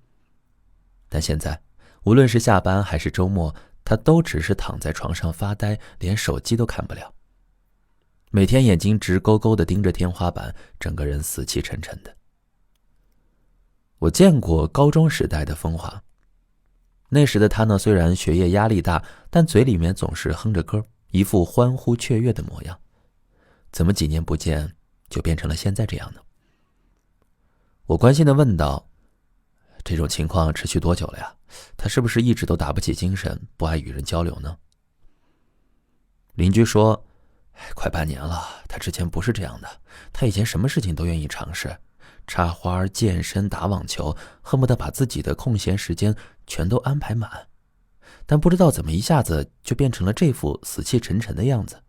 但现在无论是下班还是周末，他都只是躺在床上发呆，连手机都看不了，每天眼睛直勾勾地盯着天花板，整个人死气沉沉的。我见过高中时代的风华，那时的他呢，虽然学业压力大，但嘴里面总是哼着歌，一副欢呼雀跃的模样。怎么几年不见就变成了现在这样呢？我关心地问道，这种情况持续多久了呀？他是不是一直都打不起精神，不爱与人交流呢？邻居说，快半年了，他之前不是这样的，他以前什么事情都愿意尝试，插花、健身、打网球，恨不得把自己的空闲时间全都安排满，但不知道怎么一下子就变成了这副死气沉沉的样子。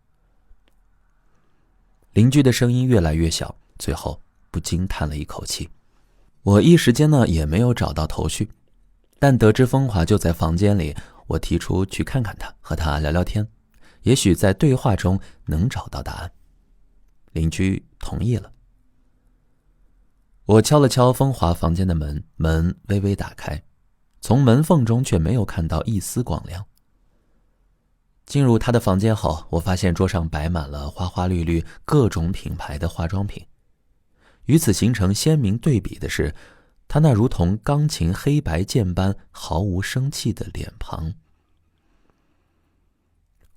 邻居的声音越来越小，最后不禁叹了一口气。我一时间呢也没有找到头绪，但得知风华就在房间里，我提出去看看他，和他聊聊天，也许在对话中能找到答案。邻居同意了。我敲了敲风华房间的门，门微微打开，从门缝中却没有看到一丝光亮。进入他的房间后，我发现桌上摆满了花花绿绿各种品牌的化妆品。与此形成鲜明对比的是，他那如同钢琴黑白键般毫无生气的脸庞。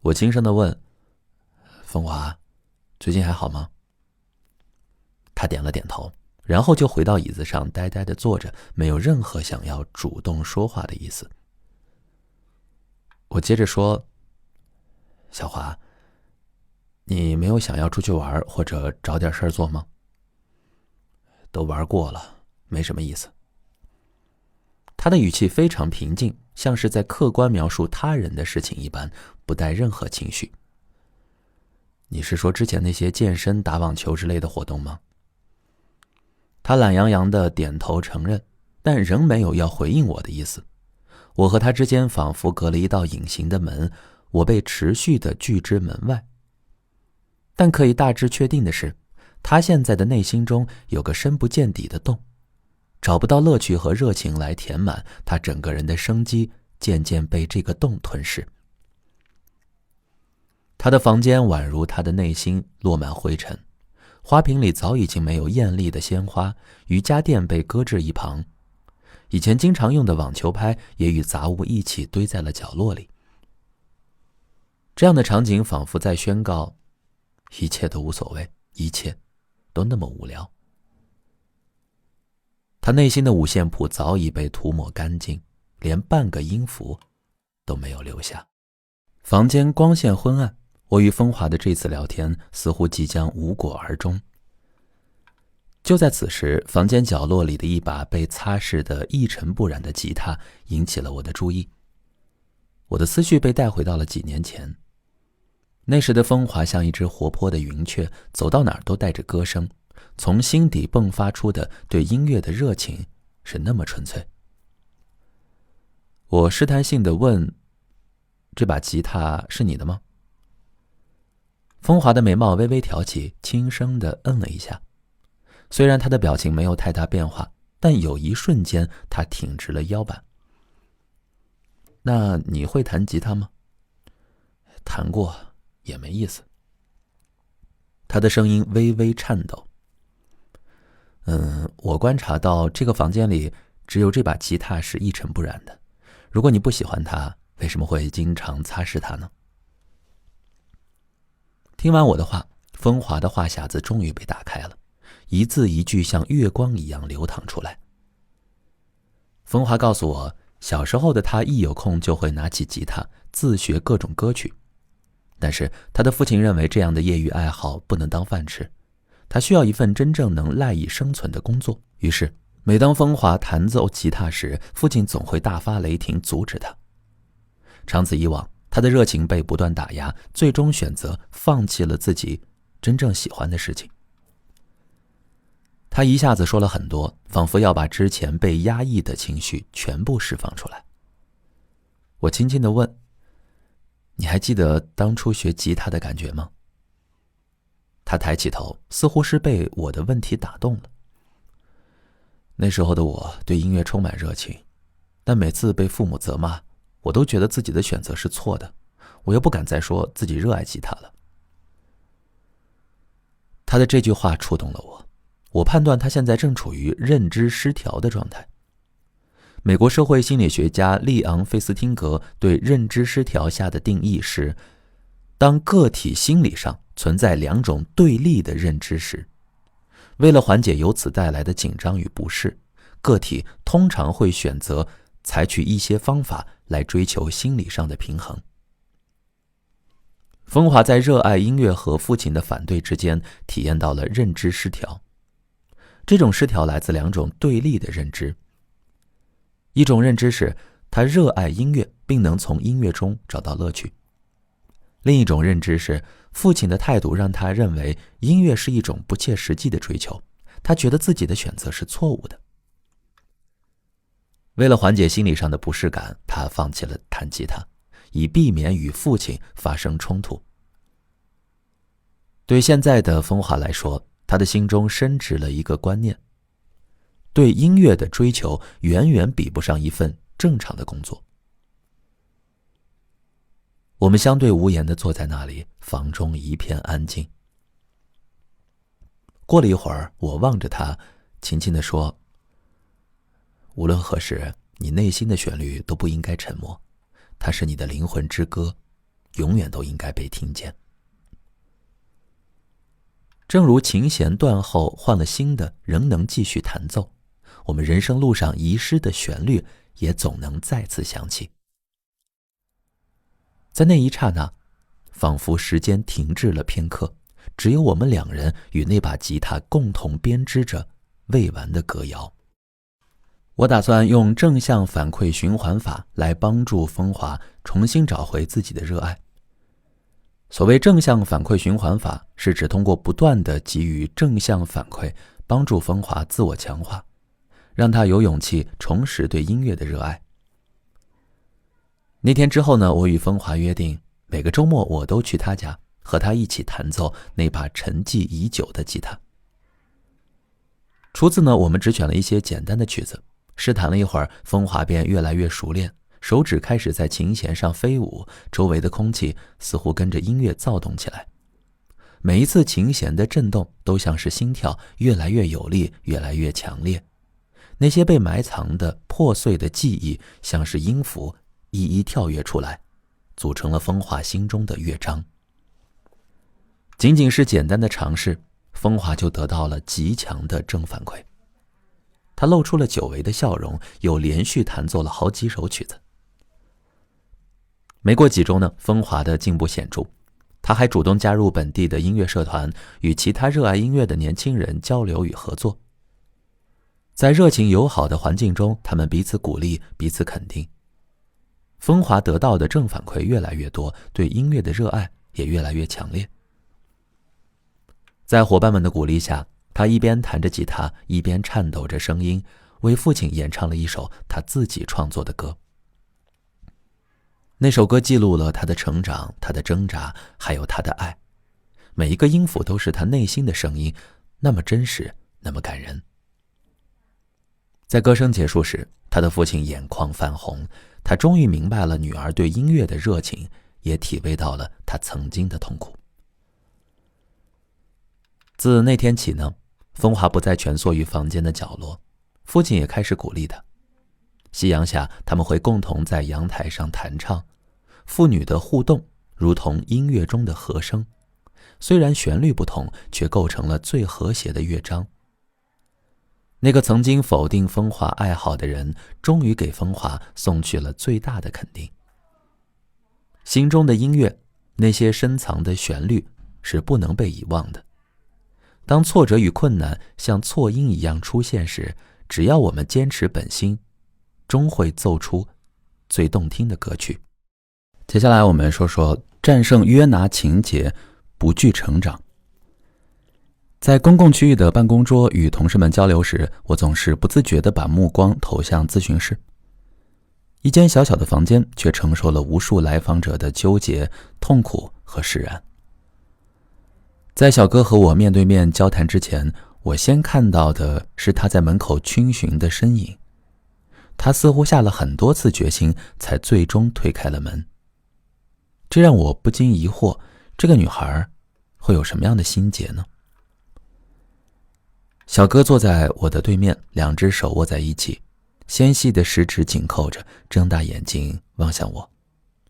我轻声地问，风华，最近还好吗？他点了点头，然后就回到椅子上呆呆地坐着，没有任何想要主动说话的意思。我接着说，小华，你没有想要出去玩或者找点事儿做吗？都玩过了，没什么意思。他的语气非常平静，像是在客观描述他人的事情一般，不带任何情绪。你是说之前那些健身、打网球之类的活动吗？他懒洋洋地点头承认，但仍没有要回应我的意思。我和他之间仿佛隔了一道隐形的门，我被持续地拒之门外。但可以大致确定的是，他现在的内心中有个深不见底的洞，找不到乐趣和热情来填满，他整个人的生机渐渐被这个洞吞噬。他的房间宛如他的内心，落满灰尘，花瓶里早已经没有艳丽的鲜花，瑜伽垫被搁置一旁，以前经常用的网球拍也与杂物一起堆在了角落里。这样的场景仿佛在宣告，一切都无所谓，一切都那么无聊。他内心的五线谱早已被涂抹干净，连半个音符都没有留下。房间光线昏暗，我与风华的这次聊天似乎即将无果而终。就在此时，房间角落里的一把被擦拭得一尘不染的吉他引起了我的注意。我的思绪被带回到了几年前，那时的风华像一只活泼的云雀，走到哪儿都带着歌声，从心底迸发出的对音乐的热情是那么纯粹。我试探性地问，这把吉他是你的吗？风华的眉毛微微挑起，轻声地摁了一下。虽然他的表情没有太大变化，但有一瞬间他挺直了腰板。那你会弹吉他吗？弹过，也没意思。他的声音微微颤抖。我观察到这个房间里只有这把吉他是一尘不染的。如果你不喜欢它，为什么会经常擦拭它呢？听完我的话，风华的话匣子终于被打开了，一字一句像月光一样流淌出来。风华告诉我，小时候的他一有空就会拿起吉他自学各种歌曲，但是他的父亲认为这样的业余爱好不能当饭吃，他需要一份真正能赖以生存的工作。于是每当风华弹奏吉他时，父亲总会大发雷霆阻止他。长此以往，他的热情被不断打压，最终选择放弃了自己真正喜欢的事情。他一下子说了很多，仿佛要把之前被压抑的情绪全部释放出来。我轻轻地问，你还记得当初学吉他的感觉吗？他抬起头，似乎是被我的问题打动了。那时候的我对音乐充满热情，但每次被父母责骂，我都觉得自己的选择是错的，我又不敢再说自己热爱吉他了。他的这句话触动了我，我判断他现在正处于认知失调的状态。美国社会心理学家利昂·费斯汀格对认知失调下的定义是，当个体心理上存在两种对立的认知时，为了缓解由此带来的紧张与不适，个体通常会选择采取一些方法来追求心理上的平衡。风华在热爱音乐和父亲的反对之间体验到了认知失调。这种失调来自两种对立的认知。一种认知是他热爱音乐，并能从音乐中找到乐趣。另一种认知是父亲的态度让他认为音乐是一种不切实际的追求，他觉得自己的选择是错误的。为了缓解心理上的不适感，他放弃了弹吉他，以避免与父亲发生冲突。对现在的风华来说，他的心中深植了一个观念，对音乐的追求远远比不上一份正常的工作。我们相对无言地坐在那里，房中一片安静。过了一会儿，我望着他，轻轻地说，无论何时，你内心的旋律都不应该沉默，它是你的灵魂之歌，永远都应该被听见。正如琴弦断后换了新的仍能继续弹奏，我们人生路上遗失的旋律也总能再次响起。在那一刹那，仿佛时间停滞了片刻，只有我们两人与那把吉他共同编织着未完的歌谣。我打算用正向反馈循环法来帮助风华重新找回自己的热爱。所谓正向反馈循环法，是指通过不断地给予正向反馈，帮助风华自我强化，让他有勇气重拾对音乐的热爱。那天之后呢，我与风华约定，每个周末我都去他家，和他一起弹奏那把沉寂已久的吉他。初次呢，我们只选了一些简单的曲子，试弹了一会儿，风华便越来越熟练，手指开始在琴弦上飞舞，周围的空气似乎跟着音乐躁动起来。每一次琴弦的震动都像是心跳，越来越有力，越来越强烈。那些被埋藏的破碎的记忆，像是音符一一跳跃出来，组成了风华心中的乐章。仅仅是简单的尝试，风华就得到了极强的正反馈。他露出了久违的笑容，又连续弹奏了好几首曲子。没过几周呢，风华的进步显著，他还主动加入本地的音乐社团，与其他热爱音乐的年轻人交流与合作。在热情友好的环境中，他们彼此鼓励，彼此肯定。风华得到的正反馈越来越多，对音乐的热爱也越来越强烈。在伙伴们的鼓励下，他一边弹着吉他，一边颤抖着声音，为父亲演唱了一首他自己创作的歌。那首歌记录了他的成长，他的挣扎，还有他的爱。每一个音符都是他内心的声音，那么真实，那么感人。在歌声结束时，他的父亲眼眶泛红，他终于明白了女儿对音乐的热情，也体味到了他曾经的痛苦。自那天起呢，风华不再蜷缩于房间的角落，父亲也开始鼓励他。夕阳下，他们会共同在阳台上弹唱，父女的互动如同音乐中的和声，虽然旋律不同，却构成了最和谐的乐章。那个曾经否定风华爱好的人，终于给风华送去了最大的肯定。心中的音乐，那些深藏的旋律，是不能被遗忘的。当挫折与困难像错音一样出现时，只要我们坚持本心，终会奏出最动听的歌曲。接下来我们说说战胜约拿情节，不惧成长。在公共区域的办公桌与同事们交流时，我总是不自觉地把目光投向咨询室。一间小小的房间，却承受了无数来访者的纠结、痛苦和释然。在小哥和我面对面交谈之前，我先看到的是他在门口逡巡的身影。他似乎下了很多次决心，才最终推开了门。这让我不禁疑惑，这个女孩会有什么样的心结呢？小哥坐在我的对面，两只手握在一起，纤细的食指紧扣着，睁大眼睛望向我，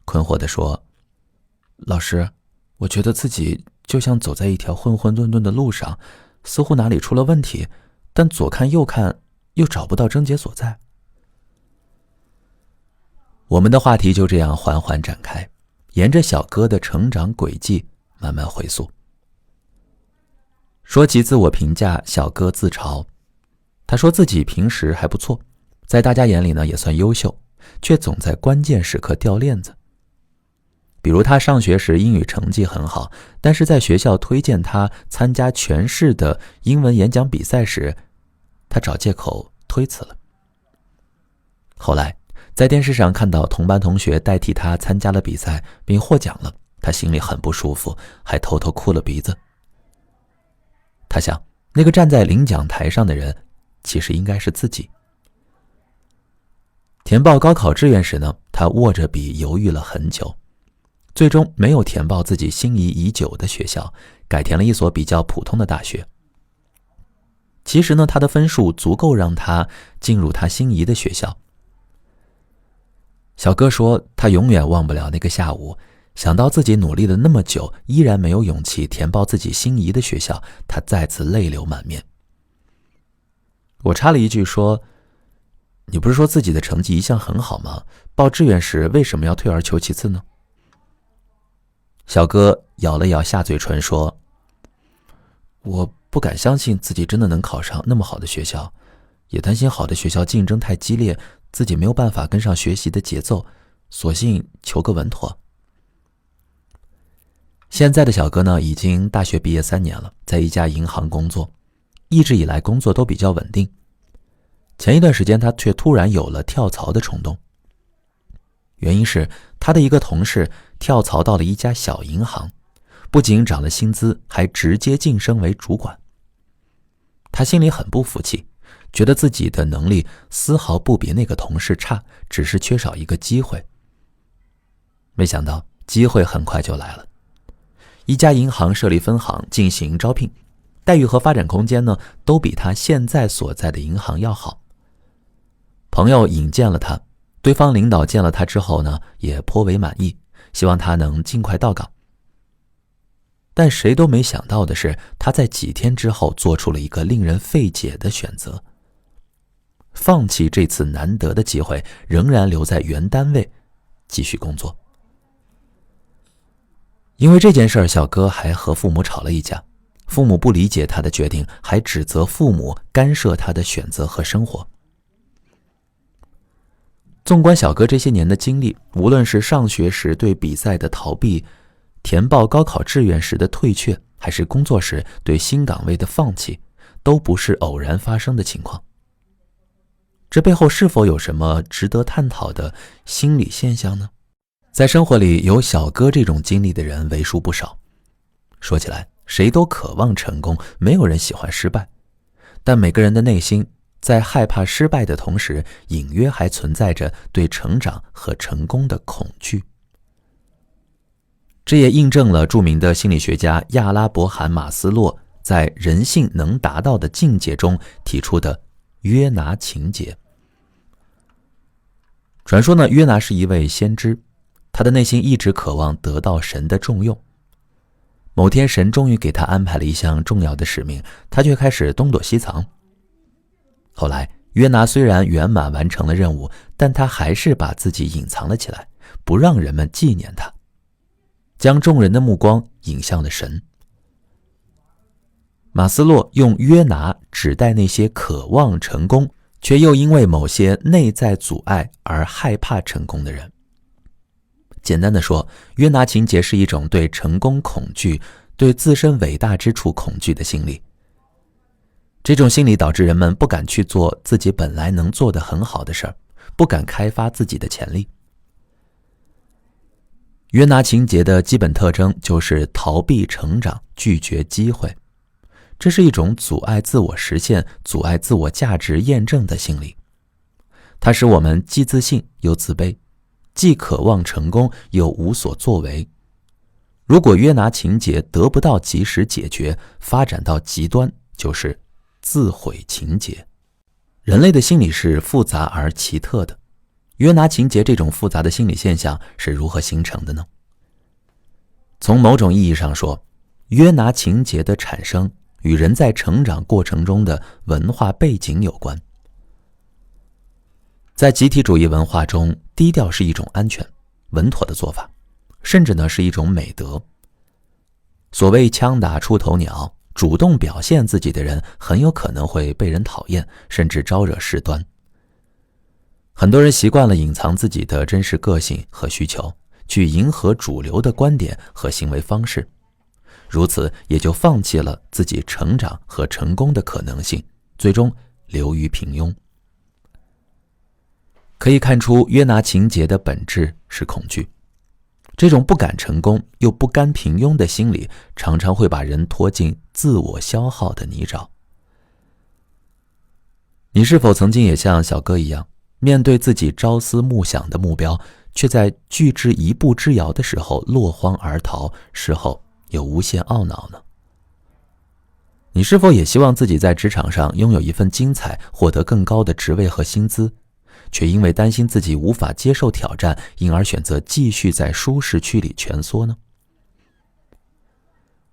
困惑地说：“老师，我觉得自己就像走在一条混混沌沌的路上，似乎哪里出了问题，但左看右看又找不到症结所在。”我们的话题就这样缓缓展开，沿着小哥的成长轨迹慢慢回溯。说起自我评价，小哥自嘲，他说自己平时还不错，在大家眼里呢也算优秀，却总在关键时刻掉链子。比如他上学时英语成绩很好，但是在学校推荐他参加全市的英文演讲比赛时，他找借口推辞了。后来在电视上看到同班同学代替他参加了比赛并获奖了，他心里很不舒服，还偷偷哭了鼻子。他想，那个站在领奖台上的人其实应该是自己。填报高考志愿时呢，他握着笔犹豫了很久，最终没有填报自己心仪已久的学校，改填了一所比较普通的大学。其实呢，他的分数足够让他进入他心仪的学校。小哥说，他永远忘不了那个下午，想到自己努力了那么久，依然没有勇气填报自己心仪的学校，他再次泪流满面。我插了一句说，你不是说自己的成绩一向很好吗？报志愿时为什么要退而求其次呢？小哥咬了咬下嘴唇说，我不敢相信自己真的能考上那么好的学校，也担心好的学校竞争太激烈，自己没有办法跟上学习的节奏，索性求个稳妥。现在的小哥呢，已经大学毕业3年了，在一家银行工作，一直以来工作都比较稳定，前一段时间他却突然有了跳槽的冲动。原因是他的一个同事跳槽到了一家小银行，不仅涨了薪资，还直接晋升为主管。他心里很不服气，觉得自己的能力丝毫不比那个同事差，只是缺少一个机会。没想到机会很快就来了，一家银行设立分行进行招聘，待遇和发展空间呢，都比他现在所在的银行要好。朋友引荐了他，对方领导见了他之后呢，也颇为满意，希望他能尽快到岗。但谁都没想到的是，他在几天之后做出了一个令人费解的选择，放弃这次难得的机会，仍然留在原单位继续工作。因为这件事，小哥还和父母吵了一架，父母不理解他的决定，还指责父母干涉他的选择和生活。纵观小哥这些年的经历，无论是上学时对比赛的逃避，填报高考志愿时的退却，还是工作时对新岗位的放弃，都不是偶然发生的情况。这背后是否有什么值得探讨的心理现象呢？在生活里，有小哥这种经历的人为数不少。说起来，谁都渴望成功，没有人喜欢失败，但每个人的内心在害怕失败的同时，隐约还存在着对成长和成功的恐惧。这也印证了著名的心理学家亚拉伯罕·马斯洛在人性能达到的境界中提出的约拿情节。传说呢，约拿是一位先知，他的内心一直渴望得到神的重用。某天，神终于给他安排了一项重要的使命，他却开始东躲西藏。后来，约拿虽然圆满完成了任务，但他还是把自己隐藏了起来，不让人们纪念他，将众人的目光引向了神。马斯洛用约拿指代那些渴望成功，却又因为某些内在阻碍而害怕成功的人。简单的说，约拿情节是一种对成功恐惧、对自身伟大之处恐惧的心理。这种心理导致人们不敢去做自己本来能做得很好的事儿，不敢开发自己的潜力。约拿情节的基本特征就是逃避成长，拒绝机会。这是一种阻碍自我实现、阻碍自我价值验证的心理。它使我们既自信又自卑，既渴望成功又无所作为。如果约拿情节得不到及时解决，发展到极端，就是自毁情节。人类的心理是复杂而奇特的，约拿情节这种复杂的心理现象是如何形成的呢？从某种意义上说，约拿情节的产生与人在成长过程中的文化背景有关。在集体主义文化中，低调是一种安全、稳妥的做法，甚至呢是一种美德。所谓枪打出头鸟，主动表现自己的人很有可能会被人讨厌，甚至招惹事端。很多人习惯了隐藏自己的真实个性和需求，去迎合主流的观点和行为方式，如此也就放弃了自己成长和成功的可能性，最终流于平庸。可以看出，约拿情节的本质是恐惧。这种不敢成功又不甘平庸的心理，常常会把人拖进自我消耗的泥沼。你是否曾经也像小哥一样，面对自己朝思暮想的目标，却在距至一步之遥的时候落荒而逃，事后又无限懊恼呢？你是否也希望自己在职场上拥有一份精彩，获得更高的职位和薪资，却因为担心自己无法接受挑战，因而选择继续在舒适区里蜷缩呢？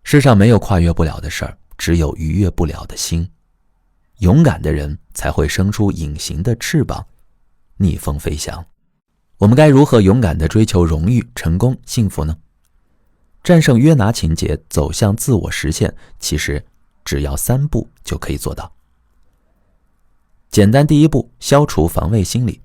世上没有跨越不了的事儿，只有逾越不了的心。勇敢的人才会生出隐形的翅膀，逆风飞翔。我们该如何勇敢地追求荣誉、成功、幸福呢？战胜约拿情节，走向自我实现，其实只要3步就可以做到。简单第一步，消除防卫心理。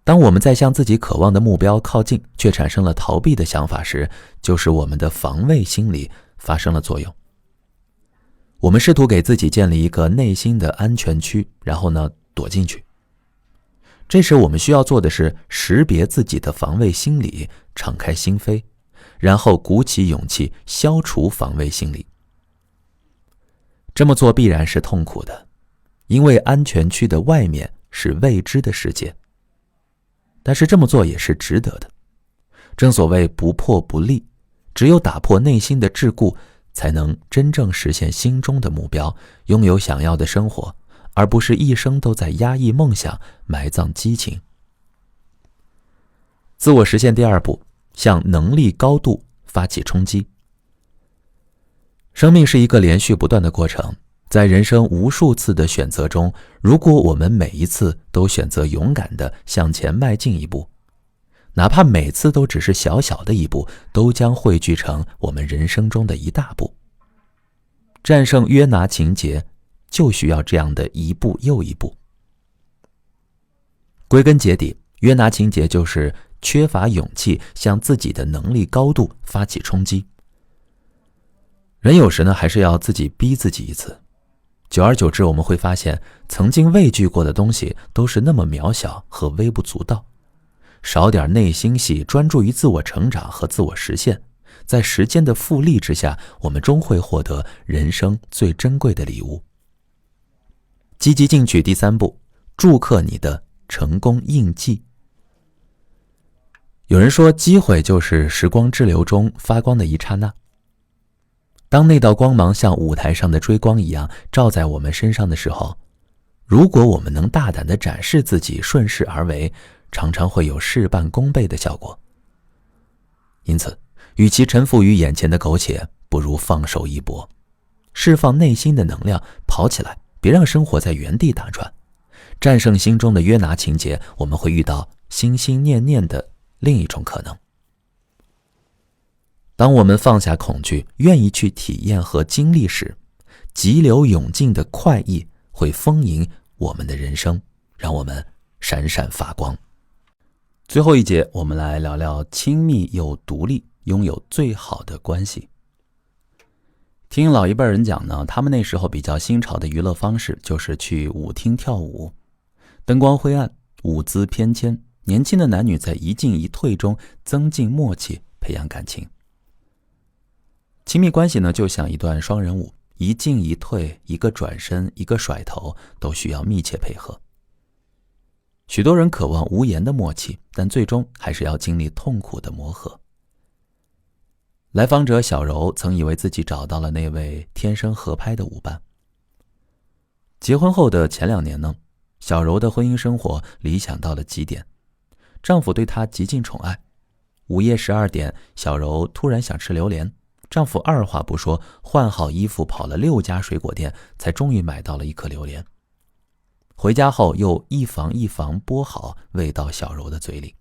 当我们在向自己渴望的目标靠近，却产生了逃避的想法时，就是我们的防卫心理发生了作用。我们试图给自己建立一个内心的安全区，然后呢，躲进去。这时我们需要做的是识别自己的防卫心理，敞开心扉，然后鼓起勇气消除防卫心理。这么做必然是痛苦的，因为安全区的外面是未知的世界。但是这么做也是值得的。正所谓不破不立，只有打破内心的桎梏，才能真正实现心中的目标，拥有想要的生活，而不是一生都在压抑梦想，埋葬激情。自我实现第二步，向能力高度发起冲击。生命是一个连续不断的过程，在人生无数次的选择中，如果我们每一次都选择勇敢地向前迈进一步，哪怕每次都只是小小的一步，都将汇聚成我们人生中的一大步。战胜约拿情节，就需要这样的一步又一步。归根结底，约拿情节就是缺乏勇气向自己的能力高度发起冲击。人有时呢，还是要自己逼自己一次。久而久之，我们会发现，曾经畏惧过的东西都是那么渺小和微不足道。少点内心戏，专注于自我成长和自我实现，在时间的复利之下，我们终会获得人生最珍贵的礼物。积极进取第三步，铸刻你的成功印记。有人说，机会就是时光之流中发光的一刹那。当那道光芒像舞台上的追光一样照在我们身上的时候，如果我们能大胆地展示自己，顺势而为，常常会有事半功倍的效果。因此，与其臣服于眼前的苟且，不如放手一搏，释放内心的能量，跑起来，别让生活在原地打转。战胜心中的约拿情节，我们会遇到心心念念的另一种可能。当我们放下恐惧，愿意去体验和经历时，急流勇进的快意会丰盈我们的人生，让我们闪闪发光。最后一节，我们来聊聊亲密又独立，拥有最好的关系。听老一辈人讲呢，他们那时候比较新潮的娱乐方式就是去舞厅跳舞，灯光灰暗，舞姿翩跹，年轻的男女在一进一退中增进默契，培养感情。亲密关系呢，就像一段双人舞，一进一退，一个转身，一个甩头，都需要密切配合。许多人渴望无言的默契，但最终还是要经历痛苦的磨合。来访者小柔曾以为自己找到了那位天生合拍的舞伴。结婚后的前2年呢，小柔的婚姻生活理想到了极点，丈夫对她极尽宠爱。午夜12点，小柔突然想吃榴莲，丈夫二话不说，换好衣服跑了6家水果店，才终于买到了1颗榴莲。回家后又一房一房剥好，喂到小柔的嘴里。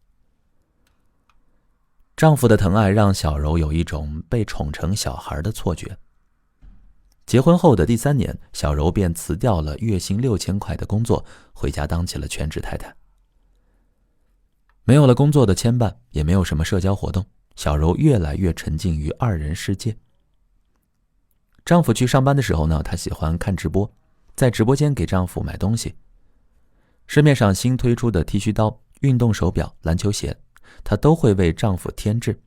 丈夫的疼爱让小柔有一种被宠成小孩的错觉。结婚后的第3年，小柔便辞掉了月薪6000块的工作，回家当起了全职太太。没有了工作的牵绊，也没有什么社交活动，小柔越来越沉浸于2人世界。丈夫去上班的时候呢，她喜欢看直播，在直播间给丈夫买东西。市面上新推出的剃须刀、运动手表、篮球鞋，她都会为丈夫添置。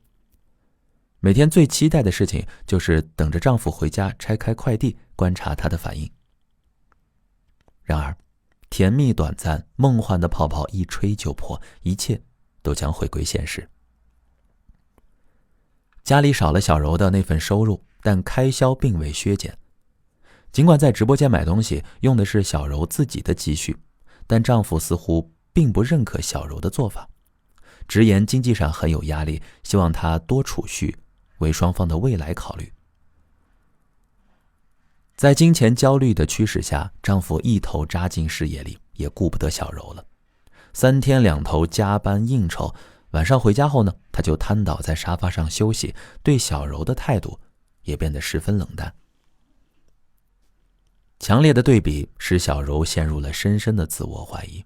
每天最期待的事情就是等着丈夫回家拆开快递，观察他的反应。然而，甜蜜短暂，梦幻的泡泡一吹就破，一切都将回归现实。家里少了小柔的那份收入，但开销并未削减。尽管在直播间买东西用的是小柔自己的积蓄，但丈夫似乎并不认可小柔的做法，直言经济上很有压力，希望她多储蓄，为双方的未来考虑。在金钱焦虑的驱使下，丈夫一头扎进事业里，也顾不得小柔了。3天2头加班应酬，晚上回家后呢，他就瘫倒在沙发上休息，对小柔的态度也变得十分冷淡。强烈的对比使小柔陷入了深深的自我怀疑。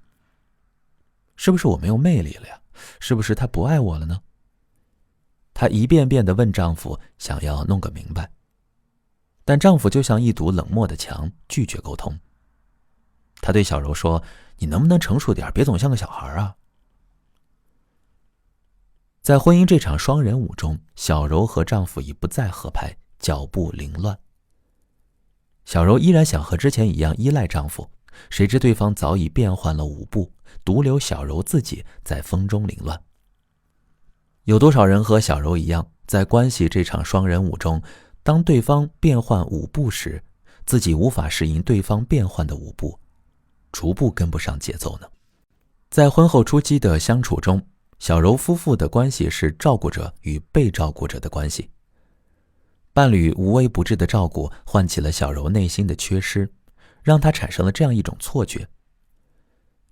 是不是我没有魅力了呀？是不是他不爱我了呢？她一遍遍地问丈夫，想要弄个明白。但丈夫就像一堵冷漠的墙，拒绝沟通。他对小柔说：“你能不能成熟点，别总像个小孩啊？”在婚姻这场双人舞中，小柔和丈夫已不再合拍，脚步凌乱。小柔依然想和之前一样依赖丈夫，谁知对方早已变换了舞步，独留小柔自己在风中凌乱。有多少人和小柔一样，在关系这场双人舞中，当对方变换舞步时，自己无法适应对方变换的舞步，逐步跟不上节奏呢？在婚后初期的相处中，小柔夫妇的关系是照顾者与被照顾者的关系。伴侣无微不至的照顾唤起了小柔内心的缺失，让她产生了这样一种错觉：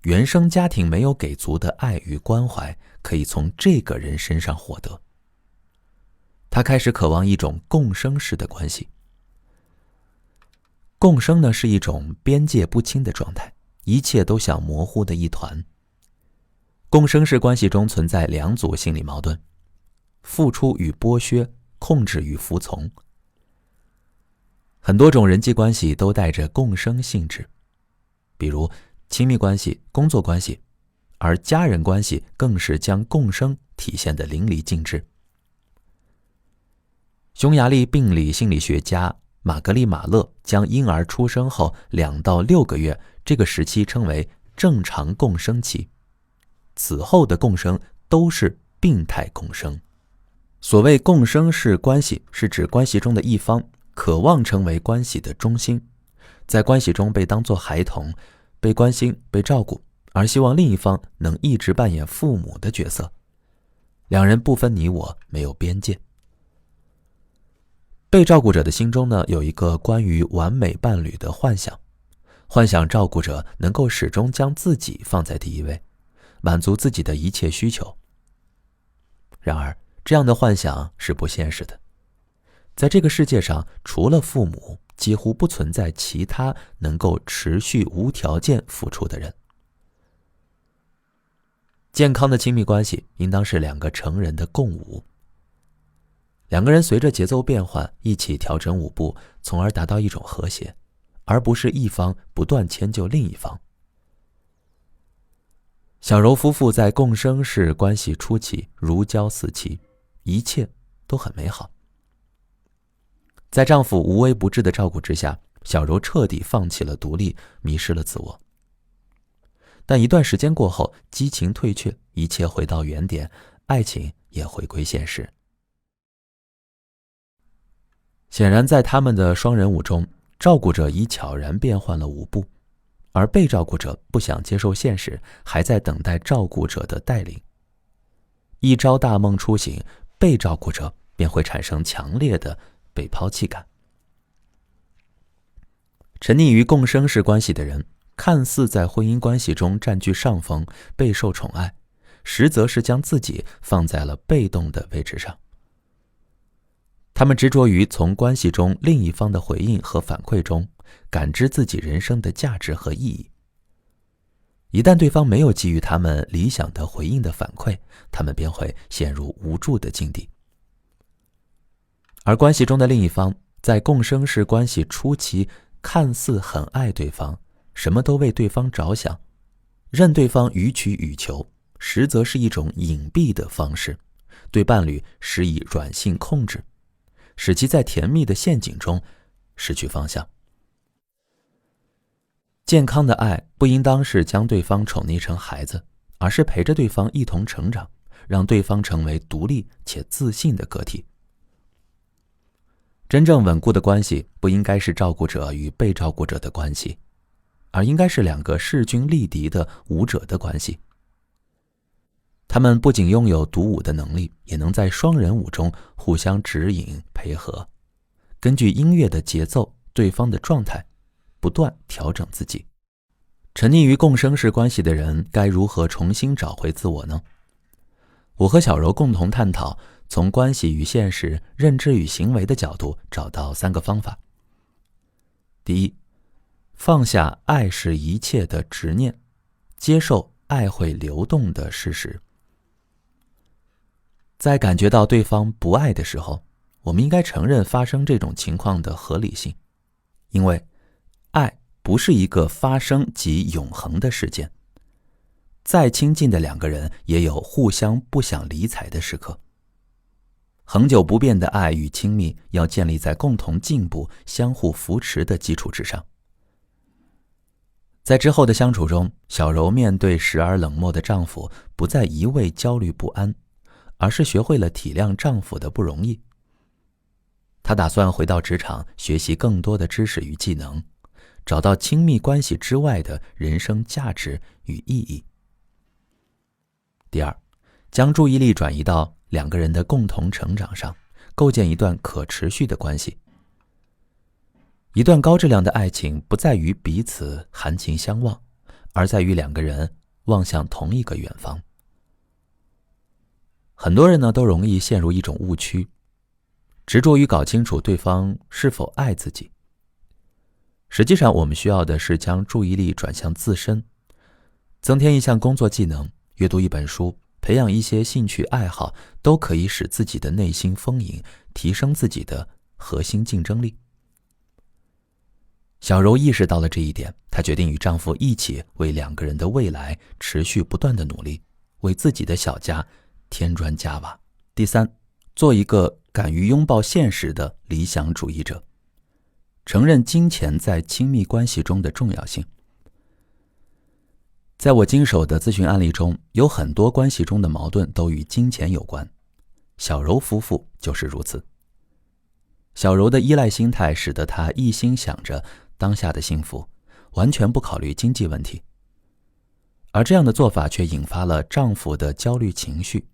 原生家庭没有给足的爱与关怀，可以从这个人身上获得。她开始渴望一种共生式的关系。共生呢，是一种边界不清的状态，一切都像模糊的一团。共生式关系中存在两组心理矛盾：付出与剥削，控制与服从。很多种人际关系都带着共生性质，比如亲密关系、工作关系，而家人关系更是将共生体现得淋漓尽致。匈牙利病理心理学家玛格丽马勒将婴儿出生后2到6个月这个时期称为正常共生期，此后的共生都是病态共生。所谓共生式关系，是指关系中的一方渴望成为关系的中心，在关系中被当作孩童，被关心、被照顾，而希望另一方能一直扮演父母的角色。两人不分你我，没有边界。被照顾者的心中呢，有一个关于完美伴侣的幻想，幻想照顾者能够始终将自己放在第一位，满足自己的一切需求。然而，这样的幻想是不现实的。在这个世界上，除了父母，几乎不存在其他能够持续无条件付出的人。健康的亲密关系应当是两个成人的共舞，两个人随着节奏变换，一起调整舞步，从而达到一种和谐，而不是一方不断迁就另一方。小柔夫妇在共生式关系初期如胶似漆，一切都很美好。在丈夫无微不至的照顾之下，小柔彻底放弃了独立，迷失了自我。但一段时间过后，激情退却，一切回到原点，爱情也回归现实。显然，在他们的双人舞中，照顾者已悄然变换了舞步，而被照顾者不想接受现实，还在等待照顾者的带领。一朝大梦初醒，被照顾者便会产生强烈的被抛弃感。沉溺于共生式关系的人，看似在婚姻关系中占据上风，备受宠爱，实则是将自己放在了被动的位置上。他们执着于从关系中另一方的回应和反馈中，感知自己人生的价值和意义。一旦对方没有给予他们理想的回应的反馈，他们便会陷入无助的境地。而关系中的另一方，在共生式关系初期，看似很爱对方，什么都为对方着想，任对方予取予求，实则是一种隐蔽的方式，对伴侣施以软性控制，使其在甜蜜的陷阱中失去方向。健康的爱不应当是将对方宠溺成孩子，而是陪着对方一同成长，让对方成为独立且自信的个体。真正稳固的关系不应该是照顾者与被照顾者的关系，而应该是两个势均力敌的舞者的关系。他们不仅拥有独舞的能力，也能在双人舞中互相指引配合，根据音乐的节奏、对方的状态，不断调整自己。沉溺于共生式关系的人该如何重新找回自我呢？我和小柔共同探讨，从关系与现实、认知与行为的角度找到3个方法。第一，放下爱是一切的执念，接受爱会流动的事实。在感觉到对方不爱的时候，我们应该承认发生这种情况的合理性，因为爱不是一个发生即永恒的事件。再亲近的两个人也有互相不想理睬的时刻。恒久不变的爱与亲密要建立在共同进步、相互扶持的基础之上。在之后的相处中，小柔面对时而冷漠的丈夫，不再一味焦虑不安，而是学会了体谅丈夫的不容易。她打算回到职场，学习更多的知识与技能，找到亲密关系之外的人生价值与意义。第二，将注意力转移到两个人的共同成长上，构建一段可持续的关系。一段高质量的爱情不在于彼此含情相望，而在于两个人望向同一个远方。很多人呢都容易陷入一种误区，执着于搞清楚对方是否爱自己。实际上，我们需要的是将注意力转向自身，增添一项工作技能，阅读一本书，培养一些兴趣爱好，都可以使自己的内心丰盈，提升自己的核心竞争力。小柔意识到了这一点，她决定与丈夫一起为两个人的未来持续不断的努力，为自己的小家添砖加瓦。第三，做一个敢于拥抱现实的理想主义者，承认金钱在亲密关系中的重要性。在我经手的咨询案例中，有很多关系中的矛盾都与金钱有关，小柔夫妇就是如此。小柔的依赖心态使得她一心想着当下的幸福，完全不考虑经济问题。而这样的做法却引发了丈夫的焦虑情绪，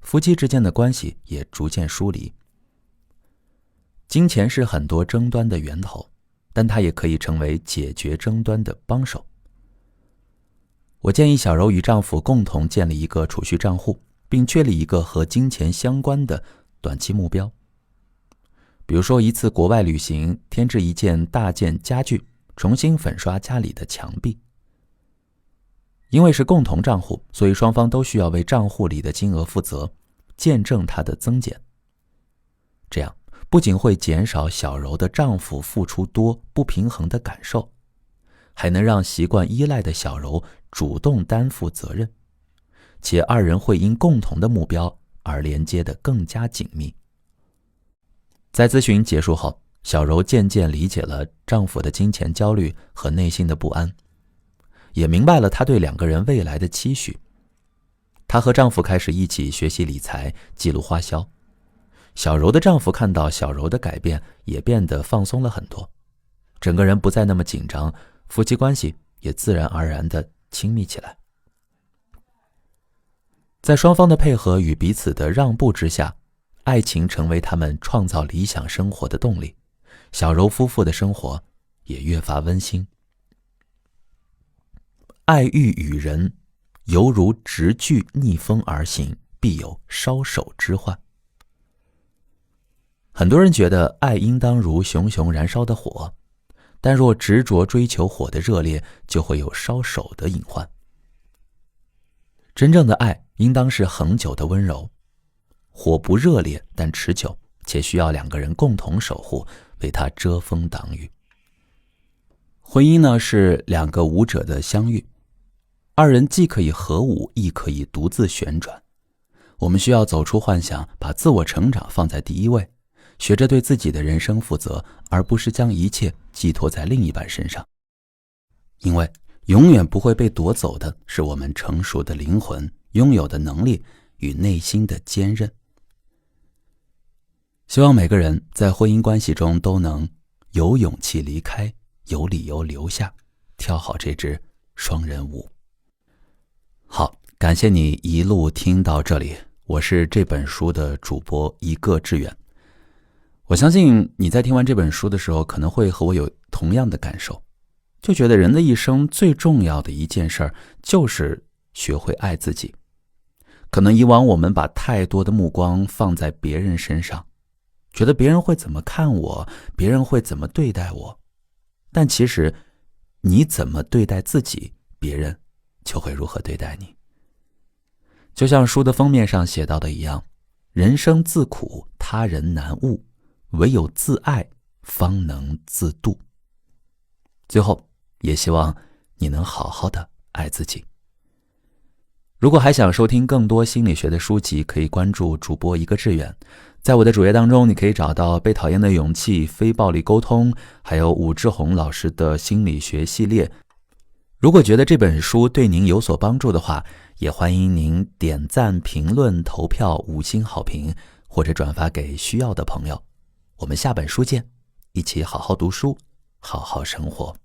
夫妻之间的关系也逐渐疏离。金钱是很多争端的源头，但它也可以成为解决争端的帮手。我建议小柔与丈夫共同建立一个储蓄账户，并确立一个和金钱相关的短期目标。比如说一次国外旅行，添置一件大件家具，重新粉刷家里的墙壁。因为是共同账户，所以双方都需要为账户里的金额负责，见证它的增减。这样不仅会减少小柔的丈夫付出多不平衡的感受，还能让习惯依赖的小柔主动担负责任，且二人会因共同的目标而连接得更加紧密。在咨询结束后，小柔渐渐理解了丈夫的金钱焦虑和内心的不安，也明白了她对两个人未来的期许。她和丈夫开始一起学习理财，记录花销。小柔的丈夫看到小柔的改变，也变得放松了很多，整个人不再那么紧张，夫妻关系也自然而然地亲密起来。在双方的配合与彼此的让步之下，爱情成为他们创造理想生活的动力，小柔夫妇的生活也越发温馨。爱欲与人，犹如直炬逆风而行，必有烧手之患。很多人觉得爱应当如熊熊燃烧的火，但若执着追求火的热烈，就会有烧手的隐患。真正的爱应当是恒久的温柔，火不热烈但持久，且需要两个人共同守护，为它遮风挡雨。婚姻呢，是两个舞者的相遇，二人既可以合舞，亦可以独自旋转。我们需要走出幻想，把自我成长放在第一位，学着对自己的人生负责，而不是将一切寄托在另一半身上。因为永远不会被夺走的是我们成熟的灵魂，拥有的能力与内心的坚韧。希望每个人在婚姻关系中都能有勇气离开，有理由留下，跳好这支双人舞。好，感谢你一路听到这里，我是这本书的主播一个志远。我相信你在听完这本书的时候，可能会和我有同样的感受，就觉得人的一生最重要的一件事就是学会爱自己。可能以往我们把太多的目光放在别人身上，觉得别人会怎么看我，别人会怎么对待我，但其实你怎么对待自己，别人就会如何对待你。就像书的封面上写到的一样，人生自苦，他人难悟，唯有自爱，方能自度。最后，也希望你能好好的爱自己。如果还想收听更多心理学的书籍，可以关注主播一个志远。在我的主页当中，你可以找到《被讨厌的勇气》、非暴力沟通，还有武志红老师的心理学系列。如果觉得这本书对您有所帮助的话，也欢迎您点赞、评论、投票、5星好评，或者转发给需要的朋友。我们下本书见，一起好好读书，好好生活。